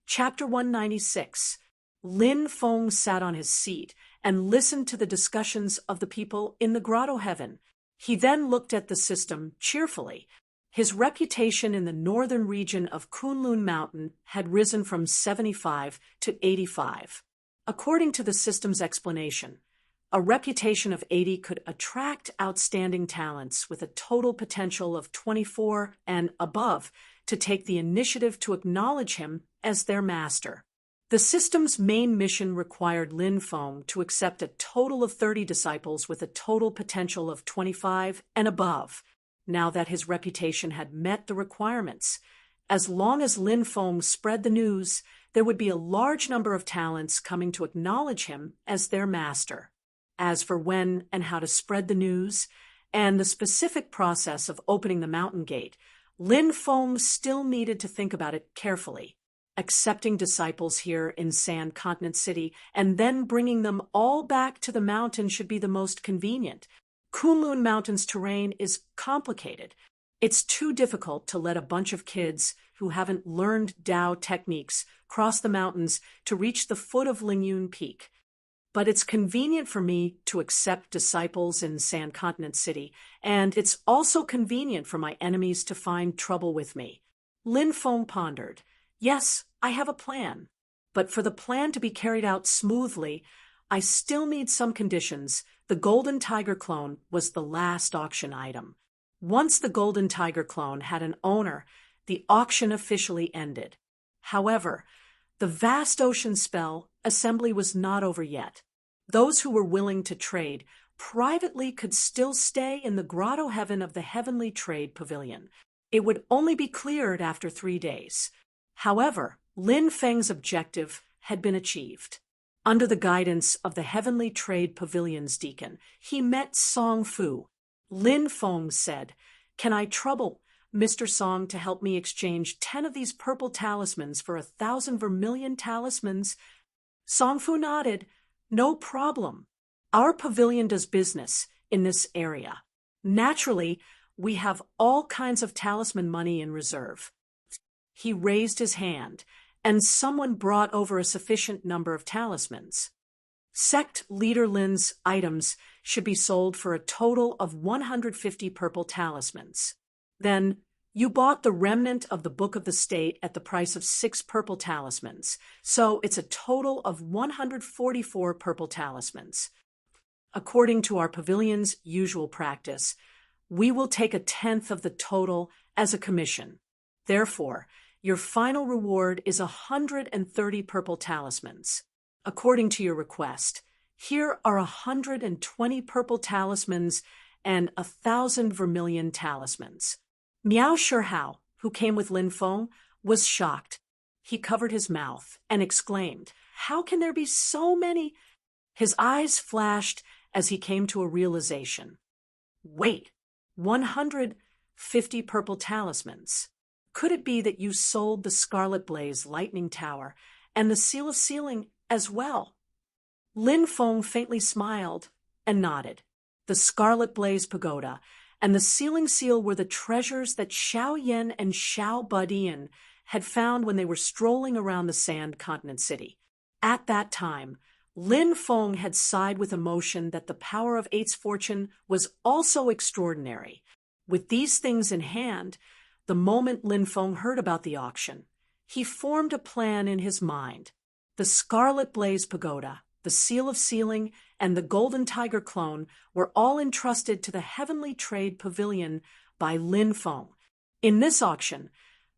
Chapter 196. Lin Feng sat on his seat and listened to the discussions of the people in the grotto heaven. He then looked at the system cheerfully. His reputation in the northern region of Kunlun Mountain had risen from 75 to 85. According to the system's explanation, a reputation of 80 could attract outstanding talents with a total potential of 24 and above to take the initiative to acknowledge him as their master. The system's main mission required Lin Feng to accept a total of 30 disciples with a total potential of 25 and above. Now that his reputation had met the requirements, as long as Lin Feng spread the news, there would be a large number of talents coming to acknowledge him as their master. As for when and how to spread the news, and the specific process of opening the mountain gate, Lin Feng still needed to think about it carefully. Accepting disciples here in Sand Continent City and then bringing them all back to the mountain should be the most convenient. Kunlun Mountain's terrain is complicated. It's too difficult to let a bunch of kids who haven't learned Dao techniques cross the mountains to reach the foot of Lingyun Peak. But it's convenient for me to accept disciples in Sand Continent City, and it's also convenient for my enemies to find trouble with me. Lin Feng pondered. Yes, I have a plan. But for the plan to be carried out smoothly, I still need some conditions. The Golden Tiger clone was the last auction item. Once the Golden Tiger clone had an owner, the auction officially ended. However, the vast ocean spell assembly was not over yet. Those who were willing to trade privately could still stay in the grotto heaven of the Heavenly Trade Pavilion. It would only be cleared after 3 days. However, Lin Feng's objective had been achieved. Under the guidance of the Heavenly Trade Pavilion's deacon, he met Song Fu. Lin Feng said, "Can I trouble Mr. Song to help me exchange 10 of these purple talismans for 1,000 vermilion talismans?" Song Fu nodded. "No problem. Our pavilion does business in this area. Naturally, we have all kinds of talisman money in reserve." He raised his hand, and someone brought over a sufficient number of talismans. Sect Leader Lin's items should be sold for a total of 150 purple talismans. Then, you bought the remnant of the Book of the State at the price of 6 purple talismans, so it's a total of 144 purple talismans. According to our pavilion's usual practice, we will take 1/10 of the total as a commission. Therefore, your final reward is 130 purple talismans. According to your request, here are 120 purple talismans and 1,000 vermilion talismans. Miao Shihao, who came with Lin Feng, was shocked. He covered his mouth and exclaimed, "How can there be so many?" His eyes flashed as he came to a realization. Wait, 150 purple talismans. Could it be that you sold the Scarlet Blaze Lightning Tower and the Seal of Sealing as well? Lin Feng faintly smiled and nodded. The Scarlet Blaze Pagoda and the Sealing Seal were the treasures that Xiao Yan and Xiao Badian had found when they were strolling around the Sand Continent City. At that time, Lin Feng had sighed with emotion that the power of Eight's fortune was also extraordinary. With these things in hand, the moment Lin Feng heard about the auction, he formed a plan in his mind. The Scarlet Blaze Pagoda, the Seal of Sealing, and the Golden Tiger clone were all entrusted to the Heavenly Trade Pavilion by Lin Feng. In this auction,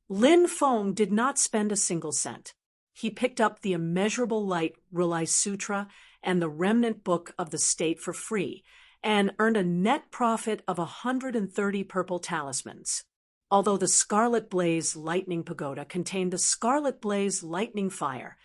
Lin Feng did not spend a single cent. He picked up the Immeasurable Light Relay Sutra and the Remnant Book of the State for free, and earned a net profit of 130 purple talismans. Although the Scarlet Blaze Lightning Pagoda contained the Scarlet Blaze Lightning Fire,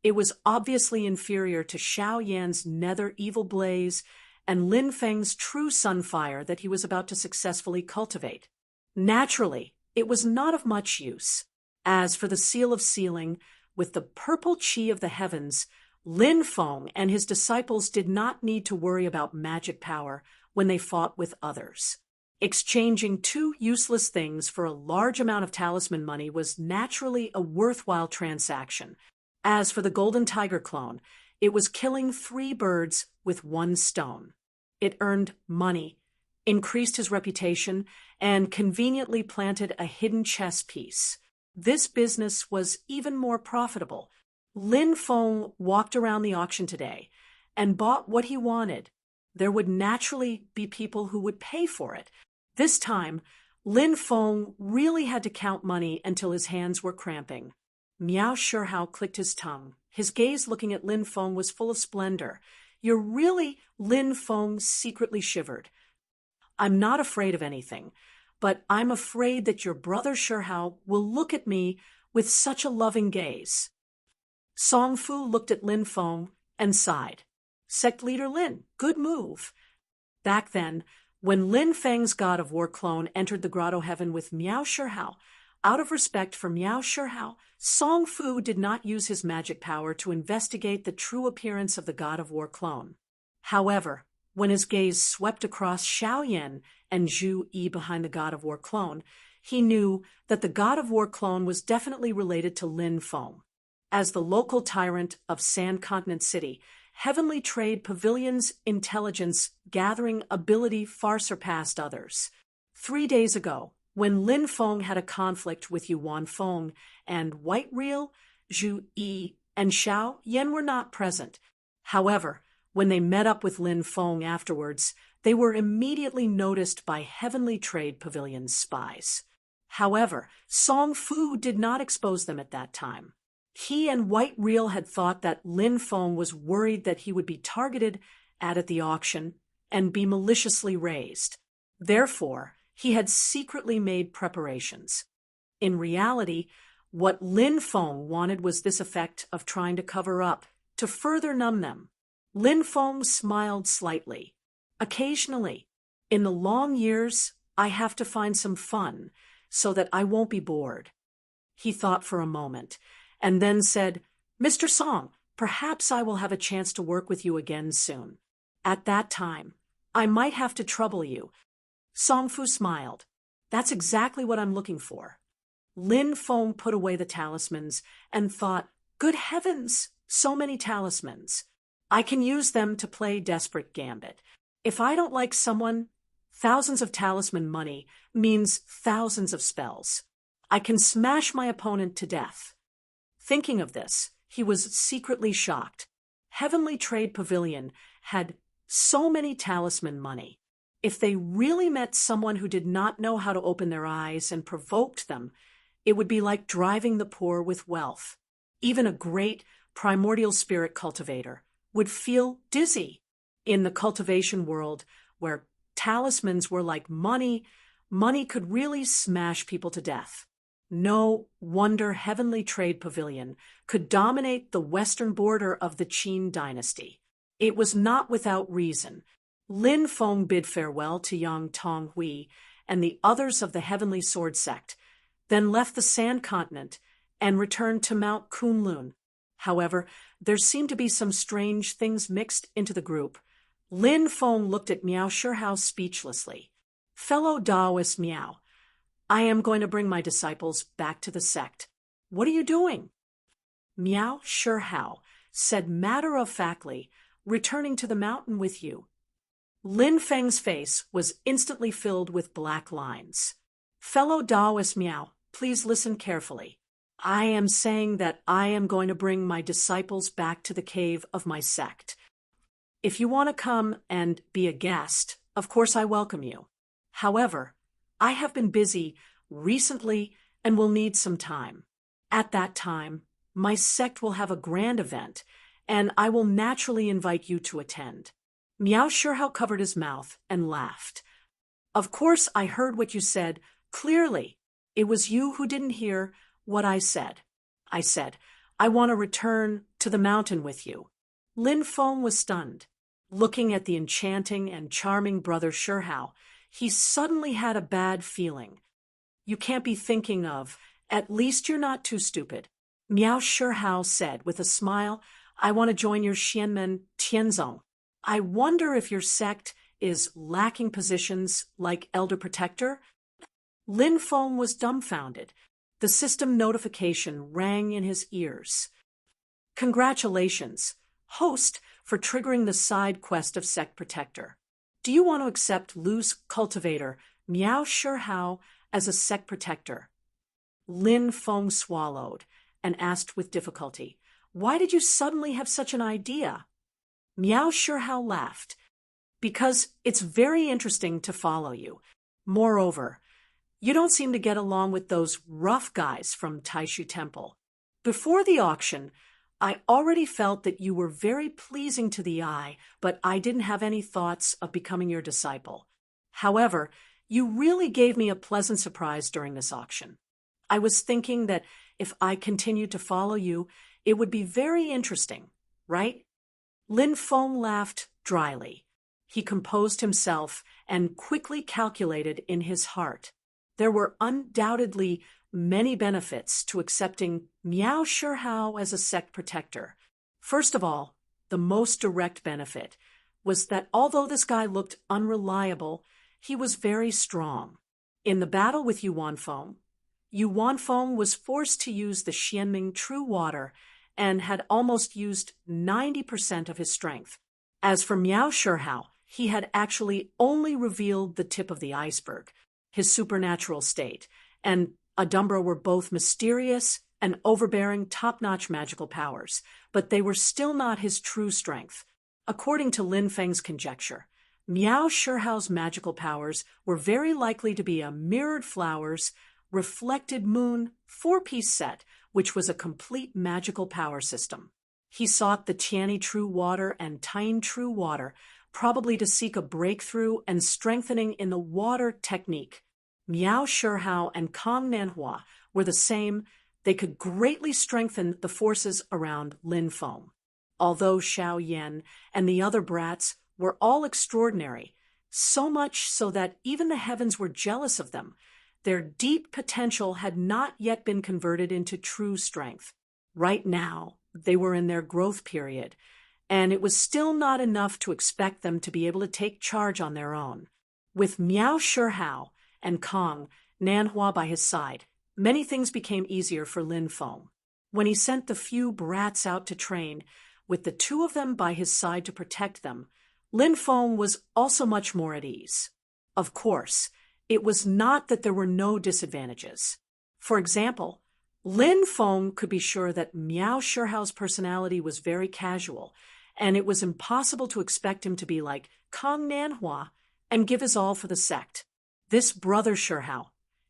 it was obviously inferior to Xiao Yan's Nether Evil Blaze and Lin Feng's True Sunfire that he was about to successfully cultivate. Naturally, it was not of much use. As for the Seal of Sealing, with the purple chi of the heavens, Lin Feng and his disciples did not need to worry about magic power when they fought with others. Exchanging two useless things for a large amount of talisman money was naturally a worthwhile transaction. As for the golden tiger clone, it was killing 3 birds with 1 stone. It earned money, increased his reputation, and conveniently planted a hidden chess piece. This business was even more profitable. Lin Feng walked around the auction today and bought what he wanted. There would naturally be people who would pay for it. This time, Lin Feng really had to count money until his hands were cramping. Miao Shihao clicked his tongue. His gaze looking at Lin Feng was full of splendor. "You're really—" Lin Feng secretly shivered. "I'm not afraid of anything, but I'm afraid that your brother Shihao will look at me with such a loving gaze." Song Fu looked at Lin Feng and sighed. "Sect leader Lin, good move." Back then, when Lin Feng's God of War clone entered the Grotto Heaven with Miao Shihao, out of respect for Miao Shihao, Song Fu did not use his magic power to investigate the true appearance of the God of War clone. However, when his gaze swept across Xiaoyan and Zhu Yi behind the God of War clone, he knew that the God of War clone was definitely related to Lin Feng. As the local tyrant of Sand Continent City, Heavenly Trade Pavilion's intelligence gathering ability far surpassed others. 3 days ago, when Lin Feng had a conflict with Yuan Feng and White Real, Zhu Yi and Xiao Yan were not present. However, when they met up with Lin Feng afterwards, they were immediately noticed by Heavenly Trade Pavilion's spies. However, Song Fu did not expose them at that time. He and White Real had thought that Lin Feng was worried that he would be targeted at the auction and be maliciously raised. Therefore, he had secretly made preparations. In reality, what Lin Feng wanted was this effect of trying to cover up, to further numb them. Lin Feng smiled slightly. "Occasionally, in the long years, I have to find some fun so that I won't be bored." He thought for a moment, and then said, "Mr. Song, perhaps I will have a chance to work with you again soon. At that time, I might have to trouble you." Song Fu smiled. "That's exactly what I'm looking for." Lin Feng put away the talismans and thought, "Good heavens, so many talismans. I can use them to play desperate gambit. If I don't like someone, thousands of talisman money means thousands of spells. I can smash my opponent to death." Thinking of this, he was secretly shocked. Heavenly Trade Pavilion had so many talisman money. If they really met someone who did not know how to open their eyes and provoked them, it would be like driving the poor with wealth. Even a great primordial spirit cultivator would feel dizzy. In the cultivation world, where talismans were like money, money could really smash people to death. No wonder Heavenly Trade Pavilion could dominate the western border of the Qin dynasty. It was not without reason. Lin Feng bid farewell to Yang Tonghui and the others of the Heavenly Sword sect, then left the Sand Continent and returned to Mount Kunlun. However, there seemed to be some strange things mixed into the group. Lin Feng looked at Miao Shihao speechlessly. "Fellow Taoist Miao, I am going to bring my disciples back to the sect. What are you doing?" Miao Shihao said matter-of-factly, "Returning to the mountain with you." Lin Feng's face was instantly filled with black lines. "Fellow Taoist Miao, please listen carefully. I am saying that I am going to bring my disciples back to the cave of my sect. If you want to come and be a guest, of course I welcome you. However, I have been busy recently and will need some time. At that time, my sect will have a grand event, and I will naturally invite you to attend." Miao Shihao covered his mouth and laughed. "Of course I heard what you said clearly. It was you who didn't hear what I said. I said, I want to return to the mountain with you." Lin Feng was stunned. Looking at the enchanting and charming brother Shihao, he suddenly had a bad feeling. "You can't be thinking of, at least you're not too stupid." Miao Shihao said with a smile, "I want to join your Xianmen Tianzong. I wonder if your sect is lacking positions like Elder Protector? Lin Feng was dumbfounded. The system notification rang in his ears. Congratulations, host, for triggering the side quest of Sect Protector. Do you want to accept Lu's cultivator, Miao Shihao, as a Sect Protector? Lin Feng swallowed and asked with difficulty, Why did you suddenly have such an idea? Miao Shihao laughed. Because it's very interesting to follow you. Moreover, you don't seem to get along with those rough guys from Taishu Temple. Before the auction, I already felt that you were very pleasing to the eye, but I didn't have any thoughts of becoming your disciple. However, you really gave me a pleasant surprise during this auction. I was thinking that if I continued to follow you, it would be very interesting, right? Lin Feng laughed dryly. He composed himself and quickly calculated in his heart. There were undoubtedly many benefits to accepting Miao Shihao as a Sect Protector. First of all, the most direct benefit was that although this guy looked unreliable, he was very strong. In the battle with Yu Wanfeng was forced to use the Xianming True Water and had almost used 90% of his strength. As for Miao Shihao, he had actually only revealed the tip of the iceberg, his supernatural state, and Adumbra were both mysterious and overbearing top-notch magical powers, but they were still not his true strength. According to Lin Feng's conjecture, Miao Shihao's magical powers were very likely to be a mirrored flowers, reflected moon, 4-piece set, which was a complete magical power system. He sought the Tianyi True Water and Taiying True Water, probably to seek a breakthrough and strengthening in the water technique. Miao Shihao and Kong Nanhua were the same. They could greatly strengthen the forces around Lin Feng. Although Xiao Yan and the other brats were all extraordinary, so much so that even the heavens were jealous of them, their deep potential had not yet been converted into true strength. Right now, they were in their growth period, and it was still not enough to expect them to be able to take charge on their own. With Miao Shihao and Kong Nanhua by his side, many things became easier for Lin Feng. When he sent the few brats out to train, with the two of them by his side to protect them, Lin Feng was also much more at ease. Of course, it was not that there were no disadvantages. For example, Lin Feng could be sure that Miao Shihao's personality was very casual, and it was impossible to expect him to be like Kong Nanhua and give his all for the sect. This brother Shihao,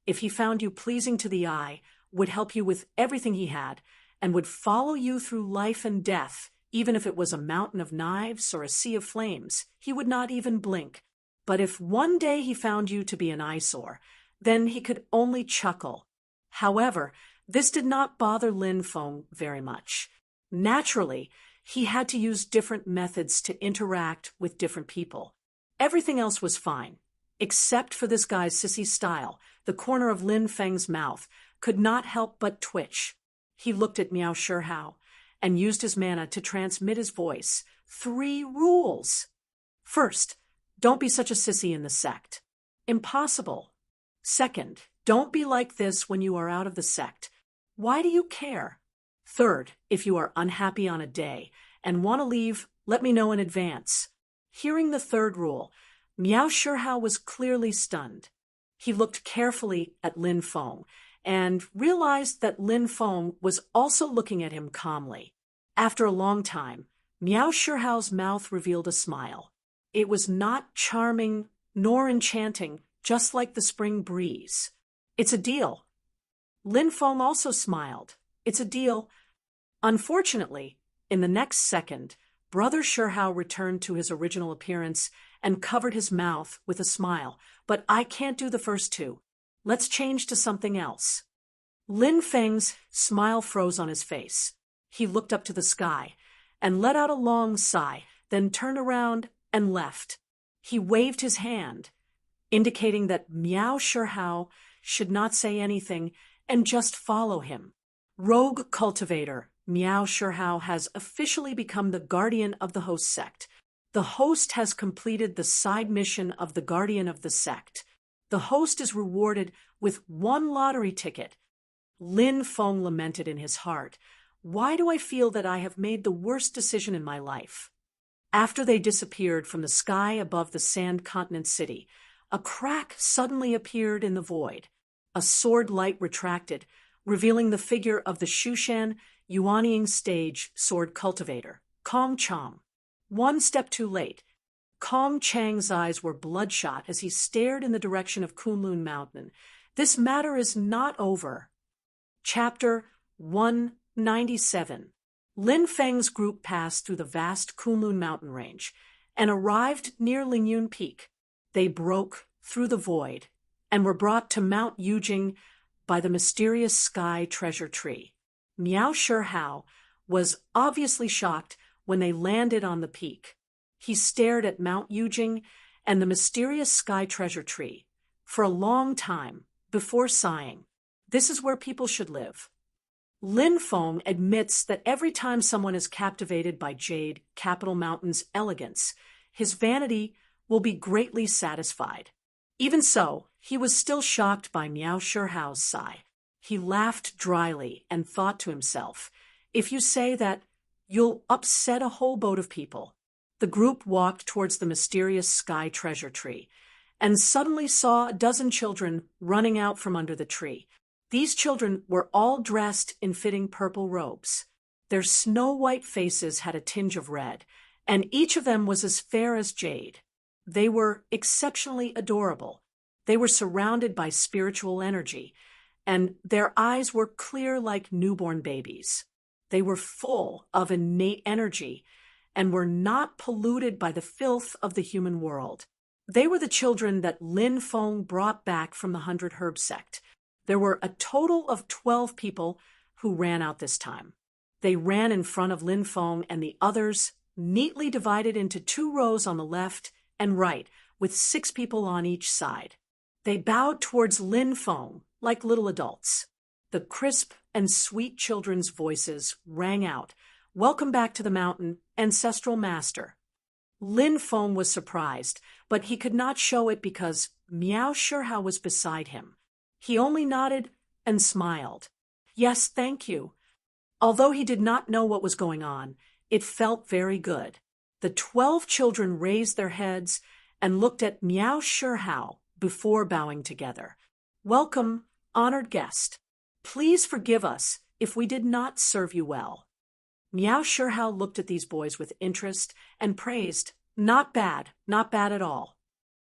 if he found you pleasing to the eye, would help you with everything he had, and would follow you through life and death, even if it was a mountain of knives or a sea of flames. He would not even blink. But if one day he found you to be an eyesore, then he could only chuckle. However, this did not bother Lin Feng very much. Naturally, he had to use different methods to interact with different people. Everything else was fine, except for this guy's sissy style. The corner of Lin Feng's mouth could not help but twitch. He looked at Miao Shihao and used his mana to transmit his voice. 3 rules. First, don't be such a sissy in the sect. Impossible. Second, don't be like this when you are out of the sect. Why do you care? Third, if you are unhappy on a day and want to leave, let me know in advance. Hearing the third rule, Miao Shihao was clearly stunned. He looked carefully at Lin Feng and realized that Lin Feng was also looking at him calmly. After a long time, Miao Shihao's mouth revealed a smile. It was not charming nor enchanting, just like the spring breeze. It's a deal. Lin Feng also smiled. It's a deal. Unfortunately, in the next second, Brother Shihao returned to his original appearance and covered his mouth with a smile. But I can't do the first 2. Let's change to something else. Lin Feng's smile froze on his face. He looked up to the sky and let out a long sigh, then turned around and left. He waved his hand, indicating that Miao Shihao should not say anything and just follow him. Rogue cultivator Miao Shihao has officially become the guardian of the host sect. The host has completed the side mission of the guardian of the sect. The host is rewarded with 1 lottery ticket. Lin Feng lamented in his heart, "Why do I feel that I have made the worst decision in my life?" After they disappeared from the sky above the sand continent city, a crack suddenly appeared in the void. A sword light retracted, revealing the figure of the Shushan Yuanying stage sword cultivator, Kong Chang. 1 step too late. Kong Chang's eyes were bloodshot as he stared in the direction of Kunlun Mountain. This matter is not over. Chapter 197. Lin Feng's group passed through the vast Kunlun mountain range and arrived near Lingyun Peak. They broke through the void and were brought to Mount Yujing by the mysterious sky treasure tree. Miao Shihao was obviously shocked when they landed on the peak. He stared at Mount Yujing and the mysterious sky treasure tree for a long time before sighing. This is where people should live. Lin Feng admits that every time someone is captivated by Jade Capital Mountain's elegance, his vanity will be greatly satisfied. Even so, he was still shocked by Miao Shihao's sigh. He laughed dryly and thought to himself, "If you say that, you'll upset a whole boat of people." The group walked towards the mysterious sky treasure tree and suddenly saw a dozen children running out from under the tree. These children were all dressed in fitting purple robes. Their snow-white faces had a tinge of red, and each of them was as fair as jade. They were exceptionally adorable. They were surrounded by spiritual energy, and their eyes were clear like newborn babies. They were full of innate energy and were not polluted by the filth of the human world. They were the children that Lin Feng brought back from the 100 Herb sect. There were a total of 12 people who ran out this time. They ran in front of Lin Feng and the others, neatly divided into 2 rows on the left and right, with 6 people on each side. They bowed towards Lin Feng like little adults. The crisp and sweet children's voices rang out, "Welcome back to the mountain, ancestral master." Lin Feng was surprised, but he could not show it because Miao Shihao was beside him. He only nodded and smiled. "Yes, thank you." Although he did not know what was going on, it felt very good. The 12 children raised their heads and looked at Miao Shihao before bowing together. "Welcome, honored guest. Please forgive us if we did not serve you well." Miao Shihao looked at these boys with interest and praised, not bad at all."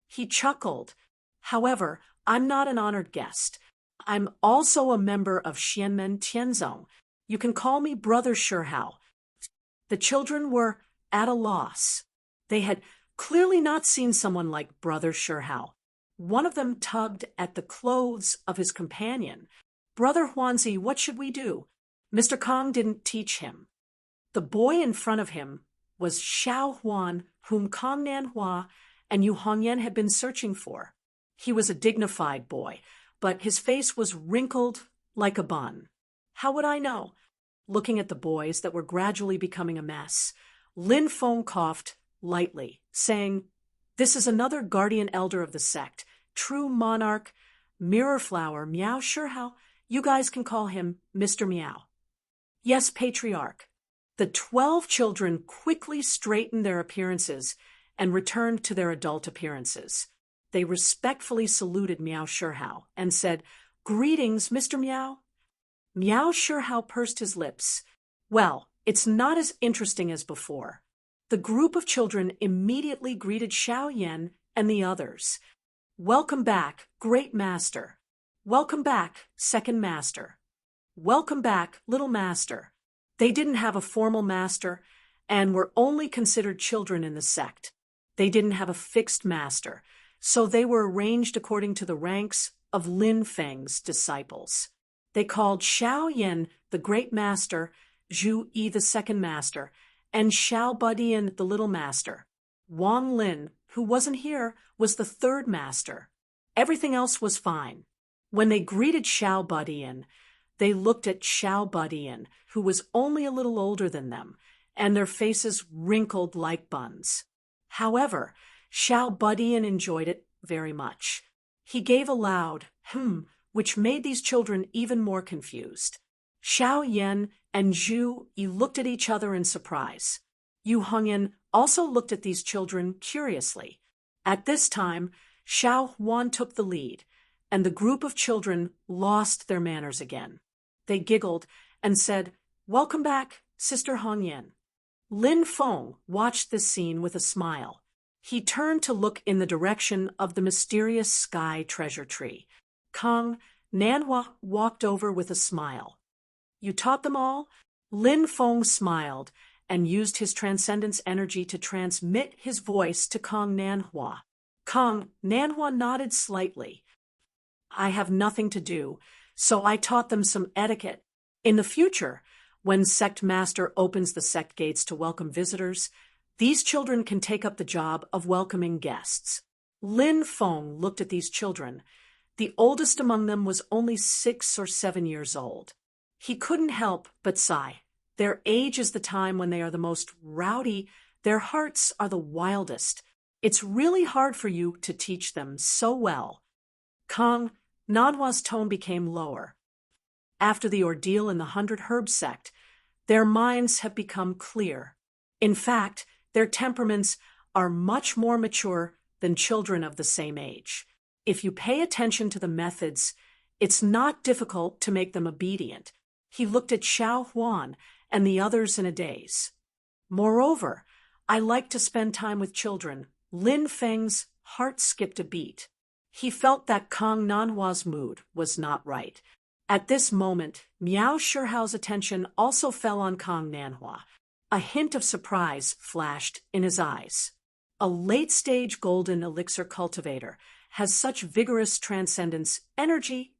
He chuckled. "However, I'm not an honored guest. I'm also a member of Xianmen Tianzong. You can call me Brother Shihao." The children were at a loss. They had clearly not seen someone like Brother Shihao. One of them tugged at the clothes of his companion. "Brother Huanzi, what should we do? Mr. Kong didn't teach him." The boy in front of him was Xiao Huan, whom Kong Nanhua and Yu Hongyan had been searching for. He was a dignified boy, but his face was wrinkled like a bun. How would I know? Looking at the boys that were gradually becoming a mess, Lin Feng coughed lightly, saying, "This is another guardian elder of the sect, true monarch, mirror flower, Miao Shihao. You guys can call him Mr. Miao." "Yes, patriarch." The 12 children quickly straightened their appearances and returned to their adult appearances. They respectfully saluted Miao Shihao and said, "Greetings, Mr. Miao." Miao Shihao pursed his lips. "Well, it's not as interesting as before." The group of children immediately greeted Xiao Yan and the others. "Welcome back, great master." "Welcome back, second master." "Welcome back, little master." They didn't have a formal master and were only considered children in the sect. They didn't have a fixed master, so they were arranged according to the ranks of Lin Feng's disciples. They called Xiao Yan the great master, Zhu Yi the second master, and Xiao Badian the little master. Wang Lin, who wasn't here, was the third master. Everything else was fine. When they greeted Xiao Badian, they looked at Xiao Badian, who was only a little older than them, and their faces wrinkled like buns. However, Xiao Budian enjoyed it very much. He gave a loud which made these children even more confused. Xiao Yan and Zhu Yi looked at each other in surprise. Yu Hongyan also looked at these children curiously. At this time, Xiao Huan took the lead, and the group of children lost their manners again. They giggled and said, "Welcome back, Sister Hongyan." Lin Feng watched this scene with a smile. He turned to look in the direction of the mysterious sky treasure tree. Kang Nanhua walked over with a smile. "You taught them all?" Lin Feng smiled and used his transcendence energy to transmit his voice to Kang Nanhua. Kang Nanhua nodded slightly. "I have nothing to do, so I taught them some etiquette. In the future, when Sect Master opens the sect gates to welcome visitors, these children can take up the job of welcoming guests." Lin Feng looked at these children. The oldest among them was only 6 or 7 years old. He couldn't help but sigh. Their age is the time when they are the most rowdy, their hearts are the wildest. It's really hard for you to teach them so well. Kang Nanhua's tone became lower. After the ordeal in the 100 Herb sect, their minds have become clear. In fact, their temperaments are much more mature than children of the same age. If you pay attention to the methods, it's not difficult to make them obedient. He looked at Xiao Huan and the others in a daze. Moreover, I like to spend time with children. Lin Feng's heart skipped a beat. He felt that Kang Nanhua's mood was not right. At this moment, Miao Shihao's attention also fell on Kang Nanhua. A hint of surprise flashed in his eyes. A late-stage golden elixir cultivator has such vigorous transcendence energy.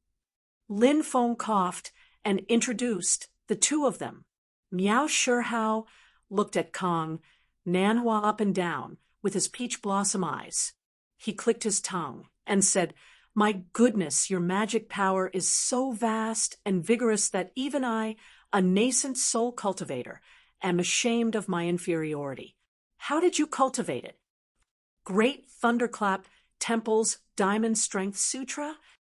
Lin Feng coughed and introduced the two of them. Miao Shihao looked at Kang Nanhua up and down with his peach blossom eyes. He clicked his tongue and said, "My goodness, your magic power is so vast and vigorous that even I, a nascent soul cultivator, am ashamed of my inferiority. How did you cultivate it? Great thunderclap, temples, diamond strength sutra?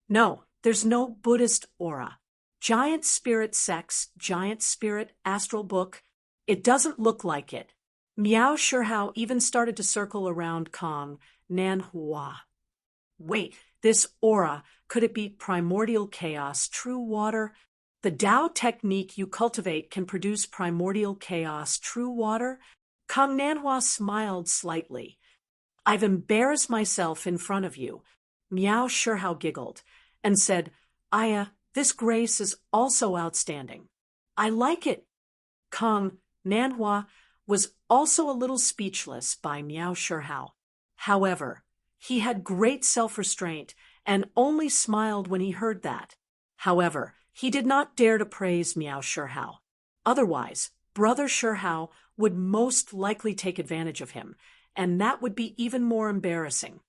No, there's no Buddhist aura. Giant spirit sex, giant spirit astral book. It doesn't look like it." Miao Shihao even started to circle around Kang Nanhua. "Wait, this aura, could it be primordial chaos, true water? The Tao technique you cultivate can produce primordial chaos, true water?" Kang Nanhua smiled slightly. "I've embarrassed myself in front of you." Miao Shihao giggled and said, "Aya, this grace is also outstanding. I like it." Kang Nanhua was also a little speechless by Miao Shihao. However, he had great self-restraint and only smiled when he heard that. However, he did not dare to praise Miao Shihao. Otherwise, Brother Shihao would most likely take advantage of him, and that would be even more embarrassing.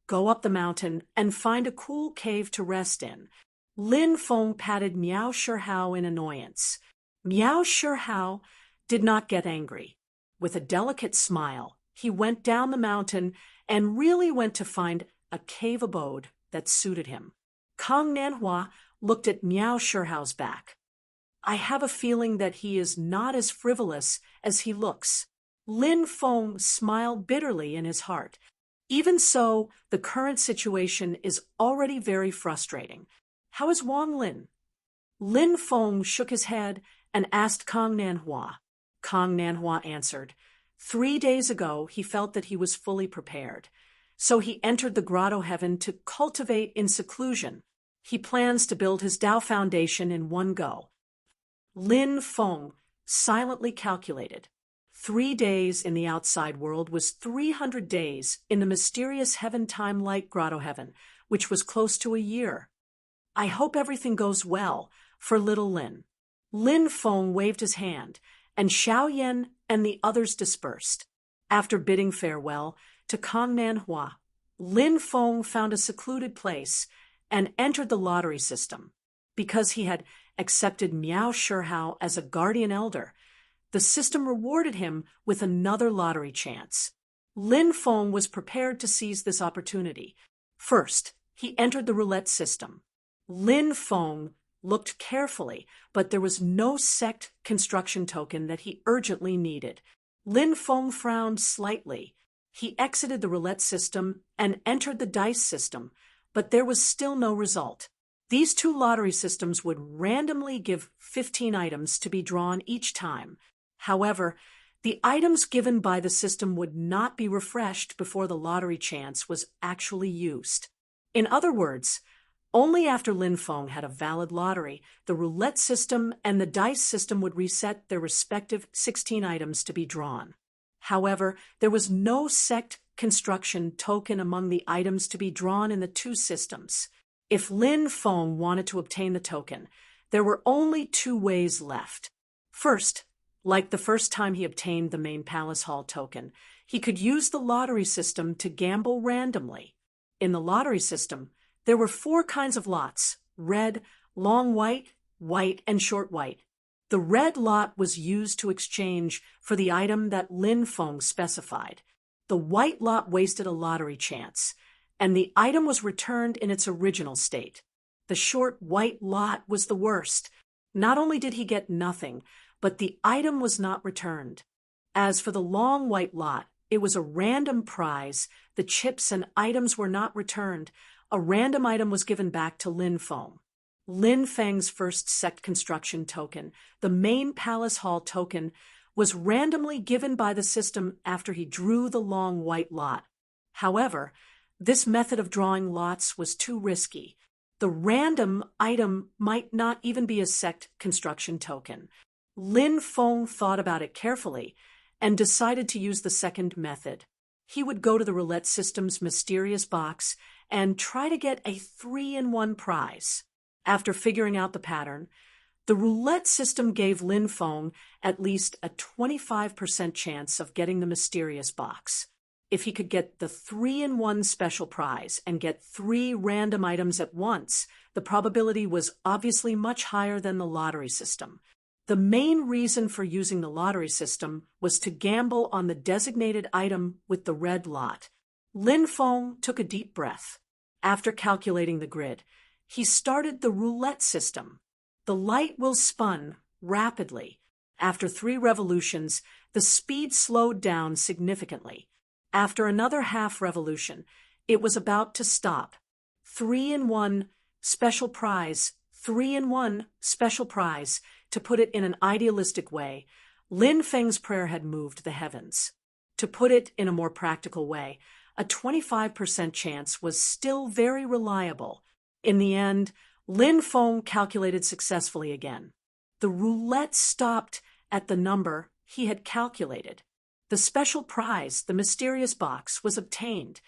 "Go up the mountain and find a cool cave to rest in." Lin Feng patted Miao Shihao in annoyance. Miao Shihao did not get angry. With a delicate smile, he went down the mountain and really went to find a cave abode that suited him. Kang Nanhua looked at Miao Shihao's back. "I have a feeling that he is not as frivolous as he looks." Lin Feng smiled bitterly in his heart. Even so, the current situation is already very frustrating. How is Wang Lin? Lin Feng shook his head and asked Kang Nanhua. Kang Nanhua answered. 3 days ago, he felt that he was fully prepared. So he entered the grotto heaven to cultivate in seclusion. He plans to build his Tao foundation in one go. Lin Feng silently calculated. 3 days in the outside world was 300 days in the mysterious heaven-time-like grotto heaven, which was close to a year. "I hope everything goes well for little Lin." Lin Feng waved his hand, and Xiao Yan and the others dispersed. After bidding farewell to Kang Nanhua, Lin Feng found a secluded place and entered the lottery system. Because he had accepted Miao Shihao as a guardian elder, the system rewarded him with another lottery chance. Lin Feng was prepared to seize this opportunity. First, he entered the roulette system. Lin Feng looked carefully, but there was no sect construction token that he urgently needed. Lin Feng frowned slightly. He exited the roulette system and entered the dice system, but there was still no result. These two lottery systems would randomly give 15 items to be drawn each time. However, the items given by the system would not be refreshed before the lottery chance was actually used. In other words, only after Lin Feng had a valid lottery, the roulette system and the dice system would reset their respective 16 items to be drawn. However, there was no sect construction token among the items to be drawn in the two systems. If Lin Feng wanted to obtain the token, there were only two ways left. First, like the first time he obtained the main palace hall token, he could use the lottery system to gamble randomly. In the lottery system, there were 4 kinds of lots: red, long white, white, and short white. The red lot was used to exchange for the item that Lin Feng specified. The white lot wasted a lottery chance, and the item was returned in its original state. The short white lot was the worst. Not only did he get nothing, but the item was not returned. As for the long white lot, it was a random prize. The chips and items were not returned. A random item was given back to Lin Feng. Lin Feng's first sect construction token, the main palace hall token, was randomly given by the system after he drew the long white lot. However, this method of drawing lots was too risky. The random item might not even be a sect construction token. Lin Feng thought about it carefully and decided to use the second method. He would go to the roulette system's mysterious box and try to get a 3-in-1 prize. After figuring out the pattern, the roulette system gave Lin Feng at least a 25% chance of getting the mysterious box. If he could get the 3-in-1 special prize and get 3 random items at once, the probability was obviously much higher than the lottery system. The main reason for using the lottery system was to gamble on the designated item with the red lot. Lin Feng took a deep breath. After calculating the grid, he started the roulette system. The light wheel spun rapidly. After 3 revolutions, the speed slowed down significantly. After another half revolution, it was about to stop. 3-in-1 special prize, 3-in-1 special prize. To put it in an idealistic way, Lin Feng's prayer had moved the heavens. To put it in a more practical way, a 25% chance was still very reliable. In the end, Lin Feng calculated successfully again. The roulette stopped at the number he had calculated. The special prize, the mysterious box, was obtained.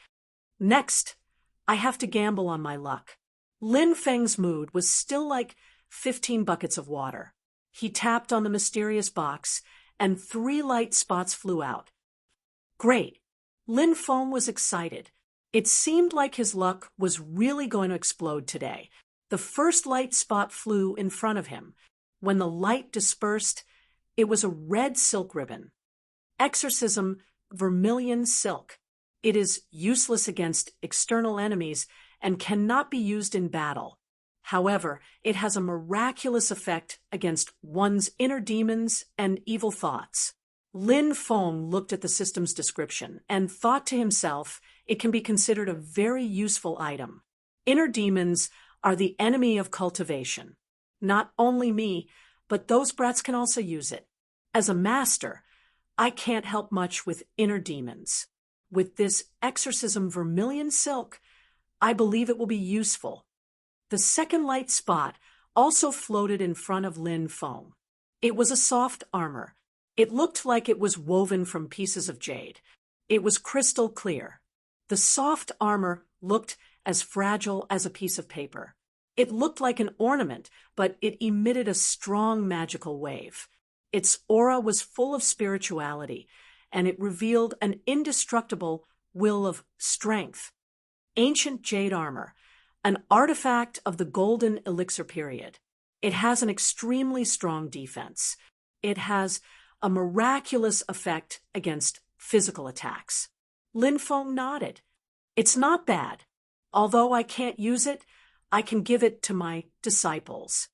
Next, I have to gamble on my luck. Lin Feng's mood was still like 15 buckets of water. He tapped on the mysterious box, and 3 light spots flew out. Great! Lin Feng was excited. It seemed like his luck was really going to explode today. The first light spot flew in front of him. When the light dispersed, it was a red silk ribbon. Exorcism vermilion silk. It is useless against external enemies and cannot be used in battle. However, it has a miraculous effect against one's inner demons and evil thoughts. Lin Feng looked at the system's description and thought to himself, it can be considered a very useful item. Inner demons are the enemy of cultivation. Not only me, but those brats can also use it. As a master, I can't help much with inner demons. With this exorcism vermilion silk, I believe it will be useful. The second light spot also floated in front of Lin Feng. It was a soft armor. It looked like it was woven from pieces of jade. It was crystal clear. The soft armor looked as fragile as a piece of paper. It looked like an ornament, but it emitted a strong magical wave. Its aura was full of spirituality, and it revealed an indestructible will of strength. Ancient jade armor, an artifact of the golden elixir period. It has an extremely strong defense. It has a miraculous effect against physical attacks. Lin Feng nodded. It's not bad. Although I can't use it, I can give it to my disciples.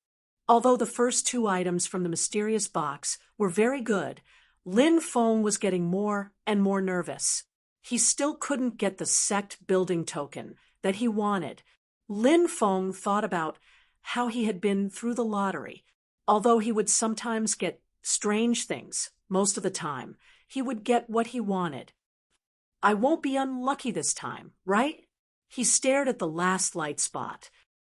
Although the first two items from the mysterious box were very good, Lin Feng was getting more and more nervous. He still couldn't get the sect building token that he wanted. Lin Feng thought about how he had been through the lottery. Although he would sometimes get strange things, most of the time, he would get what he wanted. I won't be unlucky this time, right? He stared at the last light spot.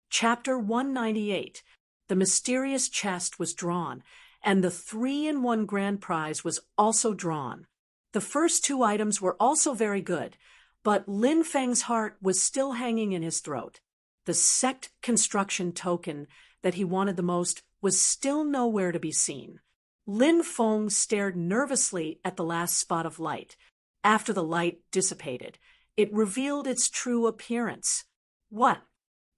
Chapter 198. The mysterious chest was drawn, and the 3-in-1 grand prize was also drawn. The first two items were also very good, but Lin Feng's heart was still hanging in his throat. The sect construction token that he wanted the most was still nowhere to be seen. Lin Feng stared nervously at the last spot of light. After the light dissipated, it revealed its true appearance. What?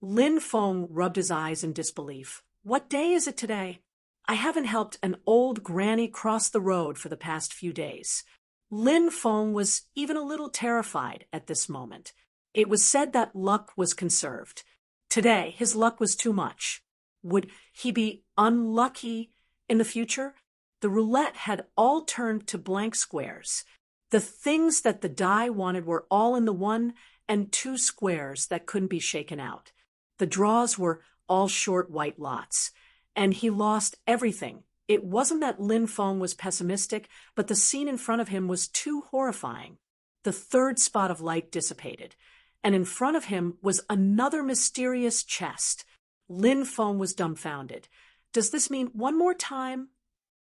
Lin Feng rubbed his eyes in disbelief. What day is it today? I haven't helped an old granny cross the road for the past few days. Lin Feng was even a little terrified at this moment. It was said that luck was conserved. Today, his luck was too much. Would he be unlucky in the future? The roulette had all turned to blank squares. The things that the die wanted were all in the 1 and 2 squares that couldn't be shaken out. The draws were all short white lots, and he lost everything. It wasn't that Lin Feng was pessimistic, but the scene in front of him was too horrifying. The third spot of light dissipated, and in front of him was another mysterious chest. Lin Feng was dumbfounded. Does this mean one more time?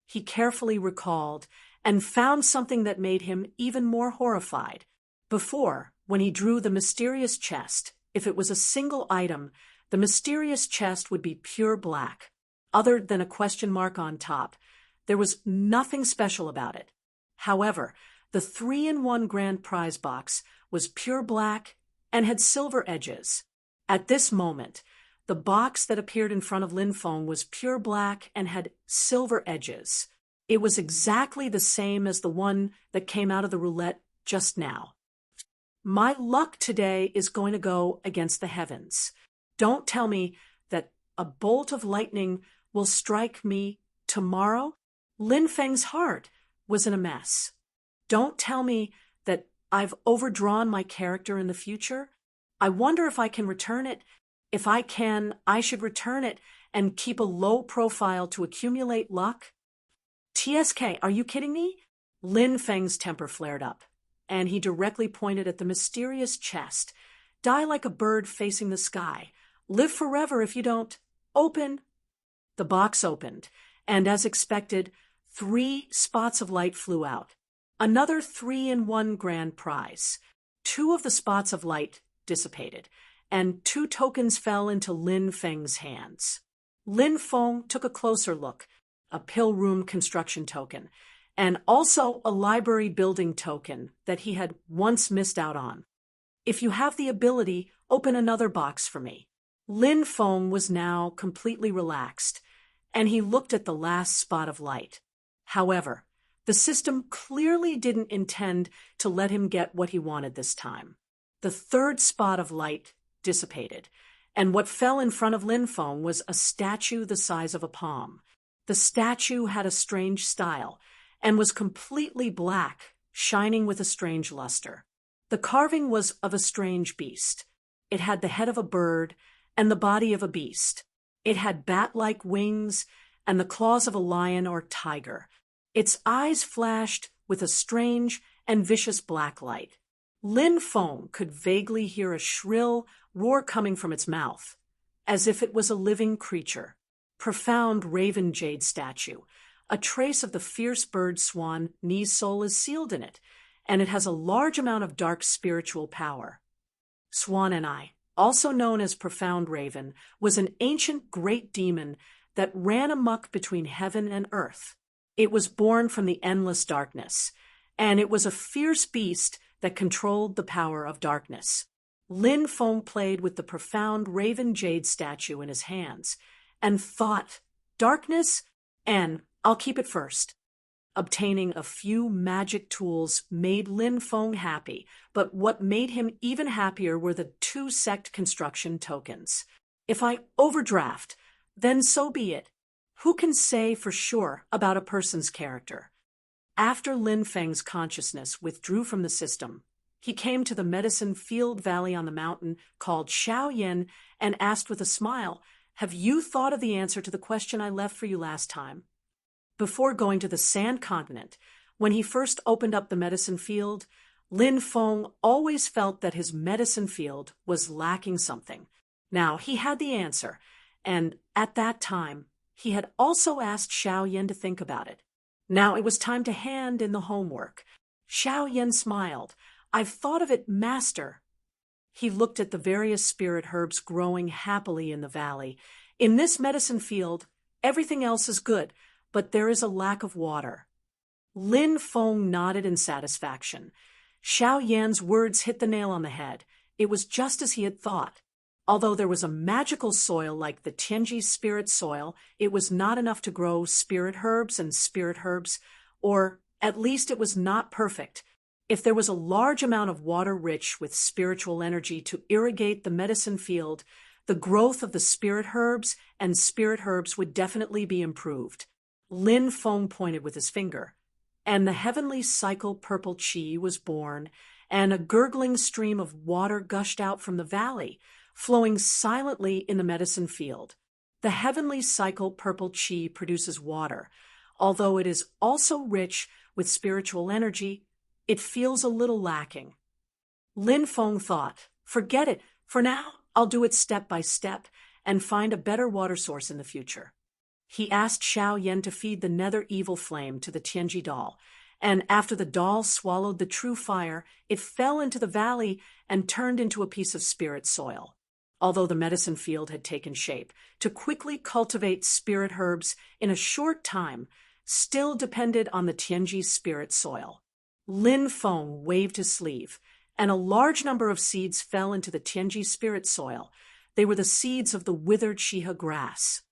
He carefully recalled and found something that made him even more horrified. Before, when he drew the mysterious chest, if it was a single item, the mysterious chest would be pure black, other than a question mark on top. There was nothing special about it. However, the 3-in-1 grand prize box was pure black and had silver edges. At this moment, the box that appeared in front of Lin Feng was pure black and had silver edges. It was exactly the same as the one that came out of the roulette just now. My luck today is going to go against the heavens. Don't tell me that a bolt of lightning will strike me tomorrow. Lin Feng's heart was in a mess. Don't tell me that I've overdrawn my character in the future. I wonder if I can return it. If I can, I should return it and keep a low profile to accumulate luck. TSK, are you kidding me? Lin Feng's temper flared up, and he directly pointed at the mysterious chest. Die like a bird facing the sky. Live forever if you don't. Open. The box opened, and as expected, 3 spots of light flew out. Another 3-in-1 grand prize. 2 of the spots of light dissipated, and 2 tokens fell into Lin Feng's hands. Lin Feng took a closer look. A pill room construction token, and also a library building token that he had once missed out on. If you have the ability, open another box for me. Lin Feng was now completely relaxed, and he looked at the last spot of light. However, the system clearly didn't intend to let him get what he wanted this time. The third spot of light dissipated, and what fell in front of Lin Feng was a statue the size of a palm. The statue had a strange style and was completely black, shining with a strange luster. The carving was of a strange beast. It had the head of a bird and the body of a beast. It had bat-like wings and the claws of a lion or tiger. Its eyes flashed with a strange and vicious black light. Lin Feng could vaguely hear a shrill roar coming from its mouth, as if it was a living creature. Profound raven jade statue. A trace of the fierce bird swan Ni's soul is sealed in it, and it has a large amount of dark spiritual power. Swan and I, also known as Profound Raven, was an ancient great demon that ran amok between heaven and earth. It was born from the endless darkness, and it was a fierce beast that controlled the power of darkness. Lin Feng played with the profound raven jade statue in his hands, and thought, darkness, and I'll keep it first. Obtaining a few magic tools made Lin Feng happy, but what made him even happier were the 2 sect construction tokens. If I overdraft, then so be it. Who can say for sure about a person's character? After Lin Feng's consciousness withdrew from the system, he came to the medicine field valley on the mountain called Shaoyin and asked with a smile, "Have you thought of the answer to the question I left for you last time?" Before going to the Sand Continent, when he first opened up the medicine field, Lin Feng always felt that his medicine field was lacking something. Now he had the answer, and at that time, he had also asked Xiao Yan to think about it. Now it was time to hand in the homework. Xiao Yan smiled. "I've thought of it, master." He looked at the various spirit herbs growing happily in the valley. In this medicine field, everything else is good, but there is a lack of water. Lin Feng nodded in satisfaction. Xiao Yan's words hit the nail on the head. It was just as he had thought. Although there was a magical soil like the Tianji spirit soil, it was not enough to grow spirit herbs, or at least it was not perfect. If there was a large amount of water rich with spiritual energy to irrigate the medicine field, the growth of the spirit herbs would definitely be improved. Lin Feng pointed with his finger, and the heavenly cycle purple chi was born, and a gurgling stream of water gushed out from the valley, flowing silently in the medicine field. The heavenly cycle purple chi produces water. Although it is also rich with spiritual energy, it feels a little lacking. Lin Feng thought, "Forget it. For now, I'll do it step by step and find a better water source in the future." He asked Xiao Yan to feed the nether evil flame to the Tianji doll, and after the doll swallowed the true fire, it fell into the valley and turned into a piece of spirit soil. Although the medicine field had taken shape, to quickly cultivate spirit herbs in a short time still depended on the Tianji spirit soil. Lin Feng waved his sleeve, and a large number of seeds fell into the Tianji spirit soil. They were the seeds of the withered Shiha grass.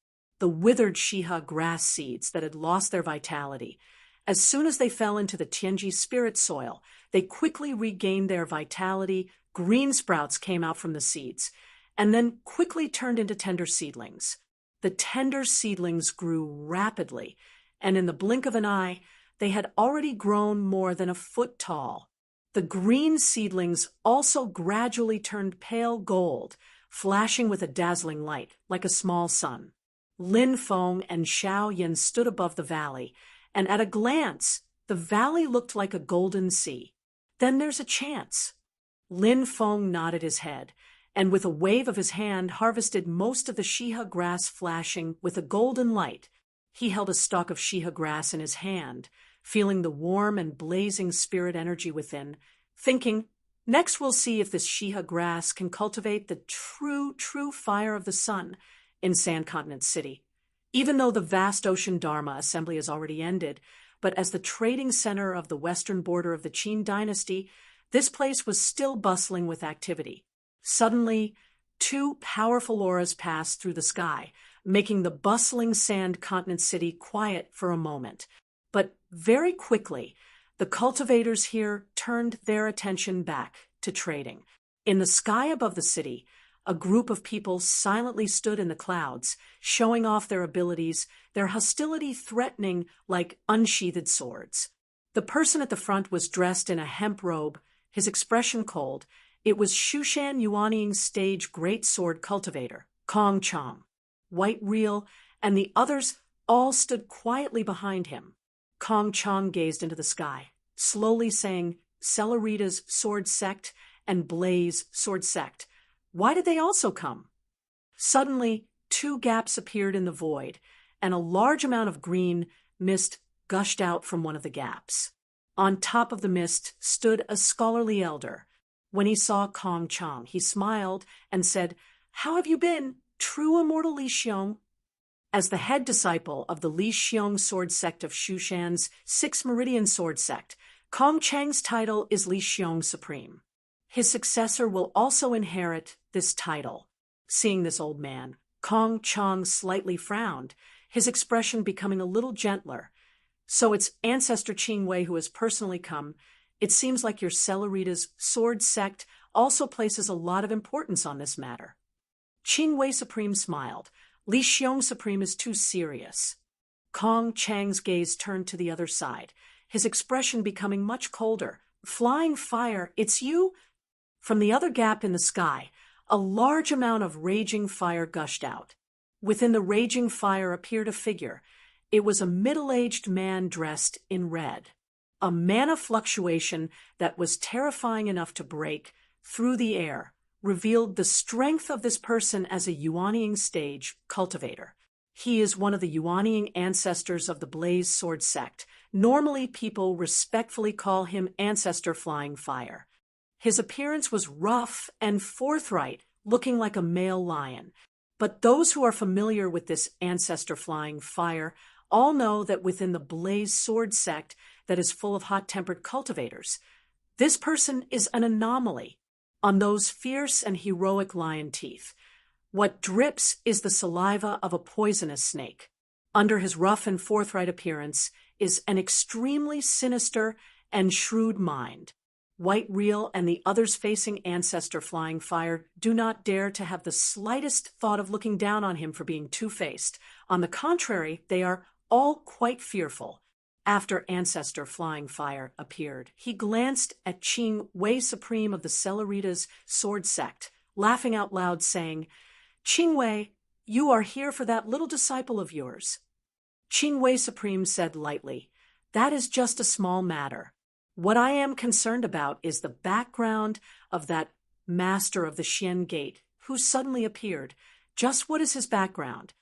The withered Shiha grass seeds that had lost their vitality. As soon as they fell into the Tianji spirit soil, they quickly regained their vitality, green sprouts came out from the seeds, and then quickly turned into tender seedlings. The tender seedlings grew rapidly, and in the blink of an eye, they had already grown more than a foot tall. The green seedlings also gradually turned pale gold, flashing with a dazzling light, like a small sun. Lin Feng and Xiao Yan stood above the valley, and at a glance, the valley looked like a golden sea. "Then there's a chance." Lin Feng nodded his head, and with a wave of his hand harvested most of the Shiha grass flashing with a golden light. He held a stalk of Shiha grass in his hand, feeling the warm and blazing spirit energy within, thinking, "Next we'll see if this Shiha grass can cultivate the true fire of the sun in Sand Continent City." Even though the vast ocean Dharma assembly has already ended, but as the trading center of the western border of the Qin dynasty, this place was still bustling with activity. Suddenly, 2 powerful auras passed through the sky, making the bustling Sand Continent City quiet for a moment. But very quickly, the cultivators here turned their attention back to trading. In the sky above the city, a group of people silently stood in the clouds, showing off their abilities, their hostility threatening like unsheathed swords. The person at the front was dressed in a hemp robe, his expression cold. It was Shushan Yuanying's stage great sword cultivator, Kong Chong. White Real and the others all stood quietly behind him. Kong Chong gazed into the sky, slowly saying, "Celerita's sword sect and Blaze sword sect. Why did they also come?" Suddenly, 2 gaps appeared in the void, and a large amount of green mist gushed out from one of the gaps. On top of the mist stood a scholarly elder. When he saw Kong Chong, he smiled and said, "How have you been, true immortal Li Xiong?" As the head disciple of the Li Xiong sword sect of Shushan's 6 Meridian sword sect, Kong Chang's title is Li Xiong Supreme. His successor will also inherit this title. Seeing this old man, Kong Chong slightly frowned, his expression becoming a little gentler. So it's Ancestor Qing Wei who has personally come. It seems like your Celerita's sword sect also places a lot of importance on this matter. Qing Wei Supreme smiled. Li Xiong Supreme is too serious. Kong Chang's gaze turned to the other side, his expression becoming much colder. Flying fire, it's you? From the other gap in the sky, a large amount of raging fire gushed out. Within the raging fire appeared a figure. It was a middle-aged man dressed in red. A mana fluctuation that was terrifying enough to break through the air revealed the strength of this person as a Yuanying stage cultivator. He is one of the Yuanying ancestors of the Blaze Sword sect. Normally, people respectfully call him Ancestor Flying Fire. His appearance was rough and forthright, looking like a male lion. But those who are familiar with this Ancestor Flying Fire all know that within the Blaze Sword sect that is full of hot-tempered cultivators, this person is an anomaly. On those fierce and heroic lion teeth, what drips is the saliva of a poisonous snake. Under his rough and forthright appearance is an extremely sinister and shrewd mind. White Real and the others facing Ancestor Flying Fire do not dare to have the slightest thought of looking down on him for being two-faced. On the contrary, they are all quite fearful. After Ancestor Flying Fire appeared, he glanced at Qing Wei Supreme of the Celerita's sword sect, laughing out loud, saying, "Qing Wei, you are here for that little disciple of yours." Qing Wei Supreme said lightly, "That is just a small matter. What I am concerned about is the background of that master of the Xian Gate who suddenly appeared. Just what is his background?"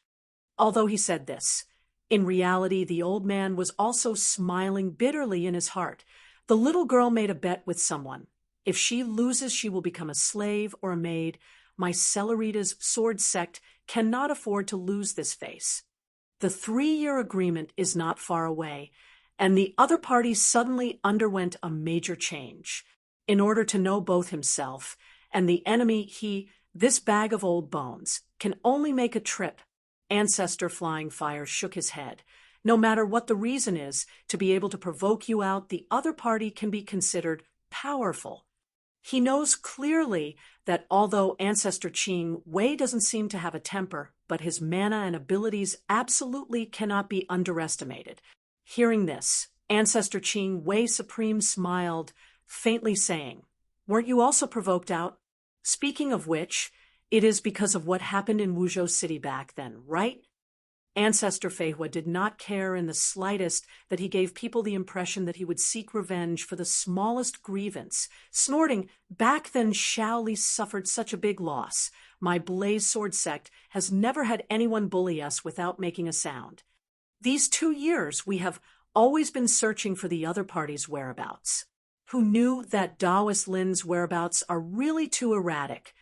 Although he said this, in reality, the old man was also smiling bitterly in his heart. The little girl made a bet with someone. If she loses, she will become a slave or a maid. My Celerita's sword sect cannot afford to lose this face. The 3-year agreement is not far away, and the other party suddenly underwent a major change. In order to know both himself and the enemy, this bag of old bones, can only make a trip. Ancestor Flying Fire shook his head. No matter what the reason is, to be able to provoke you out, the other party can be considered powerful. He knows clearly that although Ancestor Qing Wei doesn't seem to have a temper, but his mana and abilities absolutely cannot be underestimated. Hearing this, Ancestor Qing Wei Supreme smiled, faintly saying, "Weren't you also provoked out? Speaking of which, it is because of what happened in Wuzhou City back then, right?" Ancestor Feihua did not care in the slightest that he gave people the impression that he would seek revenge for the smallest grievance, snorting, "Back then Shaoli suffered such a big loss. My Blaze Sword sect has never had anyone bully us without making a sound. These 2 years we have always been searching for the other party's whereabouts. Who knew that Daoist Lin's whereabouts are really too erratic?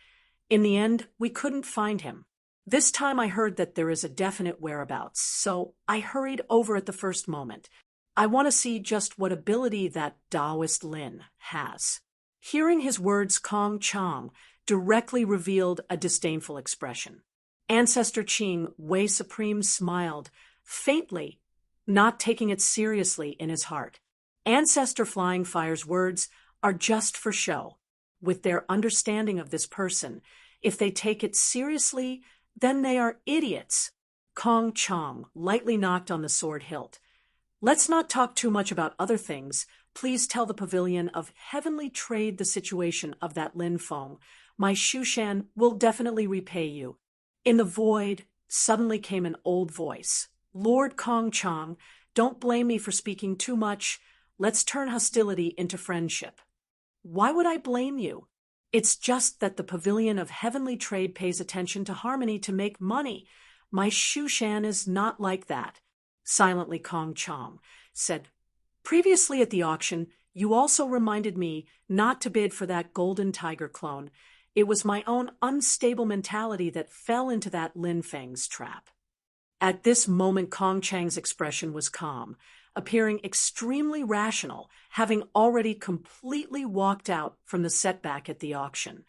In the end, we couldn't find him. This time I heard that there is a definite whereabouts, so I hurried over at the first moment. I want to see just what ability that Daoist Lin has." Hearing his words, Kong Chang directly revealed a disdainful expression. Ancestor Qing Wei Supreme smiled, faintly, not taking it seriously in his heart. Ancestor Flying Fire's words are just for show. With their understanding of this person, if they take it seriously, then they are idiots. Kong Chang lightly knocked on the sword hilt. "Let's not talk too much about other things. Please tell the Pavilion of Heavenly Trade the situation of that Lin Feng. My Shushan will definitely repay you." In the void suddenly came an old voice. "Lord Kong Chang, don't blame me for speaking too much. Let's turn hostility into friendship." "Why would I blame you? It's just that the Pavilion of Heavenly Trade pays attention to harmony to make money. My Shushan is not like that." Silently, Kong Chang said, "Previously at the auction, you also reminded me not to bid for that Golden Tiger clone. It was my own unstable mentality that fell into that Lin Feng's trap." At this moment, Kong Chang's expression was calm, appearing extremely rational, having already completely walked out from the setback at the auction.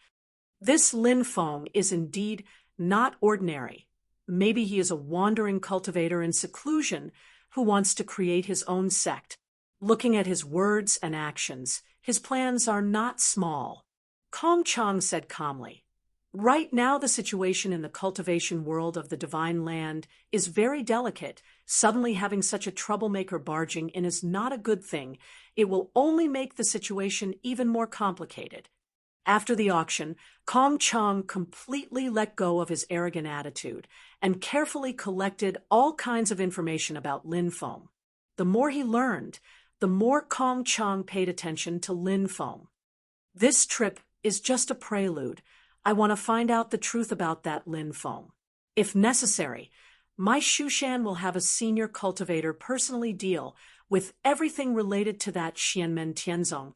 This Lin Feng is indeed not ordinary. Maybe he is a wandering cultivator in seclusion, who wants to create his own sect. Looking at his words and actions, his plans are not small. Kong Chang said calmly, "Right now the situation in the cultivation world of the divine land is very delicate. Suddenly having such a troublemaker barging in is not a good thing. It will only make the situation even more complicated." After the auction, Kong Chang completely let go of his arrogant attitude and carefully collected all kinds of information about Lin Feng. The more he learned, the more Kong Chang paid attention to Lin Feng. "This trip is just a prelude. I want to find out the truth about that Lin Feng. If necessary, my Shushan will have a senior cultivator personally deal with everything related to that Xianmen Tianzong."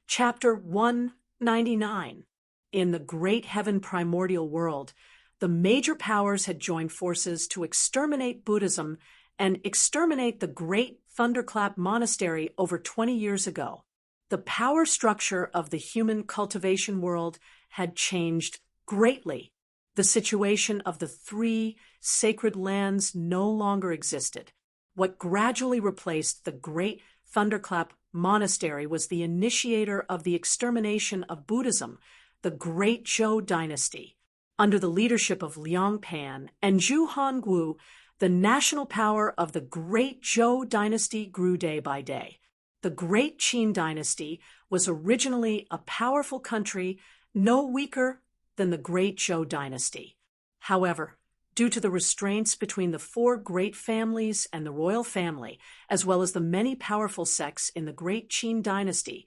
Chapter 199. In the great heaven primordial world, the major powers had joined forces to exterminate Buddhism and exterminate the great Thunderclap Monastery over 20 years ago. The power structure of the human cultivation world had changed greatly. The situation of the three sacred lands no longer existed. What gradually replaced the great Thunderclap Monastery was the initiator of the extermination of Buddhism, the Great Zhou Dynasty. Under the leadership of Liang Pan and Zhu Hongwu, the national power of the Great Zhou Dynasty grew day by day. The Great Qin Dynasty was originally a powerful country, no weaker than the Great Zhou Dynasty. However, due to the restraints between the four great families and the royal family, as well as the many powerful sects in the Great Qin Dynasty,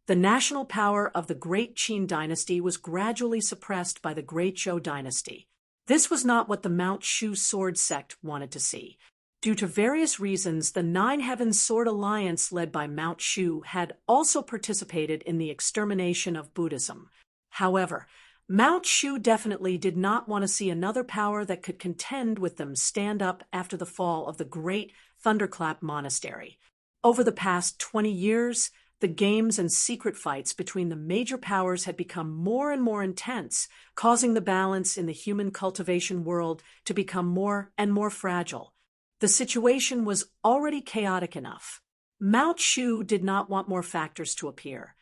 the national power of the Great Qin Dynasty was gradually suppressed by the Great Zhou Dynasty. This was not what the Mount Shu Sword sect wanted to see. Due to various reasons, the Nine Heavens Sword Alliance led by Mount Shu had also participated in the extermination of Buddhism. However, Mount Shu definitely did not want to see another power that could contend with them stand up after the fall of the great Thunderclap Monastery. Over the past 20 years, the games and secret fights between the major powers had become more and more intense, causing the balance in the human cultivation world to become more and more fragile. The situation was already chaotic enough. Mount Shu did not want more factors to appear,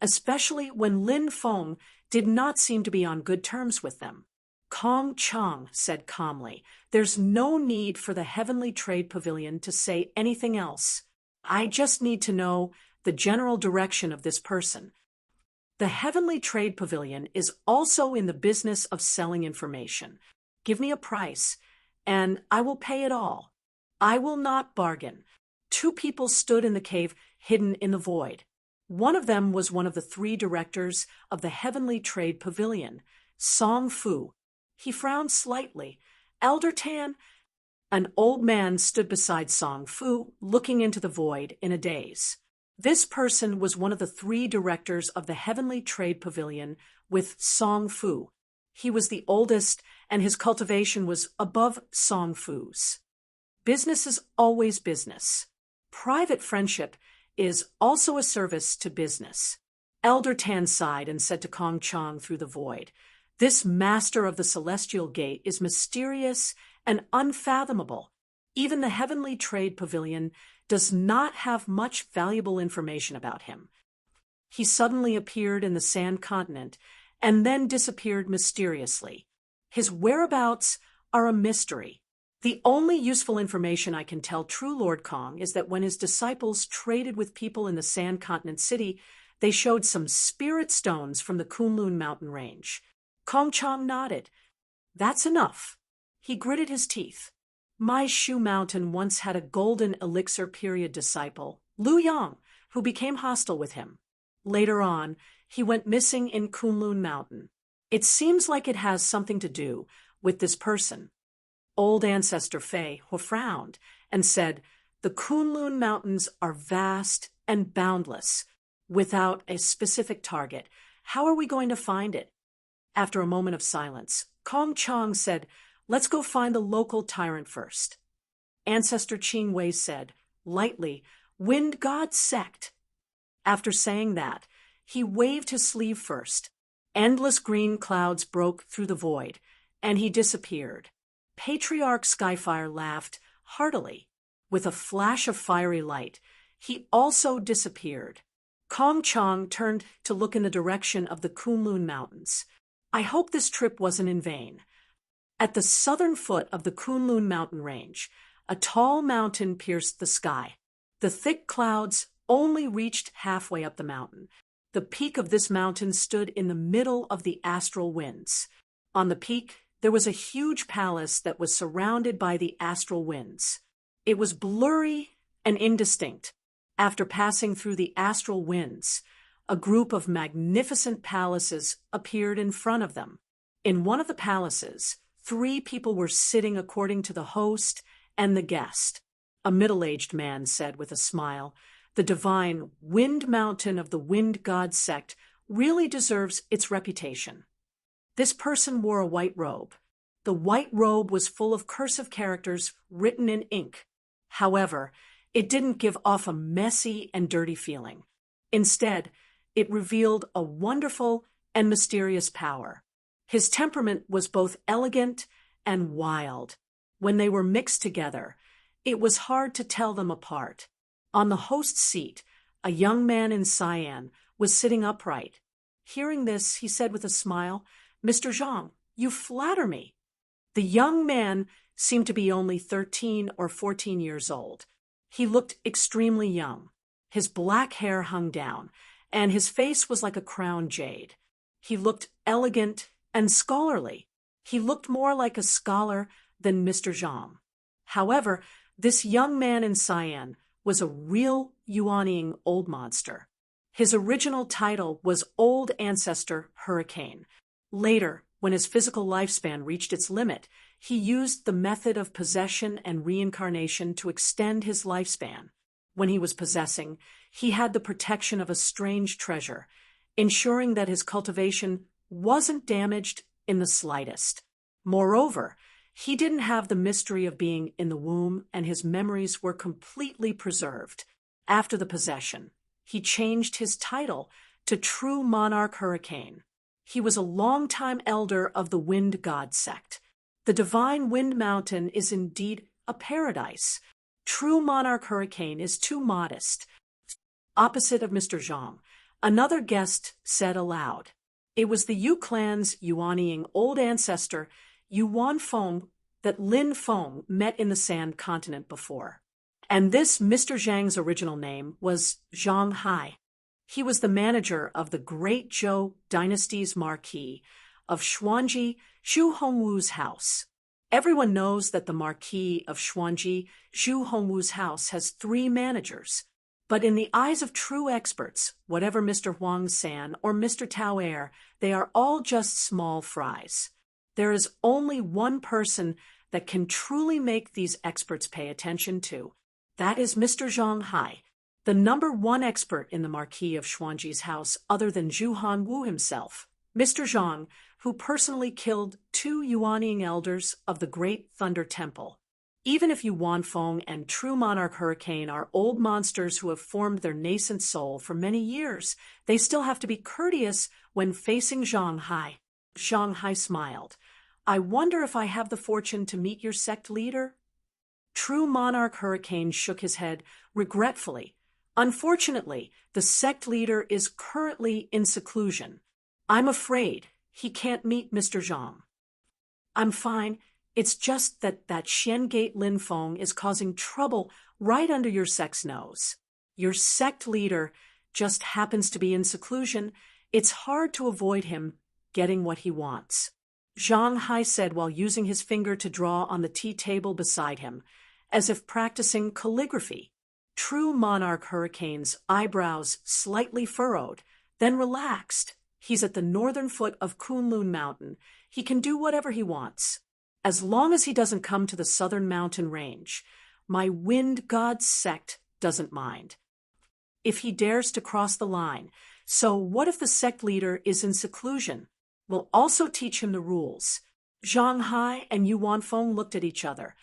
especially when Lin Feng did not seem to be on good terms with them. Kong Chang said calmly, "There's no need for the Heavenly Trade Pavilion to say anything else. I just need to know the general direction of this person. The Heavenly Trade Pavilion is also in the business of selling information. Give me a price, and I will pay it all. I will not bargain." Two people stood in the cave, hidden in the void. One of them was one of the three directors of the Heavenly Trade Pavilion, Song Fu. He frowned slightly. "Elder Tan?" An old man stood beside Song Fu, looking into the void in a daze. This person was one of the three directors of the Heavenly Trade Pavilion with Song Fu. He was the oldest, and his cultivation was above Song Fu's. Business is always business. Private friendship is also a service to business. Elder Tan sighed and said to Kong Chang through the void, "This master of the celestial gate is mysterious and unfathomable. Even the Heavenly Trade Pavilion does not have much valuable information about him." He suddenly appeared in the Sand Continent and then disappeared mysteriously. His whereabouts are a mystery. The only useful information I can tell True Lord Kong is that when his disciples traded with people in the Sand Continent City, they showed some spirit stones from the Kunlun mountain range. Kong Chang nodded. "That's enough." He gritted his teeth. My Shu Mountain once had a golden elixir period disciple, Lu Yang, who became hostile with him. Later on, he went missing in Kunlun Mountain. It seems like it has something to do with this person. Old Ancestor Fei frowned and said, "The Kunlun Mountains are vast and boundless. Without a specific target, how are we going to find it?" After a moment of silence, Kong Chang said, "Let's go find the local tyrant first." Ancestor Qing Wei said, lightly, "Wind God Sect." After saying that, he waved his sleeve first. Endless green clouds broke through the void, and he disappeared. Patriarch Skyfire laughed heartily. with a flash of fiery light. He also disappeared. Kong Chong turned to look in the direction of the Kunlun Mountains. I hope this trip wasn't in vain. At the southern foot of the Kunlun mountain range, a tall mountain pierced the sky. The thick clouds only reached halfway up the mountain. The peak of this mountain stood in the middle of the astral winds. On the peak, there was a huge palace that was surrounded by the astral winds. It was blurry and indistinct. After passing through the astral winds, a group of magnificent palaces appeared in front of them. In one of the palaces, 3 people were sitting according to the host and the guest. A middle-aged man said with a smile, "The divine Wind Mountain of the Wind God sect really deserves its reputation." This person wore a white robe. The white robe was full of cursive characters written in ink. However, it didn't give off a messy and dirty feeling. Instead, it revealed a wonderful and mysterious power. His temperament was both elegant and wild. When they were mixed together, it was hard to tell them apart. On the host's seat, a young man in cyan was sitting upright. Hearing this, he said with a smile, "Mr. Zhang, you flatter me." The young man seemed to be only 13 or 14 years old. He looked extremely young. His black hair hung down, and his face was like a crowned jade. He looked elegant and scholarly. He looked more like a scholar than Mr. Zhang. However, this young man in cyan was a real Yuanying old monster. His original title was Old Ancestor Hurricane. Later, when his physical lifespan reached its limit, he used the method of possession and reincarnation to extend his lifespan. When he was possessing, he had the protection of a strange treasure, ensuring that his cultivation wasn't damaged in the slightest. Moreover, he didn't have the mystery of being in the womb, and his memories were completely preserved. After the possession, he changed his title to True Monarch Hurricane. He was a longtime elder of the Wind God sect. The divine Wind Mountain is indeed a paradise. True Monarch Hurricane is too modest. Opposite of Mr. Zhang, another guest said aloud. It was the Yu clan's Yuanying old ancestor, Yuan Feng, that Lin Feng met in the Sand Continent before. And this Mr. Zhang's original name was Zhang Hai. He was the manager of the Great Zhou Dynasty's Marquis of Xuanji, Zhu Hongwu's house. Everyone knows that the Marquis of Xuanji, Zhu Hongwu's house, has 3 managers. But in the eyes of true experts, whatever Mr. Huang San or Mr. Tao Er, they are all just small fries. There is only one person that can truly make these experts pay attention to. That is Mr. Zhang Hai, the #1 expert in the Marquis of Xuanji's house other than Zhu Hongwu himself. Mr. Zhang, who personally killed 2 Yuanying elders of the Great Thunder Temple. Even if Yuan Feng and True Monarch Hurricane are old monsters who have formed their nascent soul for many years, they still have to be courteous when facing Zhang Hai. Zhang Hai smiled. "I wonder if I have the fortune to meet your sect leader?" True Monarch Hurricane shook his head regretfully. "Unfortunately, the sect leader is currently in seclusion. I'm afraid he can't meet Mr. Zhang." "I'm fine. It's just that Xiangate Lin Feng is causing trouble right under your sect's nose. Your sect leader just happens to be in seclusion. It's hard to avoid him getting what he wants," Zhang Hai said while using his finger to draw on the tea table beside him, as if practicing calligraphy. True Monarch Hurricane's eyebrows slightly furrowed, then relaxed. He's at the northern foot of Kunlun Mountain. He can do whatever he wants. As long as he doesn't come to the southern mountain range, my Wind God sect doesn't mind. If he dares to cross the line, so what if the sect leader is in seclusion? We'll also teach him the rules. Zhang Hai and Yuan Feng looked at each other,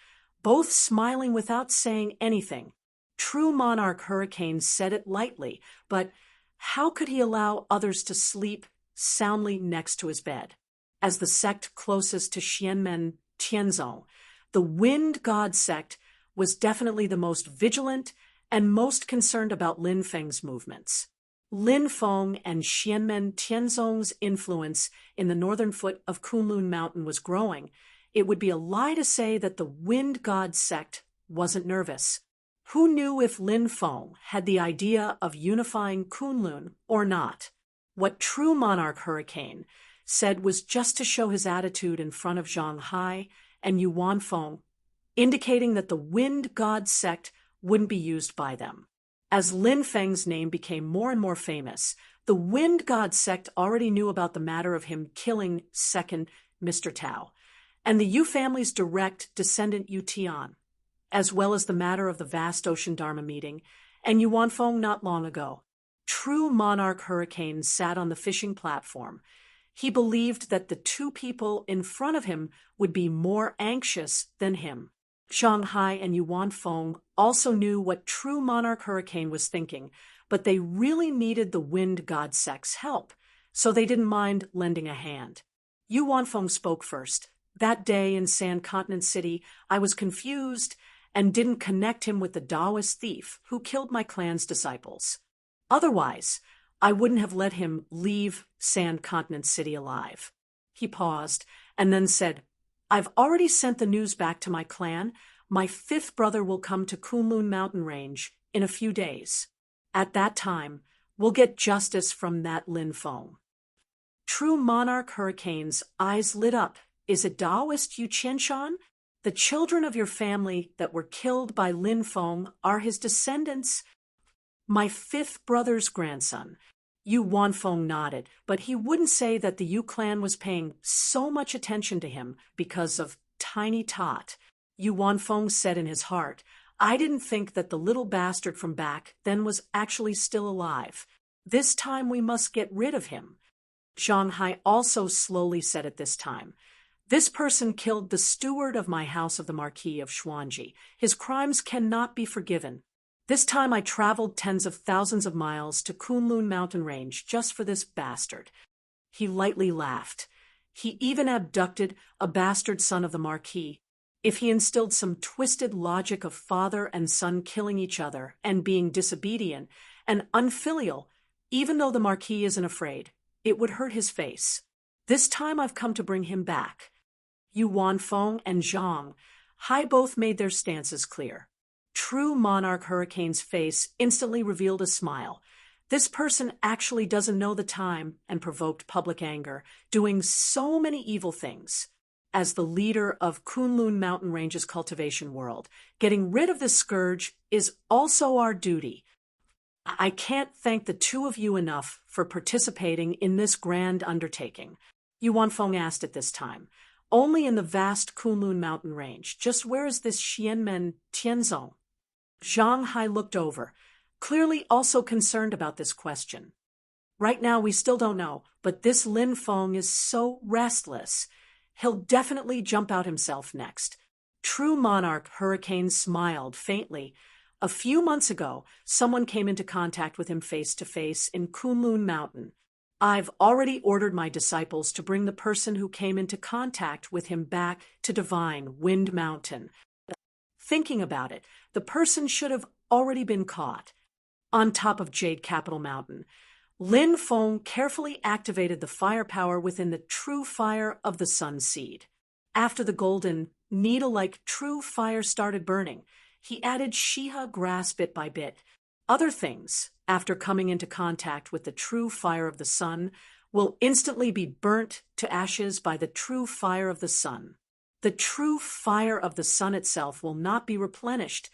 both smiling without saying anything. True Monarch Hurricane said it lightly, but how could he allow others to sleep soundly next to his bed? As the sect closest to Xianmen Tianzong, the Wind God sect was definitely the most vigilant and most concerned about Lin Feng's movements. Lin Feng and Xianmen Tianzong's influence in the northern foot of Kunlun Mountain was growing. It would be a lie to say that the Wind God sect wasn't nervous. Who knew if Lin Feng had the idea of unifying Kunlun or not? What True Monarch Hurricane said was just to show his attitude in front of Zhang Hai and Yuan Feng, indicating that the Wind God sect wouldn't be used by them. As Lin Feng's name became more and more famous, the Wind God sect already knew about the matter of him killing second Mr. Tao, and the Yu family's direct descendant Yu Tian, as well as the matter of the vast Ocean Dharma meeting, and Yuan Feng not long ago. True Monarch Hurricane sat on the fishing platform. He believed that the two people in front of him would be more anxious than him. Zhang Hai and Yuan Feng also knew what True Monarch Hurricane was thinking, but they really needed the Wind God sect's help, so they didn't mind lending a hand. Yuan Feng spoke first. That day in Sand Continent City, I was confused and didn't connect him with the Taoist thief who killed my clan's disciples. Otherwise, I wouldn't have let him leave Sand Continent City alive. He paused and then said, I've already sent the news back to my clan. My fifth brother will come to Kunlun Mountain Range in a few days. At that time, we'll get justice from that Lin Feng. True Monarch Hurricane's eyes lit up. Is it Taoist Yu Qianshan? The children of your family that were killed by Lin Feng are his descendants. My fifth brother's grandson. Yuan Feng nodded, but he wouldn't say that the Yu clan was paying so much attention to him because of Tiny Tot. Yuan Feng said in his heart, I didn't think that the little bastard from back then was actually still alive. This time we must get rid of him. Zhang Hai also slowly said at this time, this person killed the steward of my house of the Marquis of Xuanji. His crimes cannot be forgiven. This time I traveled tens of thousands of miles to Kunlun Mountain Range just for this bastard. He lightly laughed. He even abducted a bastard son of the Marquis. If he instilled some twisted logic of father and son killing each other and being disobedient and unfilial, even though the Marquis isn't afraid, it would hurt his face. This time I've come to bring him back. Yuan Feng and Zhang Hai both made their stances clear. True Monarch Hurricane's face instantly revealed a smile. This person actually doesn't know the time and provoked public anger, doing so many evil things. As the leader of Kunlun Mountain Range's cultivation world, getting rid of this scourge is also our duty. I can't thank the two of you enough for participating in this grand undertaking. Yuan Feng asked at this time. Only in the vast Kunlun Mountain Range. Just where is this Xianmen Tianzong? Zhang Hai looked over, clearly also concerned about this question. Right now we still don't know, but this Lin Feng is so restless. He'll definitely jump out himself next. True Monarch Hurricane smiled faintly. A few months ago, someone came into contact with him face to face in Kunlun Mountain. I've already ordered my disciples to bring the person who came into contact with him back to Divine Wind Mountain. Thinking about it, the person should have already been caught. On top of Jade Capital Mountain, Lin Feng carefully activated the firepower within the true fire of the Sun Seed. After the golden, needle-like true fire started burning, he added Shiha grass bit by bit. Other things, after coming into contact with the true fire of the sun, will instantly be burnt to ashes by the true fire of the sun. The true fire of the sun itself will not be replenished.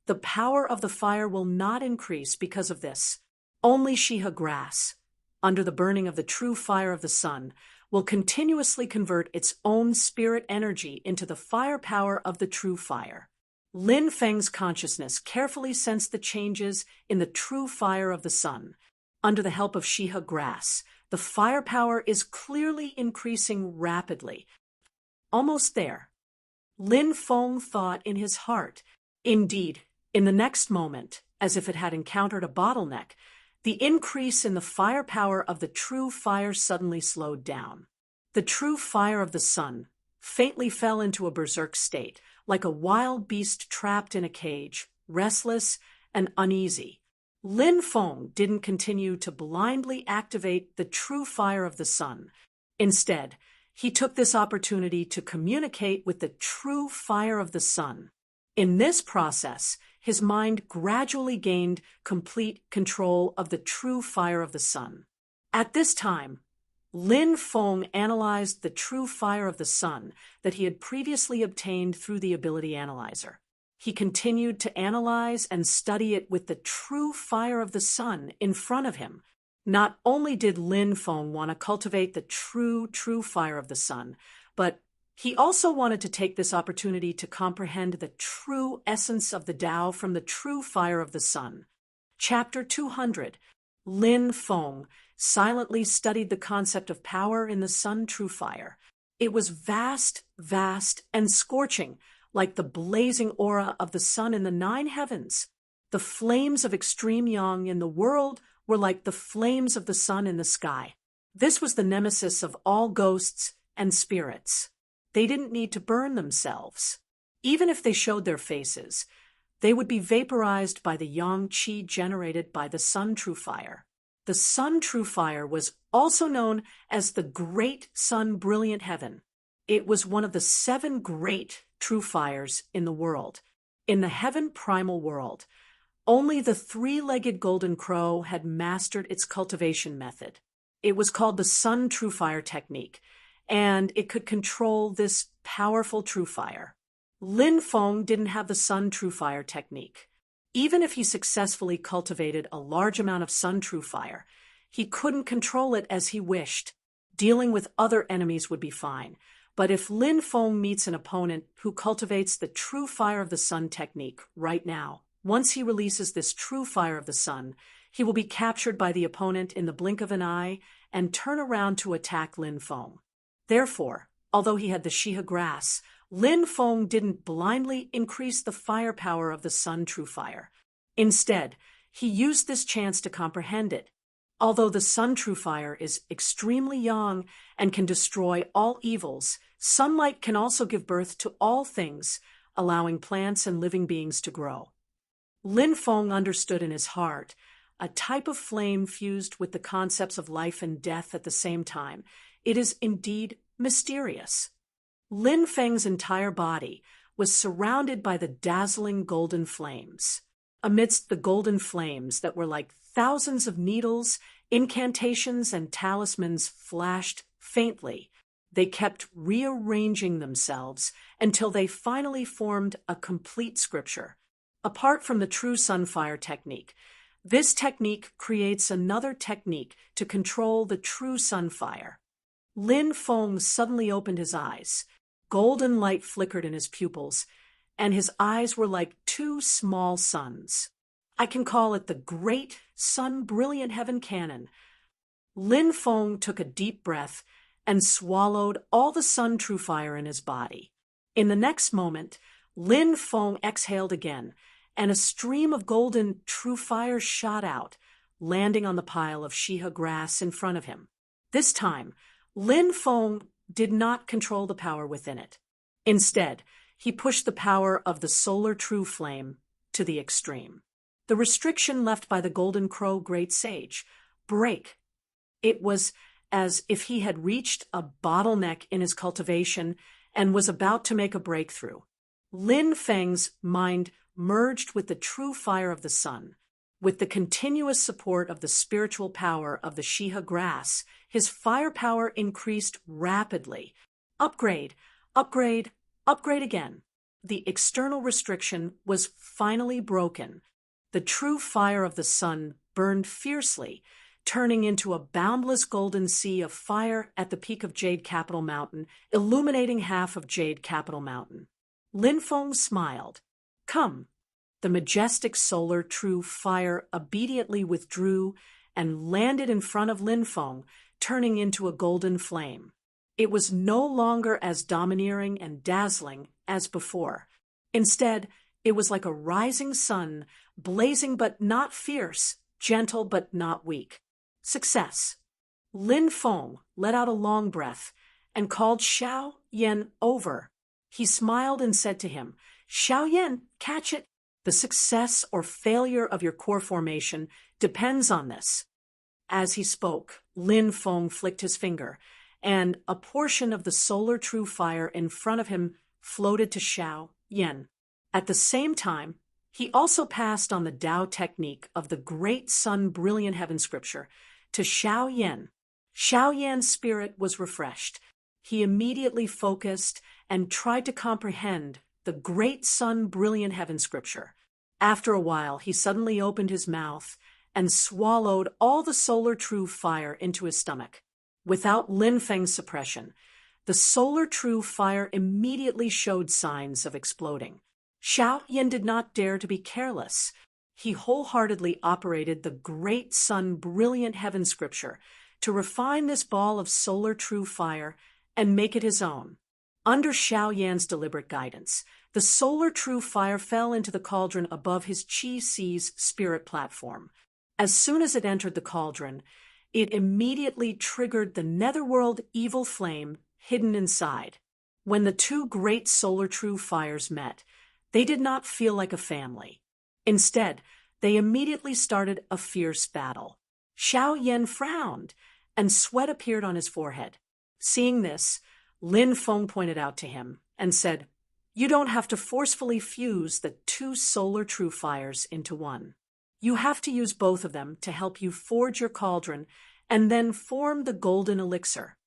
The power of the fire will not increase because of this. Only Shiha grass, under the burning of the true fire of the sun, will continuously convert its own spirit energy into the firepower of the true fire. Lin Feng's consciousness carefully sensed the changes in the true fire of the sun. Under the help of Shiha grass, the firepower is clearly increasing rapidly. Almost there. Lin Feng thought in his heart. Indeed, in the next moment, as if it had encountered a bottleneck, the increase in the firepower of the true fire suddenly slowed down. The true fire of the sun faintly fell into a berserk state, like a wild beast trapped in a cage, restless and uneasy. Lin Feng didn't continue to blindly activate the true fire of the sun. Instead, he took this opportunity to communicate with the true fire of the sun. In this process, his mind gradually gained complete control of the true fire of the sun. At this time, Lin Feng analyzed the true fire of the sun that he had previously obtained through the ability analyzer. He continued to analyze and study it with the true fire of the sun in front of him. Not only did Lin Feng want to cultivate the true fire of the sun, but he also wanted to take this opportunity to comprehend the true essence of the Tao from the true fire of the sun. Chapter 200. Lin Feng silently studied the concept of power in the sun true fire. It was vast, and scorching, like the blazing aura of the sun in the 9 heavens. The flames of extreme yang in the world were like the flames of the sun in the sky. This was the nemesis of all ghosts and spirits. They didn't need to burn themselves. Even if they showed their faces, they would be vaporized by the yang qi generated by the sun true fire. The sun true fire was also known as the Great Sun Brilliant Heaven. It was one of the 7 great true fires in the world. In the heaven primal world, only the 3-legged golden crow had mastered its cultivation method. It was called the sun true fire technique, and it could control this powerful true fire. Lin Feng didn't have the sun true fire technique. Even if he successfully cultivated a large amount of sun true fire, he couldn't control it as he wished. Dealing with other enemies would be fine, but if Lin Feng meets an opponent who cultivates the true fire of the sun technique right now, once he releases this true fire of the sun, he will be captured by the opponent in the blink of an eye and turn around to attack Lin Feng. Therefore, although he had the Shiha grass, Lin Feng didn't blindly increase the firepower of the sun true fire. Instead, he used this chance to comprehend it. Although the sun true fire is extremely young and can destroy all evils, sunlight can also give birth to all things, allowing plants and living beings to grow. Lin Feng understood in his heart a type of flame fused with the concepts of life and death at the same time. It is indeed mysterious. Lin Feng's entire body was surrounded by the dazzling golden flames. Amidst the golden flames that were like thousands of needles, incantations and talismans flashed faintly. They kept rearranging themselves until they finally formed a complete scripture. Apart from the true sunfire technique, this technique creates another technique to control the true sunfire. Lin Feng suddenly opened his eyes. Golden light flickered in his pupils, and his eyes were like 2 small suns. I can call it the Great Sun Brilliant Heaven Cannon. Lin Feng took a deep breath and swallowed all the sun true fire in his body. In the next moment, Lin Feng exhaled again, and a stream of golden true fire shot out, landing on the pile of Shiha grass in front of him. This time, Lin Feng did not control the power within it. Instead, he pushed the power of the solar true flame to the extreme. The restriction left by the Golden Crow Great Sage, break. It was as if he had reached a bottleneck in his cultivation and was about to make a breakthrough. Lin Feng's mind merged with the true fire of the sun. With the continuous support of the spiritual power of the Shiha grass, his firepower increased rapidly. Upgrade, upgrade, upgrade again. The external restriction was finally broken. The true fire of the sun burned fiercely, turning into a boundless golden sea of fire at the peak of Jade Capital Mountain, illuminating half of Jade Capital Mountain. Lin Feng smiled. Come. The majestic solar true fire obediently withdrew and landed in front of Lin Feng, turning into a golden flame. It was no longer as domineering and dazzling as before. Instead, it was like a rising sun, blazing but not fierce, gentle but not weak. Success. Lin Feng let out a long breath and called Xiao Yan over. He smiled and said to him, "Xiao Yan, catch it. The success or failure of your core formation depends on this." As he spoke, Lin Feng flicked his finger, and a portion of the solar true fire in front of him floated to Xiao Yan. At the same time, he also passed on the Tao technique of the Great Sun Brilliant Heaven scripture to Xiao Yan. Xiao Yan's spirit was refreshed. He immediately focused and tried to comprehend the Great Sun Brilliant Heaven scripture. After a while, he suddenly opened his mouth and swallowed all the solar true fire into his stomach. Without Lin Feng's suppression, the solar true fire immediately showed signs of exploding. Xiao Yan did not dare to be careless. He wholeheartedly operated the Great Sun Brilliant Heaven scripture to refine this ball of solar true fire and make it his own. Under Xiao Yan's deliberate guidance, the solar true fire fell into the cauldron above his Qi Si's spirit platform. As soon as it entered the cauldron, it immediately triggered the netherworld evil flame hidden inside. When the two great solar true fires met, they did not feel like a family. Instead, they immediately started a fierce battle. Xiao Yan frowned, and sweat appeared on his forehead. Seeing this, Lin Feng pointed out to him and said, "You don't have to forcefully fuse the two solar true fires into one. You have to use both of them to help you forge your cauldron and then form the golden elixir.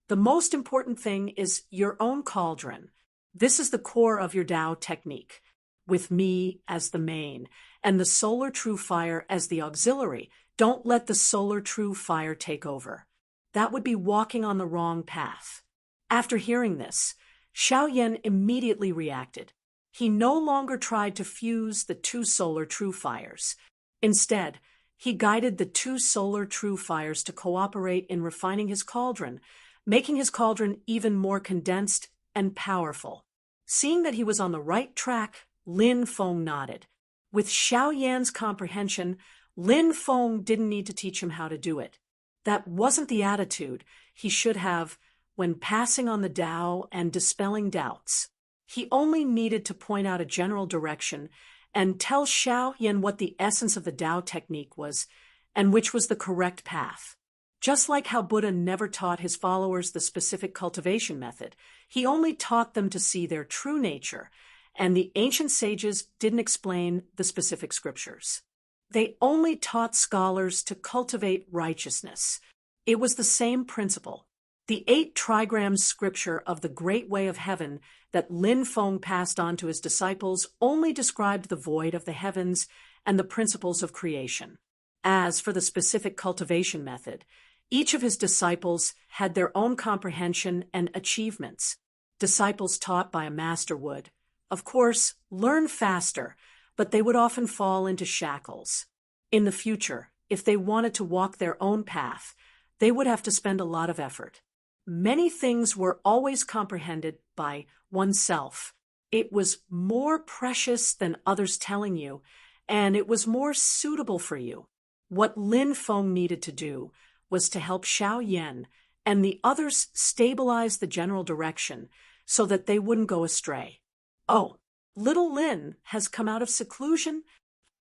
The most important thing is your own cauldron. This is the core of your Tao technique, with me as the main and the solar true fire as the auxiliary. Don't let the solar true fire take over. That would be walking on the wrong path." After hearing this, Xiao Yan immediately reacted. He no longer tried to fuse the two solar true fires. Instead, he guided the two solar true fires to cooperate in refining his cauldron, making his cauldron even more condensed and powerful. Seeing that he was on the right track, Lin Feng nodded. With Xiao Yan's comprehension, Lin Feng didn't need to teach him how to do it. That wasn't the attitude he should have when passing on the Tao and dispelling doubts. He only needed to point out a general direction and tell Xiao Yan what the essence of the Tao technique was and which was the correct path. Just like how Buddha never taught his followers the specific cultivation method, he only taught them to see their true nature, and the ancient sages didn't explain the specific scriptures. They only taught scholars to cultivate righteousness. It was the same principle. The 8 trigrams scripture of the Great Way of Heaven that Lin Feng passed on to his disciples only described the void of the heavens and the principles of creation. As for the specific cultivation method, each of his disciples had their own comprehension and achievements. Disciples taught by a master would, of course, learn faster, but they would often fall into shackles. In the future, if they wanted to walk their own path, they would have to spend a lot of effort. Many things were always comprehended by oneself. It was more precious than others telling you, and it was more suitable for you. What Lin Feng needed to do was to help Xiao Yan and the others stabilize the general direction so that they wouldn't go astray. "Oh, little Lin has come out of seclusion?"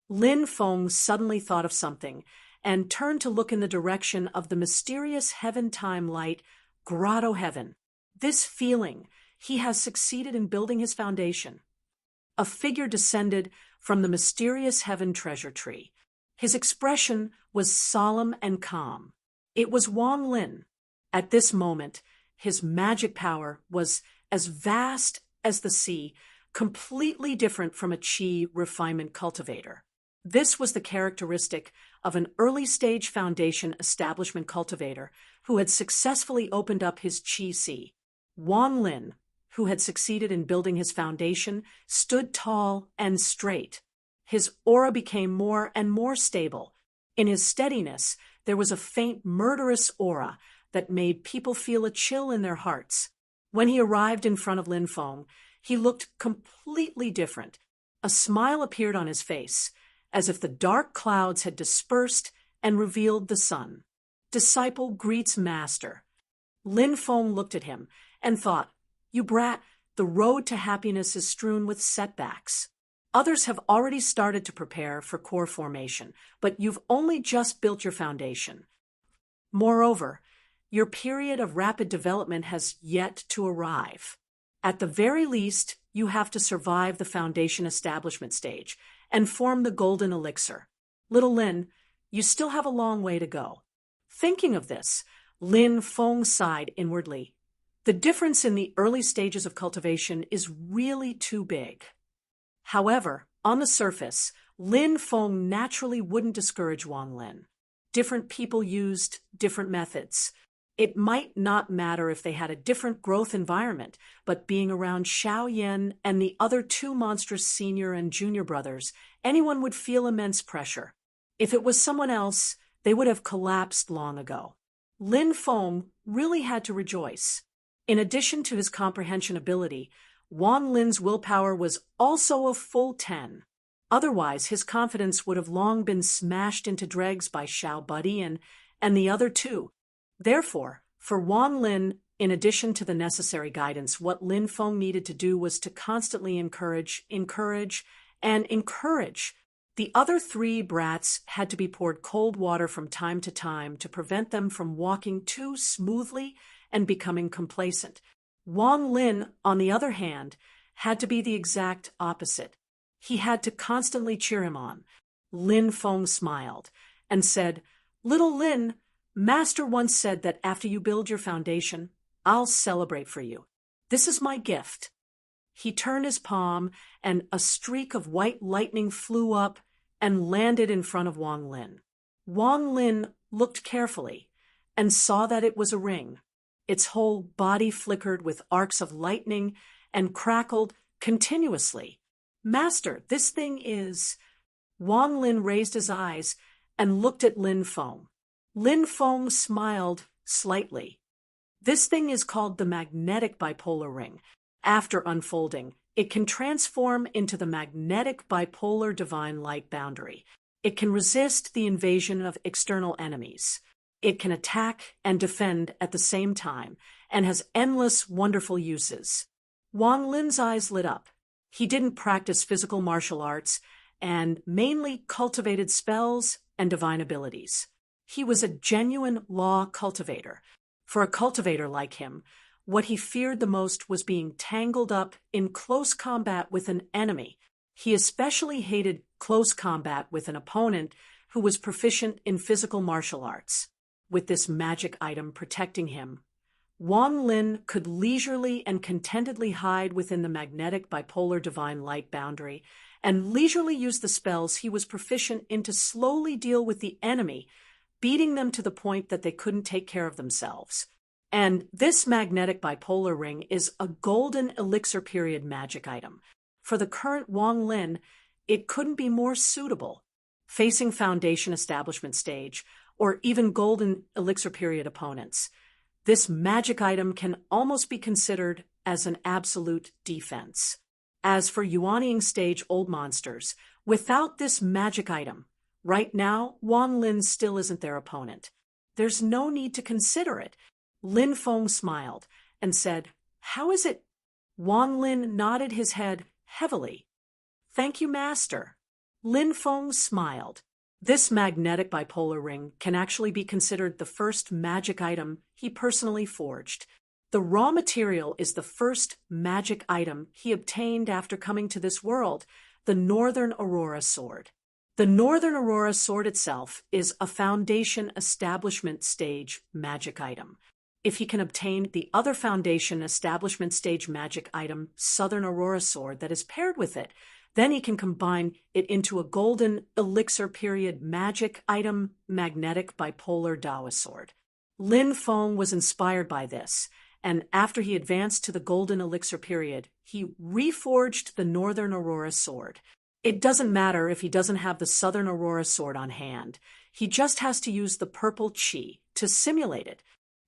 Lin Feng suddenly thought of something and turned to look in the direction of the mysterious heaven-time light, Grotto Heaven. This feeling, he has succeeded in building his foundation. A figure descended from the mysterious heaven treasure tree. His expression was solemn and calm. It was Wang Lin. At this moment, his magic power was as vast as the sea, completely different from a Qi refinement cultivator. This was the characteristic of an early-stage foundation establishment cultivator who had successfully opened up his Qi Si. Wang Lin, who had succeeded in building his foundation, stood tall and straight. His aura became more and more stable. In his steadiness, there was a faint murderous aura that made people feel a chill in their hearts. When he arrived in front of Lin Feng, he looked completely different. A smile appeared on his face, as if the dark clouds had dispersed and revealed the sun. "Disciple greets master." Lin Feng looked at him and thought, "You brat, the road to happiness is strewn with setbacks. Others have already started to prepare for core formation, but you've only just built your foundation. Moreover, your period of rapid development has yet to arrive. At the very least, you have to survive the foundation establishment stage and form the golden elixir. Little Lin, you still have a long way to go. Thinking of this, Lin Feng sighed inwardly. The difference in the early stages of cultivation is really too big. However, on the surface, Lin Feng naturally wouldn't discourage Wang Lin. Different people used different methods. It might not matter if they had a different growth environment, but being around Xiao Yan and the other two monstrous senior and junior brothers, anyone would feel immense pressure. If it was someone else, they would have collapsed long ago. Lin Feng really had to rejoice. In addition to his comprehension ability, Wang Lin's willpower was also a full 10. Otherwise, his confidence would have long been smashed into dregs by Xiao Buddy and the other two. Therefore, for Wang Lin, in addition to the necessary guidance, what Lin Feng needed to do was to constantly encourage. The other three brats had to be poured cold water from time to time to prevent them from walking too smoothly and becoming complacent. Wang Lin, on the other hand, had to be the exact opposite. He had to constantly cheer him on. Lin Feng smiled and said, "Little Lin, Master once said that after you build your foundation, I'll celebrate for you. This is my gift." He turned his palm, and a streak of white lightning flew up and landed in front of Wang Lin. Wang Lin looked carefully and saw that it was a ring. Its whole body flickered with arcs of lightning and crackled continuously. "Master, this thing is—" Wang Lin raised his eyes and looked at Lin Feng. Lin Feng smiled slightly. "This thing is called the magnetic bipolar ring. After unfolding, it can transform into the magnetic bipolar divine light boundary. It can resist the invasion of external enemies. It can attack and defend at the same time, and has endless wonderful uses." Wang Lin's eyes lit up. He didn't practice physical martial arts, and mainly cultivated spells and divine abilities. He was a genuine law cultivator. For a cultivator like him, what he feared the most was being tangled up in close combat with an enemy. He especially hated close combat with an opponent who was proficient in physical martial arts. With this magic item protecting him, Wang Lin could leisurely and contentedly hide within the magnetic bipolar divine light boundary and leisurely use the spells he was proficient in to slowly deal with the enemy, beating them to the point that they couldn't take care of themselves. And this magnetic bipolar ring is a golden elixir period magic item. For the current Wang Lin, it couldn't be more suitable. Facing foundation establishment stage, or even golden elixir period opponents, this magic item can almost be considered as an absolute defense. As for Yuanying stage old monsters, without this magic item, right now, Wang Lin still isn't their opponent. There's no need to consider it. Lin Feng smiled and said, "How is it?" Wang Lin nodded his head heavily. "Thank you, Master." Lin Feng smiled. This magnetic bipolar ring can actually be considered the first magic item he personally forged. The raw material is the first magic item he obtained after coming to this world, the Northern Aurora Sword. The Northern Aurora Sword itself is a foundation establishment stage magic item. If he can obtain the other foundation establishment stage magic item, Southern Aurora Sword, that is paired with it, then he can combine it into a golden elixir period magic item, magnetic bipolar Dawa sword. Lin Feng was inspired by this, and after he advanced to the golden elixir period, he reforged the Northern Aurora sword. It doesn't matter if he doesn't have the Southern Aurora sword on hand. He just has to use the purple chi to simulate it.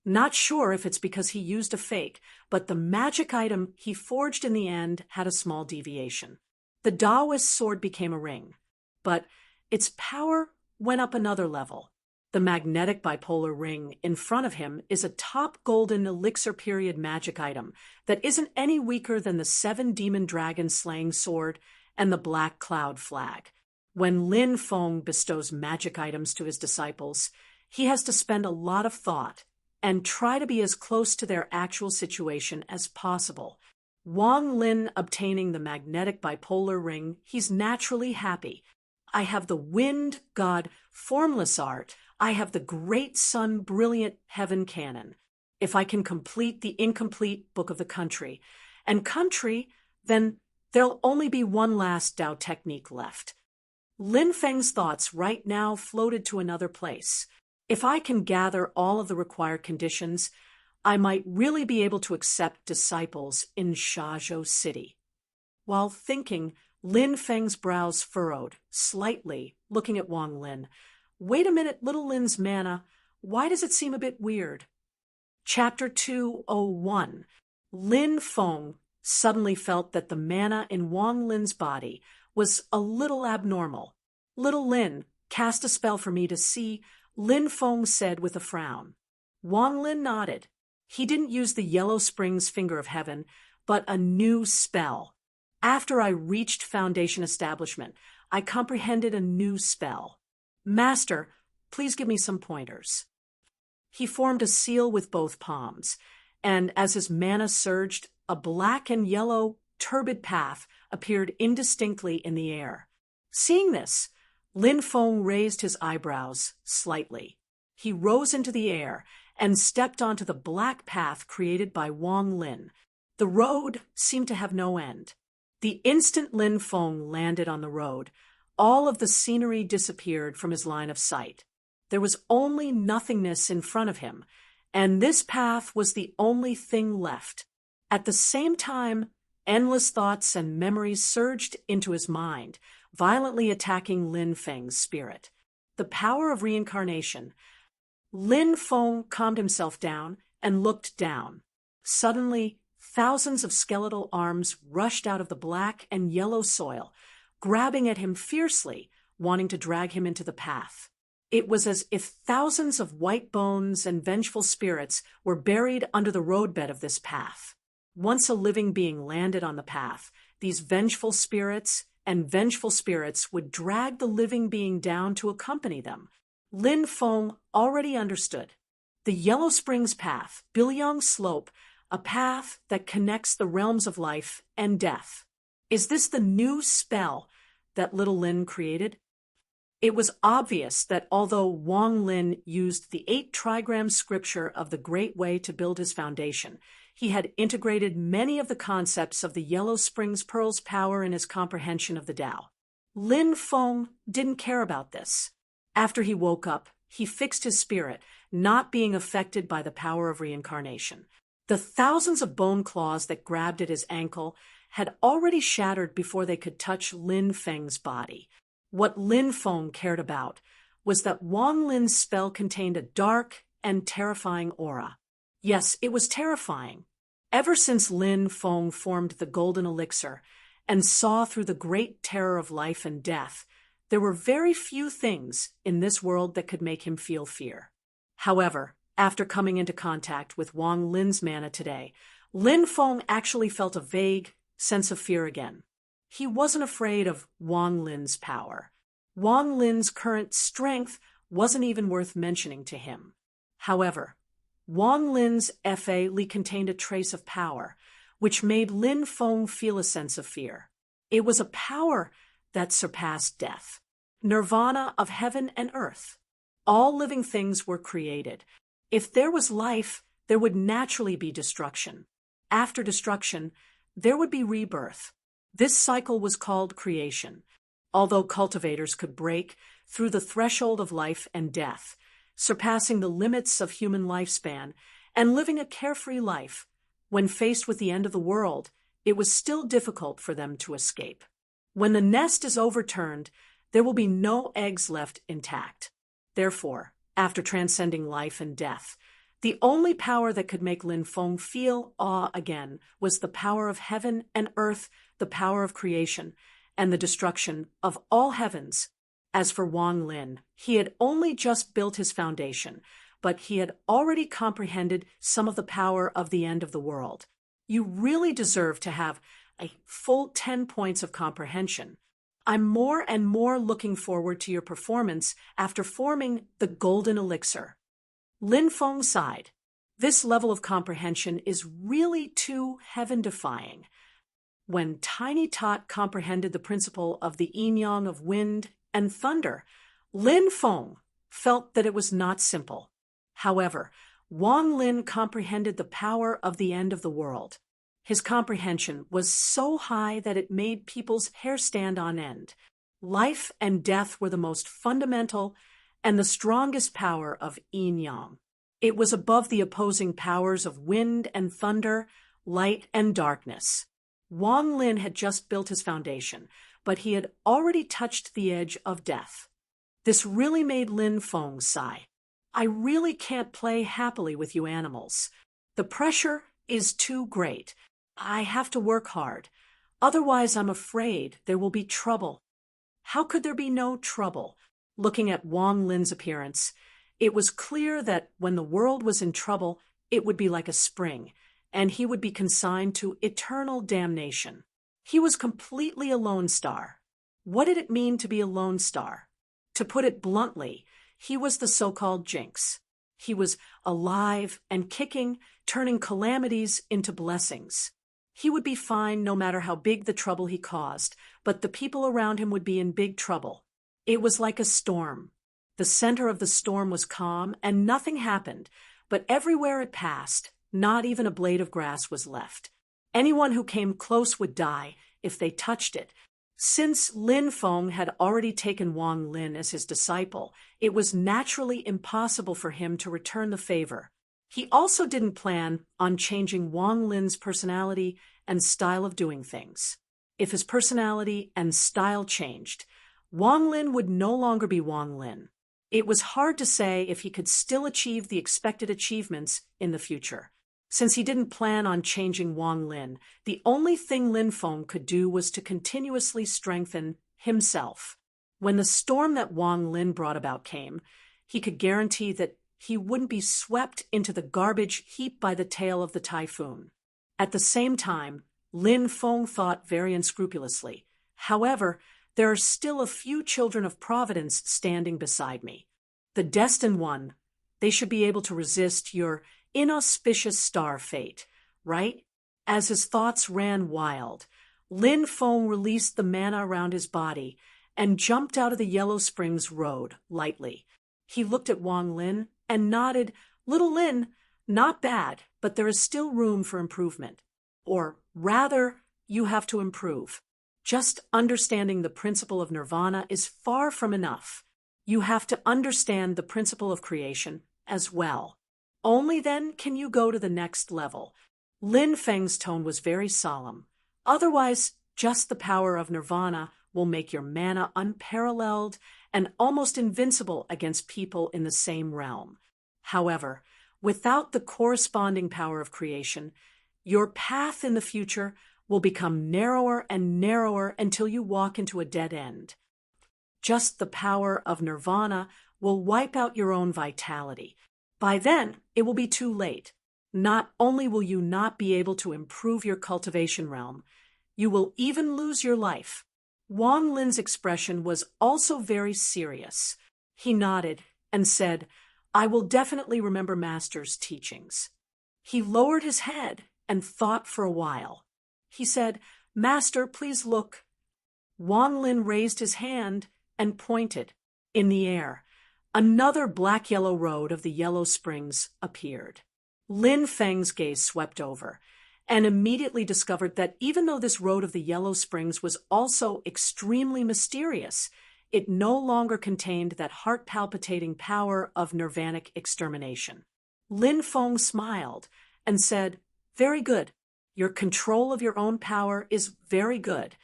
Not sure if it's because he used a fake, but the magic item he forged in the end had a small deviation. The Daoist sword became a ring, but its power went up another level. The magnetic bipolar ring in front of him is a top golden elixir period magic item that isn't any weaker than the 7 demon dragon slaying sword and the black cloud flag. When Lin Feng bestows magic items to his disciples, he has to spend a lot of thought and try to be as close to their actual situation as possible. Wang Lin obtaining the magnetic bipolar ring, he's naturally happy. I have the wind god formless art. I have the great sun brilliant heaven canon. If I can complete the incomplete book of the country, then there'll only be one last Tao technique left. Lin Feng's thoughts right now floated to another place. If I can gather all of the required conditions, I might really be able to accept disciples in Shazhou City. While thinking, Lin Feng's brows furrowed slightly, looking at Wang Lin. Wait a minute, little Lin's mana. Why does it seem a bit weird? Chapter 201. Lin Feng suddenly felt that the mana in Wang Lin's body was a little abnormal. Little Lin, cast a spell for me to see, Lin Feng said with a frown. Wang Lin nodded. He didn't use the Yellow Springs Finger of Heaven, but a new spell. After I reached Foundation Establishment, I comprehended a new spell. Master, please give me some pointers. He formed a seal with both palms, and as his mana surged, a black and yellow turbid path appeared indistinctly in the air. Seeing this, Lin Feng raised his eyebrows slightly. He rose into the air and stepped onto the black path created by Wang Lin. The road seemed to have no end. The instant Lin Feng landed on the road, all of the scenery disappeared from his line of sight. There was only nothingness in front of him, and this path was the only thing left. At the same time, endless thoughts and memories surged into his mind, violently attacking Lin Feng's spirit. The power of reincarnation. Lin Feng calmed himself down and looked down. Suddenly, thousands of skeletal arms rushed out of the black and yellow soil, grabbing at him fiercely, wanting to drag him into the path. It was as if thousands of white bones and vengeful spirits were buried under the roadbed of this path. Once a living being landed on the path, these vengeful spirits would drag the living being down to accompany them. Lin Feng already understood. The Yellow Springs path, Bilyong Slope, a path that connects the realms of life and death. Is this the new spell that little Lin created? It was obvious that although Wang Lin used the 8 trigram scripture of the Great Way to build his foundation, he had integrated many of the concepts of the Yellow Springs Pearl's power in his comprehension of the Tao. Lin Feng didn't care about this. After he woke up, he fixed his spirit, not being affected by the power of reincarnation. The thousands of bone claws that grabbed at his ankle had already shattered before they could touch Lin Feng's body. What Lin Feng cared about was that Wang Lin's spell contained a dark and terrifying aura. Yes, it was terrifying. Ever since Lin Feng formed the golden elixir and saw through the great terror of life and death, there were very few things in this world that could make him feel fear. However, after coming into contact with Wang Lin's mana today, Lin Feng actually felt a vague sense of fear again. He wasn't afraid of Wang Lin's power. Wang Lin's current strength wasn't even worth mentioning to him. However, Wang Lin's fa contained a trace of power, which made Lin Feng feel a sense of fear. It was a power that surpassed death. Nirvana of heaven and earth. All living things were created. If there was life, there would naturally be destruction. After destruction, there would be rebirth. This cycle was called creation. Although cultivators could break through the threshold of life and death, surpassing the limits of human lifespan and living a carefree life, when faced with the end of the world, it was still difficult for them to escape. When the nest is overturned, there will be no eggs left intact. Therefore, after transcending life and death, the only power that could make Lin Feng feel awe again was the power of heaven and earth, the power of creation, and the destruction of all heavens As for Wang Lin, he had only just built his foundation, but he had already comprehended some of the power of the end of the world. You really deserve to have a full 10 points of comprehension. I'm more and more looking forward to your performance after forming the golden elixir. Lin Feng sighed. This level of comprehension is really too heaven-defying. When Tiny Tot comprehended the principle of the yin-yang of wind and thunder, Lin Feng felt that it was not simple. However, Wang Lin comprehended the power of the end of the world. His comprehension was so high that it made people's hair stand on end. Life and death were the most fundamental and the strongest power of yin-yang. It was above the opposing powers of wind and thunder, light and darkness. Wang Lin had just built his foundation, but he had already touched the edge of death. This really made Lin Feng sigh. I really can't play happily with you animals. The pressure is too great. I have to work hard. Otherwise, I'm afraid there will be trouble. How could there be no trouble? Looking at Wang Lin's appearance, it was clear that when the world was in trouble, it would be like a spring, and he would be consigned to eternal damnation. He was completely a lone star. What did it mean to be a lone star? To put it bluntly, he was the so-called jinx. He was alive and kicking, turning calamities into blessings. He would be fine no matter how big the trouble he caused, but the people around him would be in big trouble. It was like a storm. The center of the storm was calm and nothing happened, but everywhere it passed, not even a blade of grass was left. Anyone who came close would die if they touched it. Since Lin Feng had already taken Wang Lin as his disciple, it was naturally impossible for him to return the favor. He also didn't plan on changing Wang Lin's personality and style of doing things. If his personality and style changed, Wang Lin would no longer be Wang Lin. It was hard to say if he could still achieve the expected achievements in the future. Since he didn't plan on changing Wang Lin, the only thing Lin Feng could do was to continuously strengthen himself. When the storm that Wang Lin brought about came, he could guarantee that he wouldn't be swept into the garbage heap by the tail of the typhoon. At the same time, Lin Feng thought very unscrupulously. However, there are still a few children of Providence standing beside me. The destined one, they should be able to resist your inauspicious star fate, right? As his thoughts ran wild, Lin Feng released the mana around his body and jumped out of the Yellow Springs Road lightly. He looked at Wang Lin and nodded. Little Lin, not bad, but there is still room for improvement. Or rather, you have to improve. Just understanding the principle of nirvana is far from enough. You have to understand the principle of creation as well. Only then can you go to the next level. Lin Feng's tone was very solemn. Otherwise, just the power of nirvana will make your mana unparalleled and almost invincible against people in the same realm. However, without the corresponding power of creation, your path in the future will become narrower and narrower until you walk into a dead end. Just the power of nirvana will wipe out your own vitality. By then, it will be too late. Not only will you not be able to improve your cultivation realm, you will even lose your life. Wang Lin's expression was also very serious. He nodded and said, I will definitely remember Master's teachings. He lowered his head and thought for a while. He said, Master, please look. Wang Lin raised his hand and pointed. In the air, another black-yellow road of the Yellow Springs appeared. Lin Feng's gaze swept over, and immediately discovered that even though this road of the Yellow Springs was also extremely mysterious, it no longer contained that heart-palpitating power of nirvanic extermination. Lin Feng smiled and said, Very good. Your control of your own power is very good.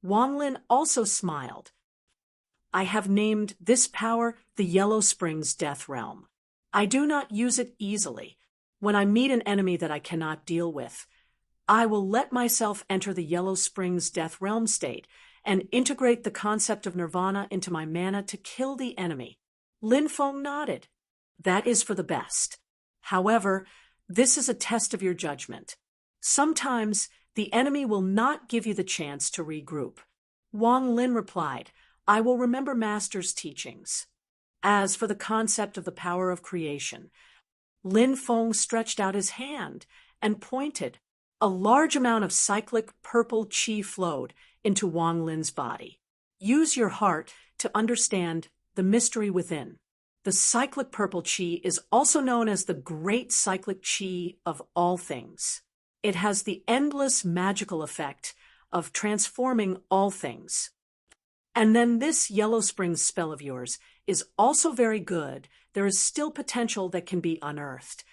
Wang Lin also smiled. I have named this power the Yellow Springs Death Realm. I do not use it easily. When I meet an enemy that I cannot deal with, I will let myself enter the Yellow Springs Death Realm state, and integrate the concept of nirvana into my mana to kill the enemy. Lin Feng nodded. That is for the best. However, this is a test of your judgment. Sometimes the enemy will not give you the chance to regroup. Wang Lin replied, I will remember Master's teachings. As for the concept of the power of creation, Lin Feng stretched out his hand and pointed. A large amount of cyclic purple qi flowed into Wang Lin's body. Use your heart to understand the mystery within. The cyclic purple qi is also known as the great cyclic qi of all things. It has the endless magical effect of transforming all things. And then this Yellow Springs spell of yours is also very good. There is still potential that can be unearthed.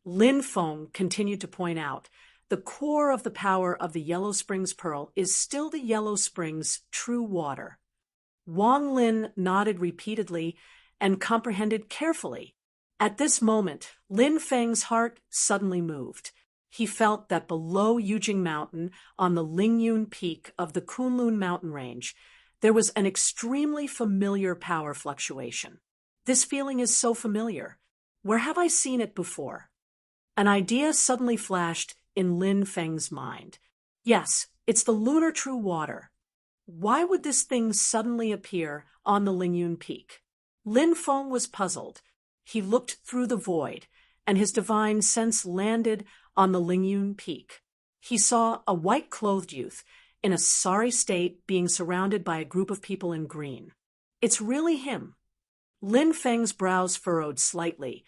Lin Feng continued to point out, the core of the power of the Yellow Springs pearl is still the Yellow Springs true water. Wang Lin nodded repeatedly and comprehended carefully. At this moment, Lin Feng's heart suddenly moved. He felt that below Yujing Mountain, on the Lingyun peak of the Kunlun mountain range, there was an extremely familiar power fluctuation. This feeling is so familiar. Where have I seen it before? An idea suddenly flashed in Lin Feng's mind. Yes, it's the lunar true water. Why would this thing suddenly appear on the Lingyun peak? Lin Feng was puzzled. He looked through the void, and his divine sense landed on the Lingyun peak. He saw a white-clothed youth in a sorry state being surrounded by a group of people in green. It's really him. Lin Feng's brows furrowed slightly.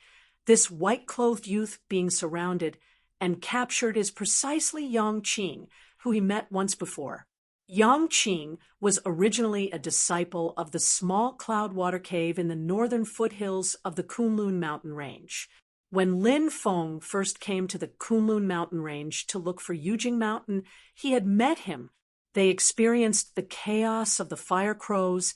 This white-clothed youth being surrounded and captured is precisely Yang Qing, who he met once before. Yang Qing was originally a disciple of the small Cloudwater Cave in the northern foothills of the Kunlun mountain range. When Lin Feng first came to the Kunlun mountain range to look for Yujing Mountain, he had met him. They experienced the chaos of the fire crows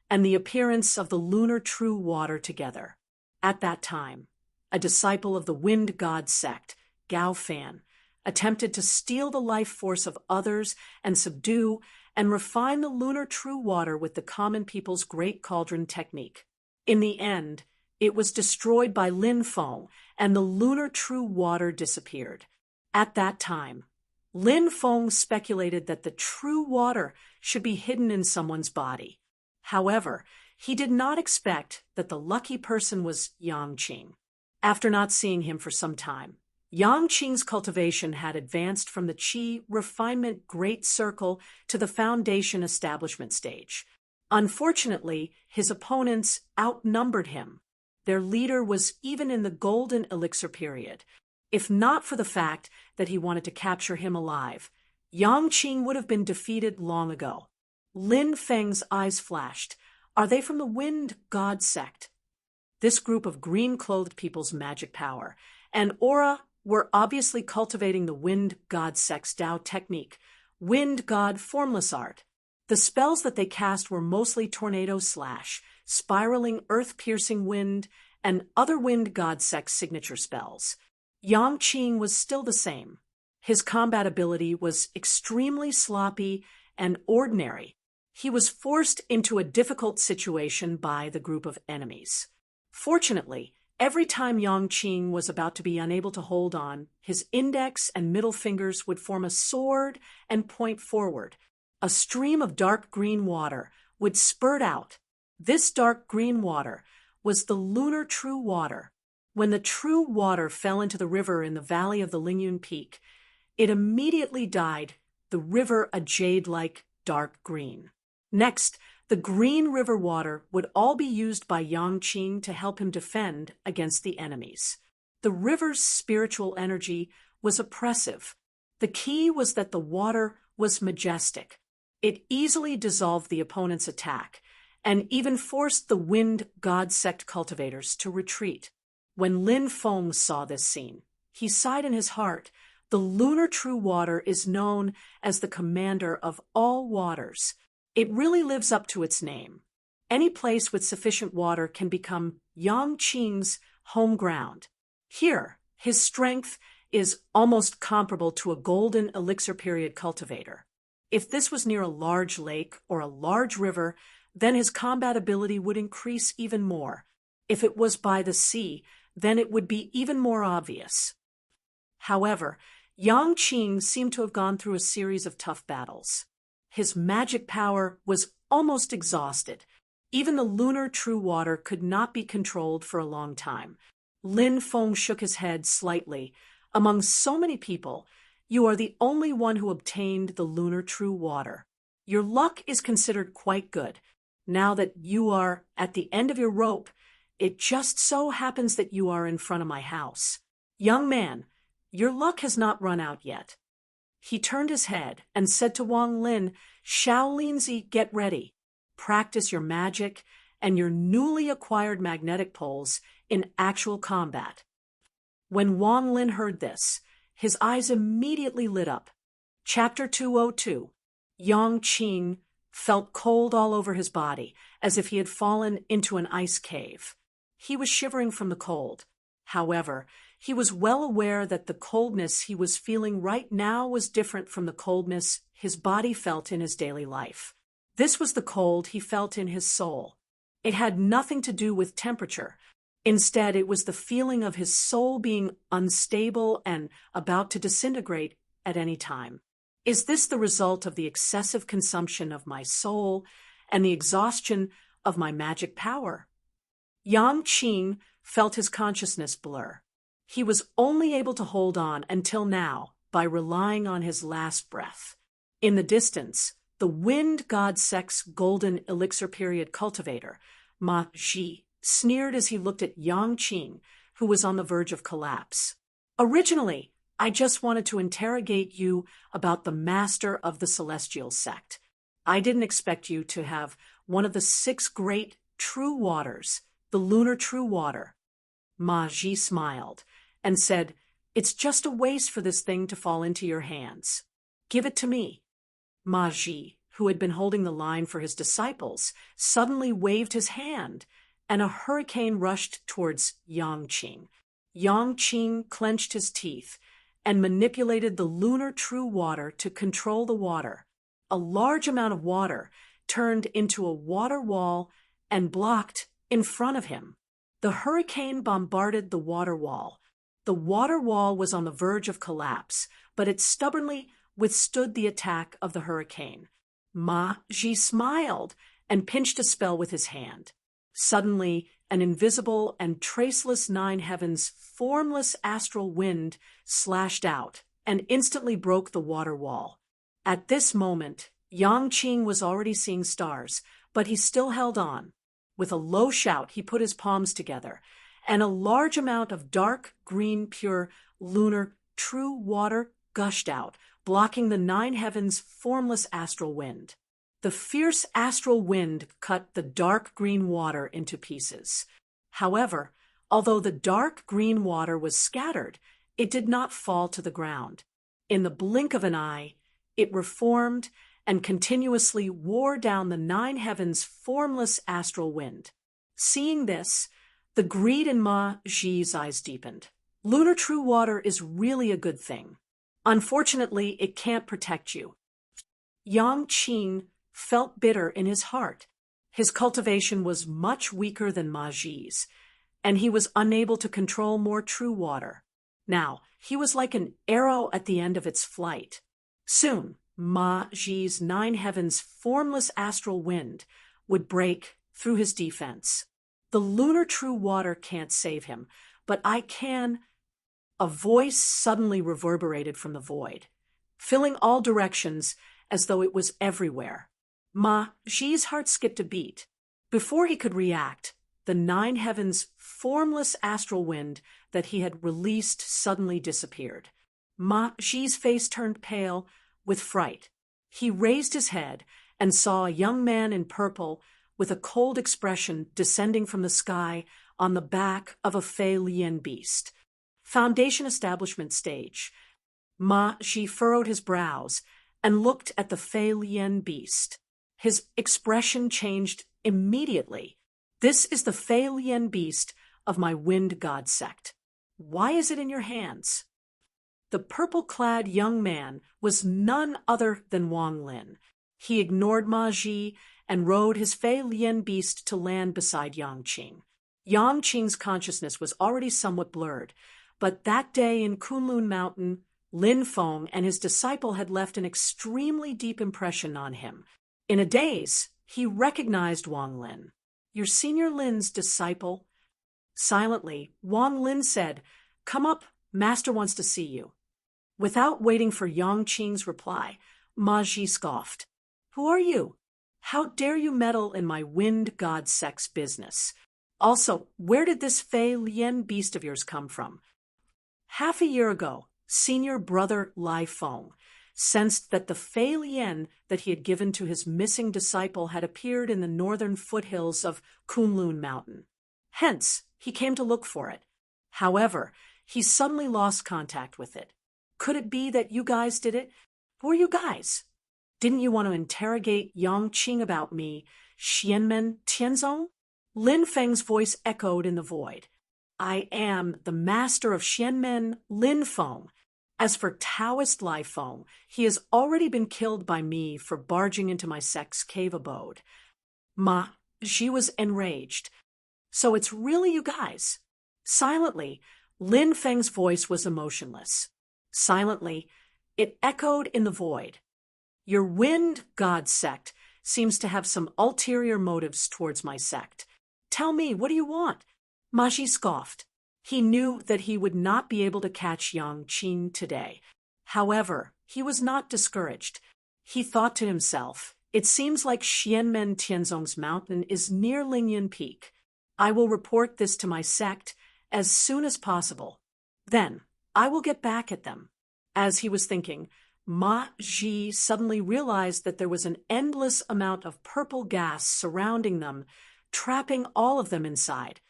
and the appearance of the lunar true water together. At that time, a disciple of the wind god sect, Gao Fan, attempted to steal the life force of others and subdue and refine the lunar true water with the common people's great cauldron technique. In the end, it was destroyed by Lin Feng, and the lunar true water disappeared. At that time, Lin Feng speculated that the true water should be hidden in someone's body. However, he did not expect that the lucky person was Yang Qing. After not seeing him for some time, Yang Qing's cultivation had advanced from the Qi refinement great circle to the foundation establishment stage. Unfortunately, his opponents outnumbered him. Their leader was even in the golden elixir period. If not for the fact that he wanted to capture him alive, Yang Qing would have been defeated long ago. Lin Feng's eyes flashed. Are they from the Wind God sect? This group of green-clothed people's magic power and aura were obviously cultivating the Wind God sect's Tao technique, Wind God formless art. The spells that they cast were mostly tornado slash, spiraling earth-piercing wind, and other Wind God sect's signature spells. Yang Qing was still the same. His combat ability was extremely sloppy and ordinary. He was forced into a difficult situation by the group of enemies. Fortunately, every time Yang Qing was about to be unable to hold on, his index and middle fingers would form a sword and point forward. A stream of dark green water would spurt out. This dark green water was the lunar true water. When the true water fell into the river in the valley of the Lingyun Peak, it immediately dyed the river a jade-like dark green. Next, the green river water would all be used by Yang Qing to help him defend against the enemies. The river's spiritual energy was oppressive. The key was that the water was majestic. It easily dissolved the opponent's attack and even forced the Wind God sect cultivators to retreat. When Lin Feng saw this scene, he sighed in his heart. The lunar true water is known as the commander of all waters. It really lives up to its name. Any place with sufficient water can become Yang Qing's home ground. Here, his strength is almost comparable to a golden elixir period cultivator. If this was near a large lake or a large river, then his combat ability would increase even more. If it was by the sea, then it would be even more obvious. However, Yang Qing seemed to have gone through a series of tough battles. His magic power was almost exhausted. Even the lunar true water could not be controlled for a long time. Lin Feng shook his head slightly. Among so many people, you are the only one who obtained the lunar true water. Your luck is considered quite good. Now that you are at the end of your rope, it just so happens that you are in front of my house. Young man, your luck has not run out yet. He turned his head and said to Wang Lin, Shaolinzi, get ready. Practice your magic and your newly acquired magnetic poles in actual combat. When Wang Lin heard this, his eyes immediately lit up. Chapter 202. Yang Qing felt cold all over his body, as if he had fallen into an ice cave. He was shivering from the cold. However, he was well aware that the coldness he was feeling right now was different from the coldness his body felt in his daily life. This was the cold he felt in his soul. It had nothing to do with temperature. Instead, it was the feeling of his soul being unstable and about to disintegrate at any time. Is this the result of the excessive consumption of my soul and the exhaustion of my magic power? Yang Qing felt his consciousness blur. He was only able to hold on until now by relying on his last breath. In the distance, the wind god sect's golden elixir period cultivator, Ma Ji, sneered as he looked at Yang Qing, who was on the verge of collapse. Originally, I just wanted to interrogate you about the master of the celestial sect. I didn't expect you to have one of the 6 great true waters, the lunar true water. Ma Ji smiled and said, It's just a waste for this thing to fall into your hands. Give it to me. Ma Ji, who had been holding the line for his disciples, suddenly waved his hand, and a hurricane rushed towards Yang Qing. Yang Qing clenched his teeth and manipulated the lunar true water to control the water. A large amount of water turned into a water wall and blocked in front of him. The hurricane bombarded the water wall. The water wall was on the verge of collapse, but it stubbornly withstood the attack of the hurricane. Ma Ji smiled and pinched a spell with his hand. Suddenly, an invisible and traceless 9 heavens formless astral wind slashed out and instantly broke the water wall. At this moment, Yang Qing was already seeing stars, but he still held on. With a low shout, he put his palms together, and a large amount of dark green pure lunar true water gushed out, blocking the 9 heavens formless astral wind. The fierce astral wind cut the dark green water into pieces. However, although the dark green water was scattered, it did not fall to the ground. In the blink of an eye, it reformed and continuously wore down the 9 heavens formless astral wind. Seeing this, the greed in Ma Ji's eyes deepened. Lunar true water is really a good thing. Unfortunately, it can't protect you. Yang Qing felt bitter in his heart. His cultivation was much weaker than Ma Ji's, and he was unable to control more true water. Now, he was like an arrow at the end of its flight. Soon, Ma Ji's 9 heavens formless astral wind would break through his defense. The lunar true water can't save him, but I can. A voice suddenly reverberated from the void, filling all directions as though it was everywhere. Ma Ji's heart skipped a beat. Before he could react, the 9 heavens formless astral wind that he had released suddenly disappeared. Ma Ji's face turned pale with fright. He raised his head and saw a young man in purple with a cold expression descending from the sky on the back of a Fei Lian beast. Foundation establishment stage. Ma Ji furrowed his brows and looked at the Fei Lian beast. His expression changed immediately. This is the Fei Lian beast of my wind god sect. Why is it in your hands? The purple-clad young man was none other than Wang Lin. He ignored Ma Ji and rode his Fei Lian beast to land beside Yang Qing. Yang Qing's consciousness was already somewhat blurred, but that day in Kunlun Mountain, Lin Feng and his disciple had left an extremely deep impression on him. In a daze, he recognized Wang Lin. "You're Senior Lin's disciple?" Silently, Wang Lin said, "Come up, Master wants to see you." Without waiting for Yang Qing's reply, Ma Ji scoffed. "Who are you? How dare you meddle in my wind god sex business? Also, where did this Fei Lian beast of yours come from?" Half a year ago, Senior Brother Lai Feng sensed that the Fei Lian that he had given to his missing disciple had appeared in the northern foothills of Kunlun Mountain. Hence, he came to look for it. However, he suddenly lost contact with it. "Could it be that you guys did it? Who are you guys? Didn't you want to interrogate Yang Qing about me, Xianmen Tianzong?" Lin Feng's voice echoed in the void. "I am the master of Xianmen, Lin Feng. As for Taoist Lai Feng, he has already been killed by me for barging into my sect's cave abode." Ma Ji was enraged. "So it's really you guys?" Silently, Lin Feng's voice was emotionless. Silently, it echoed in the void. "Your wind god sect seems to have some ulterior motives towards my sect. Tell me, what do you want?" Ma Ji scoffed. He knew that he would not be able to catch Yang Qing today. However, he was not discouraged. He thought to himself, "It seems like Xianmen Tianzong's mountain is near Lingyan Peak. I will report this to my sect as soon as possible. Then I will get back at them." As he was thinking, Ma Ji suddenly realized that there was an endless amount of purple gas surrounding them, trapping all of them inside.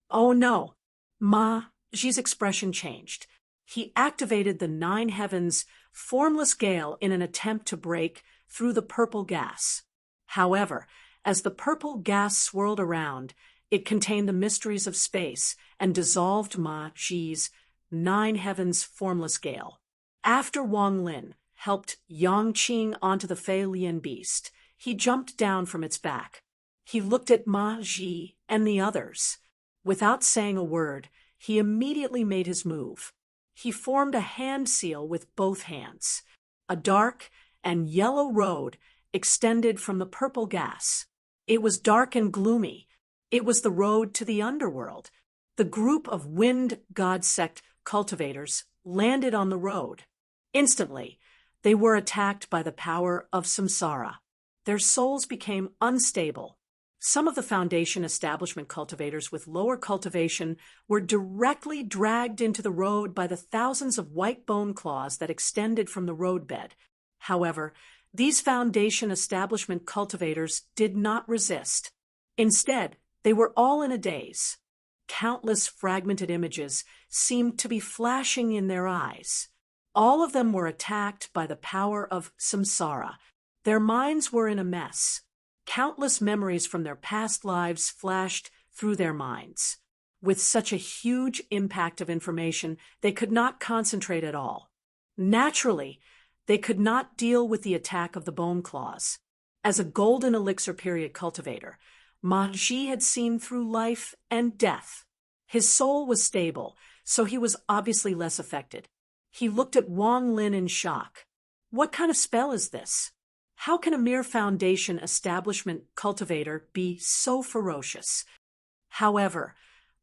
"Oh no!" Ma Ji's expression changed. He activated the 9 heavens formless gale in an attempt to break through the purple gas. However, as the purple gas swirled around, it contained the mysteries of space and dissolved Ma Ji's 9 heavens formless gale. After Wang Lin helped Yang Qing onto the Fei Lian beast, he jumped down from its back. He looked at Ma Ji and the others. Without saying a word, he immediately made his move. He formed a hand seal with both hands. A dark and yellow road extended from the purple gas. It was dark and gloomy. It was the road to the underworld. The group of wind god sect cultivators landed on the road. Instantly, they were attacked by the power of samsara. Their souls became unstable. Some of the Foundation establishment cultivators with lower cultivation were directly dragged into the road by the thousands of white bone claws that extended from the roadbed. However, these Foundation establishment cultivators did not resist. Instead, they were all in a daze. Countless fragmented images seemed to be flashing in their eyes. All of them were attacked by the power of samsara. Their minds were in a mess. Countless memories from their past lives flashed through their minds. With such a huge impact of information, they could not concentrate at all. Naturally, they could not deal with the attack of the bone claws. As a golden elixir period cultivator, Ma Ji had seen through life and death. His soul was stable, so he was obviously less affected. He looked at Wang Lin in shock. What kind of spell is this? How can a mere Foundation establishment cultivator be so ferocious? However,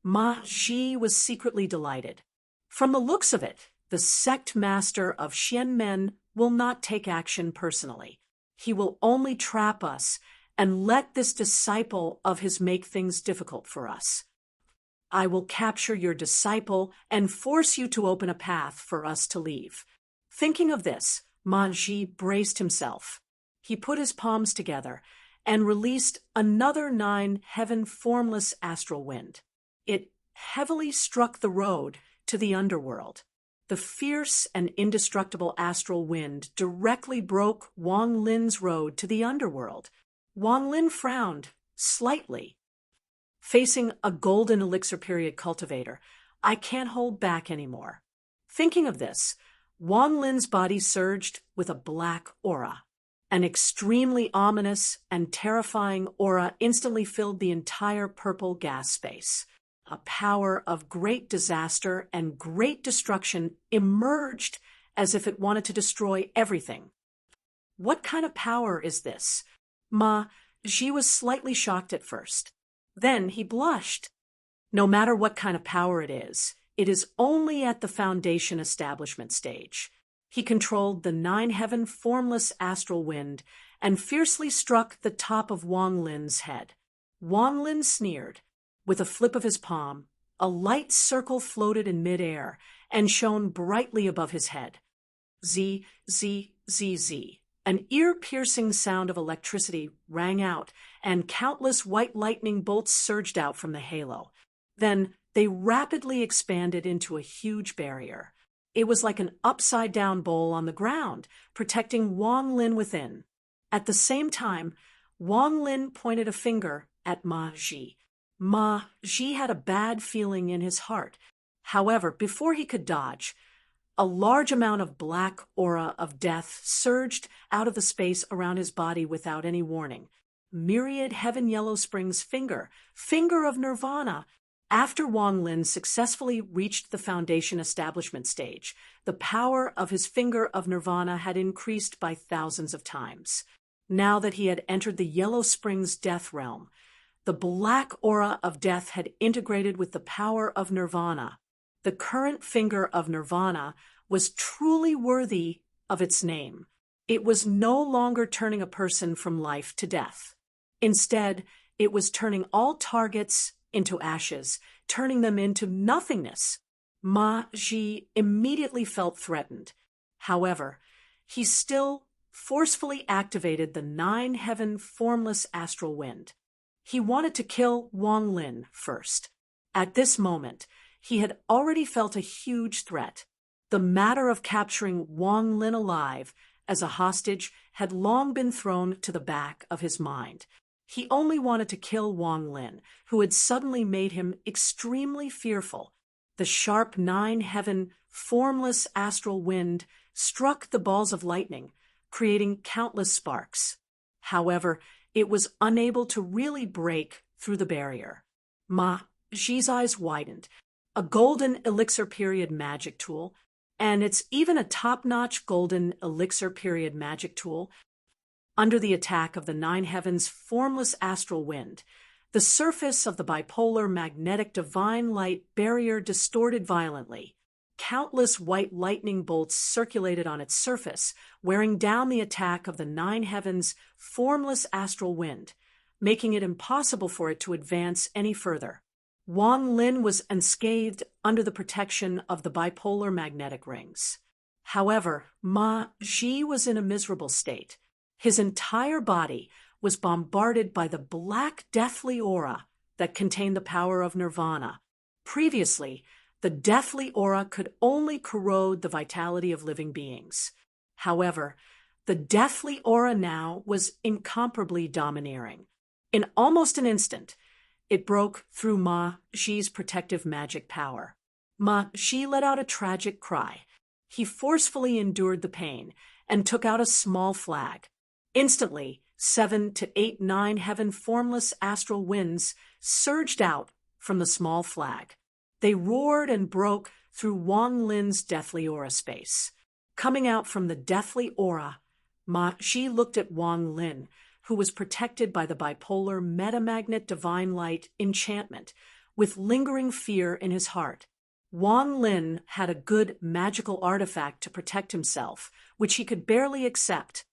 Ma Ji was secretly delighted. From the looks of it, the sect master of Xianmen will not take action personally. He will only trap us and let this disciple of his make things difficult for us. I will capture your disciple and force you to open a path for us to leave. Thinking of this, Ma Ji braced himself. He put his palms together and released another 9 heaven formless astral wind. It heavily struck the road to the underworld. The fierce and indestructible astral wind directly broke Wang Lin's road to the underworld. Wang Lin frowned slightly. Facing a golden elixir period cultivator, I can't hold back anymore. Thinking of this, Wang Lin's body surged with a black aura. An extremely ominous and terrifying aura instantly filled the entire purple gas space. A power of great disaster and great destruction emerged as if it wanted to destroy everything. What kind of power is this? Ma Ji was slightly shocked at first. Then he blushed. No matter what kind of power it is only at the foundation establishment stage. He controlled the nine-heaven formless astral wind and fiercely struck the top of Wang Lin's head. Wang Lin sneered. With a flip of his palm, a light circle floated in midair and shone brightly above his head. Z, Z, Z, Z. An ear-piercing sound of electricity rang out, and countless white lightning bolts surged out from the halo. Then they rapidly expanded into a huge barrier. It was like an upside-down bowl on the ground, protecting Wang Lin within. At the same time, Wang Lin pointed a finger at Ma Ji. Ma Ji had a bad feeling in his heart. However, before he could dodge, a large amount of black aura of death surged out of the space around his body without any warning. Myriad Heaven Yellow Springs finger of Nirvana. After Wang Lin successfully reached the foundation establishment stage, the power of his finger of Nirvana had increased by thousands of times. Now that he had entered the Yellow Springs death realm, the black aura of death had integrated with the power of Nirvana. The current finger of Nirvana was truly worthy of its name. It was no longer turning a person from life to death. Instead, it was turning all targets into ashes, turning them into nothingness. Ma Ji immediately felt threatened. However, he still forcefully activated the nine-heaven formless astral wind. He wanted to kill Wang Lin first. At this moment, he had already felt a huge threat. The matter of capturing Wang Lin alive as a hostage had long been thrown to the back of his mind. He only wanted to kill Wang Lin, who had suddenly made him extremely fearful. The sharp nine-heaven, formless astral wind struck the balls of lightning, creating countless sparks. However, it was unable to really break through the barrier. Ma Ji's eyes widened. A golden elixir period magic tool, and it's even a top-notch golden elixir period magic tool. Under the attack of the nine heavens formless astral wind, the surface of the bipolar magnetic divine light barrier distorted violently. Countless white lightning bolts circulated on its surface, wearing down the attack of the nine heavens formless astral wind, making it impossible for it to advance any further. Wang Lin was unscathed under the protection of the bipolar magnetic rings. However, Ma Ji was in a miserable state. His entire body was bombarded by the black deathly aura that contained the power of Nirvana. Previously, the deathly aura could only corrode the vitality of living beings. However, the deathly aura now was incomparably domineering. In almost an instant, it broke through Ma Ji's protective magic power. Ma Ji let out a tragic cry. He forcefully endured the pain and took out a small flag. Instantly, 7 to 8 nine-heaven formless astral winds surged out from the small flag. They roared and broke through Wang Lin's deathly aura space. Coming out from the deathly aura, Ma Ji looked at Wang Lin, who was protected by the bipolar metamagnet divine light enchantment, with lingering fear in his heart. Wang Lin had a good magical artifact to protect himself, which he could barely accept.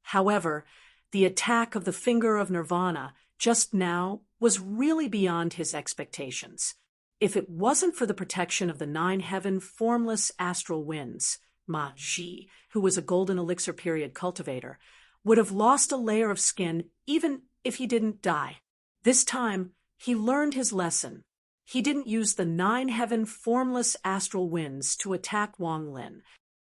However, the attack of the finger of Nirvana just now was really beyond his expectations. If it wasn't for the protection of the nine-heaven formless astral winds, Ma Ji, who was a golden elixir period cultivator, would have lost a layer of skin even if he didn't die. This time, he learned his lesson. He didn't use the nine-heaven formless astral winds to attack Wang Lin.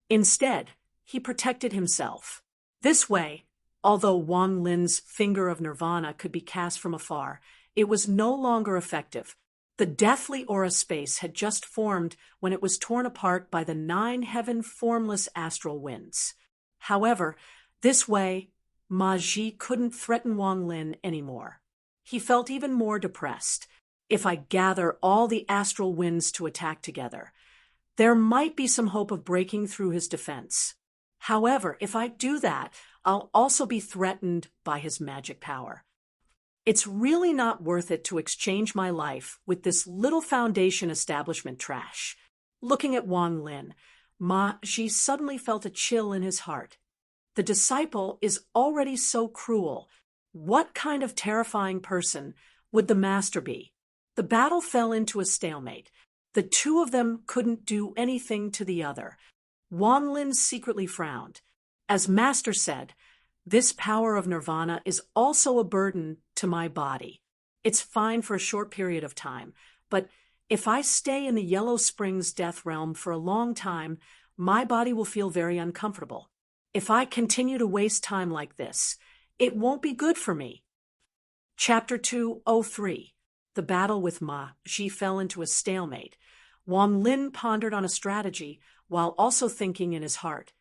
Instead, he protected himself. This way, although Wang Lin's finger of Nirvana could be cast from afar, it was no longer effective. The deathly aura space had just formed when it was torn apart by the 9 formless astral winds. However, this way, Ma Ji couldn't threaten Wang Lin anymore. He felt even more depressed. If I gather all the astral winds to attack together, there might be some hope of breaking through his defense. However, if I do that, I'll also be threatened by his magic power. It's really not worth it to exchange my life with this little foundation establishment trash. Looking at Wang Lin, Ma Ji suddenly felt a chill in his heart. The disciple is already so cruel. What kind of terrifying person would the master be? The battle fell into a stalemate. The two of them couldn't do anything to the other. Wang Lin secretly frowned. As master said, this power of nirvana is also a burden to my body. It's fine for a short period of time, but if I stay in the Yellow Springs death realm for a long time, my body will feel very uncomfortable. If I continue to waste time like this, it won't be good for me. Chapter 203. The battle with Ma Ji fell into a stalemate. Wang Lin pondered on a strategy while also thinking in his heart.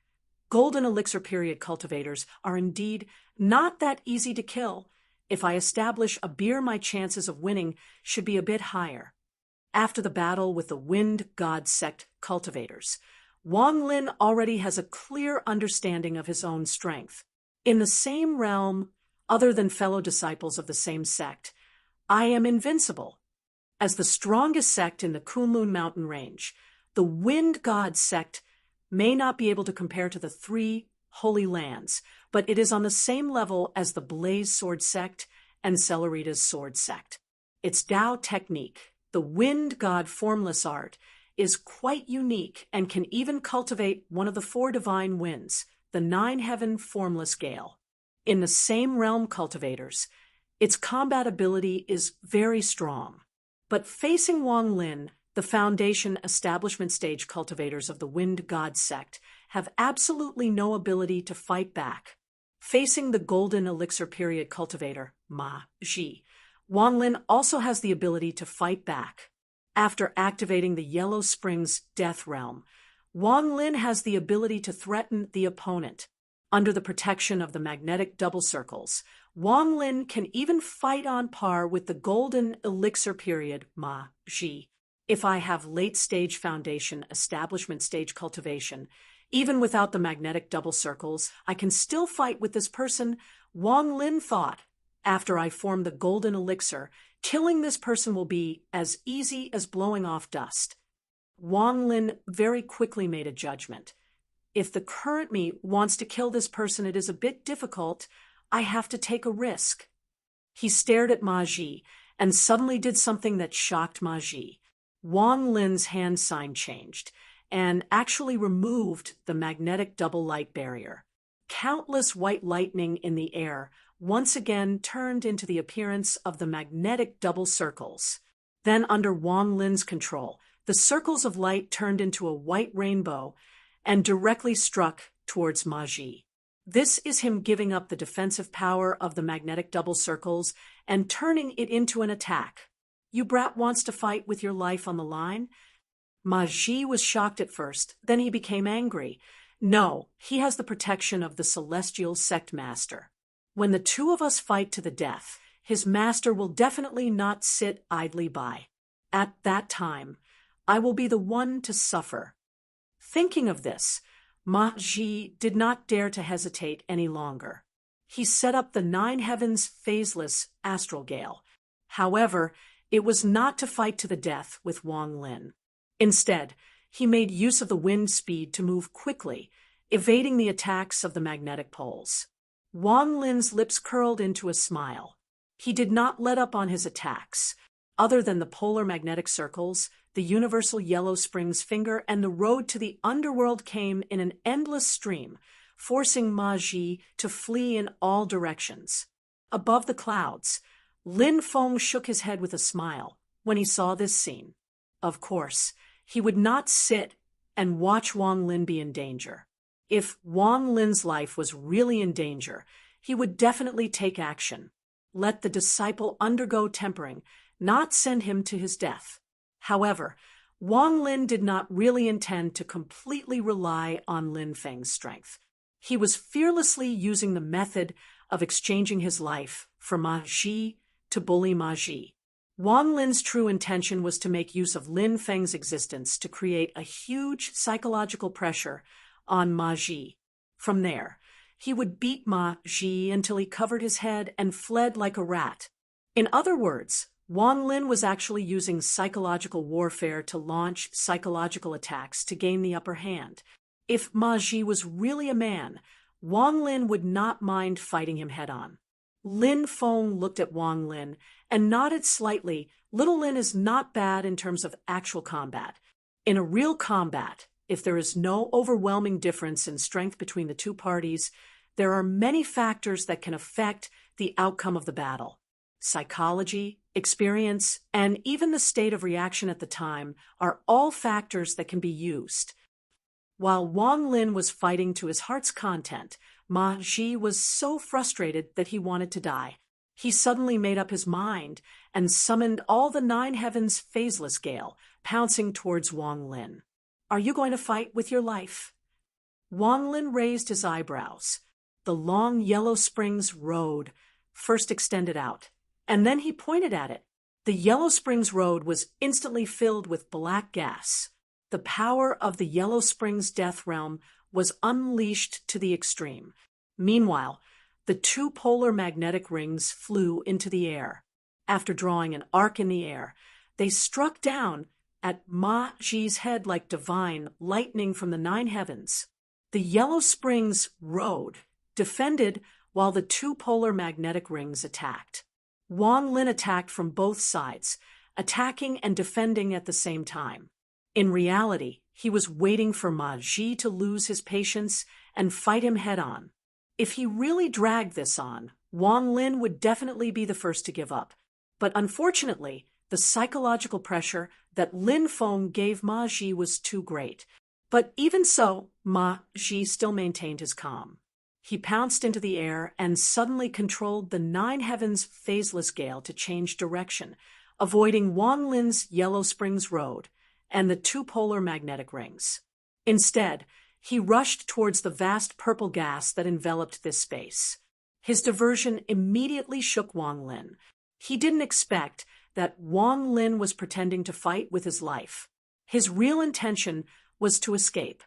Golden elixir period cultivators are indeed not that easy to kill. If I establish a beer, my chances of winning should be a bit higher. After the battle with the Wind God sect cultivators, Wang Lin already has a clear understanding of his own strength. In the same realm, other than fellow disciples of the same sect, I am invincible. As the strongest sect in the Kunlun mountain range, the Wind God sect may not be able to compare to the 3 Holy Lands, but it is on the same level as the Blaze Sword sect and Celerita's Sword sect. Its Tao technique, the Wind God formless art, is quite unique and can even cultivate one of the 4 divine winds, the 9 formless gale. In the same realm cultivators, its combat ability is very strong. But facing Wang Lin, the foundation establishment stage cultivators of the Wind God sect have absolutely no ability to fight back. Facing the golden elixir period cultivator, Ma Ji, Wang Lin also has the ability to fight back. After activating the Yellow Springs death realm, Wang Lin has the ability to threaten the opponent. Under the protection of the magnetic double circles, Wang Lin can even fight on par with the golden elixir period, Ma Ji. If I have late-stage foundation establishment stage cultivation, even without the magnetic double circles, I can still fight with this person, Wang Lin thought. After I form the golden elixir, killing this person will be as easy as blowing off dust. Wang Lin very quickly made a judgment. If the current me wants to kill this person, it is a bit difficult. I have to take a risk. He stared at Ma Ji and suddenly did something that shocked Ma Ji. Wang Lin's hand sign changed and actually removed the magnetic double light barrier. Countless white lightning in the air once again turned into the appearance of the magnetic double circles. Then, under Wang Lin's control, the circles of light turned into a white rainbow and directly struck towards Ma Ji. This is him giving up the defensive power of the magnetic double circles and turning it into an attack. You brat wants to fight with your life on the line? Ma Ji was shocked at first, then he became angry. No, he has the protection of the celestial sect master. When the 2 of us fight to the death, his master will definitely not sit idly by. At that time, I will be the one to suffer. Thinking of this, Ma Ji did not dare to hesitate any longer. He set up the 9 phaseless astral gale. However, it was not to fight to the death with Wang Lin. Instead, he made use of the wind speed to move quickly, evading the attacks of the magnetic poles. Wang Lin's lips curled into a smile. He did not let up on his attacks. Other than the polar magnetic circles, the universal Yellow Springs finger and the road to the underworld came in an endless stream, forcing Ma Ji to flee in all directions. Above the clouds, Lin Feng shook his head with a smile when he saw this scene. Of course, he would not sit and watch Wang Lin be in danger. If Wang Lin's life was really in danger, he would definitely take action. Let the disciple undergo tempering. not send him to his death. However, Wang Lin did not really intend to completely rely on Lin Feng's strength. He was fearlessly using the method of exchanging his life for Ma Ji to bully Ma Ji. Wang Lin's true intention was to make use of Lin Feng's existence to create a huge psychological pressure on Ma Ji. From there, he would beat Ma Ji until he covered his head and fled like a rat. In other words, Wang Lin was actually using psychological warfare to launch psychological attacks to gain the upper hand. If Ma Ji was really a man, Wang Lin would not mind fighting him head-on. Lin Feng looked at Wang Lin and nodded slightly. Little Lin is not bad in terms of actual combat. In a real combat, if there is no overwhelming difference in strength between the two parties, there are many factors that can affect the outcome of the battle. Psychology, experience, and even the state of reaction at the time are all factors that can be used. While Wang Lin was fighting to his heart's content, Ma Ji was so frustrated that he wanted to die. He suddenly made up his mind and summoned all the 9 heavens phaseless gale, pouncing towards Wang Lin. "Are you going to fight with your life?" Wang Lin raised his eyebrows. The long yellow springs road first extended out, and then he pointed at it. The Yellow Springs Road was instantly filled with black gas. The power of the Yellow Springs Death Realm was unleashed to the extreme. Meanwhile, the 2 polar magnetic rings flew into the air. After drawing an arc in the air, they struck down at Ma Ji's head like divine lightning from the 9 heavens. The Yellow Springs Road defended while the 2 polar magnetic rings attacked. Wang Lin attacked from both sides, attacking and defending at the same time. In reality, he was waiting for Ma Ji to lose his patience and fight him head-on. If he really dragged this on, Wang Lin would definitely be the first to give up. But unfortunately, the psychological pressure that Lin Feng gave Ma Ji was too great. But even so, Ma Ji still maintained his calm. He pounced into the air and suddenly controlled the 9 heavens phaseless gale to change direction, avoiding Wang Lin's Yellow Springs Road and the 2 polar magnetic rings. Instead, he rushed towards the vast purple gas that enveloped this space. His diversion immediately shook Wang Lin. He didn't expect that Wang Lin was pretending to fight with his life. His real intention was to escape.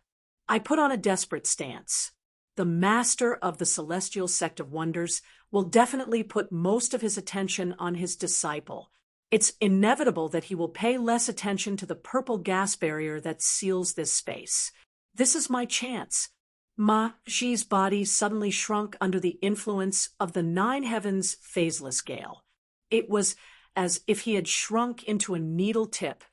"I put on a desperate stance. The master of the celestial sect of wonders will definitely put most of his attention on his disciple. It's inevitable that he will pay less attention to the purple gas barrier that seals this space. This is my chance." Ma Ji's body suddenly shrunk under the influence of the 9 heavens phaseless gale. It was as if he had shrunk into a needle tip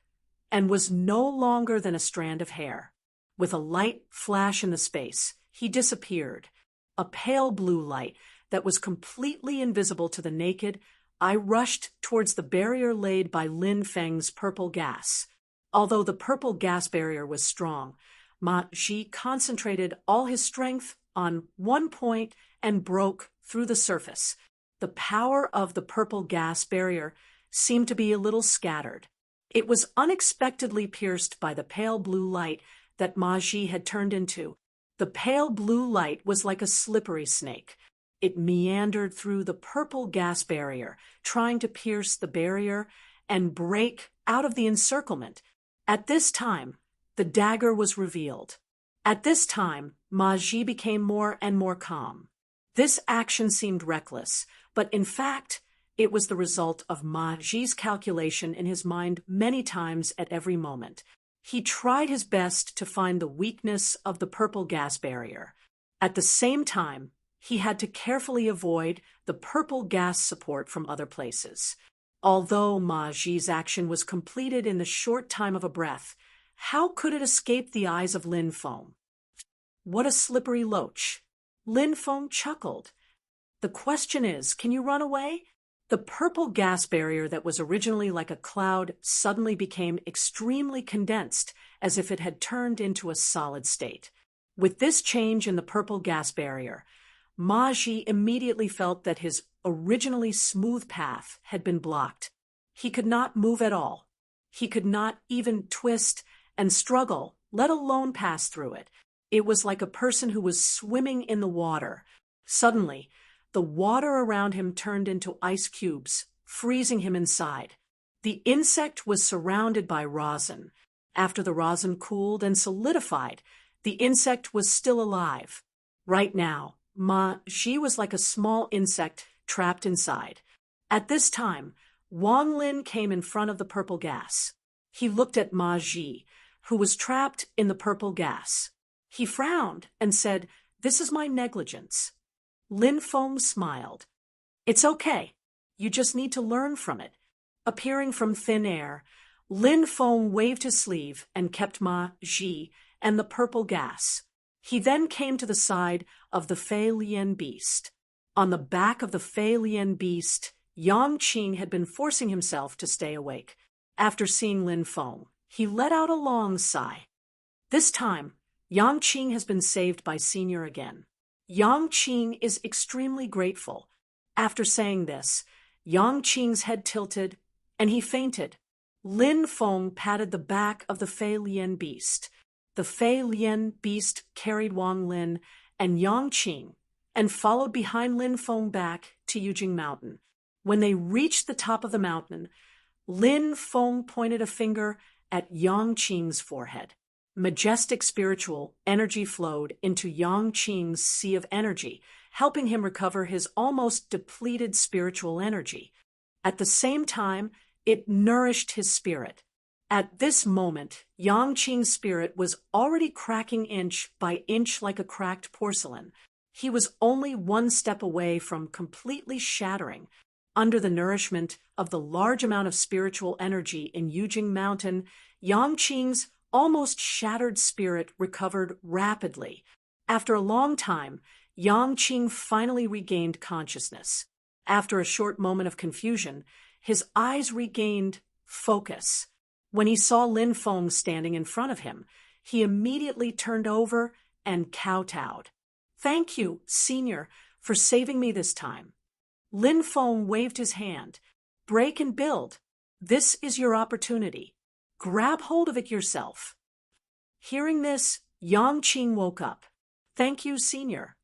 and was no longer than a strand of hair. With a light flash in the space, he disappeared. A pale blue light that was completely invisible to the naked eye rushed towards the barrier laid by Lin Feng's purple gas. Although the purple gas barrier was strong, Ma Ji concentrated all his strength on one point and broke through the surface. The power of the purple gas barrier seemed to be a little scattered. It was unexpectedly pierced by the pale blue light that Ma Ji had turned into. The pale blue light was like a slippery snake. It meandered through the purple gas barrier, trying to pierce the barrier and break out of the encirclement. At this time, the dagger was revealed. At this time, Ma Ji became more and more calm. This action seemed reckless, but in fact, it was the result of Ma Ji's calculation in his mind many times at every moment. He tried his best to find the weakness of the purple gas barrier. At the same time, he had to carefully avoid the purple gas support from other places. Although Ma Ji's action was completed in the short time of a breath, how could it escape the eyes of Lin Feng? "What a slippery loach." Lin Feng chuckled. "The question is, can you run away?" The purple gas barrier that was originally like a cloud suddenly became extremely condensed, as if it had turned into a solid state. With this change in the purple gas barrier, Ma Ji immediately felt that his originally smooth path had been blocked. He could not move at all. He could not even twist and struggle, let alone pass through it. It was like a person who was swimming in the water. Suddenly, the water around him turned into ice cubes, freezing him inside. The insect was surrounded by rosin. After the rosin cooled and solidified, the insect was still alive. Right now, Ma Ji was like a small insect trapped inside. At this time, Wang Lin came in front of the purple gas. He looked at Ma Ji, who was trapped in the purple gas. He frowned and said, "This is my negligence." Lin Feng smiled. "It's okay. You just need to learn from it." Appearing from thin air, Lin Feng waved his sleeve and kept Ma Ji and the purple gas. He then came to the side of the Fei Lian beast. On the back of the Fei Lian beast, Yang Qing had been forcing himself to stay awake. After seeing Lin Feng, he let out a long sigh. This time, Yang Qing has been saved by Senior again. Yang Qing is extremely grateful. After saying this, Yang Qing's head tilted, and he fainted. Lin Feng patted the back of the Fei Lian beast. The Fei Lian beast carried Wang Lin and Yang Qing and followed behind Lin Feng back to Yujing Mountain. When they reached the top of the mountain, Lin Feng pointed a finger at Yang Qing's forehead. Majestic spiritual energy flowed into Yang Qing's sea of energy, helping him recover his almost depleted spiritual energy. At the same time, it nourished his spirit. At this moment, Yang Qing's spirit was already cracking inch by inch like a cracked porcelain. He was only one step away from completely shattering. Under the nourishment of the large amount of spiritual energy in Yujing Mountain, Yang Qing's almost shattered spirit recovered rapidly. After a long time, Yang Qing finally regained consciousness. After a short moment of confusion, his eyes regained focus. When he saw Lin Feng standing in front of him, he immediately turned over and kowtowed. "Thank you, Senior, for saving me this time." Lin Feng waved his hand. "Break and build. This is your opportunity. Grab hold of it yourself." Hearing this, Yang Qing woke up. "Thank you, Senior."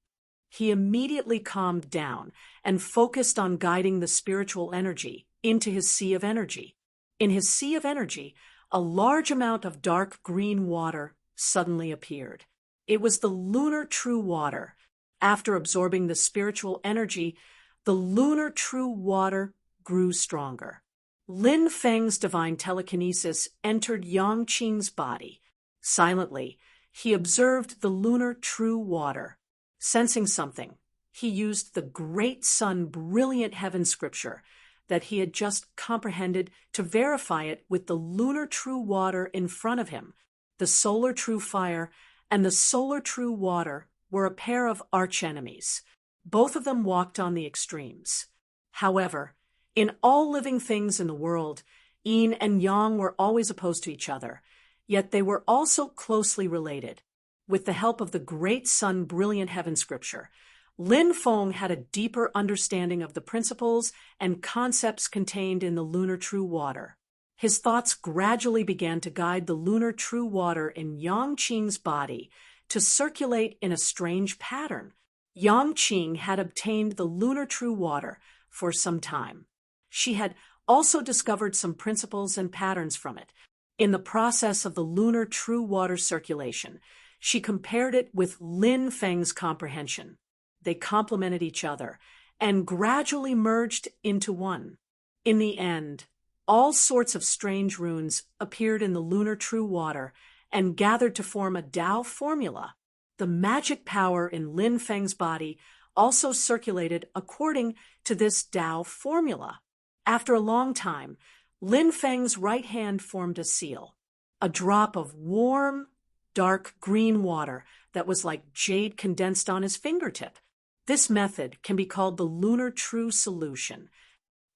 He immediately calmed down and focused on guiding the spiritual energy into his sea of energy. In his sea of energy, a large amount of dark green water suddenly appeared. It was the lunar true water. After absorbing the spiritual energy, the lunar true water grew stronger. Lin Feng's divine telekinesis entered Yang Qing's body. Silently, he observed the lunar true water. Sensing something, he used the great sun brilliant heaven scripture that he had just comprehended to verify it with the lunar true water in front of him. The solar true fire and the solar true water were a pair of archenemies. Both of them walked on the extremes. However, in all living things in the world, yin and yang were always opposed to each other, yet they were also closely related. With the help of the great sun brilliant heaven scripture, Lin Feng had a deeper understanding of the principles and concepts contained in the lunar true water. His thoughts gradually began to guide the lunar true water in Yang Qing's body to circulate in a strange pattern. Yang Qing had obtained the lunar true water for some time. She had also discovered some principles and patterns from it. In the process of the lunar true water circulation, she compared it with Lin Feng's comprehension. They complemented each other and gradually merged into one. In the end, all sorts of strange runes appeared in the lunar true water and gathered to form a Tao formula. The magic power in Lin Feng's body also circulated according to this Tao formula. After a long time, Lin Feng's right hand formed a seal, a drop of warm, dark green water that was like jade condensed on his fingertip. This method can be called the lunar true solution.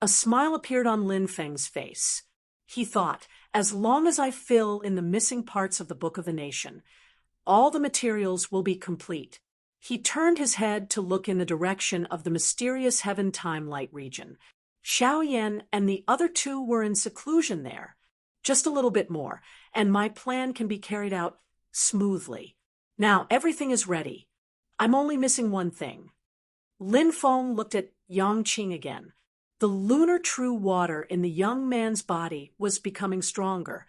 A smile appeared on Lin Feng's face. He thought, as long as I fill in the missing parts of the Book of the Nation, all the materials will be complete. He turned his head to look in the direction of the mysterious heaven time light region. Xiaoyan and the other two were in seclusion there. Just a little bit more, and my plan can be carried out smoothly. Now everything is ready. I'm only missing one thing. Lin Feng looked at Yang Qing again. The lunar true water in the young man's body was becoming stronger.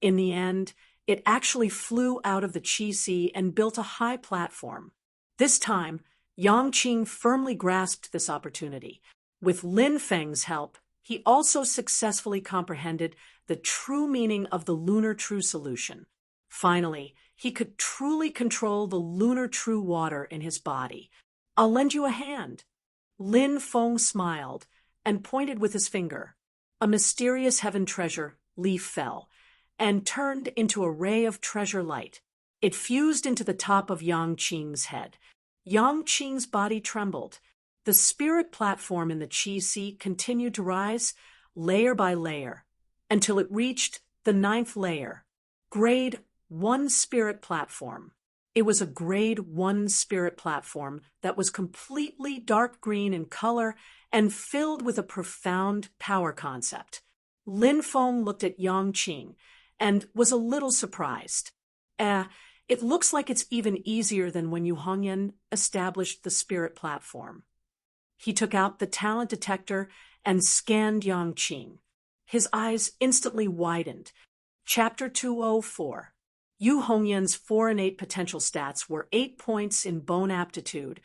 In the end, it actually flew out of the Qi Sea and built a high platform. This time, Yang Qing firmly grasped this opportunity. With Lin Feng's help, he also successfully comprehended the true meaning of the lunar true solution. Finally, he could truly control the lunar true water in his body. I'll lend you a hand. Lin Feng smiled and pointed with his finger. A mysterious heaven treasure leaf fell and turned into a ray of treasure light. It fused into the top of Yang Qing's head. Yang Qing's body trembled. The spirit platform in the Qi Sea continued to rise, layer by layer, until it reached the 9th layer. Grade 1 spirit platform. It was a grade 1 spirit platform that was completely dark green in color and filled with a profound power concept. Lin Feng looked at Yang Qing and was a little surprised. It looks like it's even easier than when Yu Hongyan established the spirit platform. He took out the talent detector and scanned Yang Qing. His eyes instantly widened. Chapter 204. Yu Hongyan's 4 innate potential stats were 8 points in bone aptitude,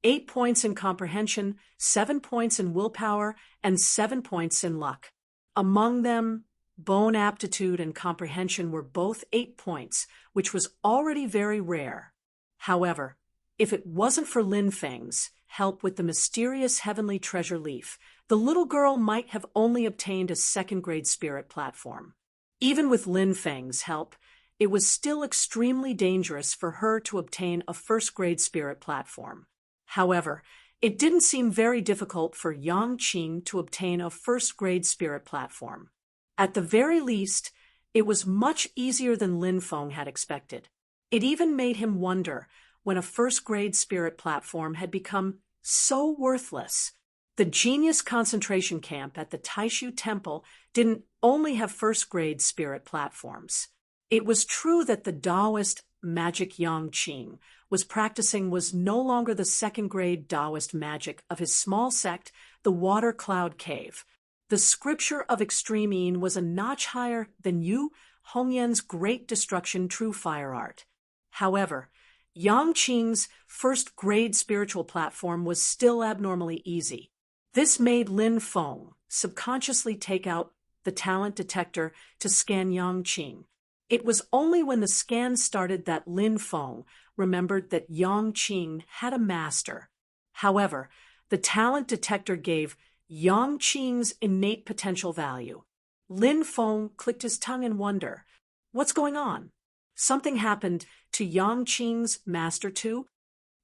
8 points in comprehension, 7 points in willpower, and 7 points in luck. Among them, bone aptitude and comprehension were both 8 points, which was already very rare. However, if it wasn't for Lin Feng's help with the mysterious heavenly treasure leaf, the little girl might have only obtained a 2nd-grade spirit platform. Even with Lin Feng's help, it was still extremely dangerous for her to obtain a 1st-grade spirit platform. However, it didn't seem very difficult for Yang Qing to obtain a 1st-grade spirit platform. At the very least, it was much easier than Lin Feng had expected. It even made him wonder when a 1st-grade spirit platform had become so worthless. The genius concentration camp at the Taishu Temple didn't only have 1st-grade spirit platforms. It was true that the Taoist magic Yang Qing was practicing was no longer the 2nd-grade Taoist magic of his small sect, the Water Cloud Cave. The scripture of extreme Yin was a notch higher than Yu Hongyan's great destruction true fire art. However, Yang Qing's 1st-grade spiritual platform was still abnormally easy. This made Lin Feng subconsciously take out the talent detector to scan Yang Qing. It was only when the scan started that Lin Feng remembered that Yang Qing had a master. However, the talent detector gave Yang Qing's innate potential value. Lin Feng clicked his tongue in wonder. What's going on? Something happened to Yang Qing's master too?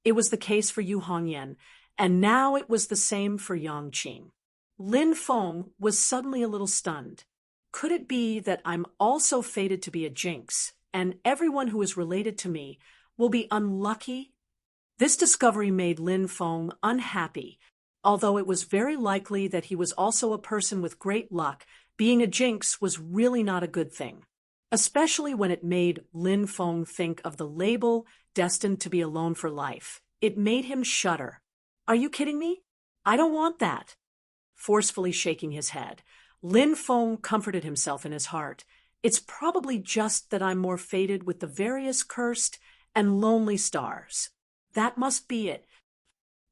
It was the case for Yu Hongyan, and now it was the same for Yang Qing. Lin Feng was suddenly a little stunned. Could it be that I'm also fated to be a jinx, and everyone who is related to me will be unlucky? This discovery made Lin Feng unhappy. Although it was very likely that he was also a person with great luck, being a jinx was really not a good thing. Especially when it made Lin Feng think of the label destined to be alone for life. It made him shudder. Are you kidding me? I don't want that. Forcefully shaking his head, Lin Feng comforted himself in his heart. It's probably just that I'm more fated with the various cursed and lonely stars. That must be it.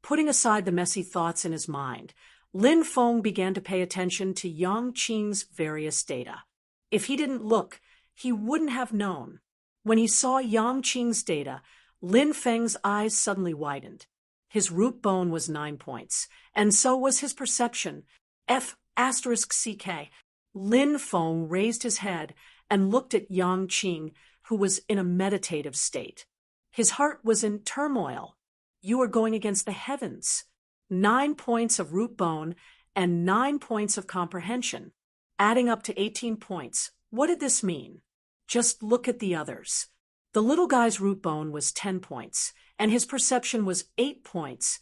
Putting aside the messy thoughts in his mind, Lin Feng began to pay attention to Yang Qing's various data. If he didn't look, he wouldn't have known. When he saw Yang Qing's data, Lin Feng's eyes suddenly widened. His root bone was 9 points, and so was his perception. F***CK. Lin Feng raised his head and looked at Yang Qing, who was in a meditative state. His heart was in turmoil. You are going against the heavens. 9 points of root bone and 9 points of comprehension, adding up to 18 points. What did this mean? Just look at the others. The little guy's root bone was 10 points, and his perception was 8 points,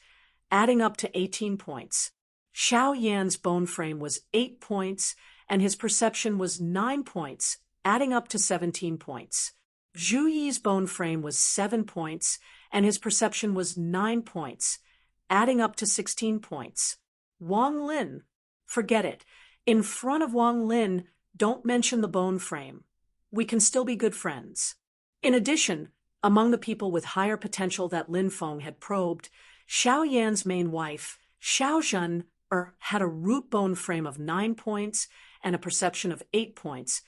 adding up to 18 points. Xiao Yan's bone frame was 8 points, and his perception was 9 points, adding up to 17 points. Zhu Yi's bone frame was 7 points, and his perception was 9 points, adding up to 16 points. Wang Lin, forget it. In front of Wang Lin, don't mention the bone frame. We can still be good friends. In addition, among the people with higher potential that Lin Feng had probed, Xiao Yan's main wife, Xiao Zhen, had a root bone frame of 9 points and a perception of 8 points,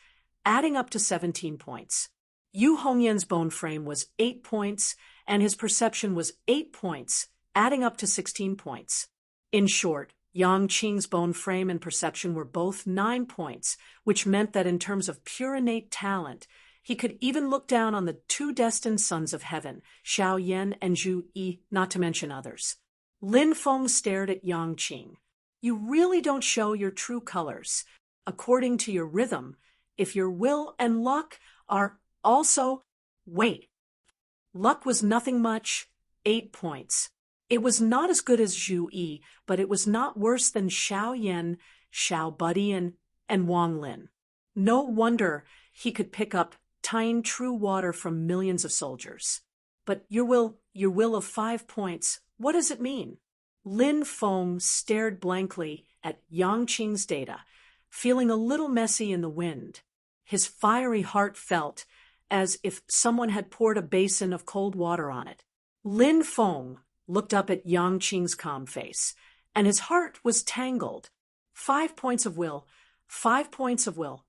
adding up to 17 points. Yu Hongyan's bone frame was 8 points, and his perception was 8 points, adding up to 16 points. In short, Yang Qing's bone frame and perception were both 9 points, which meant that in terms of pure innate talent, he could even look down on the 2 destined sons of heaven, Xiao Yan and Zhu Yi, not to mention others. Lin Feng stared at Yang Qing. You really don't show your true colors. According to your rhythm, if your will and luck are also— Wait. Luck was nothing much, 8 points. It was not as good as Zhu Yi, but it was not worse than Xiao Yan, Xiao Buddy, and Wang Lin. No wonder he could pick up tine true water from millions of soldiers. But your will of 5 points, what does it mean? Lin Feng stared blankly at Yang Qing's data, feeling a little messy in the wind. His fiery heart felt as if someone had poured a basin of cold water on it. Lin Feng looked up at Yang Qing's calm face, and his heart was tangled. 5 points of will, 5 points of will.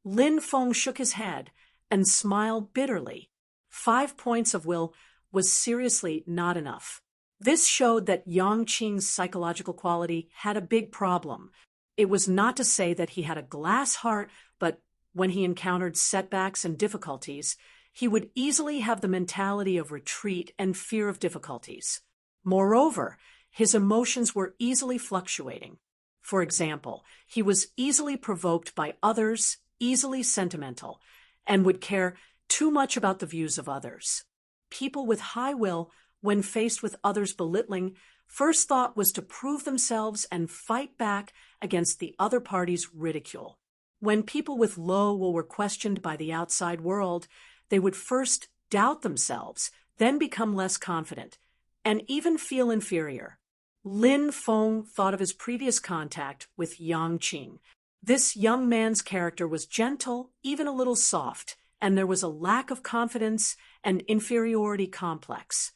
Lin Feng shook his head and smiled bitterly. 5 points of will was seriously not enough. This showed that Yang Qing's psychological quality had a big problem. It was not to say that he had a glass heart, but when he encountered setbacks and difficulties, he would easily have the mentality of retreat and fear of difficulties. Moreover, his emotions were easily fluctuating. For example, he was easily provoked by others, easily sentimental, and would care too much about the views of others. People with high will, when faced with others' belittling, first thought was to prove themselves and fight back against the other party's ridicule. When people with low will were questioned by the outside world, they would first doubt themselves, then become less confident, and even feel inferior. Lin Feng thought of his previous contact with Yang Qing. This young man's character was gentle, even a little soft, and there was a lack of confidence and inferiority complex.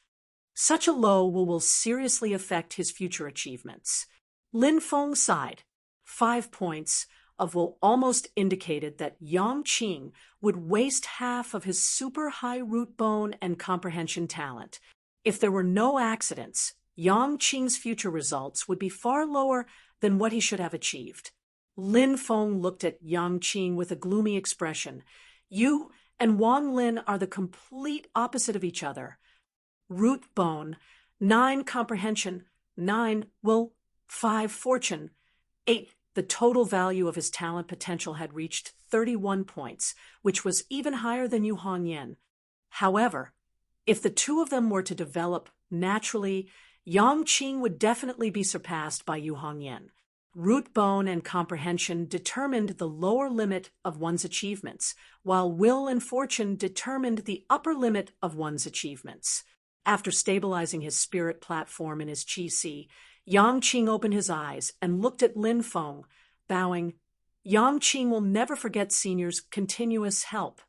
Such a low will seriously affect his future achievements. Lin Feng sighed. 5 points of will almost indicated that Yang Qing would waste half of his super high root bone and comprehension talent. If there were no accidents, Yang Qing's future results would be far lower than what he should have achieved. Lin Feng looked at Yang Qing with a gloomy expression. You and Wang Lin are the complete opposite of each other. Root bone, 9 comprehension, 9 will, 5 fortune, 8. The total value of his talent potential had reached 31 points, which was even higher than Yu Hongyan. However, if the two of them were to develop naturally, Yang Qing would definitely be surpassed by Yu Hongyan. Root bone and comprehension determined the lower limit of one's achievements, while will and fortune determined the upper limit of one's achievements. After stabilizing his spirit platform in his qi, Yang Qing opened his eyes and looked at Lin Feng, bowing. Yang Qing will never forget Senior's continuous help.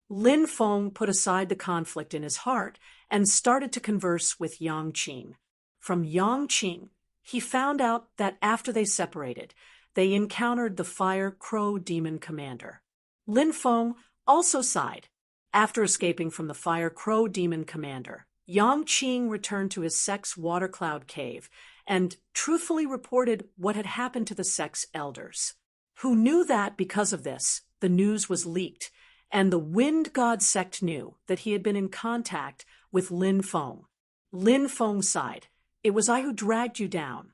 Lin Feng put aside the conflict in his heart and started to converse with Yang Qing. From Yang Qing, he found out that after they separated, they encountered the Fire Crow Demon Commander. Lin Feng also sighed. After escaping from the Fire Crow Demon Commander, Yang Qing returned to his Sect's Water Cloud Cave and truthfully reported what had happened to the Sect's elders, who knew that because of this, the news was leaked, and the Wind God Sect knew that he had been in contact with Lin Feng. Lin Feng sighed. It was I who dragged you down.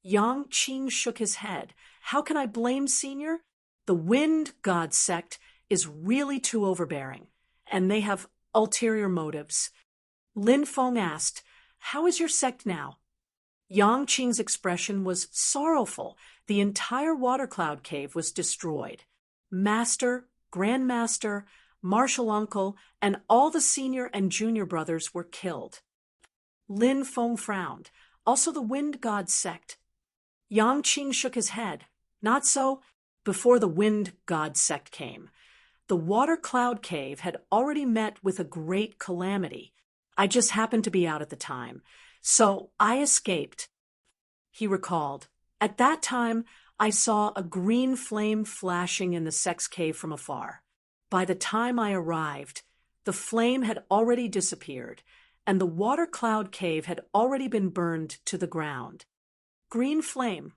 Yang Qing shook his head. How can I blame Senior? The Wind God Sect is really too overbearing, and they have ulterior motives. Lin Feng asked, how is your sect now? Yang Qing's expression was sorrowful. The entire water cloud cave was destroyed. Master, Grandmaster, Martial Uncle, and all the senior and junior brothers were killed. Lin Feng frowned. Also the Wind God sect. Yang Qing shook his head. Not so. Before the Wind God sect came, the water cloud cave had already met with a great calamity. I just happened to be out at the time, so I escaped. He recalled. At that time, I saw a green flame flashing in the sex cave from afar. By the time I arrived, the flame had already disappeared, and the water cloud cave had already been burned to the ground. Green flame.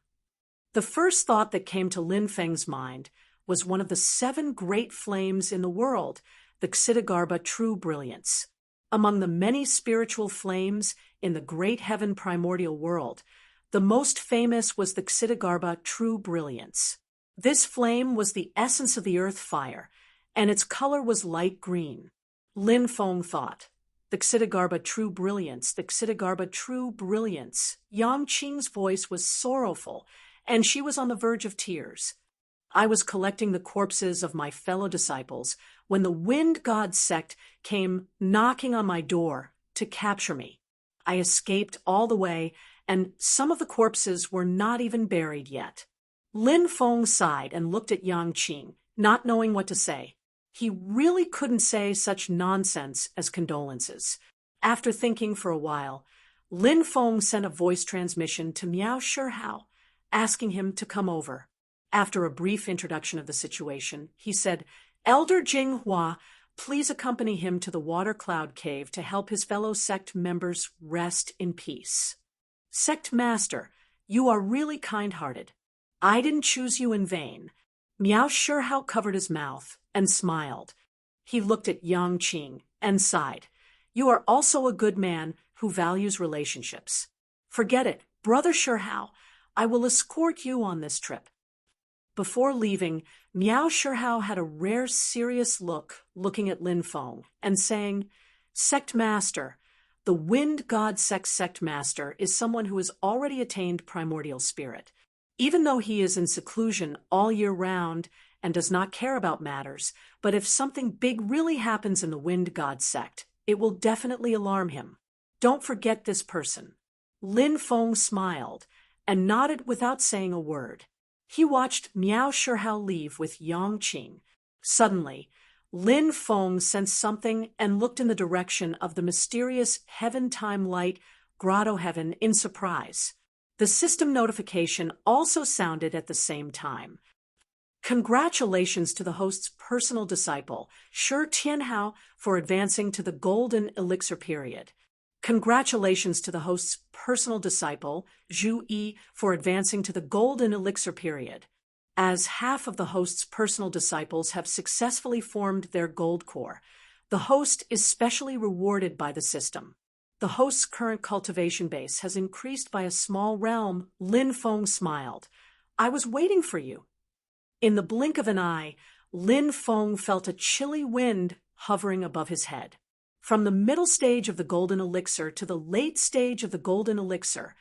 The first thought that came to Lin Feng's mind was one of the 7 great flames in the world, the Ksitigarbha True Brilliance. Among the many spiritual flames in the great heaven primordial world, the most famous was the Ksitigarbha True Brilliance. This flame was the essence of the earth fire, and its color was light green. Lin Feng thought, the Ksitigarbha True Brilliance, the Ksitigarbha True Brilliance. Yang Qing's voice was sorrowful, and she was on the verge of tears. I was collecting the corpses of my fellow disciples when the Wind God sect came knocking on my door to capture me. I escaped all the way, and some of the corpses were not even buried yet. Lin Feng sighed and looked at Yang Qing, not knowing what to say. He really couldn't say such nonsense as condolences. After thinking for a while, Lin Feng sent a voice transmission to Miao Shihao, asking him to come over. After a brief introduction of the situation, he said, Elder Jinghua, please accompany him to the water cloud cave to help his fellow sect members rest in peace. Sect Master, you are really kind-hearted. I didn't choose you in vain. Miao Shihao covered his mouth and smiled. He looked at Yang Qing and sighed. You are also a good man who values relationships. Forget it, Brother Shihao. I will escort you on this trip. Before leaving, Miao Shihao had a rare serious look looking at Lin Feng and saying, Sect Master, the Wind God Sect Master is someone who has already attained primordial spirit. Even though he is in seclusion all year round and does not care about matters, but if something big really happens in the Wind God sect, it will definitely alarm him. Don't forget this person. Lin Feng smiled and nodded without saying a word. He watched Miao Shihao leave with Yang Qing. Suddenly, Lin Feng sensed something and looked in the direction of the mysterious heaven-time light grotto heaven in surprise. The system notification also sounded at the same time. Congratulations to the host's personal disciple, Shi Tianhao, for advancing to the Golden Elixir period. Congratulations to the host's personal disciple, Zhu Yi, for advancing to the Golden Elixir period. As half of the host's personal disciples have successfully formed their gold core, the host is specially rewarded by the system. The host's current cultivation base has increased by a small realm. Lin Feng smiled. I was waiting for you. In the blink of an eye, Lin Feng felt a chilly wind hovering above his head. From the middle stage of the Golden Elixir to the late stage of the Golden Elixir,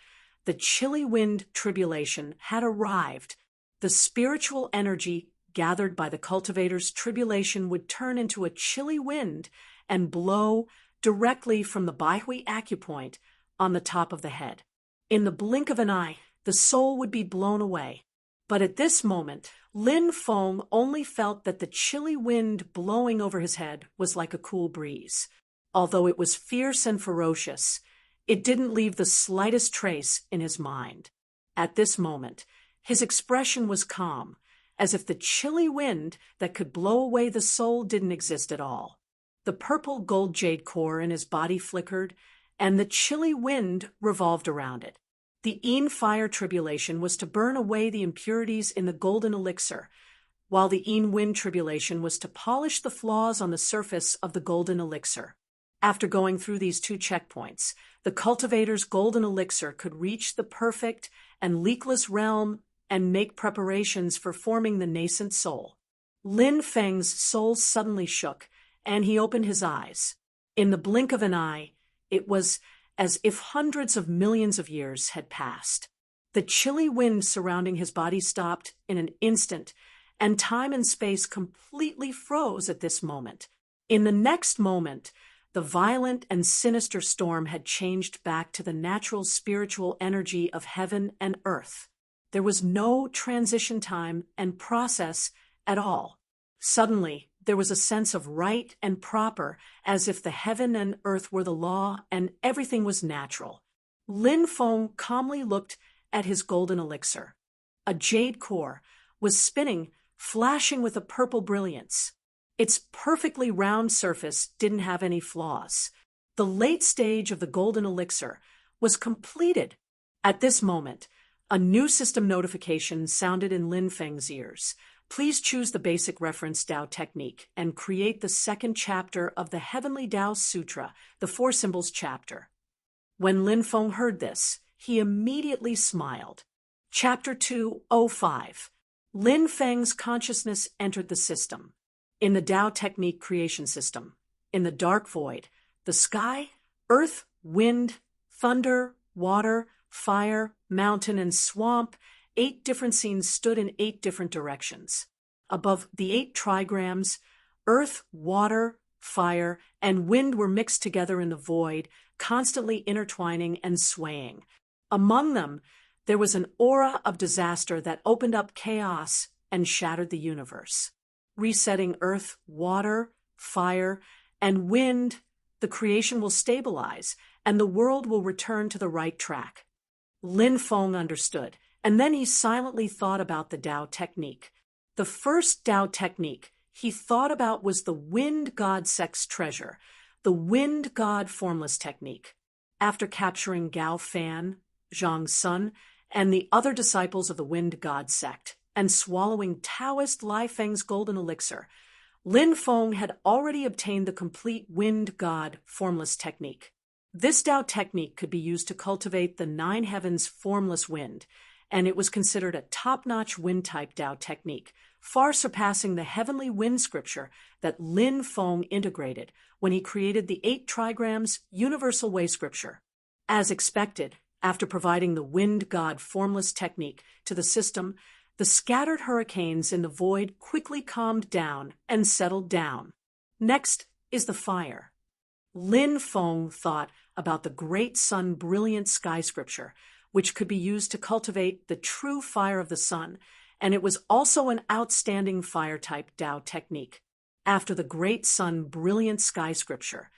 the chilly wind tribulation had arrived. The spiritual energy gathered by the cultivator's tribulation would turn into a chilly wind and blow directly from the Baihui acupoint on the top of the head. In the blink of an eye, the soul would be blown away. But at this moment, Lin Feng only felt that the chilly wind blowing over his head was like a cool breeze. Although it was fierce and ferocious, it didn't leave the slightest trace in his mind. At this moment, his expression was calm, as if the chilly wind that could blow away the soul didn't exist at all. The purple gold jade core in his body flickered, and the chilly wind revolved around it. The Yin fire tribulation was to burn away the impurities in the golden elixir, while the Yin wind tribulation was to polish the flaws on the surface of the golden elixir. After going through these 2 checkpoints, the cultivator's golden elixir could reach the perfect and leakless realm and make preparations for forming the nascent soul. Lin Feng's soul suddenly shook, and he opened his eyes. In the blink of an eye, it was as if hundreds of millions of years had passed. The chilly wind surrounding his body stopped in an instant, and time and space completely froze at this moment. In the next moment, the violent and sinister storm had changed back to the natural spiritual energy of heaven and earth. There was no transition time and process at all. Suddenly, there was a sense of right and proper, as if the heaven and earth were the law and everything was natural. Lin Feng calmly looked at his golden elixir. A jade core was spinning, flashing with a purple brilliance. Its perfectly round surface didn't have any flaws. The late stage of the golden elixir was completed. At this moment, a new system notification sounded in Lin Feng's ears. Please choose the basic reference Tao technique and create the second chapter of the Heavenly Tao Sutra, the Four Symbols chapter. When Lin Feng heard this, he immediately smiled. Chapter 205. Lin Feng's consciousness entered the system. In the Tao technique creation system, in the dark void, the sky, earth, wind, thunder, water, fire, mountain, and swamp, 8 different scenes stood in 8 different directions. Above the 8 trigrams, earth, water, fire, and wind were mixed together in the void, constantly intertwining and swaying. Among them, there was an aura of disaster that opened up chaos and shattered the universe. Resetting earth, water, fire, and wind, the creation will stabilize, and the world will return to the right track. Lin Feng understood, and then he silently thought about the Tao technique. The first Tao technique he thought about was the Wind God Sect's treasure, the Wind God Formless technique. After capturing Gao Fan, Zhang Sun, and the other disciples of the Wind God Sect, and swallowing Taoist Lai Feng's golden elixir, Lin Feng had already obtained the complete Wind God Formless technique. This Tao technique could be used to cultivate the 9 heavens formless wind, and it was considered a top-notch wind-type Tao technique, far surpassing the heavenly wind scripture that Lin Feng integrated when he created the 8 trigrams universal way scripture. As expected, after providing the Wind God Formless technique to the system, the scattered hurricanes in the void quickly calmed down and settled down. Next is the fire. Lin Feng thought about the great sun brilliant sky scripture, which could be used to cultivate the true fire of the sun, and it was also an outstanding fire-type Tao technique. After the great sun brilliant sky scripture,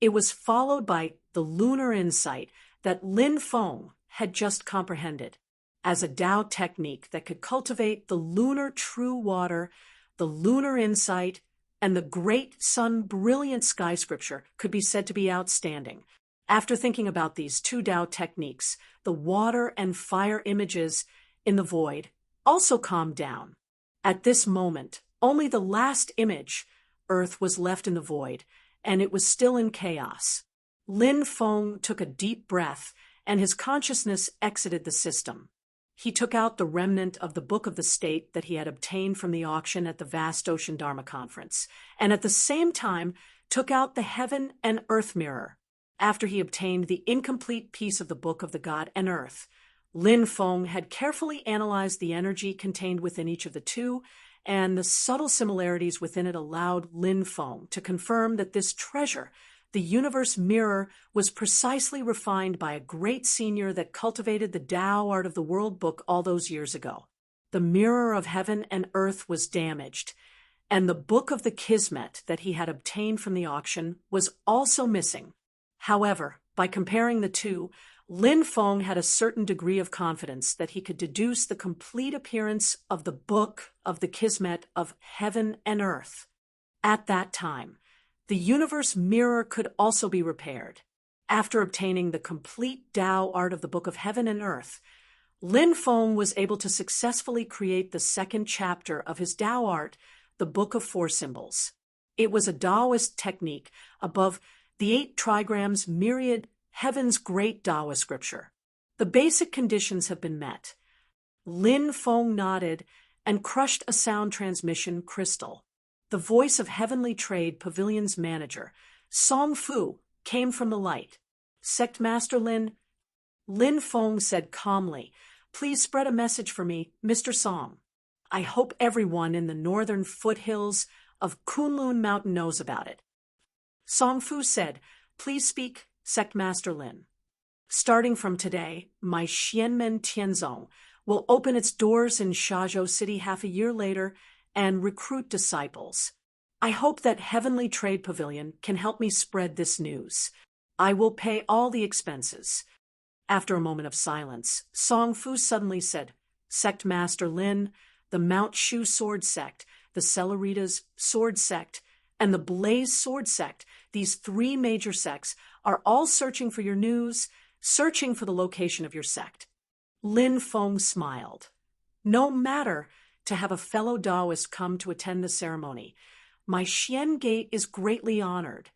it was followed by the lunar insight that Lin Feng had just comprehended. As a Tao technique that could cultivate the lunar true water, the lunar insight, and the great sun brilliant sky scripture could be said to be outstanding. After thinking about these 2 Tao techniques, the water and fire images in the void also calmed down. At this moment, only the last image, Earth, was left in the void, and it was still in chaos. Lin Feng took a deep breath, and his consciousness exited the system. He took out the remnant of the Book of the State that he had obtained from the auction at the Vast Ocean Dharma Conference, and at the same time took out the Heaven and Earth mirror. After he obtained the incomplete piece of the Book of the God and Earth, Lin Feng had carefully analyzed the energy contained within each of the 2, and the subtle similarities within it allowed Lin Feng to confirm that this treasure, the universe mirror, was precisely refined by a great senior that cultivated the Tao art of the world book all those years ago. The mirror of heaven and earth was damaged, and the book of the Kismet that he had obtained from the auction was also missing. However, by comparing the 2, Lin Feng had a certain degree of confidence that he could deduce the complete appearance of the book of the Kismet of heaven and earth. At that time, the universe mirror could also be repaired. After obtaining the complete Tao art of the Book of Heaven and Earth, Lin Feng was able to successfully create the second chapter of his Tao art, the Book of Four Symbols. It was a Taoist technique above the 8 trigrams myriad heaven's great Taoist scripture. The basic conditions have been met. Lin Feng nodded and crushed a sound transmission crystal. The voice of Heavenly Trade Pavilion's manager, Song Fu, came from the light. Sect Master Lin. Lin Feng said calmly, "Please spread a message for me, Mr. Song. I hope everyone in the northern foothills of Kunlun Mountain knows about it." Song Fu said, "Please speak, Sect Master Lin. Starting from today, my Xianmen Tianzong will open its doors in Shazhou City half a year later and recruit disciples. I hope that Heavenly Trade Pavilion can help me spread this news. I will pay all the expenses." After a moment of silence, Song Fu suddenly said, "Sect Master Lin, the Mount Shu Sword Sect, the Celeritas Sword Sect, and the Blaze Sword Sect, these three major sects, are all searching for your news, searching for the location of your sect." Lin Feng smiled. "No matter to have a fellow Taoist come to attend the ceremony. My Xian Gate is greatly honored."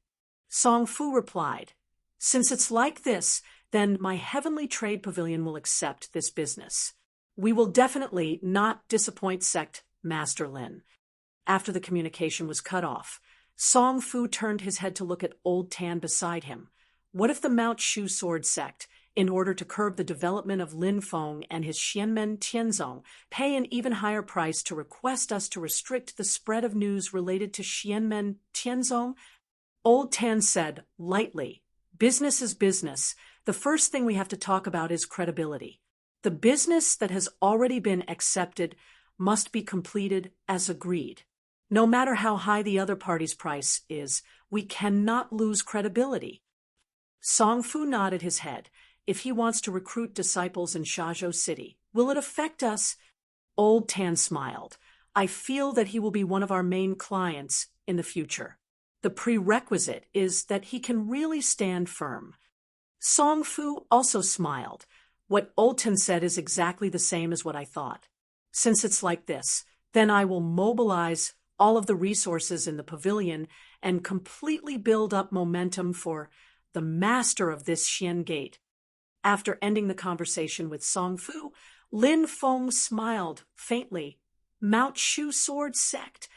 Song Fu replied, "Since it's like this, then my Heavenly Trade Pavilion will accept this business. We will definitely not disappoint Sect Master Lin." After the communication was cut off, Song Fu turned his head to look at Old Tan beside him. What if the Mount Shu Sword Sect, in order to curb the development of Lin Feng and his Xianmen Tianzong, pay an even higher price to request us to restrict the spread of news related to Xianmen Tianzong? Old Tan said, lightly, "Business is business. The first thing we have to talk about is credibility. The business that has already been accepted must be completed as agreed. No matter how high the other party's price is, we cannot lose credibility." Song Fu nodded his head. "If he wants to recruit disciples in Shazhou City, will it affect us?" Old Tan smiled. "I feel that he will be one of our main clients in the future. The prerequisite is that he can really stand firm." Song Fu also smiled. "What Old Tan said is exactly the same as what I thought. Since it's like this, then I will mobilize all of the resources in the pavilion and completely build up momentum for the master of this Xian Gate." After ending the conversation with Song Fu, Lin Feng smiled faintly. Mount Shu Sword Sect.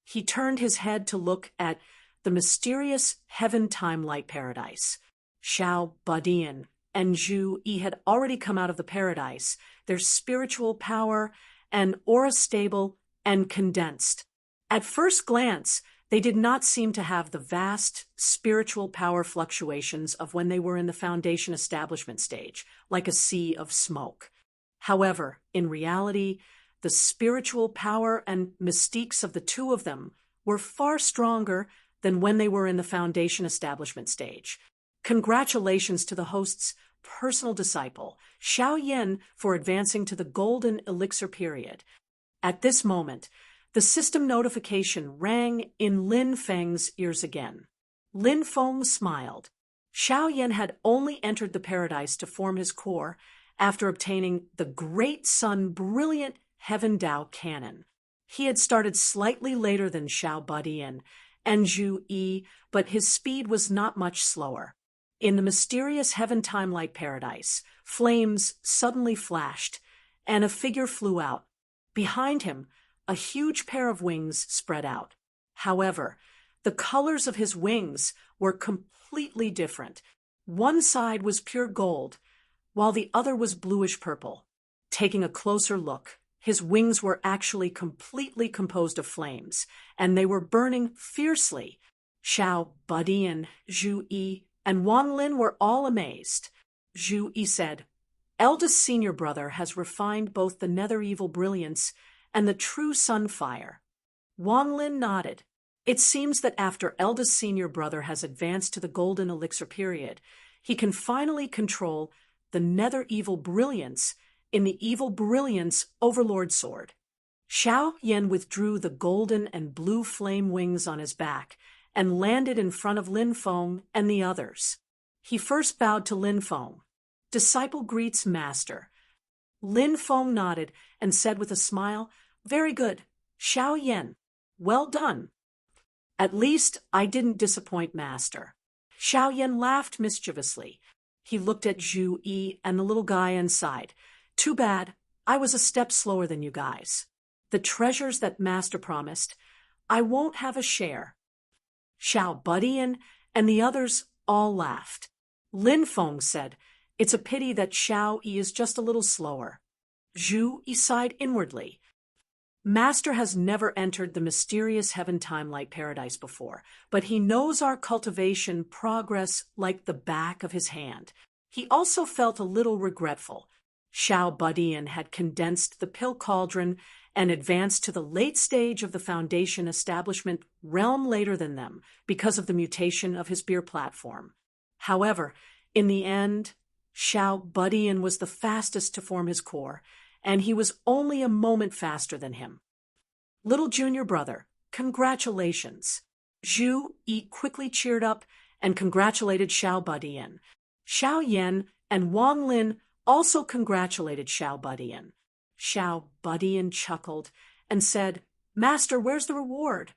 He turned his head to look at the mysterious Heaven Time Light Paradise. Xiao Badian and Zhu Yi had already come out of the paradise, their spiritual power and aura stable and condensed. At first glance, they did not seem to have the vast spiritual power fluctuations of when they were in the foundation establishment stage, like a sea of smoke. However, in reality, the spiritual power and mystiques of the two of them were far stronger than when they were in the foundation establishment stage. Congratulations to the host's personal disciple, Xiao Yin, for advancing to the golden elixir period. At this moment, the system notification rang in Lin Feng's ears again. Lin Feng smiled. Xiao Yin had only entered the paradise to form his core after obtaining the Great Sun Brilliant Heaven Dao Canon. He had started slightly later than Xiao Badian and Zhu Yi, but his speed was not much slower. In the mysterious Heaven Time Light Paradise, flames suddenly flashed, and a figure flew out. Behind him, a huge pair of wings spread out. However, the colors of his wings were completely different. One side was pure gold, while the other was bluish-purple. Taking a closer look, his wings were actually completely composed of flames, and they were burning fiercely. Xiao Badian, Zhu Yi, and Wang Lin were all amazed. Zhu Yi said, "Eldest senior brother has refined both the nether evil brilliance and the true sun fire." Wang Lin nodded. "It seems that after eldest senior brother has advanced to the golden elixir period, he can finally control the nether evil brilliance in the evil brilliance overlord sword." Xiao Yan withdrew the golden and blue flame wings on his back and landed in front of Lin Feng and the others. He first bowed to Lin Feng. "Disciple greets master." Lin Feng nodded and said with a smile, "Very good, Xiao Yan. Well done. At least I didn't disappoint master." Xiao Yan laughed mischievously. He looked at Zhu Yi and the little guy and sighed. "Too bad, I was a step slower than you guys. The treasures that master promised, I won't have a share." Xiao Badian and the others all laughed. Lin Feng said, "It's a pity that Xiao Yi is just a little slower." Zhu Yi sighed inwardly. Master has never entered the mysterious heaven time-light paradise before, but he knows our cultivation progress like the back of his hand. He also felt a little regretful. Xiao Budian had condensed the pill cauldron and advanced to the late stage of the Foundation establishment realm later than them because of the mutation of his beer platform. However, in the end, Xiao Budian was the fastest to form his core, and he was only a moment faster than him. "Little junior brother, congratulations." Zhu Yi quickly cheered up and congratulated Xiao Budian. Xiao Yan and Wang Lin also congratulated Xiao Budian. Xiao Budian chuckled and said, "Master, where's the reward?"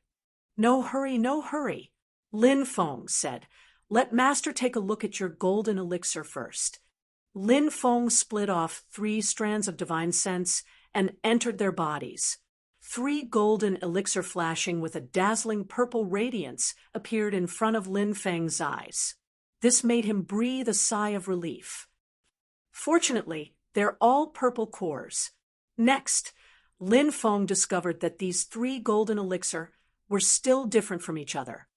"No hurry, no hurry." Lin Feng said, "Let Master take a look at your golden elixir first." Lin Feng split off 3 strands of divine sense and entered their bodies. 3 golden elixir flashing with a dazzling purple radiance appeared in front of Lin Feng's eyes. This made him breathe a sigh of relief. Fortunately, they're all purple cores. Next, Lin Feng discovered that these 3 golden elixir were still different from each other.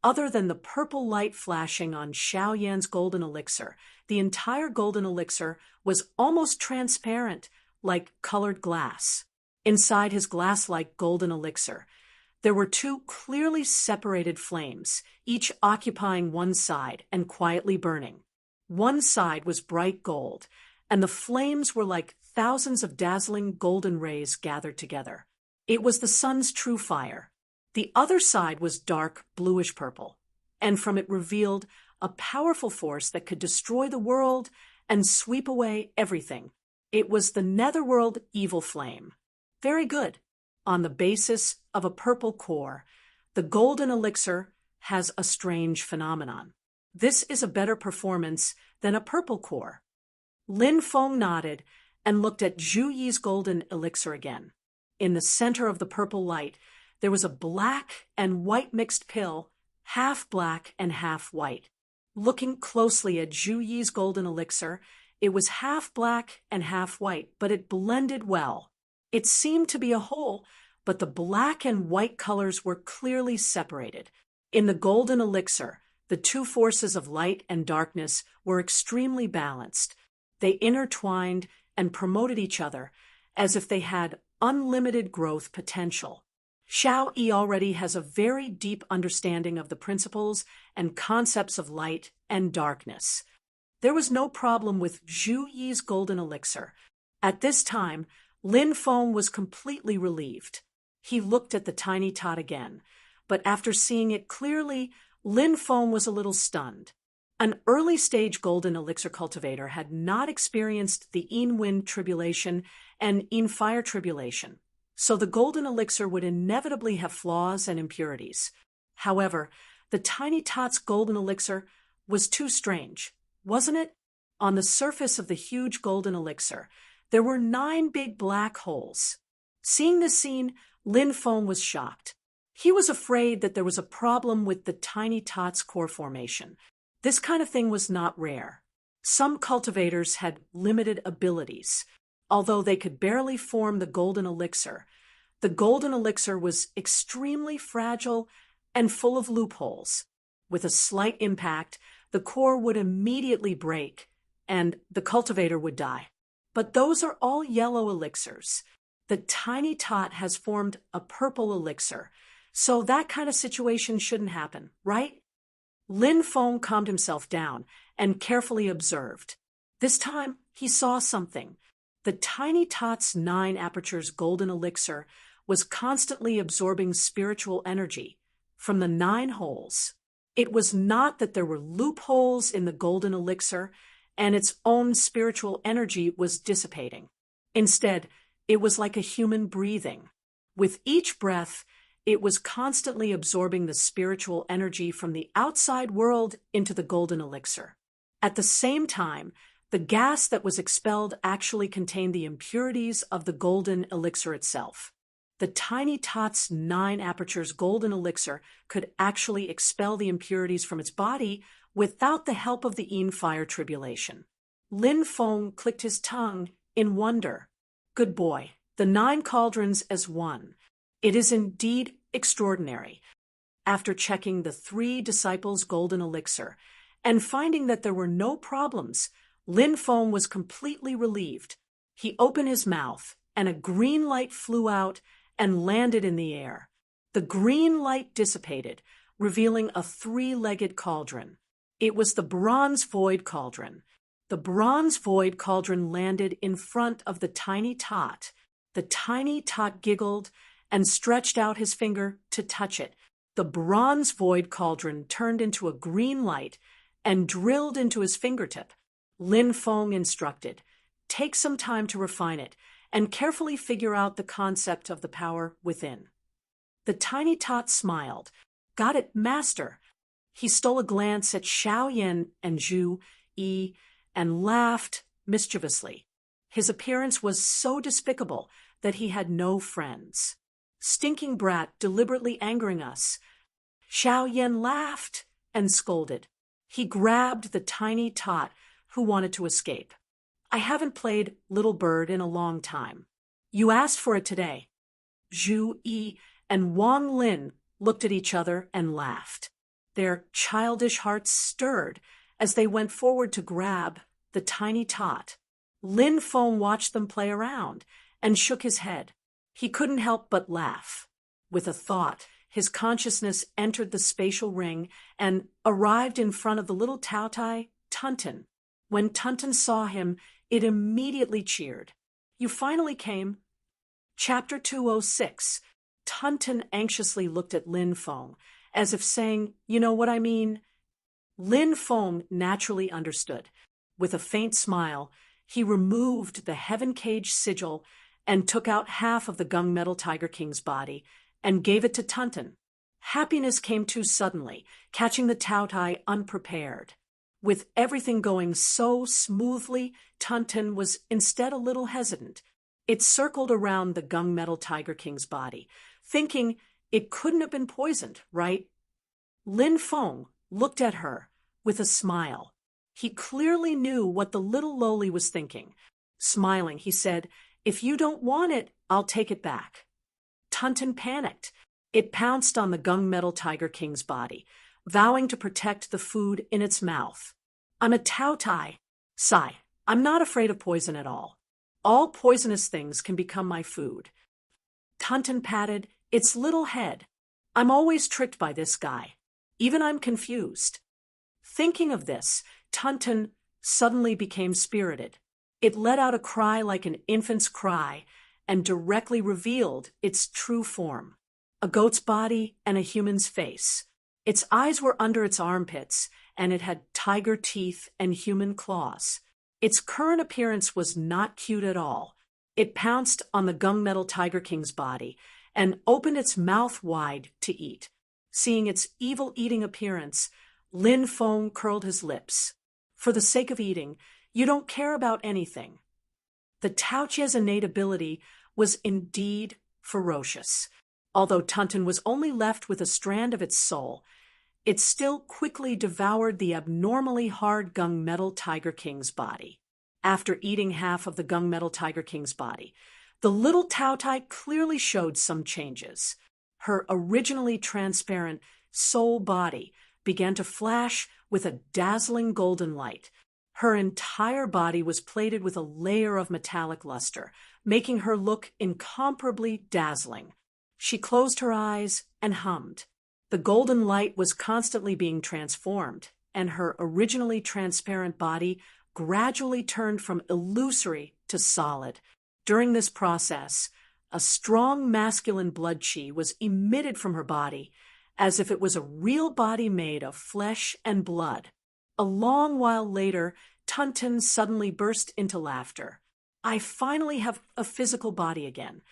Other than the purple light flashing on Xiao Yan's golden elixir, the entire golden elixir was almost transparent, like colored glass. Inside his glass-like golden elixir, there were 2 clearly separated flames, each occupying one side and quietly burning. One side was bright gold, and the flames were like thousands of dazzling golden rays gathered together. It was the sun's true fire. The other side was dark bluish-purple, and from it revealed a powerful force that could destroy the world and sweep away everything. It was the netherworld evil flame. Very good. On the basis of a purple core, the golden elixir has a strange phenomenon. This is a better performance than a purple core. Lin Feng nodded and looked at Zhu Yi's golden elixir again. In the center of the purple light, there was a black and white mixed pill, half black and half white. Looking closely at Zhu Yi's golden elixir, it was half black and half white, but it blended well. It seemed to be a whole, but the black and white colors were clearly separated. In the golden elixir, the 2 forces of light and darkness were extremely balanced. They intertwined and promoted each other as if they had unlimited growth potential. Xiao Yi already has a very deep understanding of the principles and concepts of light and darkness. There was no problem with Zhu Yi's golden elixir. At this time, Lin Feng was completely relieved. He looked at the tiny tot again, but after seeing it clearly, Lin Feng was a little stunned. An early-stage golden elixir cultivator had not experienced the Yin Wind tribulation and Yin Fire tribulation, so the golden elixir would inevitably have flaws and impurities. However, the tiny tot's golden elixir was too strange, wasn't it? On the surface of the huge golden elixir, there were 9 big black holes. Seeing this scene, Lin Feng was shocked. He was afraid that there was a problem with the tiny tot's core formation. This kind of thing was not rare. Some cultivators had limited abilities. Although they could barely form the golden elixir was extremely fragile and full of loopholes. With a slight impact, the core would immediately break, and the cultivator would die. But those are all yellow elixirs. The tiny tot has formed a purple elixir, so that kind of situation shouldn't happen, right? Lin Feng calmed himself down and carefully observed. This time, he saw something. The tiny tot's 9 apertures golden elixir was constantly absorbing spiritual energy from the 9 holes. It was not that there were loopholes in the golden elixir and its own spiritual energy was dissipating. Instead, it was like a human breathing. With each breath, it was constantly absorbing the spiritual energy from the outside world into the golden elixir. At the same time, the gas that was expelled actually contained the impurities of the golden elixir itself. The tiny tot's 9 apertures golden elixir could actually expel the impurities from its body without the help of the Een fire tribulation. Lin Feng clicked his tongue in wonder. Good boy, the 9 cauldrons as one. It is indeed extraordinary. After checking the 3 disciples' golden elixir and finding that there were no problems, Lin Feng was completely relieved. He opened his mouth, and a green light flew out and landed in the air. The green light dissipated, revealing a 3-legged cauldron. It was the bronze void cauldron. The bronze void cauldron landed in front of the tiny tot. The tiny tot giggled and stretched out his finger to touch it. The bronze void cauldron turned into a green light and drilled into his fingertip. Lin Feng instructed, "Take some time to refine it and carefully figure out the concept of the power within." The tiny tot smiled. "Got it, master." He stole a glance at Xiao Yan and Zhu Yi and laughed mischievously. His appearance was so despicable that he had no friends. "Stinking brat, deliberately angering us." Xiao Yan laughed and scolded. He grabbed the tiny tot who wanted to escape. "I haven't played Little Bird in a long time. You asked for it today." Zhu Yi and Wang Lin looked at each other and laughed. Their childish hearts stirred as they went forward to grab the tiny tot. Lin Feng watched them play around and shook his head. He couldn't help but laugh. With a thought, his consciousness entered the spatial ring and arrived in front of the little Taotai, Tunten. When Tunten saw him, it immediately cheered. "You finally came." Chapter 206. Tunten anxiously looked at Lin Feng, as if saying, "You know what I mean?" Lin Feng naturally understood. With a faint smile, he removed the Heaven Cage sigil and took out half of the Gunmetal Tiger King's body and gave it to Tunten. Happiness came too suddenly, catching the Taotai unprepared. With everything going so smoothly, Tunten was instead a little hesitant. It circled around the Gunmetal Tiger King's body, thinking it couldn't have been poisoned, right? Lin Feng looked at her with a smile. He clearly knew what the little loli was thinking. Smiling, he said, "If you don't want it, I'll take it back." Tunten panicked. It pounced on the Gunmetal Tiger King's body, vowing to protect the food in its mouth. "I'm a Taotai. Sigh, I'm not afraid of poison at all. All poisonous things can become my food." Tunten patted its little head. "I'm always tricked by this guy. Even I'm confused." Thinking of this, Tunten suddenly became spirited. It let out a cry like an infant's cry and directly revealed its true form. A goat's body and a human's face. Its eyes were under its armpits, and it had tiger teeth and human claws. Its current appearance was not cute at all. It pounced on the Gunmetal Tiger King's body and opened its mouth wide to eat. Seeing its evil eating appearance, Lin Feng curled his lips. For the sake of eating, you don't care about anything. The Taochie's innate ability was indeed ferocious. Although Tunten was only left with a strand of its soul, it still quickly devoured the abnormally hard Gunmetal Tiger King's body. After eating half of the Gunmetal Tiger King's body, the little Taotai clearly showed some changes. Her originally transparent soul body began to flash with a dazzling golden light. Her entire body was plated with a layer of metallic luster, making her look incomparably dazzling. She closed her eyes and hummed. The golden light was constantly being transformed, and her originally transparent body gradually turned from illusory to solid. During this process, a strong masculine blood chi was emitted from her body, as if it was a real body made of flesh and blood. A long while later, Tunten suddenly burst into laughter. "I finally have a physical body again."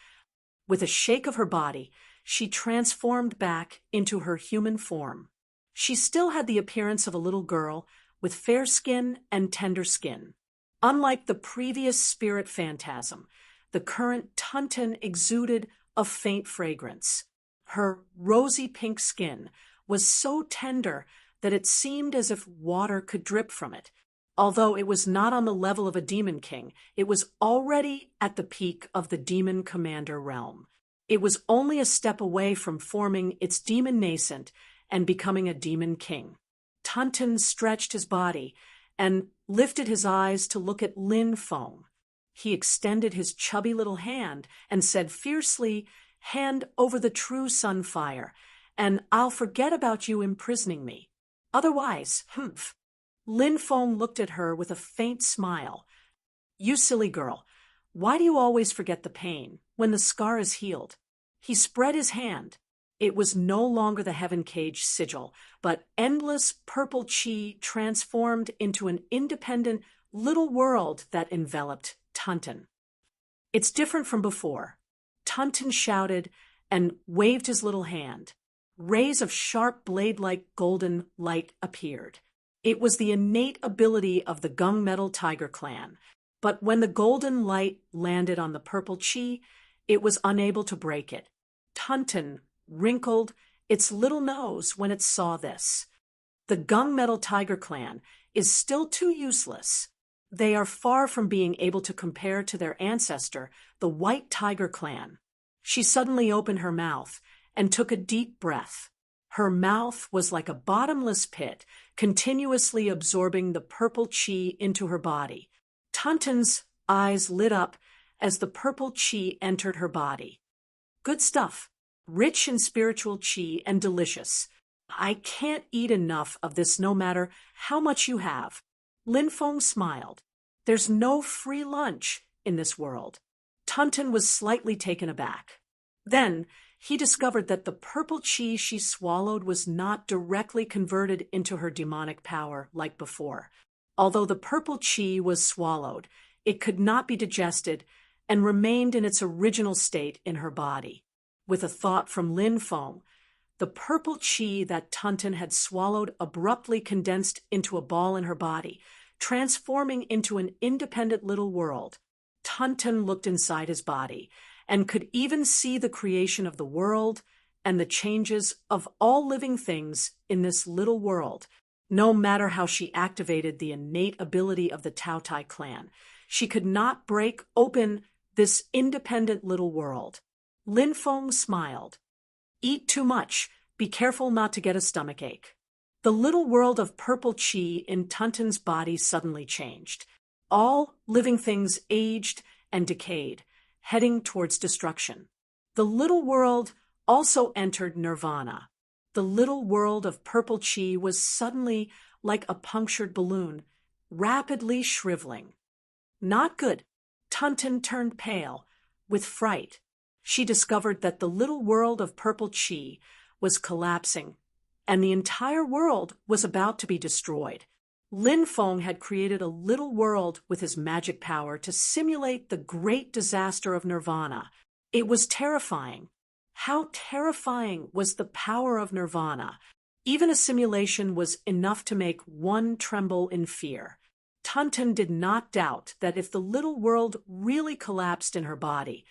With a shake of her body, she transformed back into her human form. She still had the appearance of a little girl with fair skin and tender skin. Unlike the previous spirit phantasm, the current Tunten exuded a faint fragrance. Her rosy pink skin was so tender that it seemed as if water could drip from it. Although it was not on the level of a demon king, it was already at the peak of the demon commander realm. It was only a step away from forming its demon nascent and becoming a demon king. Tunton stretched his body and lifted his eyes to look at Lin Feng. He extended his chubby little hand and said fiercely, "Hand over the true sunfire, and I'll forget about you imprisoning me. Otherwise, humph." Lin Feng looked at her with a faint smile. "You silly girl, why do you always forget the pain when the scar is healed?" He spread his hand. It was no longer the heaven cage sigil, but endless purple chi transformed into an independent little world that enveloped Tunton. "It's different from before." Tunton shouted and waved his little hand. Rays of sharp blade-like golden light appeared. It was the innate ability of the gunmetal tiger clan, but when the golden light landed on the purple chi, it was unable to break it. Tunton wrinkled its little nose when it saw this. The gunmetal tiger clan is still too useless. They are far from being able to compare to their ancestor, the white tiger clan. She suddenly opened her mouth and took a deep breath. Her mouth was like a bottomless pit, continuously absorbing the purple chi into her body. Tunton's eyes lit up as the purple chi entered her body. "Good stuff. Rich in spiritual chi and delicious. I can't eat enough of this no matter how much you have." Lin Feng smiled. "There's no free lunch in this world." Tunton was slightly taken aback. Then he discovered that the purple chi she swallowed was not directly converted into her demonic power like before. Although the purple chi was swallowed, it could not be digested and remained in its original state in her body. With a thought from Lin Feng, the purple chi that Tunton had swallowed abruptly condensed into a ball in her body, transforming into an independent little world. Tunton looked inside his body and could even see the creation of the world and the changes of all living things in this little world. No matter how she activated the innate ability of the Tao Tai clan, she could not break open this independent little world. Lin Feng smiled. "Eat too much. Be careful not to get a stomachache." The little world of purple chi in Tunton's body suddenly changed. All living things aged and decayed, heading towards destruction. The little world also entered nirvana. The little world of purple chi was suddenly like a punctured balloon, rapidly shriveling. Not good. Tunton turned pale, with fright. She discovered that the little world of purple chi was collapsing, and the entire world was about to be destroyed. Lin Feng had created a little world with his magic power to simulate the great disaster of nirvana. It was terrifying. How terrifying was the power of nirvana? Even a simulation was enough to make one tremble in fear. Tunton did not doubt that if the little world really collapsed in her body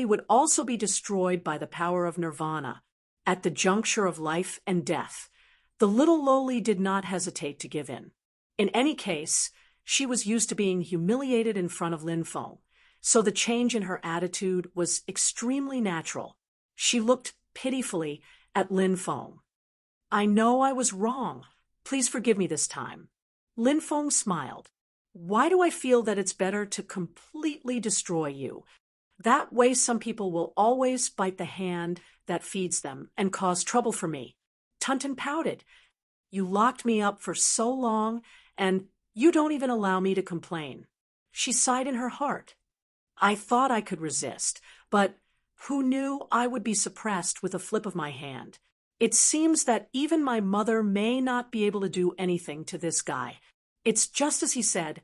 would also be destroyed by the power of nirvana. At the juncture of life and death, the little loli did not hesitate to give in. In any case, she was used to being humiliated in front of Lin Feng, so the change in her attitude was extremely natural. She looked pitifully at Lin Feng. "I know I was wrong. Please forgive me this time." Lin Feng smiled. "Why do I feel that it's better to completely destroy you? That way some people will always bite the hand that feeds them and cause trouble for me." Tunton pouted. "You locked me up for so long, and you don't even allow me to complain." She sighed in her heart. "I thought I could resist, but who knew I would be suppressed with a flip of my hand? It seems that even my mother may not be able to do anything to this guy. It's just as he said,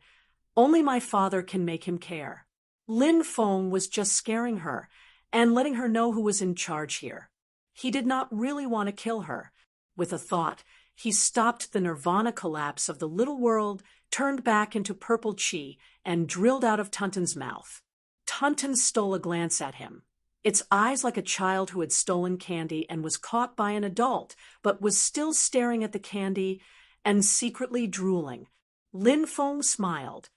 only my father can make him care." Lin Feng was just scaring her and letting her know who was in charge here. He did not really want to kill her. With a thought, he stopped the nirvana collapse of the little world, turned back into purple chi, and drilled out of Tunton's mouth. Tunton stole a glance at him. its eyes like a child who had stolen candy and was caught by an adult, but was still staring at the candy and secretly drooling. Lin Feng smiled.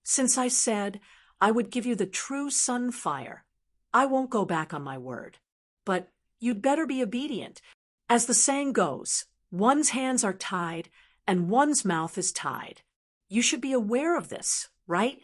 Since I said I would give you the true sun fire, I won't go back on my word. But you'd better be obedient. As the saying goes, one's hands are tied and one's mouth is tied. You should be aware of this, right?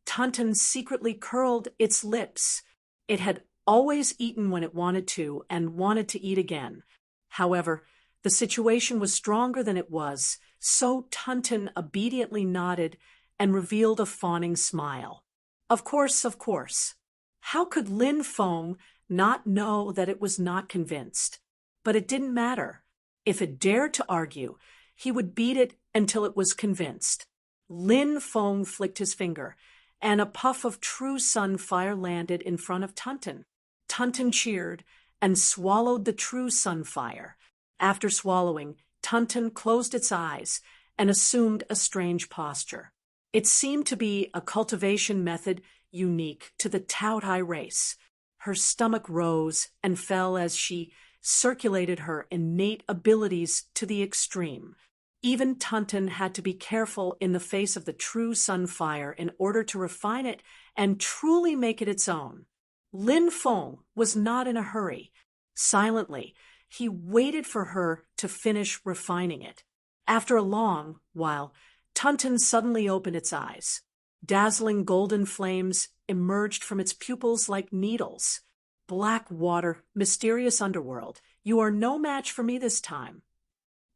Tunton secretly curled its lips. It had always eaten when it wanted to and wanted to eat again. However, the situation was stronger than it was, so Tunton obediently nodded and revealed a fawning smile. Of course, of course. How could Lin Feng not know that it was not convinced? But it didn't matter. If it dared to argue, he would beat it until it was convinced. Lin Feng flicked his finger, and a puff of true sun fire landed in front of Tunton. Tunton cheered and swallowed the true sun fire. After swallowing, Tunton closed its eyes and assumed a strange posture. It seemed to be a cultivation method unique to the Taotai race. Her stomach rose and fell as she circulated her innate abilities to the extreme. Even Tunton had to be careful in the face of the true sun fire in order to refine it and truly make it its own. Lin Feng was not in a hurry. Silently, he waited for her to finish refining it. After a long while, Tunton suddenly opened its eyes. Dazzling golden flames emerged from its pupils like needles. Black water, mysterious underworld, you are no match for me this time.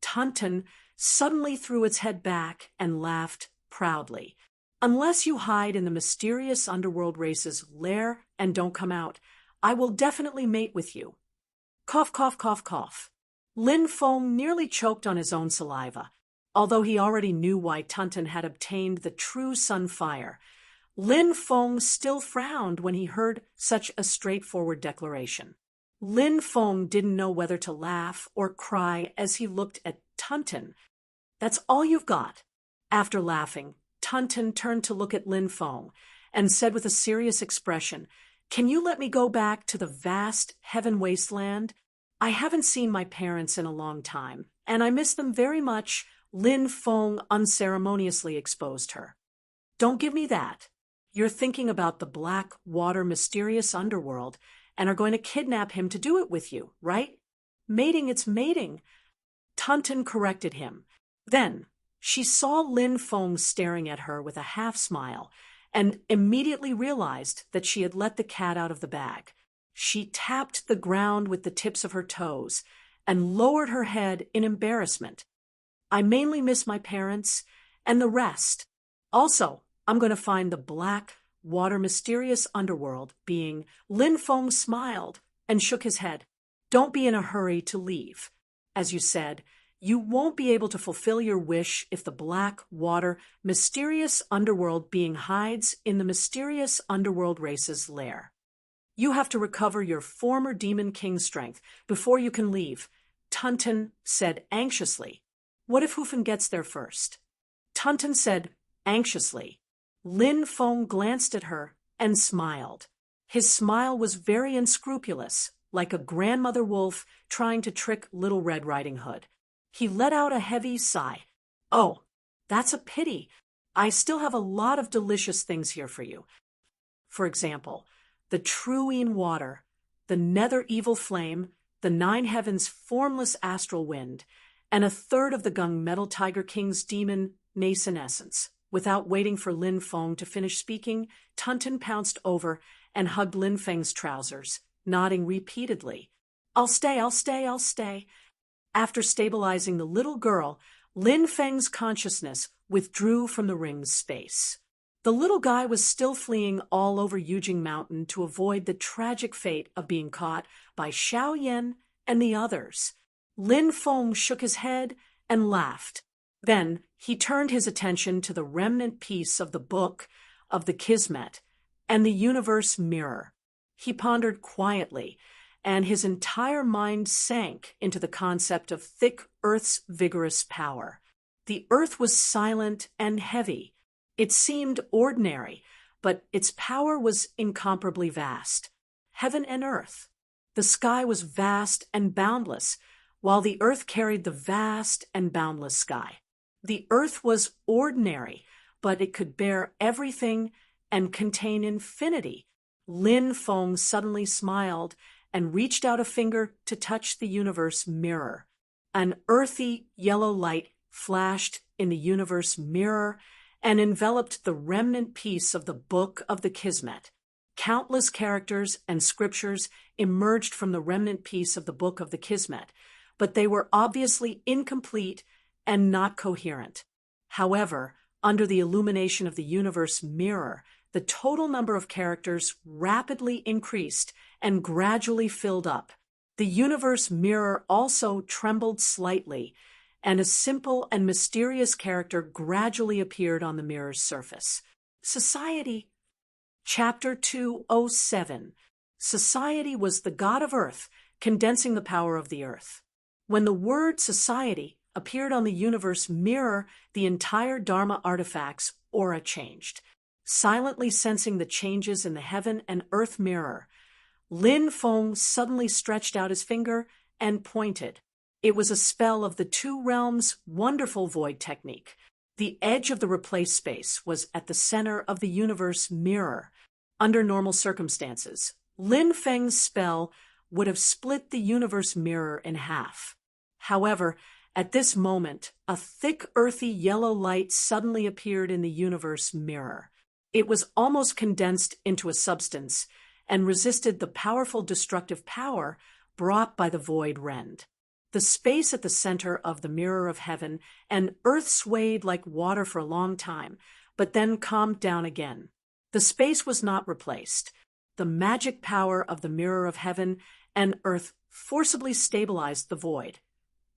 Tunton suddenly threw its head back and laughed proudly. Unless you hide in the mysterious underworld race's lair and don't come out, I will definitely mate with you. Cough, cough, cough, cough. Lin Feng nearly choked on his own saliva. Although he already knew why Tunton had obtained the true sun fire, Lin Feng still frowned when he heard such a straightforward declaration. Lin Feng didn't know whether to laugh or cry as he looked at Tunton. That's all you've got. After laughing, Tunton turned to look at Lin Feng and said with a serious expression, Can you let me go back to the vast heaven wasteland? I haven't seen my parents in a long time, and I miss them very much. Lin Feng unceremoniously exposed her. Don't give me that. You're thinking about the black water mysterious underworld and are going to kidnap him to do it with you, right? Mating, it's mating. Tunton corrected him. Then she saw Lin Feng staring at her with a half smile and immediately realized that she had let the cat out of the bag. She tapped the ground with the tips of her toes and lowered her head in embarrassment. I mainly miss my parents and the rest. Also, I'm going to find the black water mysterious underworld being. Lin Feng smiled and shook his head. Don't be in a hurry to leave. As you said, you won't be able to fulfill your wish if the black water mysterious underworld being hides in the mysterious underworld race's lair. You have to recover your former demon king strength before you can leave, Tunton said anxiously. What if Hufen gets there first? Tunton said anxiously. Lin Feng glanced at her and smiled. His smile was very unscrupulous, like a grandmother wolf trying to trick Little Red Riding Hood. He let out a heavy sigh. Oh, that's a pity. I still have a lot of delicious things here for you. For example, the Truine water, the nether evil flame, the nine heavens formless astral wind, and a third of the Gung Metal Tiger King's demon nascent essence. Without waiting for Lin Feng to finish speaking, Tunton pounced over and hugged Lin Feng's trousers, nodding repeatedly. I'll stay, I'll stay, I'll stay. After stabilizing the little girl, Lin Feng's consciousness withdrew from the ring's space. The little guy was still fleeing all over Yujing Mountain to avoid the tragic fate of being caught by Xiao Yan and the others. Lin Feng shook his head and laughed. Then he turned his attention to the remnant piece of the Book of the Kismet and the universe mirror. He pondered quietly, and his entire mind sank into the concept of thick Earth's vigorous power. The Earth was silent and heavy. It seemed ordinary, but its power was incomparably vast. heaven and earth. The sky was vast and boundless, while the earth carried the vast and boundless sky. The earth was ordinary, but it could bear everything and contain infinity. Lin Feng suddenly smiled and reached out a finger to touch the universe mirror. An earthy yellow light flashed in the universe mirror and enveloped the remnant piece of the Book of the Kismet. Countless characters and scriptures emerged from the remnant piece of the Book of the Kismet, but they were obviously incomplete and not coherent. However, under the illumination of the universe mirror, the total number of characters rapidly increased and gradually filled up. The universe mirror also trembled slightly, and a simple and mysterious character gradually appeared on the mirror's surface. Society. Chapter 207. Society was the god of earth, condensing the power of the earth. When the word society appeared on the universe mirror, the entire Dharma artifact's aura changed. Silently sensing the changes in the heaven and earth mirror, Lin Feng suddenly stretched out his finger and pointed. It was a spell of the two realms' wonderful void technique. The edge of the replaced space was at the center of the universe mirror. Under normal circumstances, Lin Feng's spell would have split the universe mirror in half. However, at this moment, a thick, earthy yellow light suddenly appeared in the universe mirror. It was almost condensed into a substance and resisted the powerful destructive power brought by the void rend. The space at the center of the mirror of heaven and earth swayed like water for a long time, but then calmed down again. The space was not replaced. The magic power of the mirror of heaven and earth forcibly stabilized the void,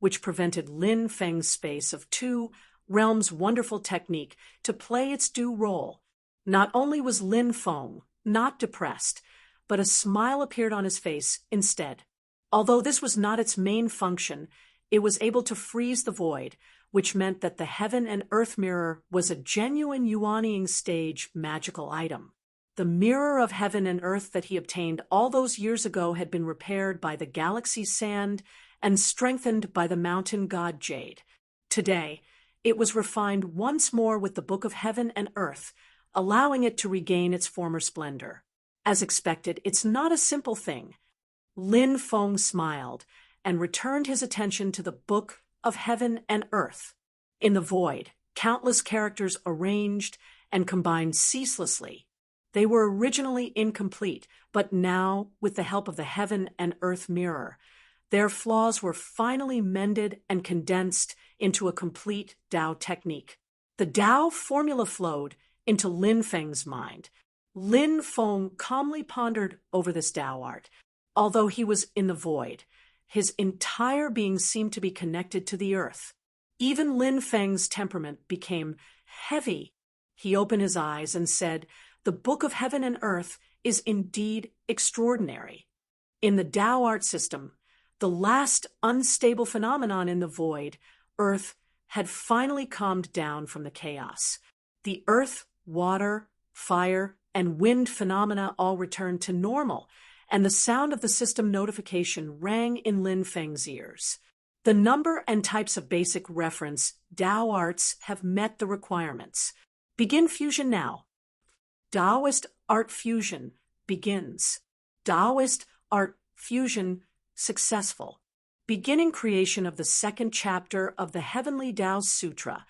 which prevented Lin Feng's space of two realms' wonderful technique to play its due role. Not only was Lin Feng not depressed, but a smile appeared on his face instead. Although this was not its main function, it was able to freeze the void, which meant that the heaven and earth mirror was a genuine Yuanying stage magical item. The mirror of heaven and earth that he obtained all those years ago had been repaired by the galaxy sand and strengthened by the mountain god jade. Today, it was refined once more with the Book of Heaven and Earth, allowing it to regain its former splendor. As expected, it's not a simple thing. Lin Feng smiled and returned his attention to the Book of Heaven and Earth. In the void, countless characters arranged and combined ceaselessly. They were originally incomplete, but now, with the help of the Heaven and Earth mirror, their flaws were finally mended and condensed into a complete Tao technique. The Tao formula flowed into Lin Feng's mind. Lin Feng calmly pondered over this Tao art. Although he was in the void, his entire being seemed to be connected to the earth. Even Lin Feng's temperament became heavy. He opened his eyes and said, "The Book of Heaven and Earth is indeed extraordinary." In the Tao art system, the last unstable phenomenon in the void, earth, had finally calmed down from the chaos. The earth, water, fire, and wind phenomena all returned to normal, and the sound of the system notification rang in Lin Feng's ears. The number and types of basic reference Tao arts have met the requirements. Begin fusion now. Taoist art fusion begins. Taoist art fusion successful. Beginning creation of the second chapter of the Heavenly Tao Sutra,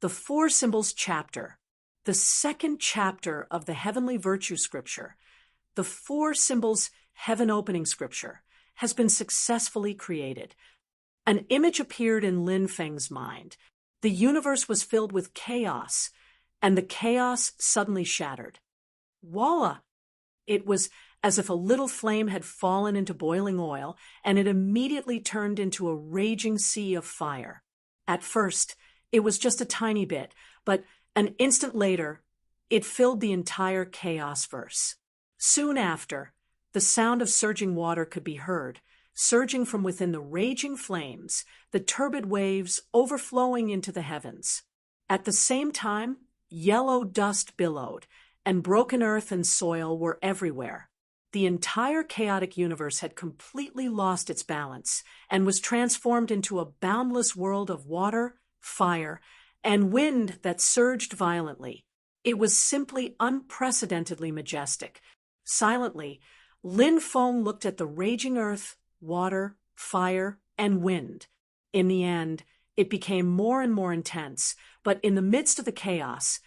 the Four Symbols chapter, the second chapter of the Heavenly Virtue Scripture, the Four Symbols Heaven Opening Scripture, has been successfully created. An image appeared in Lin Feng's mind. The universe was filled with chaos, and the chaos suddenly shattered. Voila! It was as if a little flame had fallen into boiling oil, and it immediately turned into a raging sea of fire. At first, it was just a tiny bit, but an instant later, it filled the entire chaos verse. Soon after, the sound of surging water could be heard, surging from within the raging flames, the turbid waves overflowing into the heavens. At the same time, yellow dust billowed, and broken earth and soil were everywhere. The entire chaotic universe had completely lost its balance and was transformed into a boundless world of water, fire, and wind that surged violently. It was simply unprecedentedly majestic. Silently, Lin Feng looked at the raging earth, water, fire, and wind. In the end, it became more and more intense, but in the midst of the chaos,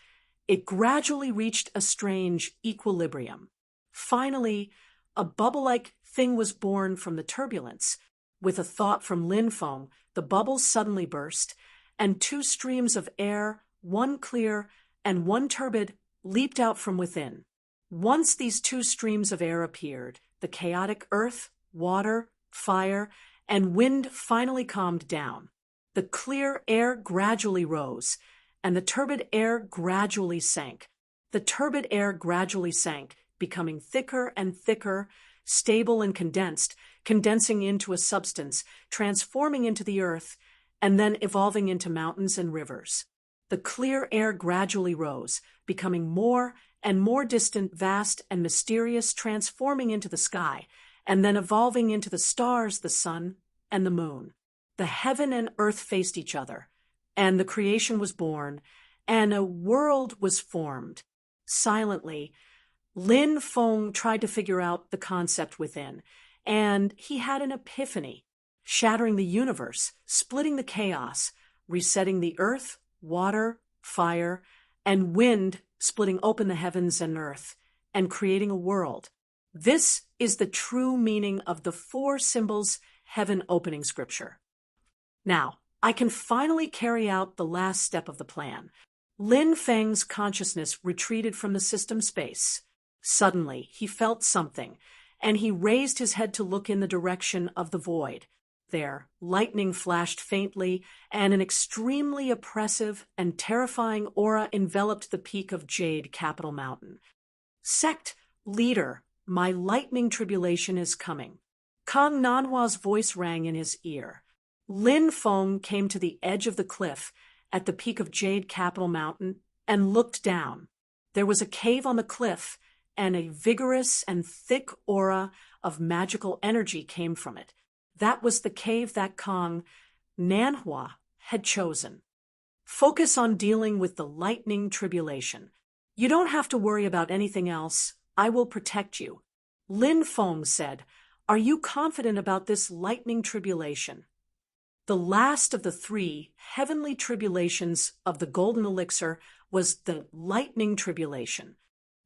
it gradually reached a strange equilibrium. Finally, a bubble-like thing was born from the turbulence. With a thought from Lin Feng, the bubbles suddenly burst, and two streams of air, one clear and one turbid, leaped out from within. Once these two streams of air appeared, the chaotic earth, water, fire, and wind finally calmed down. The clear air gradually rose, and the turbid air gradually sank. The turbid air gradually sank, becoming thicker and thicker, stable and condensed, condensing into a substance, transforming into the earth, and then evolving into mountains and rivers. The clear air gradually rose, becoming more and more distant, vast and mysterious, transforming into the sky, and then evolving into the stars, the sun, and the moon. The heaven and earth faced each other, and the creation was born, and a world was formed. Silently, Lin Feng tried to figure out the concept within, and he had an epiphany, shattering the universe, splitting the chaos, resetting the earth, water, fire, and wind, splitting open the heavens and earth, and creating a world. This is the true meaning of the four symbols heaven opening scripture. Now, I can finally carry out the last step of the plan. Lin Feng's consciousness retreated from the system space. Suddenly, he felt something, and he raised his head to look in the direction of the void. There, lightning flashed faintly, and an extremely oppressive and terrifying aura enveloped the peak of Jade Capital Mountain. Sect leader, my lightning tribulation is coming. Kang Nanhua's voice rang in his ear. Lin Feng came to the edge of the cliff at the peak of Jade Capital Mountain and looked down. There was a cave on the cliff, and a vigorous and thick aura of magical energy came from it. That was the cave that Kang Nanhua had chosen. Focus on dealing with the lightning tribulation. You don't have to worry about anything else. I will protect you. Lin Feng said, Are you confident about this lightning tribulation? The last of the three heavenly tribulations of the golden elixir was the lightning tribulation.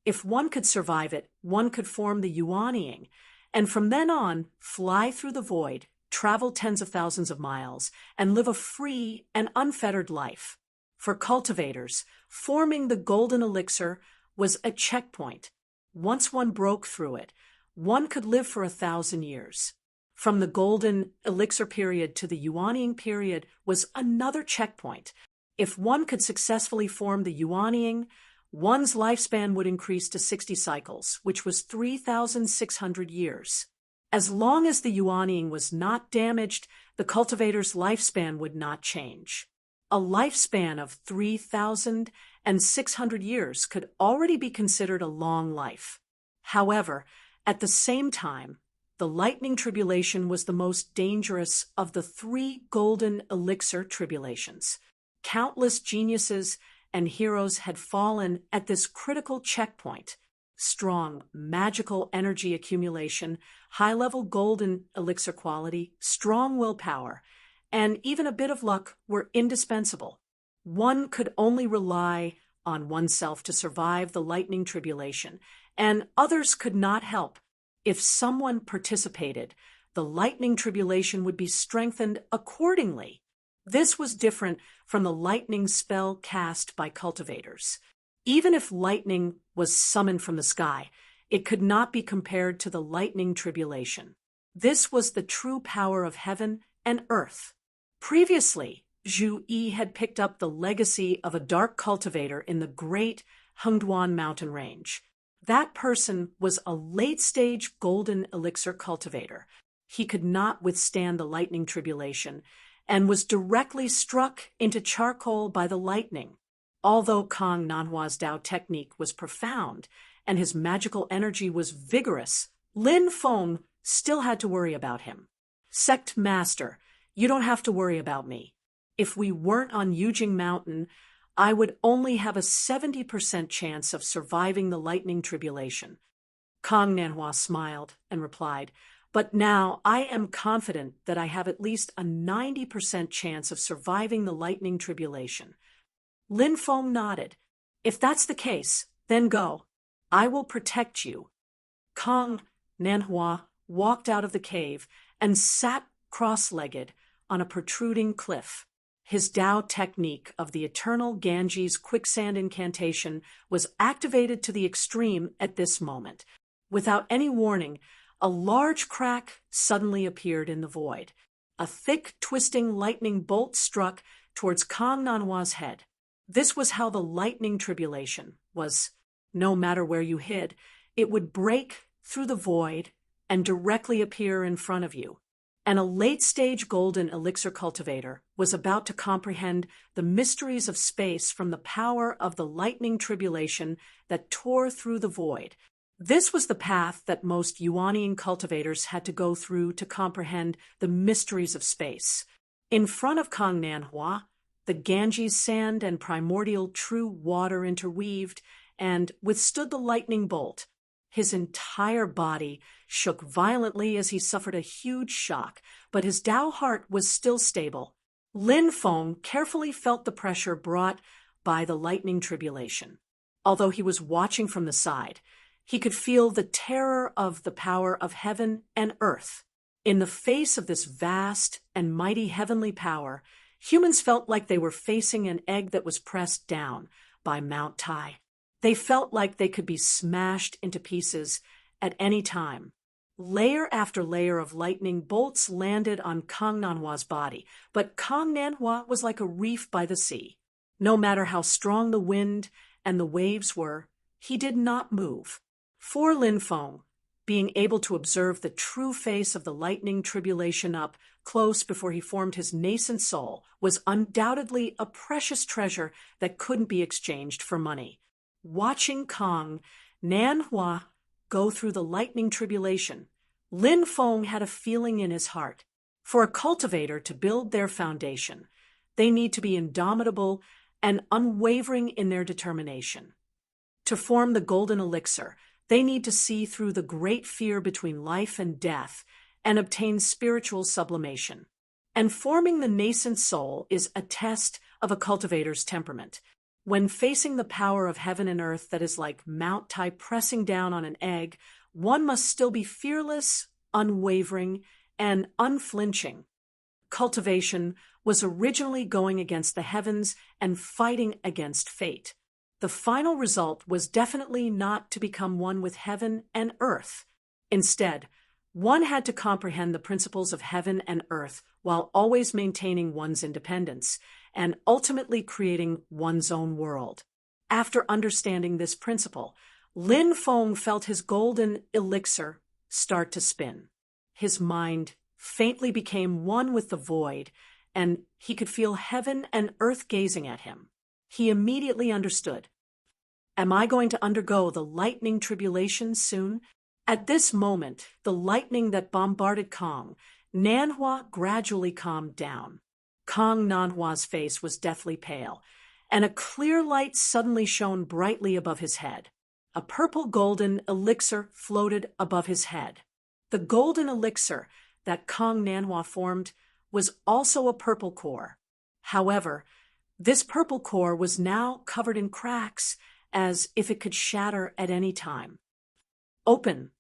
If one could survive it, one could form the Yuanying, and from then on, fly through the void, travel tens of thousands of miles, and live a free and unfettered life. For cultivators, forming the golden elixir was a checkpoint. Once one broke through it, one could live for 1,000 years. From the golden elixir period to the Yuanying period was another checkpoint. If one could successfully form the Yuanying, one's lifespan would increase to 60 cycles, which was 3,600 years. As long as the Yuanying was not damaged, the cultivator's lifespan would not change. A lifespan of 3,600 years could already be considered a long life. However, at the same time, the lightning tribulation was the most dangerous of the three golden elixir tribulations. Countless geniuses and heroes had fallen at this critical checkpoint. Strong, magical energy accumulation, high-level golden elixir quality, strong willpower, and even a bit of luck were indispensable. One could only rely on oneself to survive the lightning tribulation, and others could not help. If someone participated, the lightning tribulation would be strengthened accordingly. This was different from the lightning spell cast by cultivators. Even if lightning was summoned from the sky, it could not be compared to the lightning tribulation. This was the true power of heaven and earth. Previously, Zhu Yi had picked up the legacy of a dark cultivator in the great Hengduan mountain range. That person was a late-stage golden elixir cultivator. He could not withstand the lightning tribulation and was directly struck into charcoal by the lightning. Although Kang Nanhua's Dao technique was profound and his magical energy was vigorous, Lin Feng still had to worry about him. Sect Master, you don't have to worry about me. If we weren't on Yujing Mountain, I would only have a 70% chance of surviving the lightning tribulation. Kong Nanhua smiled and replied, but now I am confident that I have at least a 90% chance of surviving the lightning tribulation. Lin Feng nodded. If that's the case, then go. I will protect you. Kong Nanhua walked out of the cave and sat cross-legged on a protruding cliff. His Tao technique of the eternal Ganges quicksand incantation was activated to the extreme at this moment. Without any warning, a large crack suddenly appeared in the void. A thick, twisting lightning bolt struck towards Kong Nanhua's head. This was how the lightning tribulation was. No matter where you hid, it would break through the void and directly appear in front of you. And a late-stage golden elixir cultivator was about to comprehend the mysteries of space from the power of the lightning tribulation that tore through the void. This was the path that most Yuanian cultivators had to go through to comprehend the mysteries of space. In front of Kong Nanhua, the Ganges sand and primordial true water interweaved and withstood the lightning bolt. His entire body shook violently as he suffered a huge shock, but his Tao heart was still stable. Lin Feng carefully felt the pressure brought by the lightning tribulation. Although he was watching from the side, he could feel the terror of the power of heaven and earth. In the face of this vast and mighty heavenly power, humans felt like they were facing an egg that was pressed down by Mount Tai. They felt like they could be smashed into pieces at any time. Layer after layer of lightning bolts landed on Kong Nanhua's body, but Kong Nanhua was like a reef by the sea. No matter how strong the wind and the waves were, he did not move. For Lin Feng, being able to observe the true face of the lightning tribulation up close before he formed his nascent soul was undoubtedly a precious treasure that couldn't be exchanged for money. Watching Kong Nanhua go through the lightning tribulation, Lin Feng had a feeling in his heart. For a cultivator to build their foundation, they need to be indomitable and unwavering in their determination. To form the golden elixir, they need to see through the great fear between life and death and obtain spiritual sublimation. And forming the nascent soul is a test of a cultivator's temperament. When facing the power of heaven and earth that is like Mount Tai pressing down on an egg, one must still be fearless, unwavering, and unflinching. Cultivation was originally going against the heavens and fighting against fate. The final result was definitely not to become one with heaven and earth. Instead, one had to comprehend the principles of heaven and earth while always maintaining one's independence and ultimately creating one's own world. After understanding this principle, Lin Feng felt his golden elixir start to spin. His mind faintly became one with the void, and he could feel heaven and earth gazing at him. He immediately understood. Am I going to undergo the lightning tribulation soon? At this moment, the lightning that bombarded Kong Nanhua gradually calmed down. Kong Nanhua's face was deathly pale, and a clear light suddenly shone brightly above his head. A purple-golden elixir floated above his head. The golden elixir that Kong Nanhua formed was also a purple core. However, this purple core was now covered in cracks, as if it could shatter at any time. Open.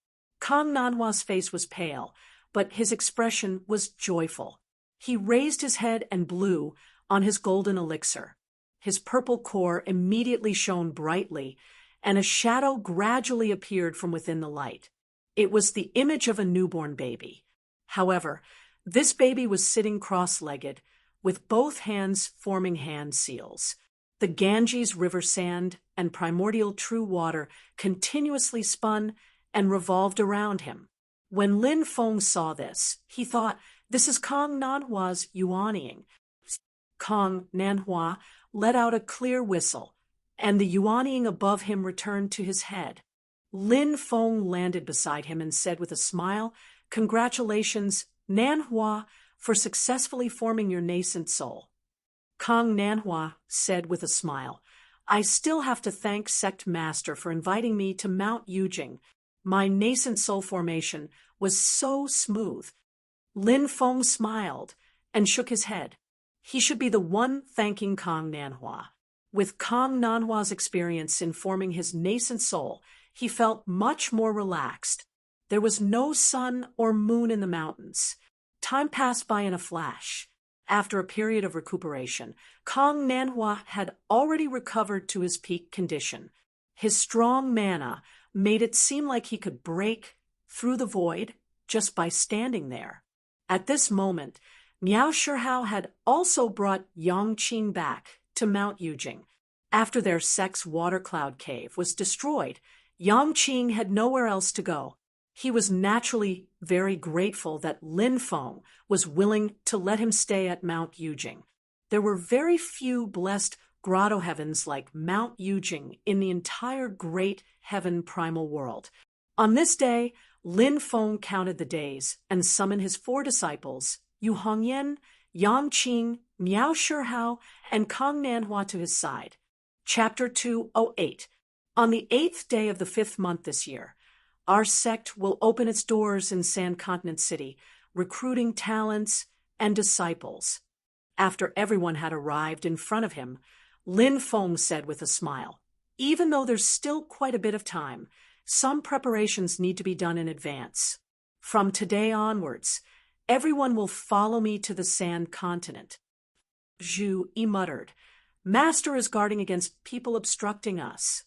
Kong Nanhua's face was pale, but his expression was joyful. He raised his head and blew on his golden elixir. His purple core immediately shone brightly, and a shadow gradually appeared from within the light. It was the image of a newborn baby. However, this baby was sitting cross-legged, with both hands forming hand seals. The Ganges river sand and primordial true water continuously spun and revolved around him. When Lin Feng saw this, he thought, this is Kong Nanhua's yuanying. Kong Nanhua let out a clear whistle, and the yuanying above him returned to his head. Lin Feng landed beside him and said with a smile, "Congratulations, Nanhua, for successfully forming your nascent soul." Kong Nanhua said with a smile, "I still have to thank Sect Master for inviting me to Mount Yujing. My nascent soul formation was so smooth." Lin Feng smiled and shook his head. He should be the one thanking Kong Nanhua. With Kong Nanhua's experience in forming his nascent soul, he felt much more relaxed. There was no sun or moon in the mountains. Time passed by in a flash. After a period of recuperation, Kong Nanhua had already recovered to his peak condition. His strong mana made it seem like he could break through the void just by standing there. At this moment, Miao Shihao had also brought Yangqing back to Mount Yujing. After their sect's water cloud cave was destroyed, Yangqing had nowhere else to go. He was naturally very grateful that Lin Feng was willing to let him stay at Mount Yujing. There were very few blessed grotto heavens like Mount Yujing in the entire great heaven primal world. On this day, Lin Feng counted the days and summoned his 4 disciples, Yu Hongyan, Yangqing, Miao Shihao, and Kong Nanhua to his side. Chapter 208. On the 8th day of the 5th month this year, our sect will open its doors in Sand Continent City, recruiting talents and disciples. After everyone had arrived in front of him, Lin Feng said with a smile, "Even though there's still quite a bit of time, some preparations need to be done in advance. From today onwards, everyone will follow me to the Sand Continent." Zhu muttered, "Master is guarding against people obstructing us."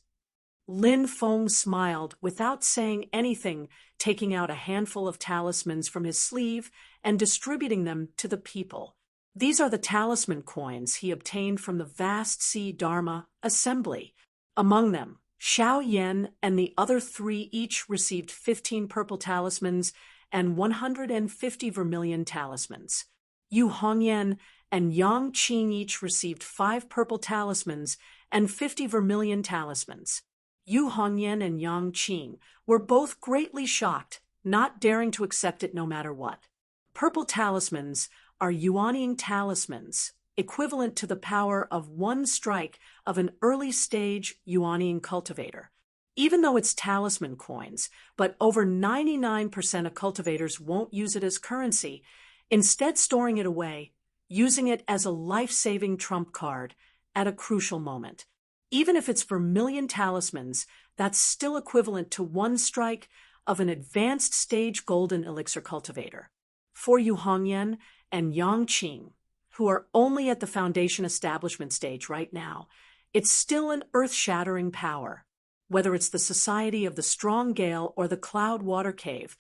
Lin Feng smiled without saying anything, taking out a handful of talismans from his sleeve and distributing them to the people. These are the talisman coins he obtained from the vast Sea Dharma assembly. Among them, Xiao Yan and the other 3 each received 15 purple talismans and 150 vermilion talismans. Yu Hongyan and Yang Qing each received 5 purple talismans and 50 vermilion talismans. Yu Hongyan and Yang Qing were both greatly shocked, not daring to accept it no matter what. Purple talismans are yuanying talismans, equivalent to the power of 1 strike of an early-stage yuanying cultivator. Even though it's talisman coins, but over 99% of cultivators won't use it as currency, instead storing it away, using it as a life-saving trump card at a crucial moment. Even if it's vermilion talismans, that's still equivalent to 1 strike of an advanced stage golden elixir cultivator. For Yu Hongyan and Yang Qing, who are only at the foundation establishment stage right now, it's still an earth-shattering power. Whether it's the Society of the Strong Gale or the Cloud Water Cave,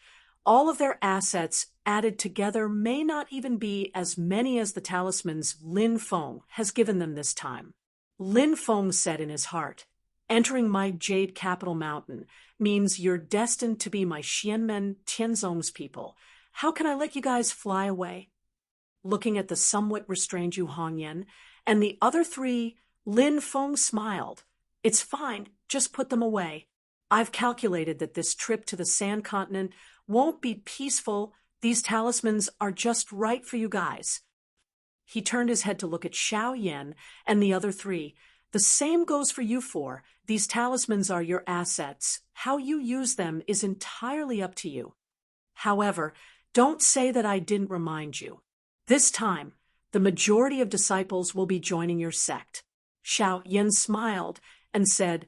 all of their assets added together may not even be as many as the talismans Lin Feng has given them this time. Lin Feng said in his heart, "Entering my Jade Capital Mountain means you're destined to be my Xianmen Tianzong's people. How can I let you guys fly away?" Looking at the somewhat restrained Yu Hongyan and the other 3, Lin Feng smiled. "It's fine, just put them away. I've calculated that this trip to the Sand Continent won't be peaceful. These talismans are just right for you guys." He turned his head to look at Xiao Yan and the other 3. "The same goes for you 4. These talismans are your assets. How you use them is entirely up to you. However, don't say that I didn't remind you. This time, the majority of disciples will be joining your sect." Xiao Yan smiled and said,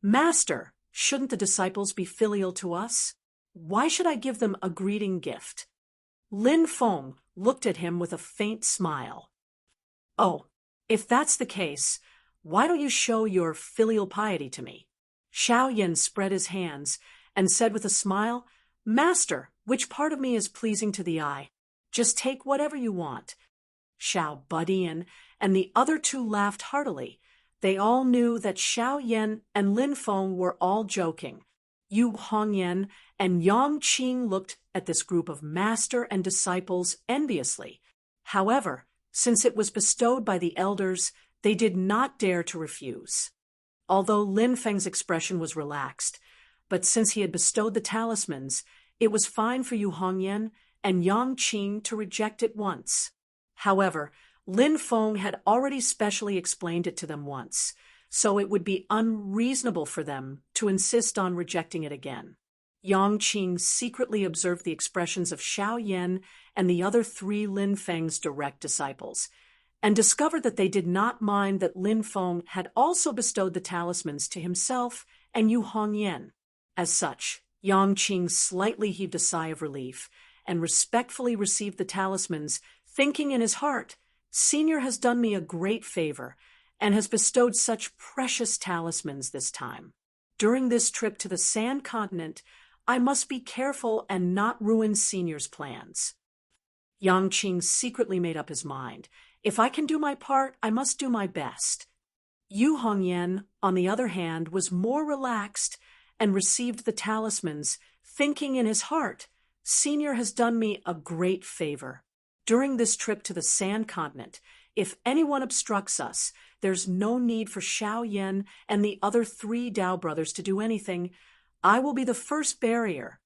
"Master, shouldn't the disciples be filial to us? Why should I give them a greeting gift?" Lin Feng looked at him with a faint smile. "Oh, if that's the case, why don't you show your filial piety to me?" Xiao Yan spread his hands and said with a smile, "Master, which part of me is pleasing to the eye? Just take whatever you want." Xiao Budian and the other 2 laughed heartily. They all knew that Xiao Yan and Lin Feng were all joking. Yu Hongyan and Yang Qing looked at this group of master and disciples enviously. However, since it was bestowed by the elders, they did not dare to refuse. Although Lin Feng's expression was relaxed, but since he had bestowed the talismans, it was fine for Yu Hongyan and Yang Qing to reject it once. However, Lin Feng had already specially explained it to them once, so it would be unreasonable for them to insist on rejecting it again. Yang Qing secretly observed the expressions of Xiao Yan and the other 3 Lin Feng's direct disciples, and discovered that they did not mind that Lin Feng had also bestowed the talismans to himself and Yu Hongyan. As such, Yang Qing slightly heaved a sigh of relief and respectfully received the talismans, thinking in his heart, "Senior has done me a great favor and has bestowed such precious talismans this time. During this trip to the Sand Continent, I must be careful and not ruin Senior's plans." Yang Qing secretly made up his mind. If I can do my part, I must do my best. Yu Hongyan, on the other hand, was more relaxed and received the talismans, thinking in his heart, "Senior has done me a great favor. During this trip to the Sand Continent, if anyone obstructs us, there's no need for Xiao Yan and the other 3 Dao brothers to do anything. I will be the first barrier."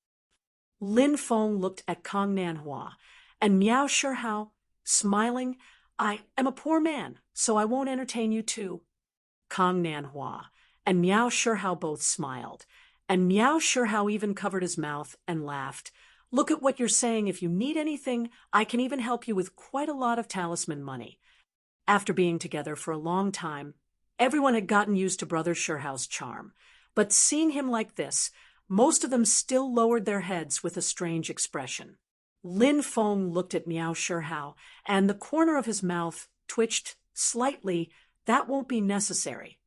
Lin Feng looked at Kong Nanhua and Miao Shihao, smiling, "I am a poor man, so I won't entertain you too." Kong Nanhua and Miao Shihao both smiled, and Miao Shihao even covered his mouth and laughed. "Look at what you're saying. If you need anything, I can even help you with quite a lot of talisman money." After being together for a long time, everyone had gotten used to Brother Shihao's charm, but seeing him like this, most of them still lowered their heads with a strange expression. Lin Feng looked at Miao Shihao, and the corner of his mouth twitched slightly. "That won't be necessary."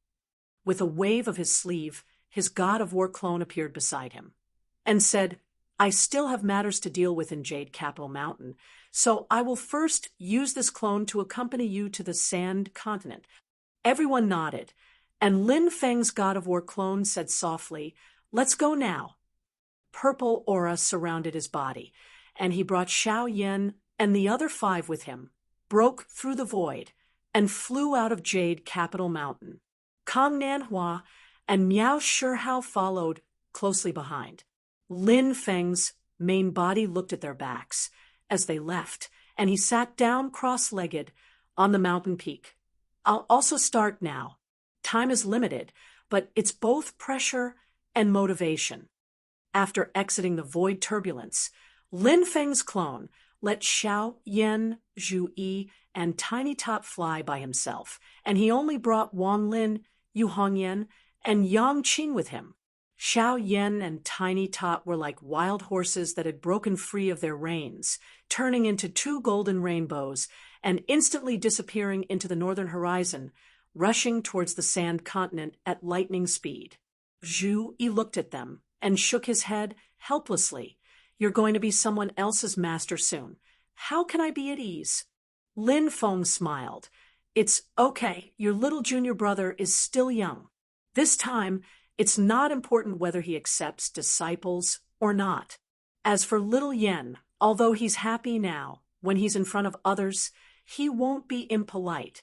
With a wave of his sleeve, his god of war clone appeared beside him, and said, "I still have matters to deal with in Jade Capital Mountain, so I will first use this clone to accompany you to the Sand Continent." Everyone nodded, and Lin Feng's god of war clone said softly, "Let's go now." Purple aura surrounded his body, and he brought Xiao Yan and the other 5 with him, broke through the void, and flew out of Jade Capital Mountain. Kong Nanhua and Miao Shihao followed closely behind. Lin Feng's main body looked at their backs as they left, and he sat down cross-legged on the mountain peak. "I'll also start now. Time is limited, but it's both pressure and motivation." After exiting the void turbulence, Lin Feng's clone let Xiao Yan, Zhu Yi, and Tiny Tot fly by himself, and he only brought Wang Lin, Yu Hongyan, and Yang Qing with him. Xiao Yan and Tiny Tot were like wild horses that had broken free of their reins, turning into 2 golden rainbows and instantly disappearing into the northern horizon, rushing towards the Sand Continent at lightning speed. Zhu Yi looked at them and shook his head helplessly. "You're going to be someone else's master soon. How can I be at ease?" Lin Feng smiled. "It's okay. Your little junior brother is still young. This time, it's not important whether he accepts disciples or not. As for little Yen, although he's happy now, when he's in front of others, he won't be impolite."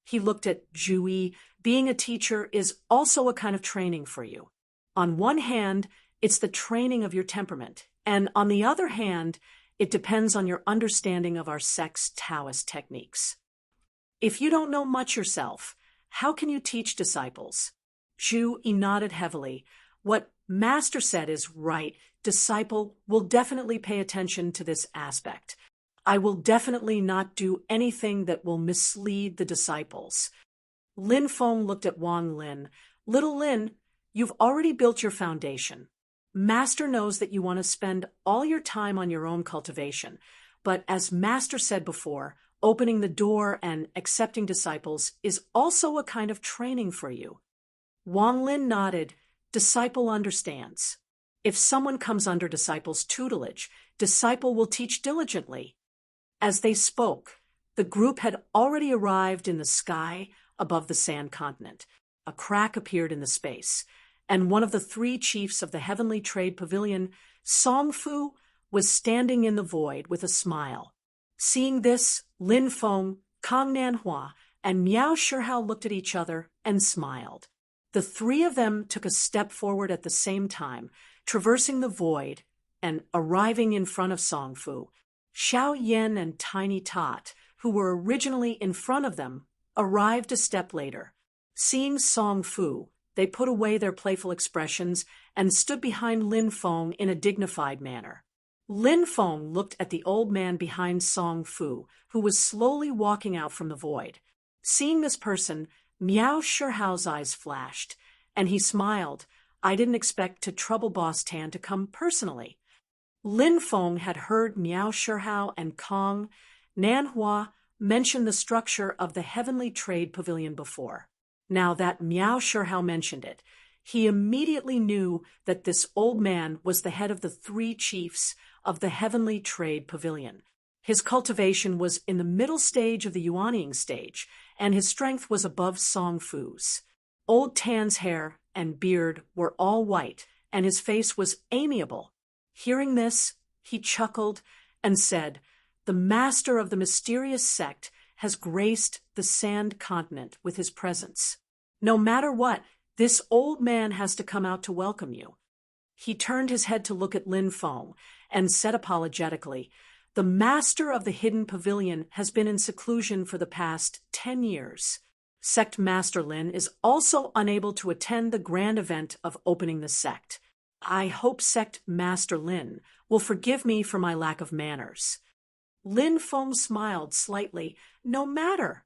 He looked at Zhu Yi. "Being a teacher is also a kind of training for you. On one hand, it's the training of your temperament, and on the other hand, it depends on your understanding of our sect's Taoist techniques. If you don't know much yourself, how can you teach disciples?" Zhu Yi nodded heavily. "What Master said is right. Disciple will definitely pay attention to this aspect. I will definitely not do anything that will mislead the disciples." Lin Feng looked at Wang Lin. "Little Lin, you've already built your foundation. Master knows that you want to spend all your time on your own cultivation, but as Master said before, opening the door and accepting disciples is also a kind of training for you." Wang Lin nodded. "Disciple understands. If someone comes under disciple's tutelage, disciple will teach diligently." As they spoke, the group had already arrived in the sky above the Sand Continent. A crack appeared in the space, and one of the 3 chiefs of the Heavenly Trade Pavilion, Song Fu, was standing in the void with a smile. Seeing this, Lin Feng, Kong Nanhua, and Miao Shihao looked at each other and smiled. The three of them took a step forward at the same time, traversing the void and arriving in front of Song Fu. Xiao Yen and Tiny Tot, who were originally in front of them, arrived a step later. Seeing Song Fu, they put away their playful expressions and stood behind Lin Feng in a dignified manner. Lin Feng looked at the old man behind Song Fu, who was slowly walking out from the void. Seeing this person, Miao Shihao's eyes flashed, and he smiled. I didn't expect to trouble Boss Tan to come personally. Lin Feng had heard Miao Shihao and Kong Nanhua mention the structure of the Heavenly Trade Pavilion before. Now that Miao Shihao mentioned it, he immediately knew that this old man was the head of the three chiefs of the Heavenly Trade Pavilion. His cultivation was in the middle stage of the yuanying stage, and his strength was above Song Fu's. Old Tan's hair and beard were all white, and his face was amiable. Hearing this, he chuckled and said, "The master of the mysterious sect has graced the Sand Continent with his presence. No matter what, this old man has to come out to welcome you." He turned his head to look at Lin Feng and said apologetically, "The master of the hidden pavilion has been in seclusion for the past 10 years. Sect Master Lin is also unable to attend the grand event of opening the sect. I hope Sect Master Lin will forgive me for my lack of manners." Lin Feng smiled slightly. "No matter."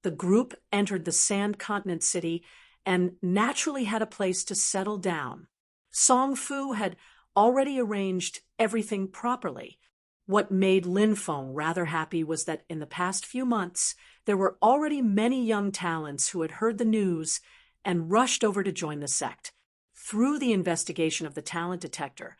The group entered the Sand Continent city and naturally had a place to settle down. Song Fu had already arranged everything properly. What made Lin Feng rather happy was that in the past few months, there were already many young talents who had heard the news and rushed over to join the sect. Through the investigation of the talent detector,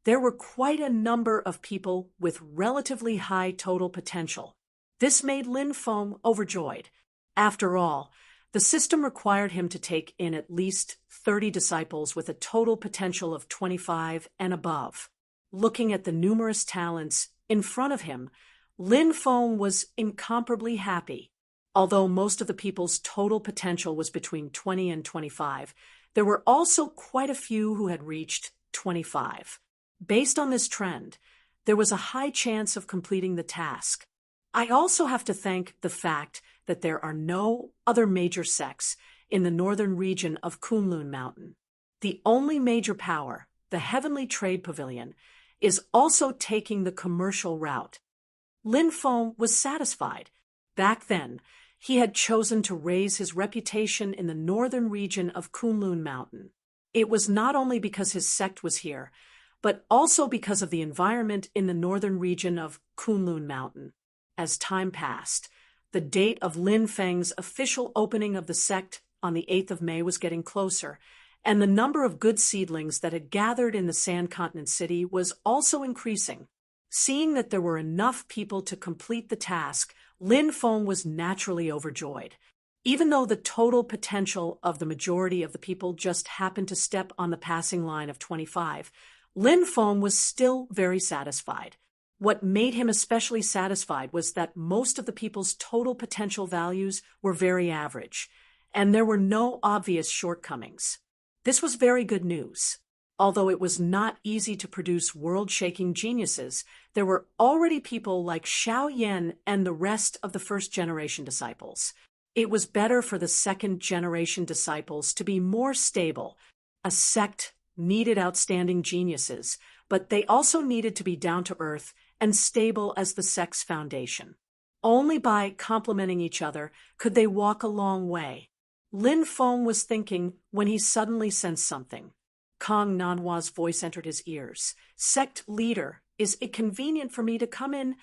there were quite a number of people with relatively high total potential. This made Lin Feng overjoyed. After all, the system required him to take in at least 30 disciples with a total potential of 25 and above. Looking at the numerous talents in front of him, Lin Feng was incomparably happy. Although most of the people's total potential was between 20 and 25, there were also quite a few who had reached 25. Based on this trend, there was a high chance of completing the task. I also have to thank the fact that there are no other major sects in the northern region of Kunlun Mountain. The only major power, the Heavenly Trade Pavilion, is also taking the commercial route. Lin Feng was satisfied. Back then, he had chosen to raise his reputation in the northern region of Kunlun Mountain. It was not only because his sect was here, but also because of the environment in the northern region of Kunlun Mountain. As time passed, the date of Lin Feng's official opening of the sect on the 8th of May was getting closer, and the number of good seedlings that had gathered in the Sand Continent city was also increasing. Seeing that there were enough people to complete the task, Lin Feng was naturally overjoyed. Even though the total potential of the majority of the people just happened to step on the passing line of 25, Lin Feng was still very satisfied. What made him especially satisfied was that most of the people's total potential values were very average, and there were no obvious shortcomings. This was very good news. Although it was not easy to produce world-shaking geniuses, there were already people like Xiao Yen and the rest of the first-generation disciples. It was better for the second-generation disciples to be more stable. A sect needed outstanding geniuses, but they also needed to be down-to-earth and stable as the sect's foundation. Only by complementing each other could they walk a long way. Lin Feng was thinking when he suddenly sensed something. Kong Nanhua's voice entered his ears. "Sect leader, is it convenient for me to come in?"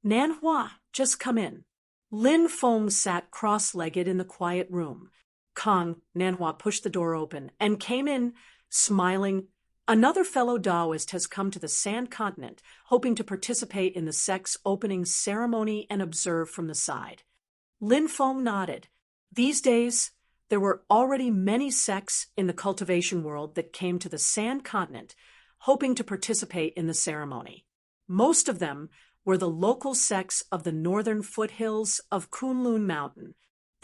"Nanhua, just come in." Lin Feng sat cross-legged in the quiet room. Kong Nanhua pushed the door open and came in, smiling. "Another fellow Taoist has come to the Sand Continent, hoping to participate in the sect's opening ceremony and observe from the side." Lin Feng nodded. These days, there were already many sects in the cultivation world that came to the Sand Continent, hoping to participate in the ceremony. Most of them were the local sects of the northern foothills of Kunlun Mountain.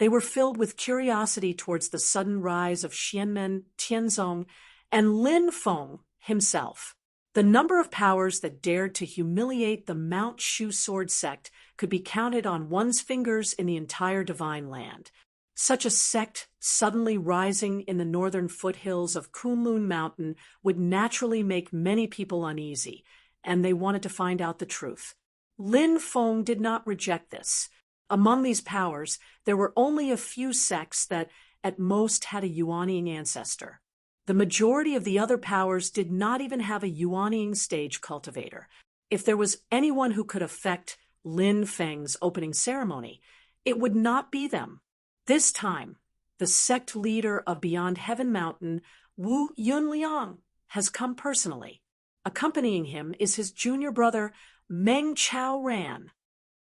They were filled with curiosity towards the sudden rise of Xianmen Tianzong and Lin Feng himself. The number of powers that dared to humiliate the Mount Shu sword sect could be counted on one's fingers in the entire divine land. Such a sect suddenly rising in the northern foothills of Kunlun Mountain would naturally make many people uneasy, and they wanted to find out the truth. Lin Feng did not reject this. Among these powers, there were only a few sects that, at most, had a Yuanying ancestor. The majority of the other powers did not even have a Yuanying stage cultivator. If there was anyone who could affect Lin Feng's opening ceremony, it would not be them. This time, the sect leader of Beyond Heaven Mountain, Wu Yunliang, has come personally. Accompanying him is his junior brother, Meng Chao Ran.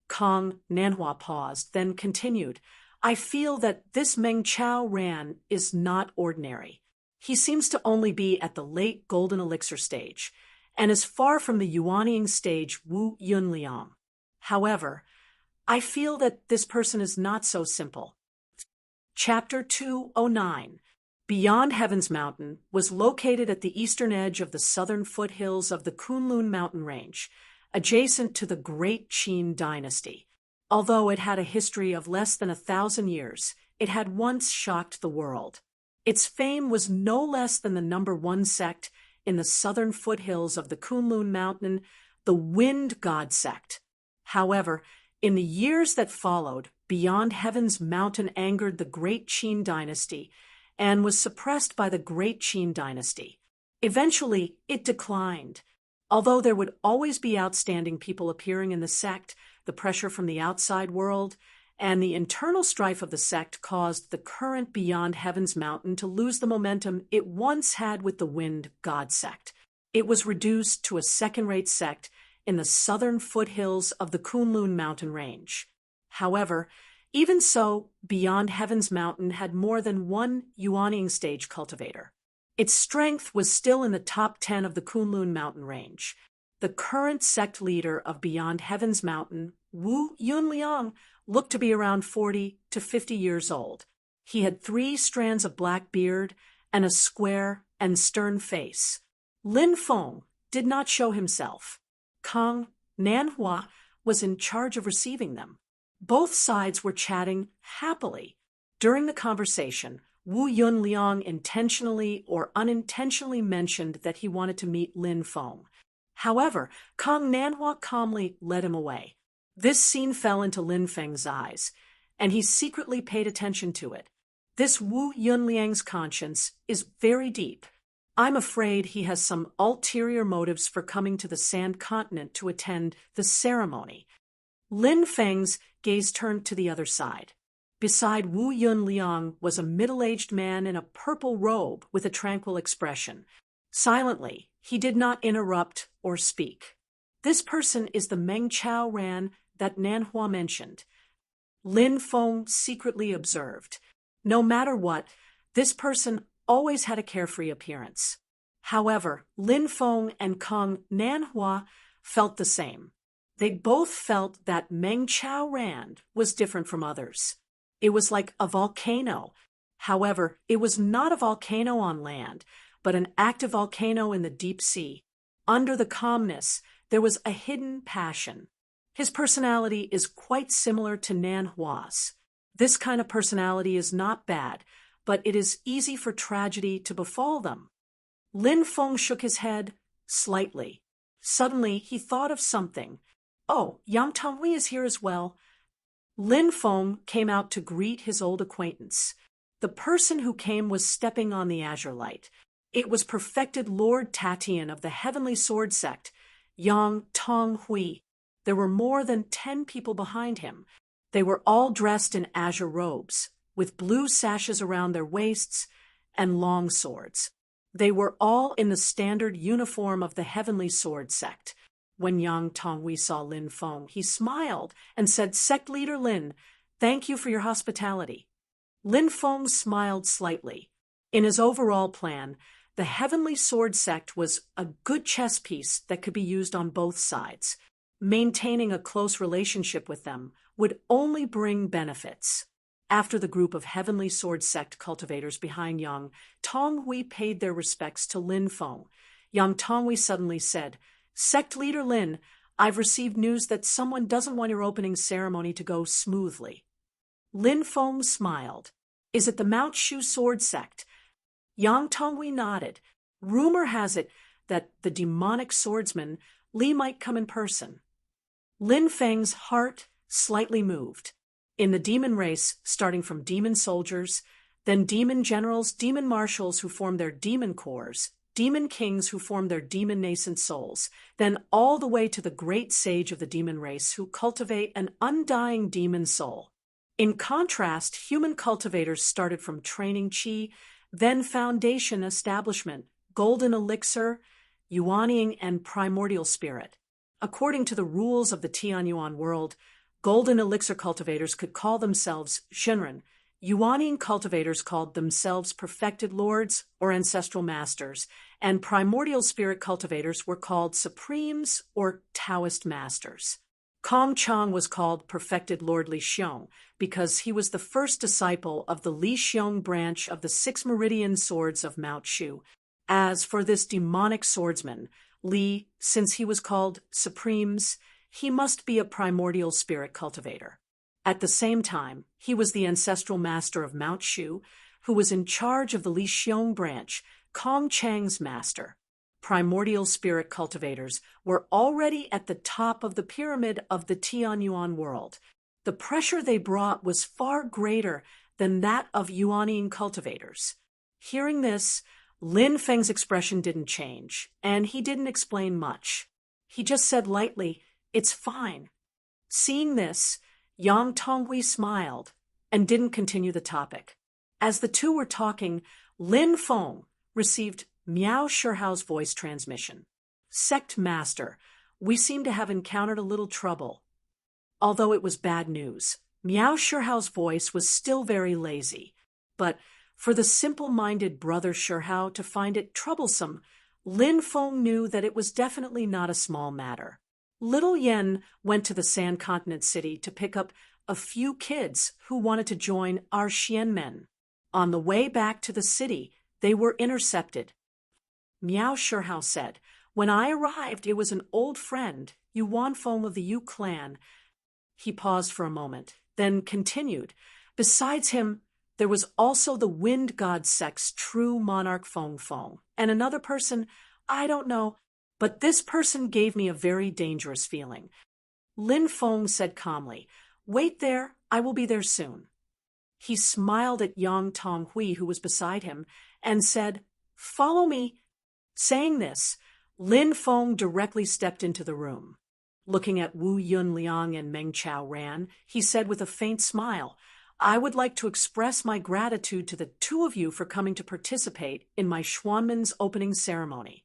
Kong Nanhua paused, then continued, I feel that this Meng Chao Ran is not ordinary. He seems to only be at the late golden elixir stage, and is far from the Yuanying stage Wu Yunliang. However, I feel that this person is not so simple. Chapter 209. Beyond Heaven's Mountain was located at the eastern edge of the southern foothills of the Kunlun mountain range, adjacent to the Great Qin dynasty. Although it had a history of less than 1,000 years, it had once shocked the world. Its fame was no less than the number one sect in the southern foothills of the Kunlun Mountain, the Wind God sect. However, in the years that followed, Beyond Heaven's Mountain angered the Great Qin dynasty and was suppressed by the Great Qin dynasty. Eventually, it declined. Although there would always be outstanding people appearing in the sect, the pressure from the outside world and the internal strife of the sect caused the current Beyond Heaven's Mountain to lose the momentum it once had with the Wind God sect. It was reduced to a second-rate sect in the southern foothills of the Kunlun mountain range. However, even so, Beyond Heaven's Mountain had more than one Yuanying stage cultivator. Its strength was still in the top 10 of the Kunlun mountain range. The current sect leader of Beyond Heaven's Mountain, Wu Yunliang, looked to be around 40 to 50 years old. He had 3 strands of black beard and a square and stern face. Lin Feng did not show himself. Kong Nanhua was in charge of receiving them. Both sides were chatting happily. During the conversation, Wu Yunliang intentionally or unintentionally mentioned that he wanted to meet Lin Feng. However, Kong Nanhua calmly led him away. This scene fell into Lin Feng's eyes, and he secretly paid attention to it. This Wu Yunliang's conscience is very deep. I'm afraid he has some ulterior motives for coming to the Sand Continent to attend the ceremony. Lin Feng's gaze turned to the other side. Beside Wu Yunliang was a middle-aged man in a purple robe with a tranquil expression. Silently, he did not interrupt or speak. This person is the Meng Chao Ran that Nanhua mentioned. Lin Feng secretly observed. No matter what, this person always had a carefree appearance. However, Lin Feng and Kong Nanhua felt the same. They both felt that Meng Chao Ran was different from others. It was like a volcano. However, it was not a volcano on land, but an active volcano in the deep sea. Under the calmness, there was a hidden passion. His personality is quite similar to Nanhua's. This kind of personality is not bad, but it is easy for tragedy to befall them. Lin Feng shook his head slightly. Suddenly, he thought of something. Oh, Yang Tonghui is here as well. Lin Feng came out to greet his old acquaintance. The person who came was stepping on the azure light. It was perfected Lord Tatian of the Heavenly Sword Sect, Yang Tonghui. There were more than 10 people behind him. They were all dressed in azure robes, with blue sashes around their waists and long swords. They were all in the standard uniform of the Heavenly Sword Sect. When Yang Tonghui saw Lin Feng, he smiled and said, Sect Leader Lin, thank you for your hospitality. Lin Feng smiled slightly. In his overall plan, the Heavenly Sword Sect was a good chess piece that could be used on both sides. Maintaining a close relationship with them would only bring benefits. After the group of Heavenly Sword sect cultivators behind Yang Tonghui paid their respects to Lin Feng, Yang Tonghui suddenly said, "Sect leader Lin, I've received news that someone doesn't want your opening ceremony to go smoothly." Lin Feng smiled. "Is it the Mount Shu sword sect?" Yang Tonghui nodded. "Rumor has it that the demonic swordsman Li might come in person." Lin Feng's heart slightly moved. In the demon race, starting from demon soldiers, then demon generals, demon marshals who form their demon corps, demon kings who form their demon nascent souls, then all the way to the great sage of the demon race who cultivate an undying demon soul. In contrast, human cultivators started from training qi, then foundation establishment, golden elixir, yuanying, and primordial spirit. According to the rules of the Tianyuan world, golden elixir cultivators could call themselves Shinran. Yuanying cultivators called themselves perfected lords or ancestral masters, and primordial spirit cultivators were called supremes or Taoist masters. Kong Chang was called perfected Lord Li Xiong because he was the first disciple of the Li Xiong branch of the Six Meridian Swords of Mount Shu. As for this demonic swordsman, Li, since he was called supremes, he must be a primordial spirit cultivator. At the same time, he was the ancestral master of Mount Shu, who was in charge of the Li Xiong branch, Kong Chang's master. Primordial spirit cultivators were already at the top of the pyramid of the Tianyuan world. The pressure they brought was far greater than that of yuanying cultivators. Hearing this, Lin Feng's expression didn't change, and he didn't explain much. He just said lightly, "It's fine." Seeing this, Yang Tonghui smiled and didn't continue the topic. As the two were talking, Lin Feng received Miao Shihao's voice transmission. "Sect Master, we seem to have encountered a little trouble." Although it was bad news, Miao Shihao's voice was still very lazy. But for the simple-minded brother Shihao to find it troublesome, Lin Feng knew that it was definitely not a small matter. Little Yen went to the Sand Continent city to pick up a few kids who wanted to join our Xianmen. On the way back to the city, they were intercepted. Miao Shihao said, "When I arrived, it was an old friend, Yuan Feng of the Yu clan." He paused for a moment, then continued, "Besides him, there was also the Wind God sect's true monarch Feng Feng, and another person, I don't know, but this person gave me a very dangerous feeling." Lin Feng said calmly, "Wait there, I will be there soon." He smiled at Yang Tonghui, who was beside him, and said, "Follow me." Saying this, Lin Feng directly stepped into the room. Looking at Wu Yunliang and Meng Chao Ran, he said with a faint smile, "I would like to express my gratitude to the two of you for coming to participate in my Xuanmen's opening ceremony."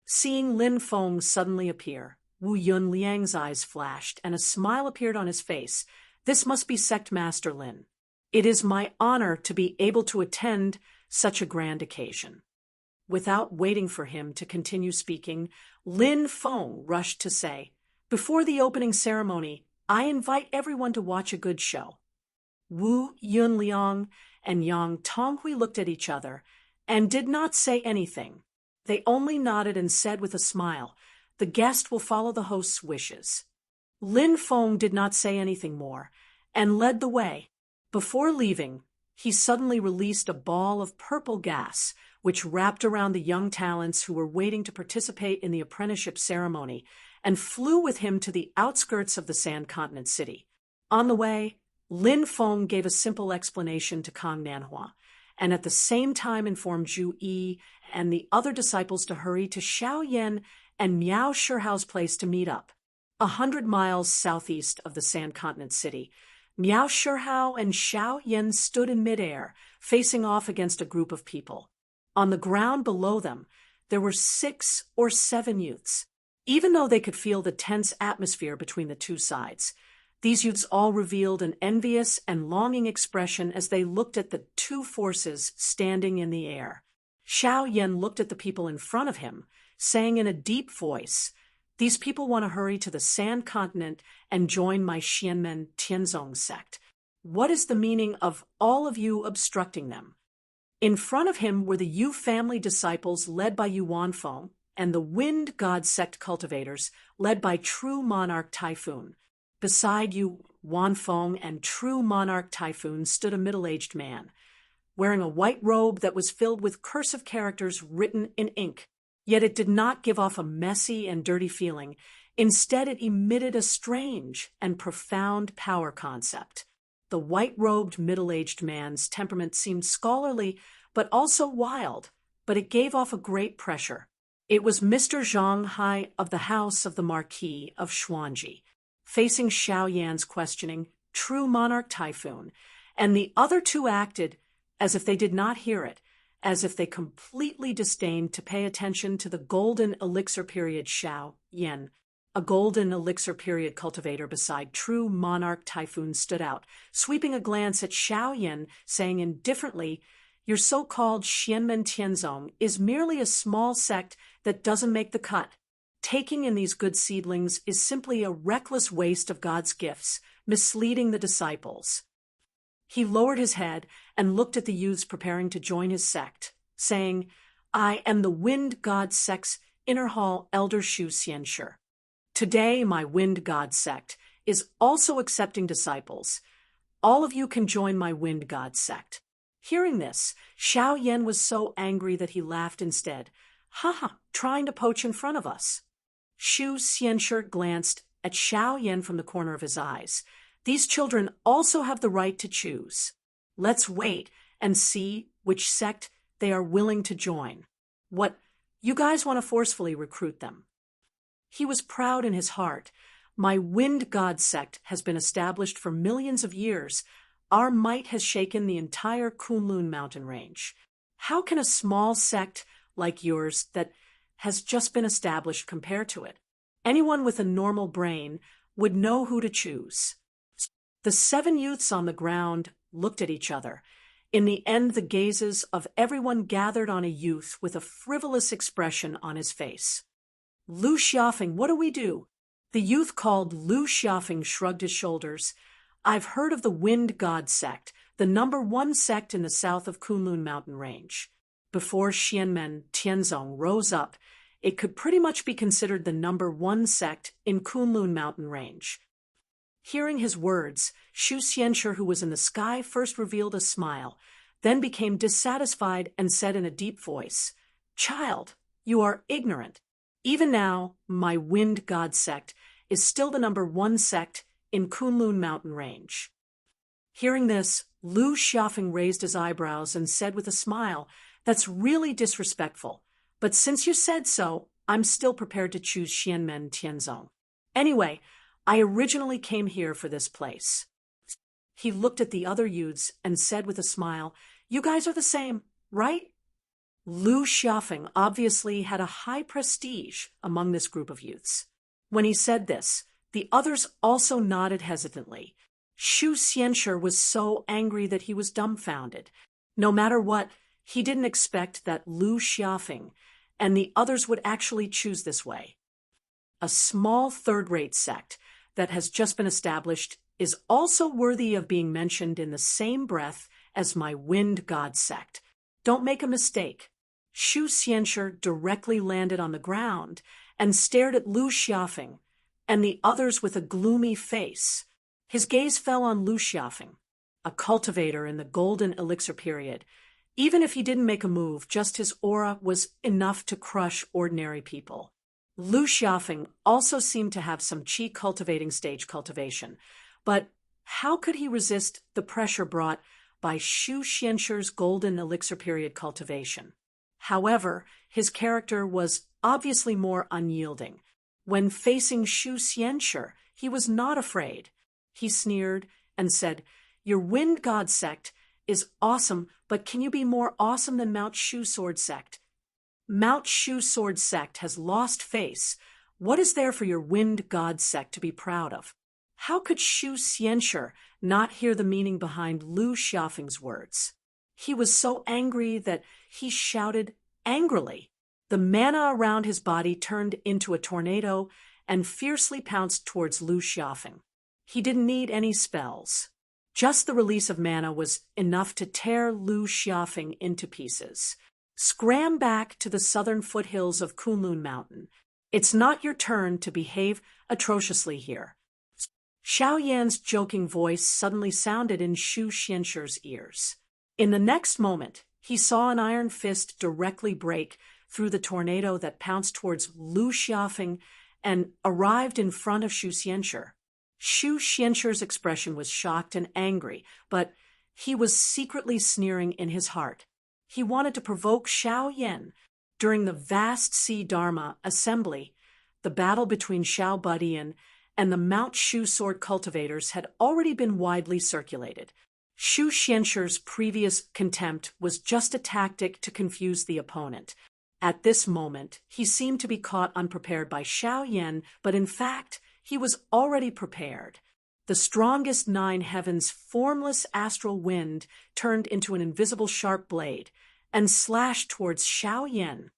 Seeing Lin Feng suddenly appear, Wu Yunliang's eyes flashed and a smile appeared on his face. "This must be Sect Master Lin. It is my honor to be able to attend such a grand occasion." Without waiting for him to continue speaking, Lin Feng rushed to say, "Before the opening ceremony, I invite everyone to watch a good show." Wu Yunliang and Yang Tonghui looked at each other and did not say anything. They only nodded and said with a smile, "The guest will follow the host's wishes." Lin Feng did not say anything more and led the way. Before leaving, he suddenly released a ball of purple gas, which wrapped around the young talents who were waiting to participate in the apprenticeship ceremony, and flew with him to the outskirts of the Sand Continent city. On the way, Lin Feng gave a simple explanation to Kang Nanhua, and at the same time informed Zhu Yi and the other disciples to hurry to Xiao Yan and Miao Shihao's place to meet up. 100 miles southeast of the Sand Continent city, Miao Shihao and Xiao Yan stood in midair, facing off against a group of people. On the ground below them, there were 6 or 7 youths. Even though they could feel the tense atmosphere between the two sides, these youths all revealed an envious and longing expression as they looked at the two forces standing in the air. Xiao Yan looked at the people in front of him, saying in a deep voice, "These people want to hurry to the Sand Continent and join my Xianmen Tianzong sect. What is the meaning of all of you obstructing them? In front of him were the Yu family disciples led by Yuan Feng, and the Wind God sect cultivators led by True Monarch Typhoon. Beside Yuan Feng and True Monarch Typhoon stood a middle-aged man, wearing a white robe that was filled with cursive characters written in ink. Yet it did not give off a messy and dirty feeling. Instead, it emitted a strange and profound power concept. The white-robed middle-aged man's temperament seemed scholarly, but also wild, but it gave off a great pressure. It was Mr. Zhang Hai of the House of the Marquis of Xuanji, facing Xiao Yan's questioning True Monarch Typhoon, and the other two acted as if they did not hear it, as if they completely disdained to pay attention to the golden elixir period Xiao Yan. A golden elixir period cultivator beside True Monarch Typhoon stood out, sweeping a glance at Xiao Yan, saying indifferently, "Your so-called Xianmen Tianzong is merely a small sect that doesn't make the cut. Taking in these good seedlings is simply a reckless waste of God's gifts, misleading the disciples." He lowered his head and looked at the youths preparing to join his sect, saying, "I am the Wind God sect's inner hall elder Shu Xianshi. Today, my Wind God sect is also accepting disciples. All of you can join my Wind God sect." Hearing this, Xiao Yan was so angry that he laughed instead. "Ha, trying to poach in front of us." Shu Xianshi glanced at Xiao Yan from the corner of his eyes. "These children also have the right to choose. Let's wait and see which sect they are willing to join. What, you guys want to forcefully recruit them?" He was proud in his heart. "My Wind God sect has been established for millions of years. Our might has shaken the entire Kunlun mountain range. How can a small sect like yours that has just been established compare to it? Anyone with a normal brain would know who to choose." The 7 youths on the ground looked at each other. In the end, the gazes of everyone gathered on a youth with a frivolous expression on his face. "Lu Xiaofeng, what do we do?" The youth called Lu Xiaofeng shrugged his shoulders. "I've heard of the Wind God sect, the #1 sect in the south of Kunlun mountain range. Before Xianmen Tianzong rose up, it could pretty much be considered the #1 sect in Kunlun mountain range." Hearing his words, Shu Xianshi, who was in the sky, first revealed a smile, then became dissatisfied and said in a deep voice, "Child, you are ignorant. Even now, my Wind God sect is still the #1 sect in Kunlun mountain range." Hearing this, Lu Xiaofeng raised his eyebrows and said with a smile, "That's really disrespectful. But since you said so, I'm still prepared to choose Xianmen Tianzong. Anyway, I originally came here for this place." He looked at the other youths and said with a smile, "You guys are the same, right?" Lu Xiaofeng obviously had a high prestige among this group of youths. When he said this, the others also nodded hesitantly. Shu Xianshi was so angry that he was dumbfounded. No matter what, he didn't expect that Lu Xiaofeng and the others would actually choose this way. A small third-rate sect that has just been established is also worthy of being mentioned in the same breath as my Wind God sect. Don't make a mistake. Shu Xianshi directly landed on the ground and stared at Lu Xiaofeng and the others with a gloomy face. His gaze fell on Lu Xiaofeng, a cultivator in the golden elixir period. Even if he didn't make a move, just his aura was enough to crush ordinary people. Lu Xiaofeng also seemed to have some qi cultivating stage cultivation, but how could he resist the pressure brought by Shu Xianshi's golden elixir period cultivation? However, his character was obviously more unyielding. When facing Shu Xianshi, he was not afraid. He sneered and said, "Your Wind God sect is awesome, but can you be more awesome than Mount Shu Sword sect? Mount Shu Sword sect has lost face. What is there for your Wind God sect to be proud of?" How could Shu Xianshi not hear the meaning behind Lu Xiaofeng's words? He was so angry that he shouted angrily. The mana around his body turned into a tornado and fiercely pounced towards Lu Xiaofeng. He didn't need any spells. Just the release of mana was enough to tear Lu Xiaofeng into pieces. Scram back to the southern foothills of Kunlun Mountain. It's not your turn to behave atrociously here. Xiao Yan's joking voice suddenly sounded in Shu Xianshir's ears. In the next moment, he saw an iron fist directly break through the tornado that pounced towards Lu Xiaofeng and arrived in front of Shu Xianshir. Shu Xianshir's expression was shocked and angry, but he was secretly sneering in his heart. He wanted to provoke Xiao Yan. During the vast Sea Dharma assembly, the battle between Xiao Budian and the Mount Shu sword cultivators had already been widely circulated. Shu Xianshir's previous contempt was just a tactic to confuse the opponent. At this moment, he seemed to be caught unprepared by Xiao Yan, but in fact, he was already prepared. The strongest 9 heavens' formless astral wind turned into an invisible sharp blade and slashed towards Xiao Yan.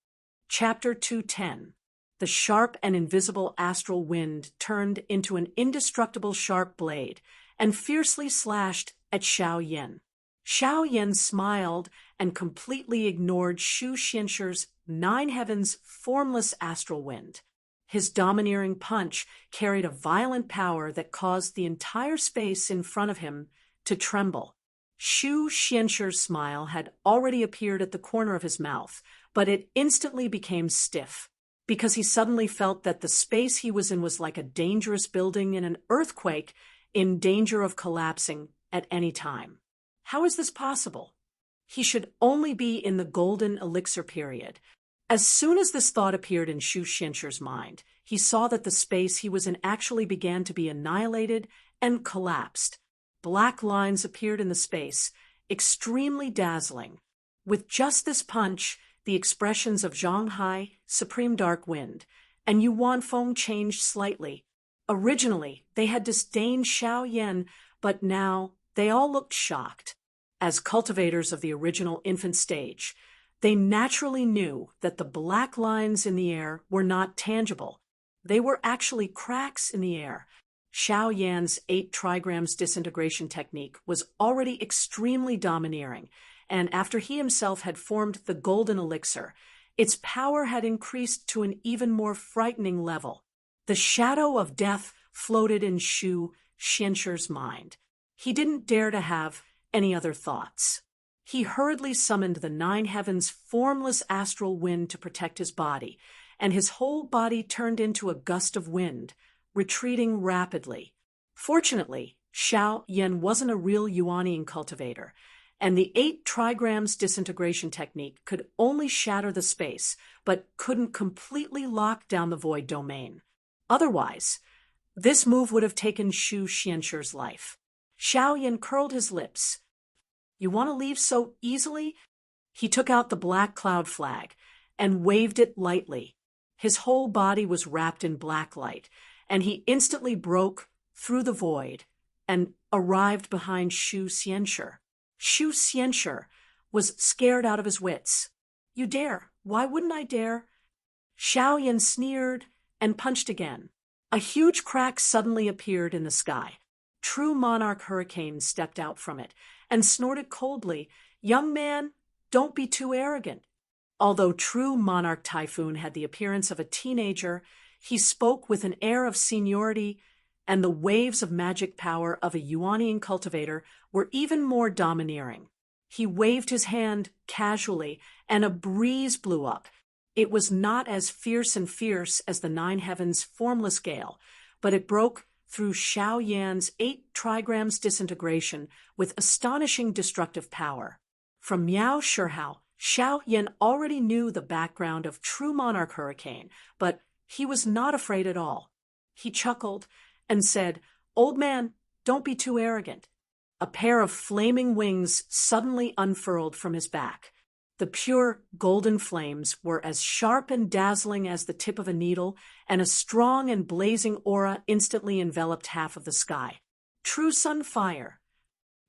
Chapter 210. The sharp and invisible astral wind turned into an indestructible sharp blade and fiercely slashed at Xiao Yan. Xiao Yan smiled and completely ignored Shu Xianshir's 9 heavens' formless astral wind. His domineering punch carried a violent power that caused the entire space in front of him to tremble. Shu Xianshir's smile had already appeared at the corner of his mouth, but it instantly became stiff, because he suddenly felt that the space he was in was like a dangerous building in an earthquake in danger of collapsing at any time. How is this possible? He should only be in the golden elixir period. As soon as this thought appeared in Shu Xianshir's mind, he saw that the space he was in actually began to be annihilated and collapsed. Black lines appeared in the space, extremely dazzling. With just this punch, the expressions of Zhonghai, Supreme Dark Wind, and Yuan Feng changed slightly. Originally, they had disdained Xiao Yan, but now they all looked shocked. As cultivators of the original infant stage, they naturally knew that the black lines in the air were not tangible. They were actually cracks in the air. Xiao Yan's 8 trigrams disintegration technique was already extremely domineering, and after he himself had formed the golden elixir, its power had increased to an even more frightening level. The shadow of death floated in Shu Xianshir's mind. He didn't dare to have any other thoughts. He hurriedly summoned the 9 heavens' formless astral wind to protect his body, and his whole body turned into a gust of wind, retreating rapidly. Fortunately, Xiao Yan wasn't a real Yuanian cultivator, and the 8 trigrams disintegration technique could only shatter the space, but couldn't completely lock down the void domain. Otherwise, this move would have taken Shu Xianshir's life. Xiao Yan curled his lips. You want to leave so easily? He took out the black cloud flag and waved it lightly. His whole body was wrapped in black light, and he instantly broke through the void and arrived behind Shu Xianshir. Shu Xianshir was scared out of his wits. You dare? Why wouldn't I dare? Xiao Yan sneered and punched again. A huge crack suddenly appeared in the sky. True Monarch Hurricane stepped out from it and snorted coldly, "Young man, don't be too arrogant." Although True Monarch Typhoon had the appearance of a teenager, he spoke with an air of seniority, and the waves of magic power of a Yuanian cultivator were even more domineering. He waved his hand casually, and a breeze blew up. It was not as fierce as the 9 heavens' formless gale, but it broke through Xiao Yan's 8 trigrams disintegration with astonishing destructive power. From Miao Shihao, Xiao Yan already knew the background of True Monarch Hurricane, but he was not afraid at all. He chuckled and said, "Old man, don't be too arrogant." A pair of flaming wings suddenly unfurled from his back. The pure golden flames were as sharp and dazzling as the tip of a needle, and a strong and blazing aura instantly enveloped half of the sky. True sun fire.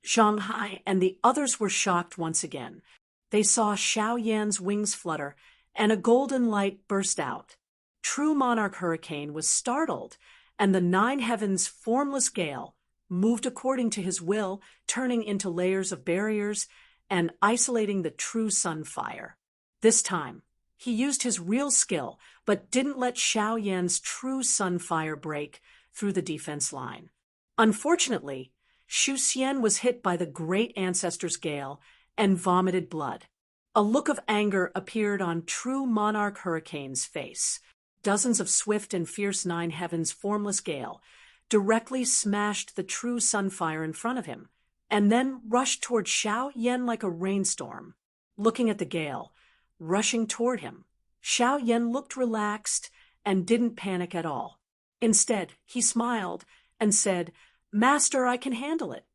Zhonghai and the others were shocked once again. They saw Xiao Yan's wings flutter, and a golden light burst out. True Monarch Hurricane was startled, and the 9 heavens' formless gale moved according to his will, turning into layers of barriers and isolating the true sun fire. This time, he used his real skill, but didn't let Xiao Yan's true sun fire break through the defense line. Unfortunately, Xu Xian was hit by the great ancestor's gale and vomited blood. A look of anger appeared on true monarch Hurricane's face. Dozens of swift and fierce nine heavens formless gale directly smashed the true sunfire in front of him, and then rushed toward Xiao Yan like a rainstorm. Looking at the gale, rushing toward him, Xiao Yan looked relaxed and didn't panic at all. Instead, he smiled and said, "Master, I can handle it."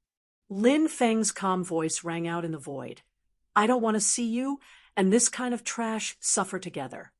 Lin Feng's calm voice rang out in the void. "I don't want to see you and this kind of trash suffer together."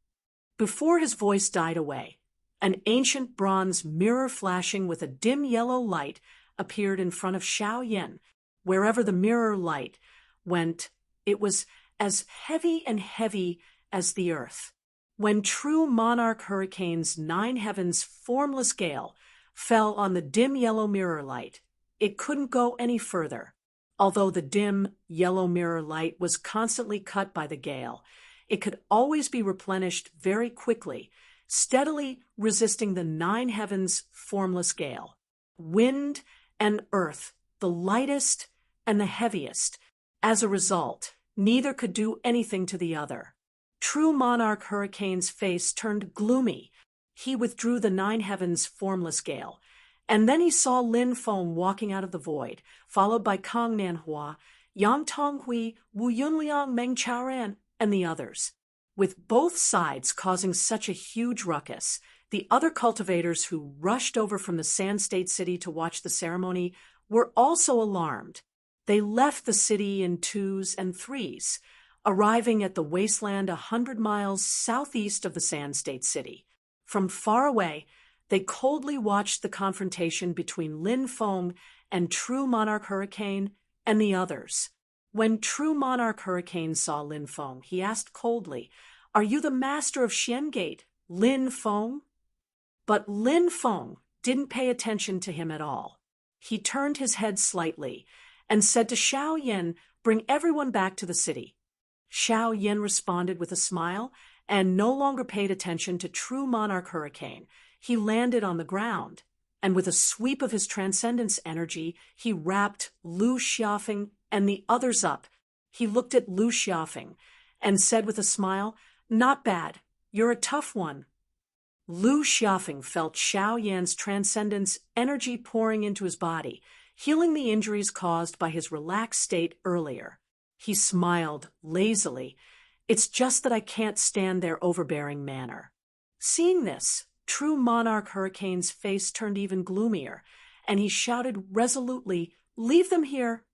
Before his voice died away, an ancient bronze mirror flashing with a dim yellow light appeared in front of Xiao Yan. Wherever the mirror light went, it was as heavy and heavy as the earth. When true monarch Hurricane's nine heavens formless gale fell on the dim yellow mirror light, it couldn't go any further. Although the dim yellow mirror light was constantly cut by the gale, it could always be replenished very quickly, steadily resisting the nine heavens formless gale. Wind and earth, the lightest and the heaviest. As a result, neither could do anything to the other. True monarch Hurricane's face turned gloomy. He withdrew the nine heavens formless gale, and then he saw Lin Feng walking out of the void, followed by Kang Nanhua, Yang Tonghui, Wu Yunliang, Meng Chaoran, and the others. With both sides causing such a huge ruckus, the other cultivators who rushed over from the Sand State City to watch the ceremony were also alarmed. They left the city in twos and threes, arriving at the wasteland 100 miles southeast of the Sand State City. From far away, they coldly watched the confrontation between Lin Feng and True Monarch Hurricane and the others. When True Monarch Hurricane saw Lin Feng, he asked coldly, "Are you the master of Xiangate, Lin Feng?" But Lin Feng didn't pay attention to him at all. He turned his head slightly and said to Xiao Yan, "Bring everyone back to the city." Xiao Yan responded with a smile and no longer paid attention to True Monarch Hurricane. He landed on the ground, and with a sweep of his transcendence energy, he wrapped Lu Xiaofeng and the others up. He looked at Lu Xiaofeng and said with a smile, "Not bad. You're a tough one." Lu Xiaofeng felt Xiao Yan's transcendence energy pouring into his body, healing the injuries caused by his relaxed state earlier. He smiled lazily. "It's just that I can't stand their overbearing manner." Seeing this, True Monarch Hurricane's face turned even gloomier, and he shouted resolutely, "Leave them here."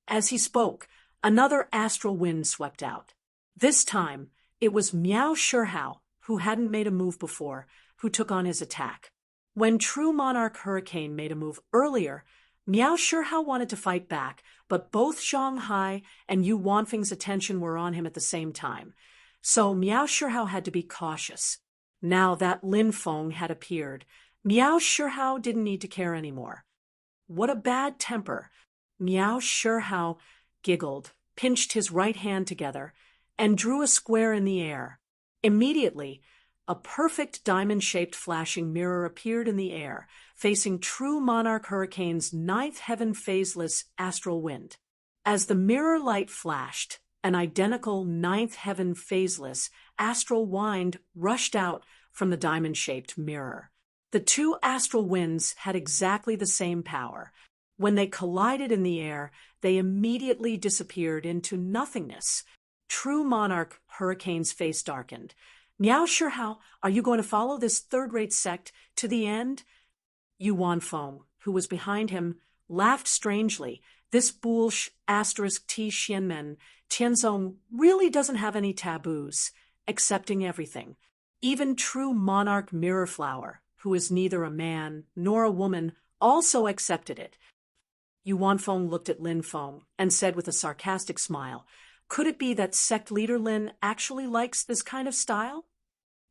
As he spoke, another astral wind swept out. This time, it was Miao Shihao, who hadn't made a move before, who took on his attack. When True Monarch Hurricane made a move earlier, Miao Shihao wanted to fight back, but both Zhang Hai and Yu Wanfeng's attention were on him at the same time. So Miao Shihao had to be cautious. Now that Lin Feng had appeared, Miao Shihao didn't need to care anymore. What a bad temper! Miao Shihao giggled, pinched his right hand together, and drew a square in the air. Immediately, a perfect diamond-shaped flashing mirror appeared in the air, facing True Monarch Hurricane's ninth heaven phaseless astral wind. As the mirror light flashed, an identical ninth heaven phaseless astral wind rushed out from the diamond-shaped mirror. The two astral winds had exactly the same power. When they collided in the air, they immediately disappeared into nothingness. True Monarch Hurricane's face darkened. "Miao Shihao, are you going to follow this third-rate sect to the end?" Yu Wanfeng, who was behind him, laughed strangely. This Bulsh *T Xianmen Tianzong really doesn't have any taboos, accepting everything. Even True Monarch Mirrorflower, who is neither a man nor a woman, also accepted it. Yu Wanfeng looked at Lin Feng and said with a sarcastic smile, "Could it be that sect leader Lin actually likes this kind of style?"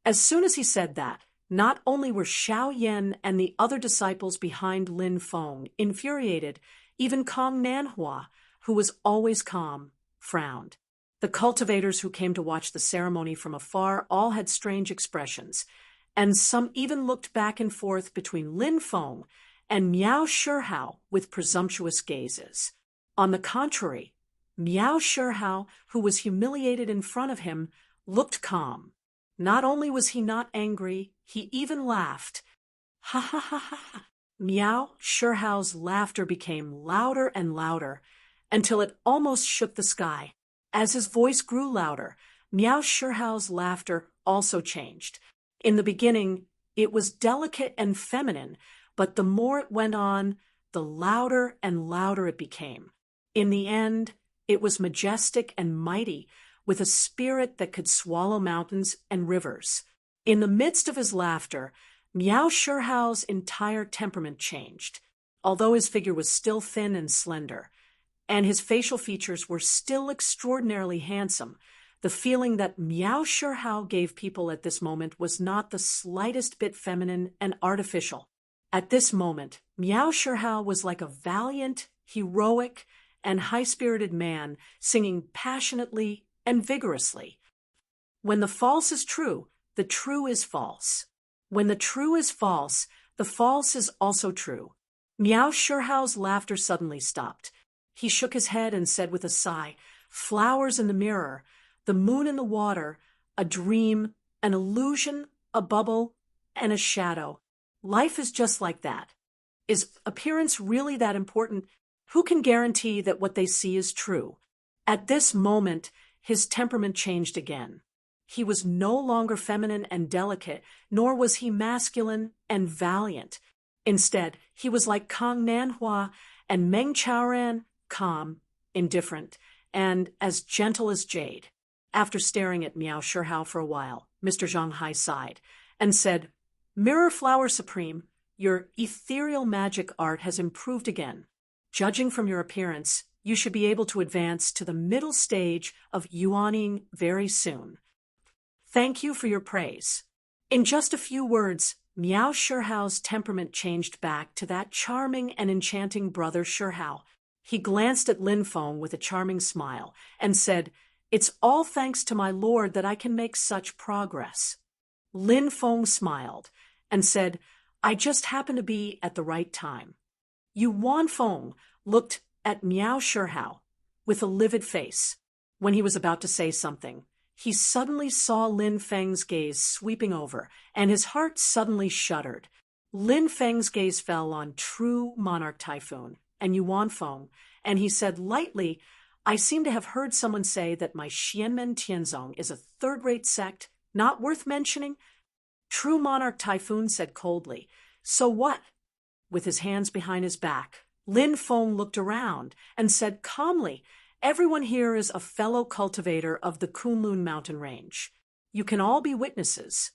As soon as he said that, Not only were Xiao Yan and the other disciples behind Lin Feng infuriated, even Kong Nanhua, who was always calm, frowned. The cultivators who came to watch the ceremony from afar all had strange expressions, and some even looked back and forth between Lin Feng and Miao Shihao with presumptuous gazes. On the contrary, Miao Shihao, who was humiliated in front of him, looked calm. Not only was he not angry, he even laughed. Ha ha ha ha. Miao Shihao's laughter became louder and louder until it almost shook the sky. As his voice grew louder, Miao Shihao's laughter also changed. In the beginning, it was delicate and feminine, but the more it went on, the louder and louder it became. In the end, it was majestic and mighty, with a spirit that could swallow mountains and rivers. In the midst of his laughter, Miao Shihao's entire temperament changed. Although his figure was still thin and slender, and his facial features were still extraordinarily handsome, the feeling that Miao Shihao gave people at this moment was not the slightest bit feminine and artificial. At this moment, Miao Shihao was like a valiant, heroic, and high-spirited man singing passionately and vigorously. When the false is true, the true is false. When the true is false, the false is also true. Miao Shihao's laughter suddenly stopped. He shook his head and said with a sigh, "Flowers in the mirror, the moon in the water, a dream, an illusion, a bubble, and a shadow. Life is just like that. Is appearance really that important? Who can guarantee that what they see is true?" At this moment, his temperament changed again. He was no longer feminine and delicate, nor was he masculine and valiant. Instead, he was like Kong Nanhua and Meng Chaoran, calm, indifferent, and as gentle as jade. After staring at Miao Shihao for a while, Mr. Zhonghai sighed and said, "Mirror Flower Supreme, your ethereal magic art has improved again. Judging from your appearance, you should be able to advance to the middle stage of yuaning very soon. Thank you for your praise." In just a few words, Miao Shihao's temperament changed back to that charming and enchanting brother Shihao. He glanced at Lin Feng with a charming smile and said, "It's all thanks to my lord that I can make such progress." Lin Feng smiled and said, "I just happen to be at the right time." Yuan Feng looked at Miao Shihao with a livid face. When he was about to say something, he suddenly saw Lin Feng's gaze sweeping over, and his heart suddenly shuddered. Lin Feng's gaze fell on true monarch Typhoon and Yuan Feng, and he said lightly, "I seem to have heard someone say that my Xianmen Tianzong is a third-rate sect, not worth mentioning." True monarch Typhoon said coldly, "So what?" With his hands behind his back, Lin Feng looked around and said calmly, "Everyone here is a fellow cultivator of the Kunlun mountain range. You can all be witnesses."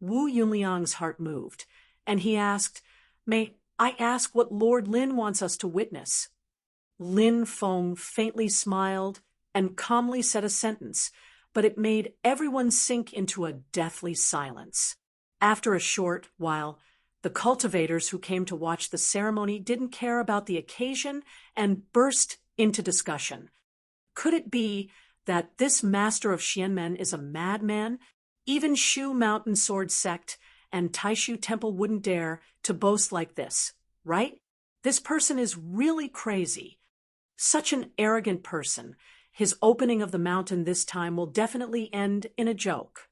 Wu Yunliang's heart moved, and he asked, "May I ask what Lord Lin wants us to witness?" Lin Feng faintly smiled and calmly said a sentence, but it made everyone sink into a deathly silence. After a short while, the cultivators who came to watch the ceremony didn't care about the occasion and burst into discussion. Could it be that this master of Xianmen is a madman? Even Shu Mountain Sword Sect and Taishu Temple wouldn't dare to boast like this, right? This person is really crazy. Such an arrogant person. His opening of the mountain this time will definitely end in a joke.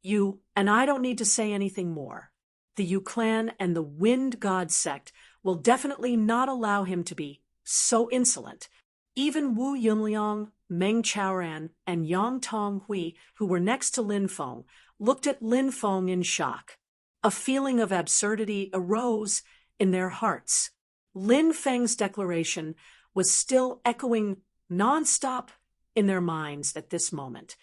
You and I don't need to say anything more. The Yu clan and the Wind God sect will definitely not allow him to be so insolent. Even Wu Yunliang, Meng Chaoran, and Yang Tonghui, who were next to Lin Feng, looked at Lin Feng in shock. A feeling of absurdity arose in their hearts. Lin Feng's declaration was still echoing non-stop in their minds at this moment.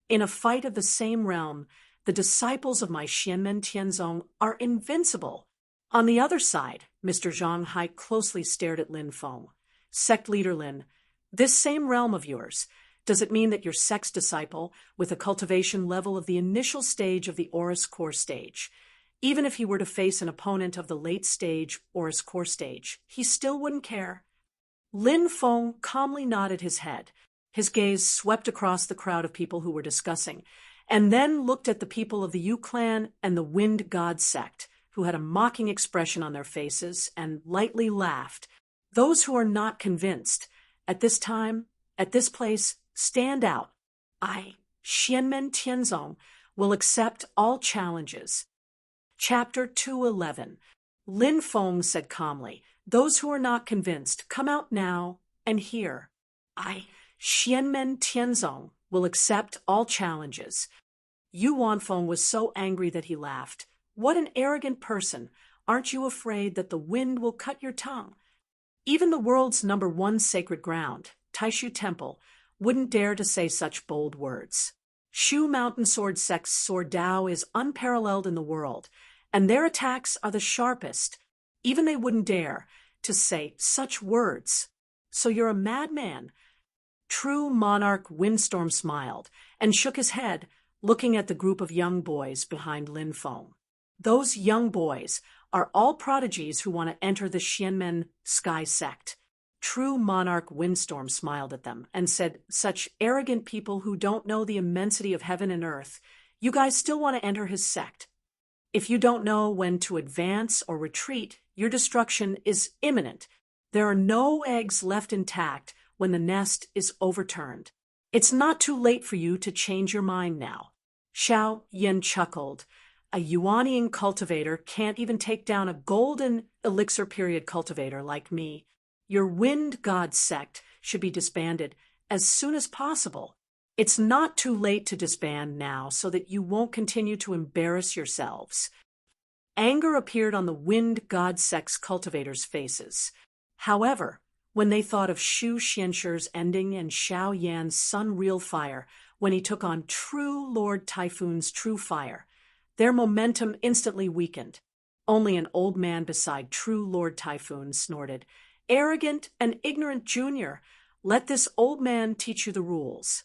In a fight of the same realm, the disciples of my Xianmen Tianzong are invincible. On the other side, Mr. Zhonghai closely stared at Lin Feng. "Sect leader Lin, this same realm of yours, Does it mean that your sex disciple, with a cultivation level of the initial stage of the Oris core stage, even if he were to face an opponent of the late stage Oris core stage, he still wouldn't care? Lin Feng calmly nodded his head. His gaze swept across the crowd of people who were discussing, and then looked at the people of the Yu clan and the Wind God sect, who had a mocking expression on their faces and lightly laughed. Those who are not convinced, at this time, at this place, stand out. I, Xianmen Tianzong, will accept all challenges. Chapter 211. Lin Feng said calmly, "Those who are not convinced, come out now and hear. I, Xianmen Tianzong, will accept all challenges." Yu Wanfeng was so angry that he laughed. "What an arrogant person! Aren't you afraid that the wind will cut your tongue?" Even the world's #1 sacred ground, Taishu Temple, wouldn't dare to say such bold words. Shu Mountain Sword Sect's sword Dao is unparalleled in the world, and their attacks are the sharpest. Even they wouldn't dare to say such words. "So you're a madman." True monarch Windstorm smiled and shook his head, looking at the group of young boys behind Lin Feng. Those young boys are all prodigies who want to enter the Xianmen Sky sect. True monarch Windstorm smiled at them and said, "Such arrogant people who don't know the immensity of heaven and earth, you guys still want to enter his sect. If you don't know when to advance or retreat, your destruction is imminent. There are no eggs left intact when the nest is overturned. It's not too late for you to change your mind now." Xiao Yin chuckled. "A Yuanian cultivator can't even take down a golden elixir period cultivator like me. Your Wind God sect should be disbanded as soon as possible. It's not too late to disband now so that you won't continue to embarrass yourselves." Anger appeared on the Wind God sect's cultivators' faces. However, when they thought of Shu Xianshir's ending and Xiao Yan's Sun Real Fire when he took on true Lord Typhoon's True Fire, their momentum instantly weakened. Only an old man beside true Lord Typhoon snorted, "Arrogant and ignorant junior, let this old man teach you the rules."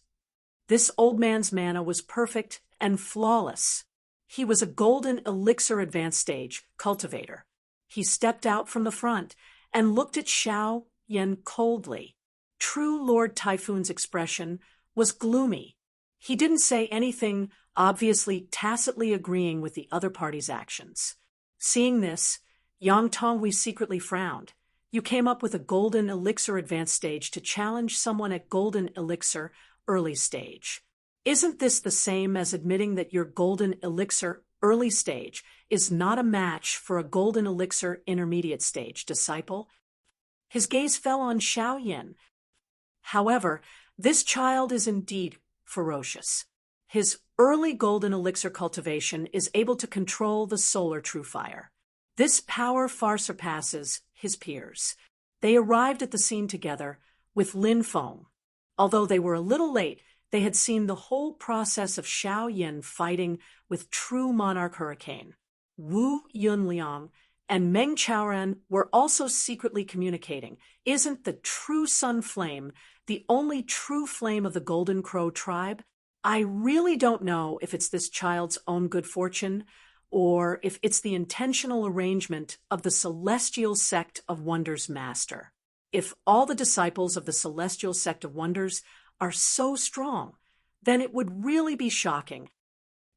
This old man's mana was perfect and flawless. He was a golden elixir advanced stage cultivator. He stepped out from the front and looked at Xiao Yin coldly. True Lord Typhoon's expression was gloomy. He didn't say anything, obviously tacitly agreeing with the other party's actions. Seeing this, Yang Tonghui secretly frowned. "You came up with a golden elixir advanced stage to challenge someone at golden elixir early stage. Isn't this the same as admitting that your golden elixir early stage is not a match for a golden elixir intermediate stage disciple?" His gaze fell on Xiao Yin. However, this child is indeed ferocious. His early golden elixir cultivation is able to control the solar true fire. This power far surpasses his peers. They arrived at the scene together with Lin Feng. Although they were a little late, they had seen the whole process of Xiao Yin fighting with true monarch Hurricane. Wu Yunliang and Meng Chaoran were also secretly communicating. "Isn't the true sun flame the only true flame of the Golden Crow tribe? I really don't know if it's this child's own good fortune, or if it's the intentional arrangement of the Celestial Sect of Wonders Master. If all the disciples of the Celestial Sect of Wonders are so strong, then it would really be shocking."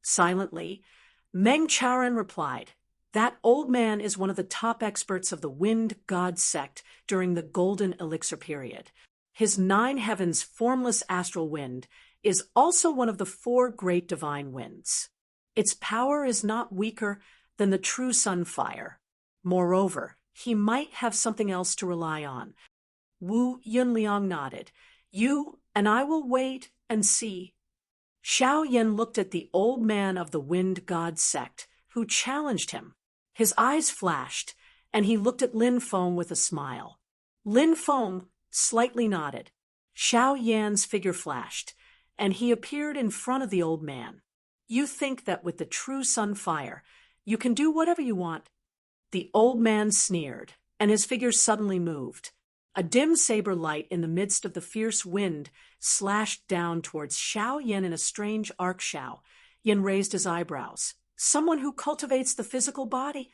Silently, Meng Chaoran replied, "That old man is one of the top experts of the Wind God sect during the Golden Elixir period. His 9 heavens formless astral wind is also one of the 4 great divine winds. Its power is not weaker than the true sun fire. Moreover, he might have something else to rely on." Wu Yunliang nodded. "You and I will wait and see." Xiao Yin looked at the old man of the Wind God sect, who challenged him. His eyes flashed, and he looked at Lin Feng with a smile. Lin Feng slightly nodded. Xiao Yan's figure flashed, and he appeared in front of the old man. "You think that with the true sun fire, you can do whatever you want?" The old man sneered, and his figure suddenly moved. A dim saber light in the midst of the fierce wind slashed down towards Xiao Yin in a strange arc. Xiao Yin raised his eyebrows. Someone who cultivates the physical body?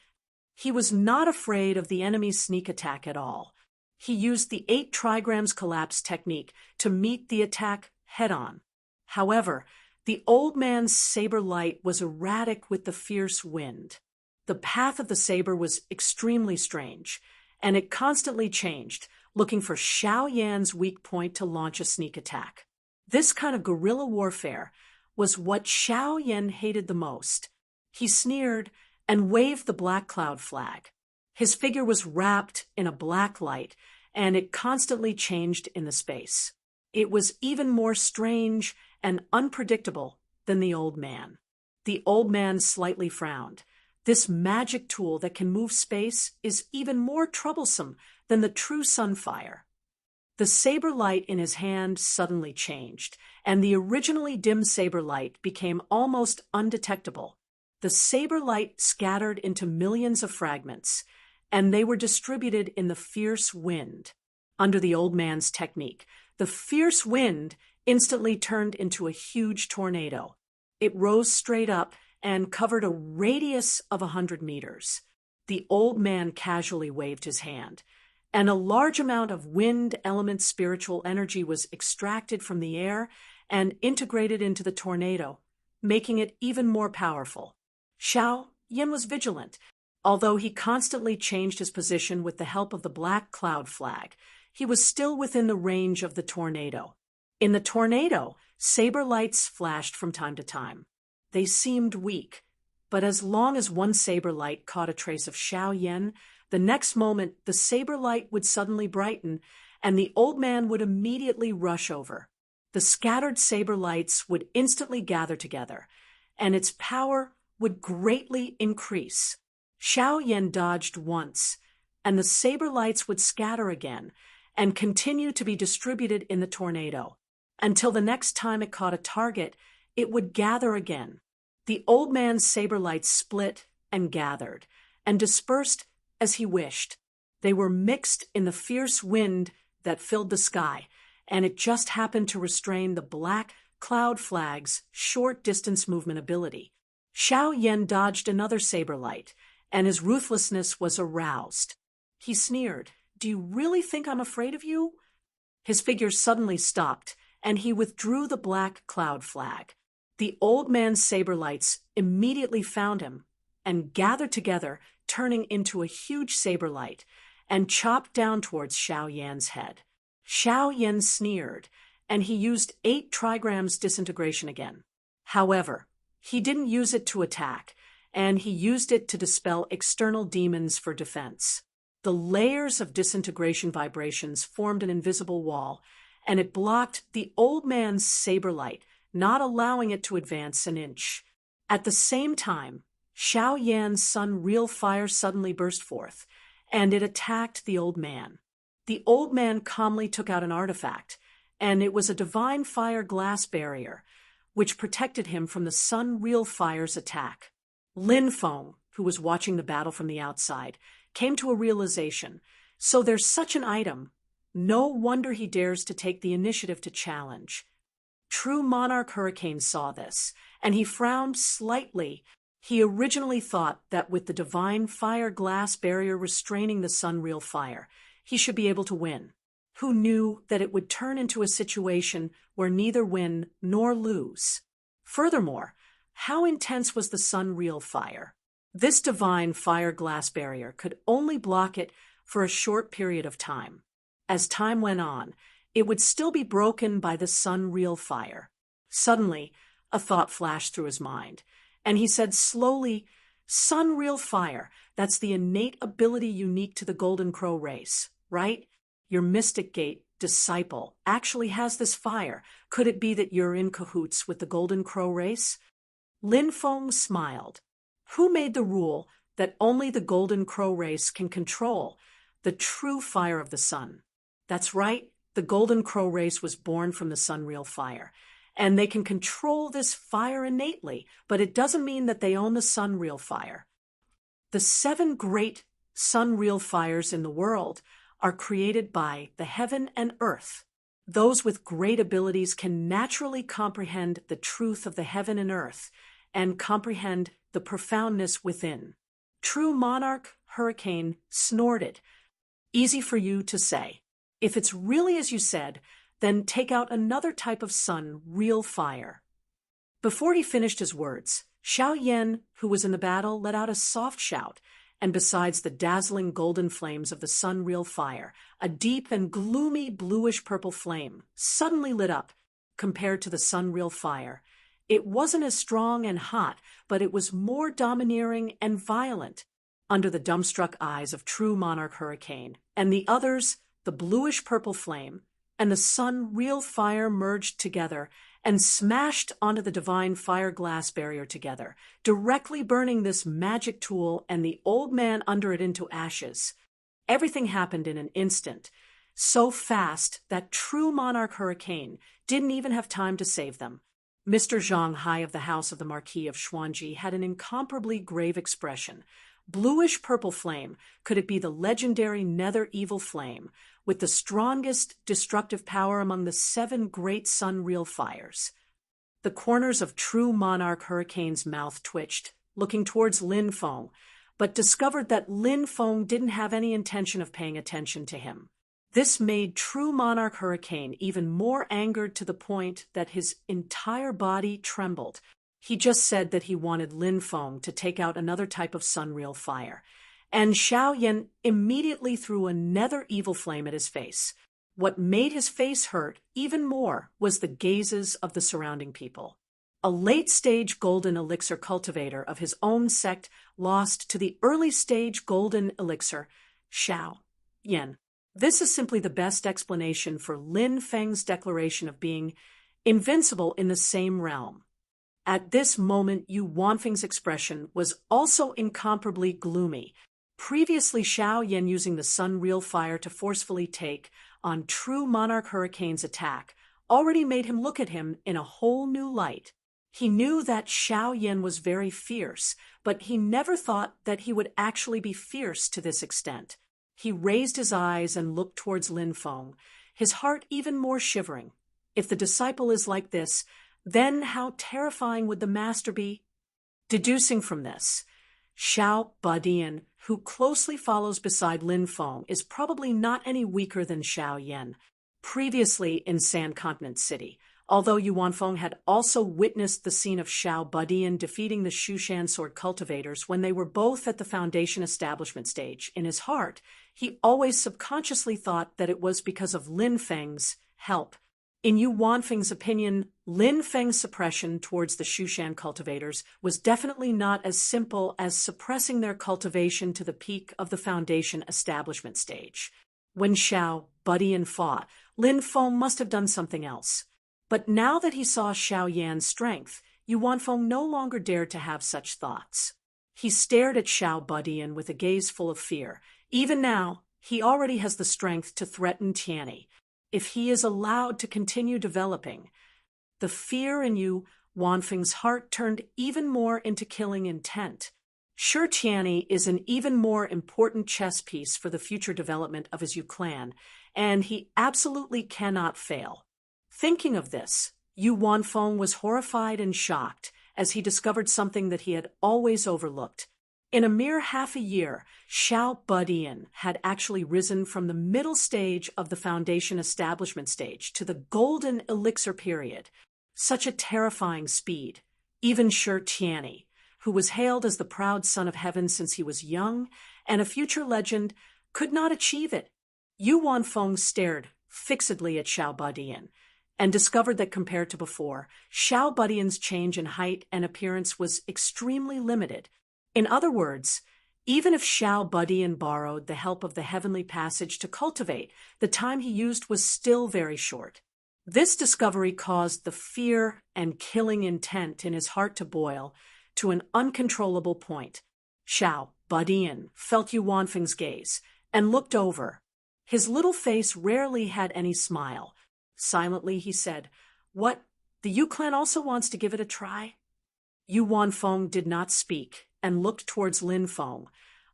He was not afraid of the enemy's sneak attack at all. He used the 8 trigrams collapse technique to meet the attack head-on. However, the old man's saber light was erratic with the fierce wind. The path of the saber was extremely strange, and it constantly changed, looking for Xiao Yan's weak point to launch a sneak attack. This kind of guerrilla warfare was what Xiao Yan hated the most. He sneered and waved the black cloud flag. His figure was wrapped in a black light, and it constantly changed in the space. It was even more strange and unpredictable than the old man. The old man slightly frowned. This magic tool that can move space is even more troublesome than the true sunfire. The saber light in his hand suddenly changed, and the originally dim saber light became almost undetectable. The saber light scattered into millions of fragments, and they were distributed in the fierce wind. Under the old man's technique, the fierce wind instantly turned into a huge tornado. It rose straight up and covered a radius of 100 meters. The old man casually waved his hand, and a large amount of wind element spiritual energy was extracted from the air and integrated into the tornado, making it even more powerful. Xiao Yin was vigilant. Although he constantly changed his position with the help of the black cloud flag, he was still within the range of the tornado. In the tornado, saber lights flashed from time to time. They seemed weak, but as long as one saber light caught a trace of Xiao Yan, the next moment the saber light would suddenly brighten, and the old man would immediately rush over. The scattered saber lights would instantly gather together, and its power would greatly increase. Xiao Yan dodged once, and the saber lights would scatter again and continue to be distributed in the tornado. Until the next time it caught a target, it would gather again. The old man's saber lights split and gathered, and dispersed as he wished. They were mixed in the fierce wind that filled the sky, and it just happened to restrain the black cloud flag's short-distance movement ability. Xiao Yan dodged another saber light, and his ruthlessness was aroused. He sneered, "Do you really think I'm afraid of you?" His figure suddenly stopped, and he withdrew the black cloud flag. The old man's saber lights immediately found him and gathered together, turning into a huge saber light, and chopped down towards Xiao Yan's head. Xiao Yan sneered, and he used 8 trigrams disintegration again. However, he didn't use it to attack, and he used it to dispel external demons for defense. The layers of disintegration vibrations formed an invisible wall, and it blocked the old man's saber light, not allowing it to advance an inch. At the same time, Xiao Yan's sun real fire suddenly burst forth, and it attacked the old man. The old man calmly took out an artifact, and it was a divine fire glass barrier, which protected him from the sun real fire's attack. Lin Feng, who was watching the battle from the outside, came to a realization. So there's such an item. No wonder he dares to take the initiative to challenge. True Monarch Hurricane saw this, and he frowned slightly. He originally thought that with the divine fire glass barrier restraining the sun real fire, he should be able to win. Who knew that it would turn into a situation where neither win nor lose? Furthermore, how intense was the sun real fire? This divine fire glass barrier could only block it for a short period of time. As time went on, it would still be broken by the sun real fire. Suddenly, a thought flashed through his mind, and he said slowly, "Sun real fire, that's the innate ability unique to the Golden Crow race, right? Your Mystic Gate disciple actually has this fire. Could it be that you're in cahoots with the Golden Crow race?" Lin Feng smiled. Who made the rule that only the Golden Crow race can control the true fire of the sun? That's right, the Golden Crow race was born from the sun real fire, and they can control this fire innately, but it doesn't mean that they own the sun real fire. The 7 great sun real fires in the world are created by the heaven and earth. Those with great abilities can naturally comprehend the truth of the heaven and earth and comprehend the profoundness within. True monarch Hurricane snorted. Easy for you to say. If it's really as you said, then take out another type of sun, real fire. Before he finished his words, Xiao Yan, who was in the battle, let out a soft shout, and besides the dazzling golden flames of the sun real fire, a deep and gloomy bluish-purple flame suddenly lit up compared to the sun real fire. It wasn't as strong and hot, but it was more domineering and violent. Under the dumbstruck eyes of true monarch Hurricane and the others, the bluish-purple flame and the sun real fire merged together and smashed onto the divine fire glass barrier together, directly burning this magic tool and the old man under it into ashes. Everything happened in an instant, so fast that true monarch Hurricane didn't even have time to save them. Mr. Zhang Hai of the house of the Marquis of Xuanji had an incomparably grave expression. Bluish-purple flame, could it be the legendary nether evil flame, with the strongest destructive power among the 7 great sun real fires? The corners of true monarch Hurricane's mouth twitched, looking towards Lin Feng, but discovered that Lin Feng didn't have any intention of paying attention to him. This made true monarch Hurricane even more angered to the point that his entire body trembled. He just said that he wanted Lin Feng to take out another type of sun real fire, and Xiao Yan immediately threw a nether evil flame at his face. What made his face hurt even more was the gazes of the surrounding people. A late-stage golden elixir cultivator of his own sect lost to the early-stage golden elixir, Xiao Yan. This is simply the best explanation for Lin Feng's declaration of being invincible in the same realm. At this moment, Yu Wanfeng's expression was also incomparably gloomy. Previously, Xiao Yan using the sun real fire to forcefully take on true monarch Hurricane's attack already made him look at him in a whole new light. He knew that Xiao Yan was very fierce, but he never thought that he would actually be fierce to this extent. He raised his eyes and looked towards Lin Feng, his heart even more shivering. If the disciple is like this, then how terrifying would the master be? Deducing from this, Xiao Badian, who closely follows beside Lin Feng, is probably not any weaker than Xiao Yan. Previously in Sand Continent City, although Yu Wanfeng had also witnessed the scene of Xiao Badian defeating the Shushan sword cultivators when they were both at the foundation establishment stage, in his heart, he always subconsciously thought that it was because of Lin Feng's help. In Yu Wanfeng's opinion, Lin Feng's suppression towards the Shushan cultivators was definitely not as simple as suppressing their cultivation to the peak of the foundation establishment stage. When Xiao Badian fought, Lin Feng must have done something else. But now that he saw Xiao Yan's strength, Yu Wanfeng no longer dared to have such thoughts. He stared at Xiao Badian with a gaze full of fear. Even now, he already has the strength to threaten Tianyi. If he is allowed to continue developing, the fear in Yu Wanfeng's heart turned even more into killing intent. Sure, Tianyi is an even more important chess piece for the future development of his Yu clan, and he absolutely cannot fail. Thinking of this, Yu Wanfeng was horrified and shocked as he discovered something that he had always overlooked. In a mere half a year, Xiao Badian had actually risen from the middle stage of the foundation establishment stage to the golden elixir period. Such a terrifying speed. Even Shi Tianyi, who was hailed as the proud son of heaven since he was young and a future legend, could not achieve it. Yu Wanfeng stared fixedly at Xiao Badian and discovered that compared to before, Xiao Badian's change in height and appearance was extremely limited. In other words, even if Xiao Badian borrowed the help of the heavenly passage to cultivate, the time he used was still very short. This discovery caused the fear and killing intent in his heart to boil to an uncontrollable point. Xiao Badian felt Yu Wanfeng's gaze and looked over. His little face rarely had any smile. Silently he said, "What, the Yu clan also wants to give it a try?" Yu Wanfeng did not speak and looked towards Lin Feng.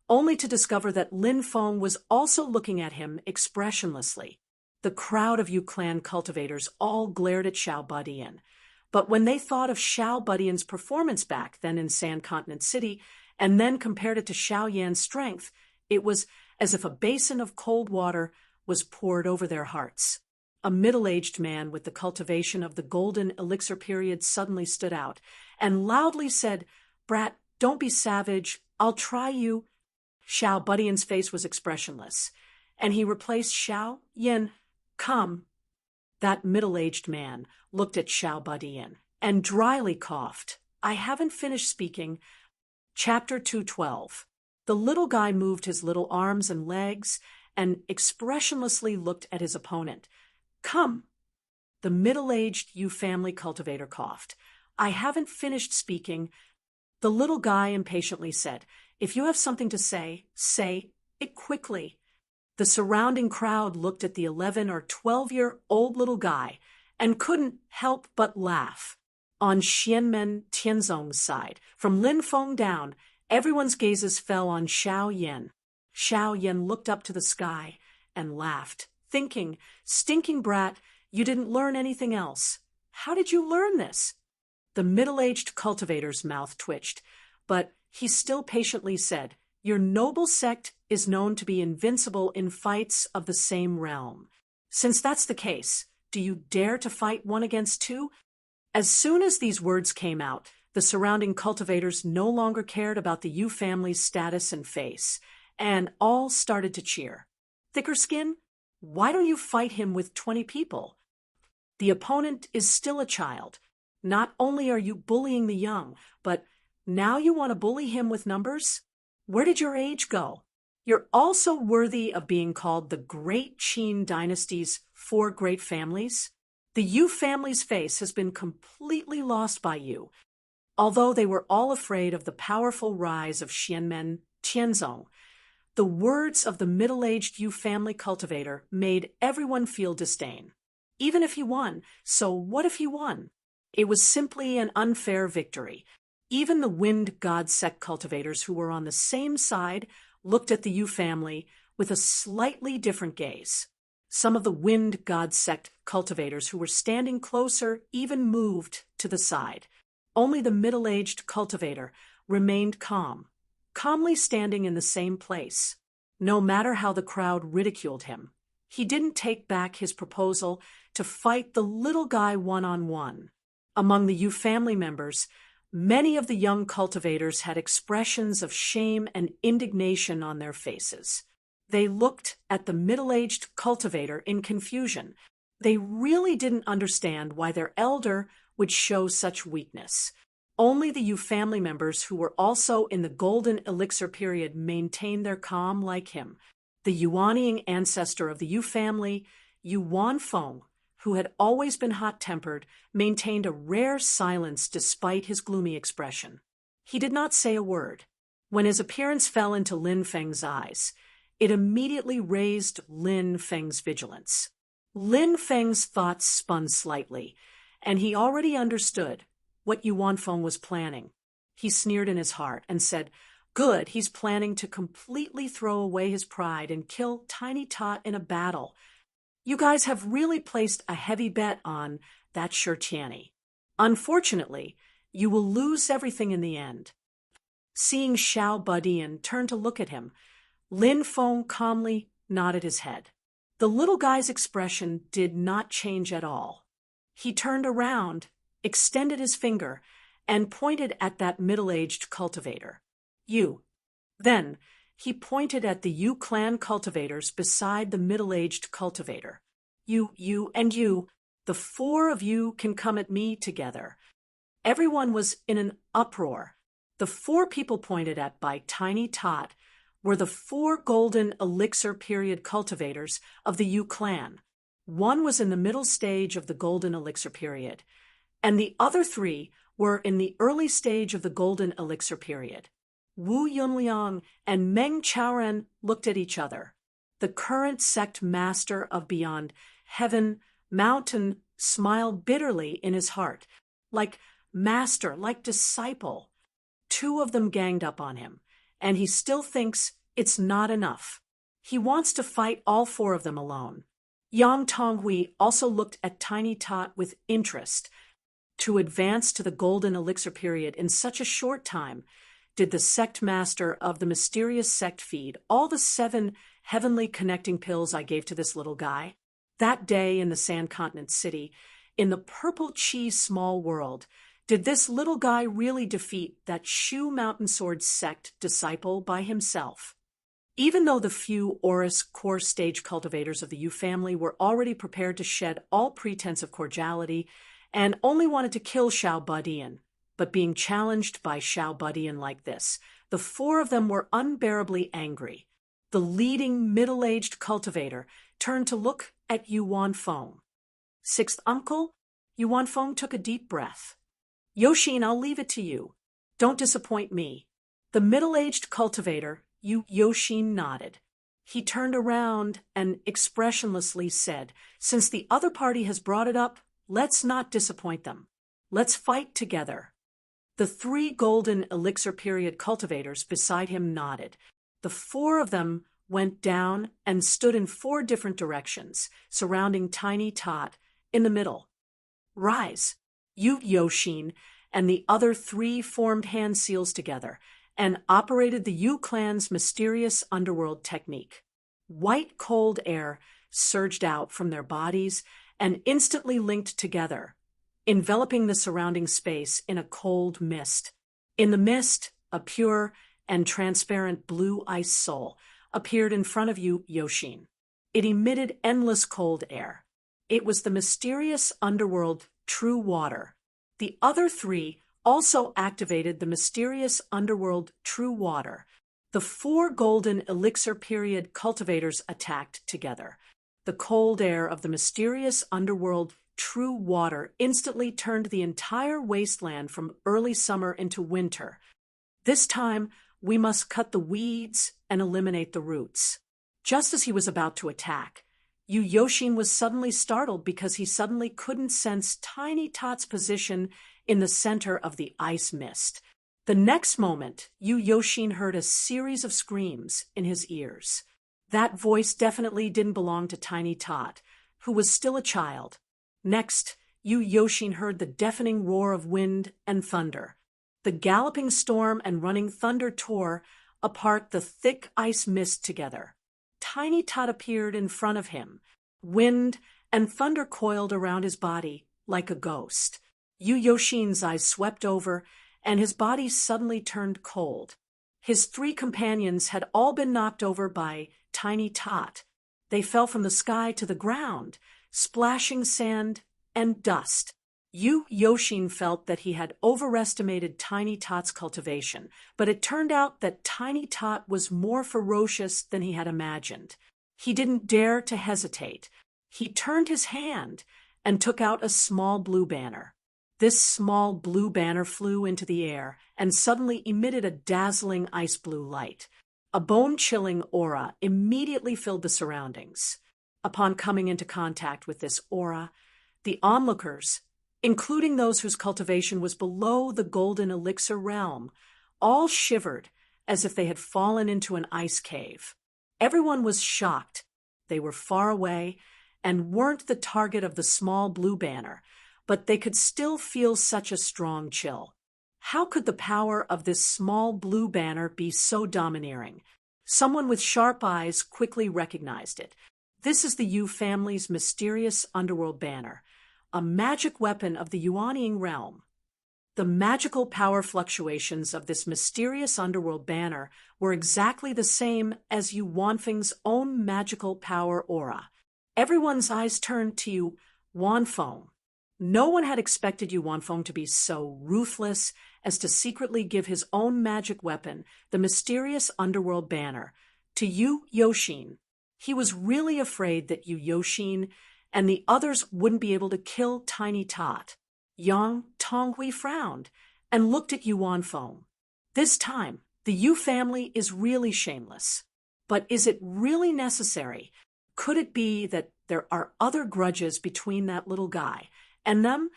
only to discover that Lin Feng was also looking at him expressionlessly. The crowd of Yu clan cultivators all glared at Xiao Badian. But when they thought of Xiao Badian's performance back then in Sand Continent City, and then compared it to Xiao Yan's strength, it was as if a basin of cold water was poured over their hearts. A middle-aged man with the cultivation of the golden elixir period suddenly stood out, and loudly said, "Brat, don't be savage, I'll try you." Xiao Badian's face was expressionless, and he replaced Xiao Yin, "Come." That middle-aged man looked at Xiao Badian and dryly coughed. "I haven't finished speaking." Chapter 212. The little guy moved his little arms and legs and expressionlessly looked at his opponent. "Come." The middle-aged Yu family cultivator coughed. "I haven't finished speaking." The little guy impatiently said, "If you have something to say it quickly." The surrounding crowd looked at the 11 or 12-year-old little guy and couldn't help but laugh. On Xianmen Tianzong's side, from Lin Feng down, everyone's gazes fell on Xiao Yan. Xiao Yan looked up to the sky and laughed, thinking, "Stinking brat, you didn't learn anything else. How did you learn this?" The middle-aged cultivator's mouth twitched, but he still patiently said, "Your noble sect is known to be invincible in fights of the same realm. Since that's the case, do you dare to fight one against two?" As soon as these words came out, the surrounding cultivators no longer cared about the Yu family's status and face, and all started to cheer. "Thicker skin? Why don't you fight him with 20 people? The opponent is still a child. Not only are you bullying the young, but now you want to bully him with numbers? Where did your age go? You're also worthy of being called the Great Qin Dynasty's 4 great families. The Yu family's face has been completely lost by you." Although they were all afraid of the powerful rise of Xianmen Tianzong, the words of the middle-aged Yu family cultivator made everyone feel disdain. Even if he won, so what if he won? It was simply an unfair victory. Even the Wind God sect cultivators who were on the same side looked at the Yu family with a slightly different gaze. Some of the Wind God sect cultivators who were standing closer even moved to the side. Only the middle-aged cultivator remained calmly standing in the same place. No matter how the crowd ridiculed him, he didn't take back his proposal to fight the little guy one-on-one. Among the Yu family members, many of the young cultivators had expressions of shame and indignation on their faces. They looked at the middle-aged cultivator in confusion. They really didn't understand why their elder would show such weakness. Only the Yu family members who were also in the golden elixir period maintained their calm like him. The Yuanying ancestor of the Yu family, Yu Wanfeng, who had always been hot-tempered, maintained a rare silence despite his gloomy expression. He did not say a word. When his appearance fell into Lin Feng's eyes, it immediately raised Lin Feng's vigilance. Lin Feng's thoughts spun slightly, and he already understood what Yu Wanfeng was planning. He sneered in his heart and said, "Good, he's planning to completely throw away his pride and kill Tiny Tot in a battle. You guys have really placed a heavy bet on that Shirtiani. Unfortunately, you will lose everything in the end." Seeing Xiao Badian turn to look at him, Lin Feng calmly nodded his head. The little guy's expression did not change at all. He turned around, extended his finger, and pointed at that middle-aged cultivator. "You." Then he pointed at the Yu clan cultivators beside the middle-aged cultivator. You, and you, the 4 of you can come at me together." Everyone was in an uproar. The 4 people pointed at by Tiny Tot were the 4 golden elixir period cultivators of the Yu clan. One was in the middle stage of the golden elixir period, and the other 3 were in the early stage of the golden elixir period. Wu Yunliang and Meng Chaoren looked at each other. The current sect master of Beyond Heaven Mountain smiled bitterly in his heart. Like master, like disciple. 2 of them ganged up on him, and he still thinks it's not enough. He wants to fight all four of them alone. Yang Tonghui also looked at Tiny Tot with interest. To advance to the golden elixir period in such a short time, did the sect master of the mysterious sect feed all the 7 heavenly connecting pills I gave to this little guy? That day in the Sand Continent City, in the Purple Chi small world, did this little guy really defeat that Shu Mountain Sword sect disciple by himself? Even though the few Oris core stage cultivators of the Yu family were already prepared to shed all pretense of cordiality and only wanted to kill Xiao Budian, but being challenged by Xiao Budian like this, the 4 of them were unbearably angry. The leading middle-aged cultivator turned to look at Yu Wanfeng. 6th uncle, Yu Wanfeng took a deep breath. Yoshin, I'll leave it to you. Don't disappoint me. The middle-aged cultivator, Yu Yoshin, nodded. He turned around and expressionlessly said, since the other party has brought it up, let's not disappoint them. Let's fight together. The 3 golden elixir period cultivators beside him nodded. The 4 of them went down and stood in 4 different directions, surrounding Tiny Tot in the middle. Rise! Yu Yoshin and the other 3 formed hand seals together and operated the Yu clan's mysterious underworld technique. White cold air surged out from their bodies and instantly linked together, enveloping the surrounding space in a cold mist. In the mist, a pure and transparent blue ice soul appeared in front of Yu Yoshin. It emitted endless cold air. It was the mysterious underworld True Water. The other 3 also activated the mysterious underworld True Water. The 4 golden elixir period cultivators attacked together. The cold air of the mysterious underworld True Water instantly turned the entire wasteland from early summer into winter. This time, we must cut the weeds and eliminate the roots. Just as he was about to attack, Yu Yoshin was suddenly startled because he suddenly couldn't sense Tiny Tot's position in the center of the ice mist. The next moment, Yu Yoshin heard a series of screams in his ears. That voice definitely didn't belong to Tiny Tot, who was still a child. Next, Yu Yoshin heard the deafening roar of wind and thunder. The galloping storm and running thunder tore apart the thick ice mist together. Tiny Tot appeared in front of him. Wind and thunder coiled around his body like a ghost. Yu Yoshin's eyes swept over, and his body suddenly turned cold. His 3 companions had all been knocked over by Tiny Tot. They fell from the sky to the ground, splashing sand and dust. Yu Yoshin felt that he had overestimated Tiny Tot's cultivation, but it turned out that Tiny Tot was more ferocious than he had imagined. He didn't dare to hesitate. He turned his hand and took out a small blue banner. This small blue banner flew into the air and suddenly emitted a dazzling ice blue light. A bone-chilling aura immediately filled the surroundings. Upon coming into contact with this aura, the onlookers, including those whose cultivation was below the golden elixir realm, all shivered as if they had fallen into an ice cave. Everyone was shocked. They were far away and weren't the target of the small blue banner, but they could still feel such a strong chill. How could the power of this small blue banner be so domineering? Someone with sharp eyes quickly recognized it. This is the Yu family's mysterious underworld banner, a magic weapon of the Yuanying realm. The magical power fluctuations of this mysterious underworld banner were exactly the same as Yu Wanfeng's own magical power aura. Everyone's eyes turned to Yu Wanfeng. No one had expected Yu Wanfeng to be so ruthless as to secretly give his own magic weapon, the mysterious underworld banner, to Yu Yoshin. He was really afraid that Yu Yoshin and the others wouldn't be able to kill Tiny Tot. Yang Tonghui frowned and looked at Yu Wanfeng. This time, the Yu family is really shameless. But is it really necessary? Could it be that there are other grudges between that little guy and them?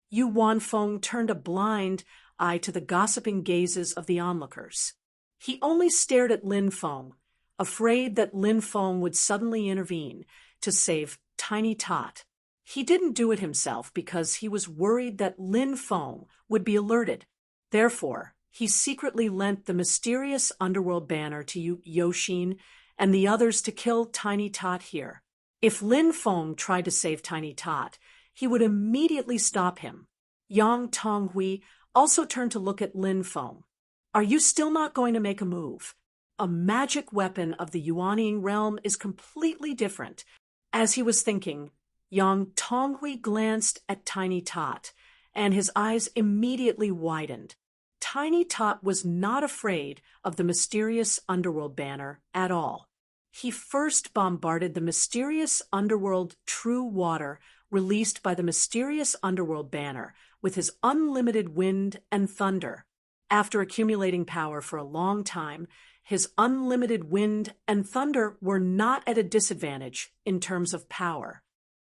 Yu Wanfeng turned a blind eye to the gossiping gazes of the onlookers. He only stared at Lin Feng afraid that Lin Feng would suddenly intervene to save Tiny Tot. He didn't do it himself because he was worried that Lin Feng would be alerted. Therefore, he secretly lent the mysterious underworld banner to Yu Yoxin and the others to kill Tiny Tot here. If Lin Feng tried to save Tiny Tot, he would immediately stop him. Yang Tonghui also turned to look at Lin Feng. Are you still not going to make a move? A magic weapon of the Yuanying realm is completely different. As he was thinking, Yang Tonghui glanced at Tiny Tot, and his eyes immediately widened. Tiny Tot was not afraid of the mysterious underworld banner at all. He first bombarded the mysterious underworld true water released by the mysterious underworld banner with his unlimited wind and thunder. After accumulating power for a long time, his unlimited wind and thunder were not at a disadvantage in terms of power.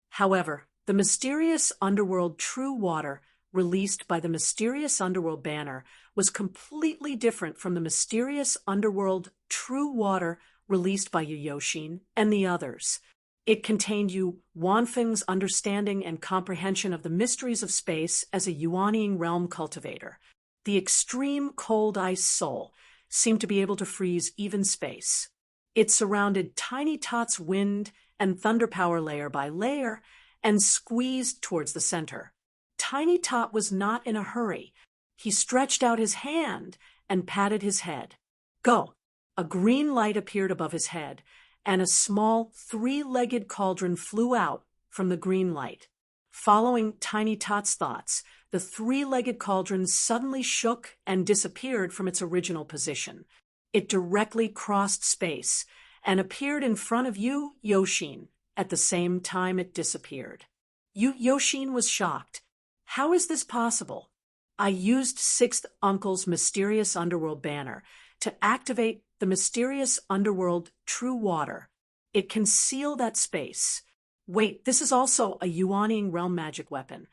However, the mysterious underworld true water released by the mysterious underworld banner was completely different from the mysterious underworld true water released by Yu Yoxin and the others. It contained Yu Wanfeng's understanding and comprehension of the mysteries of space as a Yuanying realm cultivator. The extreme cold ice soul seemed to be able to freeze even space. It surrounded Tiny Tot's wind and thunder power layer by layer and squeezed towards the center. Tiny Tot was not in a hurry. He stretched out his hand and patted his head. Go! A green light appeared above his head, and a small three-legged cauldron flew out from the green light. Following Tiny Tot's thoughts, the three-legged cauldron suddenly shook and disappeared from its original position. It directly crossed space and appeared in front of Yu Yoxin at the same time it disappeared. Yu Yoxin was shocked. How is this possible? I used Sixth Uncle's mysterious underworld banner to activate the mysterious underworld true water. It can seal that space. Wait, this is also a Yuanying realm magic weapon.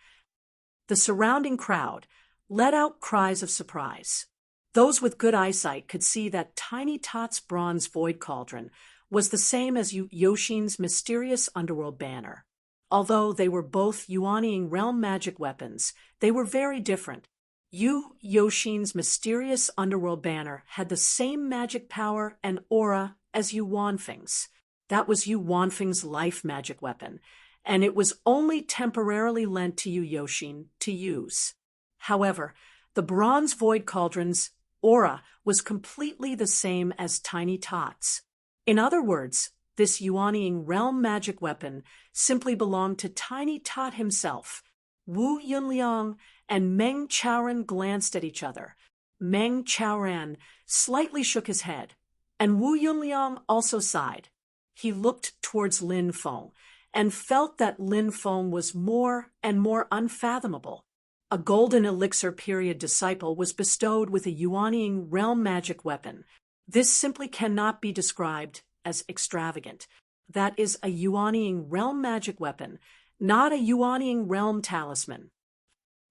The surrounding crowd let out cries of surprise. Those with good eyesight could see that Tiny Tot's bronze void cauldron was the same as Yu Yoxin's mysterious underworld banner. Although they were both Yuanying realm magic weapons, they were very different. Yu Yoxin's mysterious underworld banner had the same magic power and aura as Yu Wanfeng's. That was Yu Wanfeng's life magic weapon, and it was only temporarily lent to Yu Yoxin to use. However, the bronze void cauldron's aura was completely the same as Tiny Tot's. In other words, this Yuanying realm magic weapon simply belonged to Tiny Tot himself. Wu Yunliang and Meng Chaoran glanced at each other. Meng Chaoran slightly shook his head, and Wu Yunliang also sighed. He looked towards Lin Feng and felt that Lin Feng was more and more unfathomable. A golden elixir period disciple was bestowed with a Yuanying realm magic weapon. This simply cannot be described as extravagant. That is a Yuanying realm magic weapon, not a Yuanying realm talisman.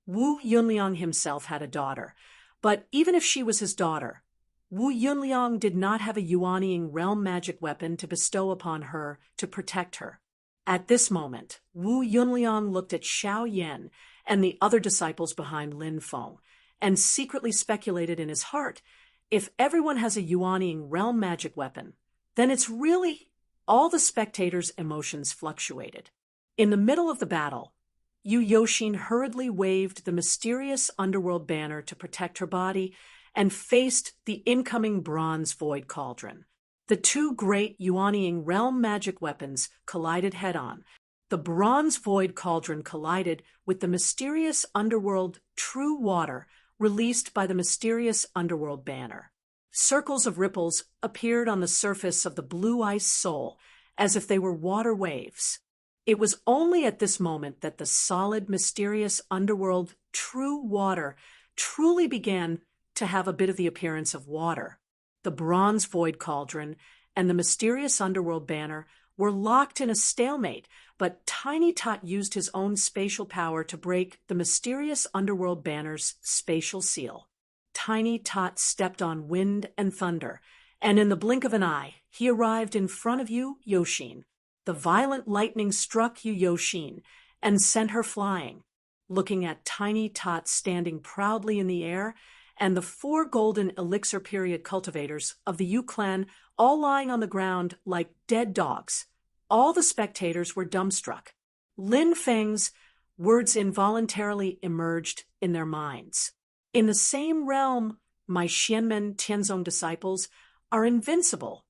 Wu Yunliang himself had a daughter, but even if she was his daughter, Wu Yunliang did not have a Yuanying realm magic weapon to bestow upon her to protect her. At this moment, Wu Yunliang looked at Xiao Yan and the other disciples behind Lin Feng, and secretly speculated in his heart, if everyone has a Yuanying realm magic weapon, then it's really all the spectators' emotions fluctuated. In the middle of the battle, Yu Yoxin hurriedly waved the mysterious underworld banner to protect her body and faced the incoming bronze void cauldron. The two great Yuanying realm magic weapons collided head-on. The bronze void cauldron collided with the mysterious underworld true water released by the mysterious underworld banner. Circles of ripples appeared on the surface of the blue ice soul as if they were water waves. It was only at this moment that the solid, mysterious underworld true water truly began to have a bit of the appearance of water. The bronze void cauldron and the mysterious underworld banner were locked in a stalemate, but Tiny Tot used his own spatial power to break the mysterious underworld banner's spatial seal. Tiny Tot stepped on wind and thunder, and in the blink of an eye, he arrived in front of you, Yoshin. The violent lightning struck you, Yoshin, and sent her flying. Looking at tiny Tot standing proudly in the air, and the 4 golden elixir period cultivators of the Yu clan all lying on the ground like dead dogs, all the spectators were dumbstruck. Lin Feng's words involuntarily emerged in their minds. In the same realm, my Xianmen Tianzong disciples are invincible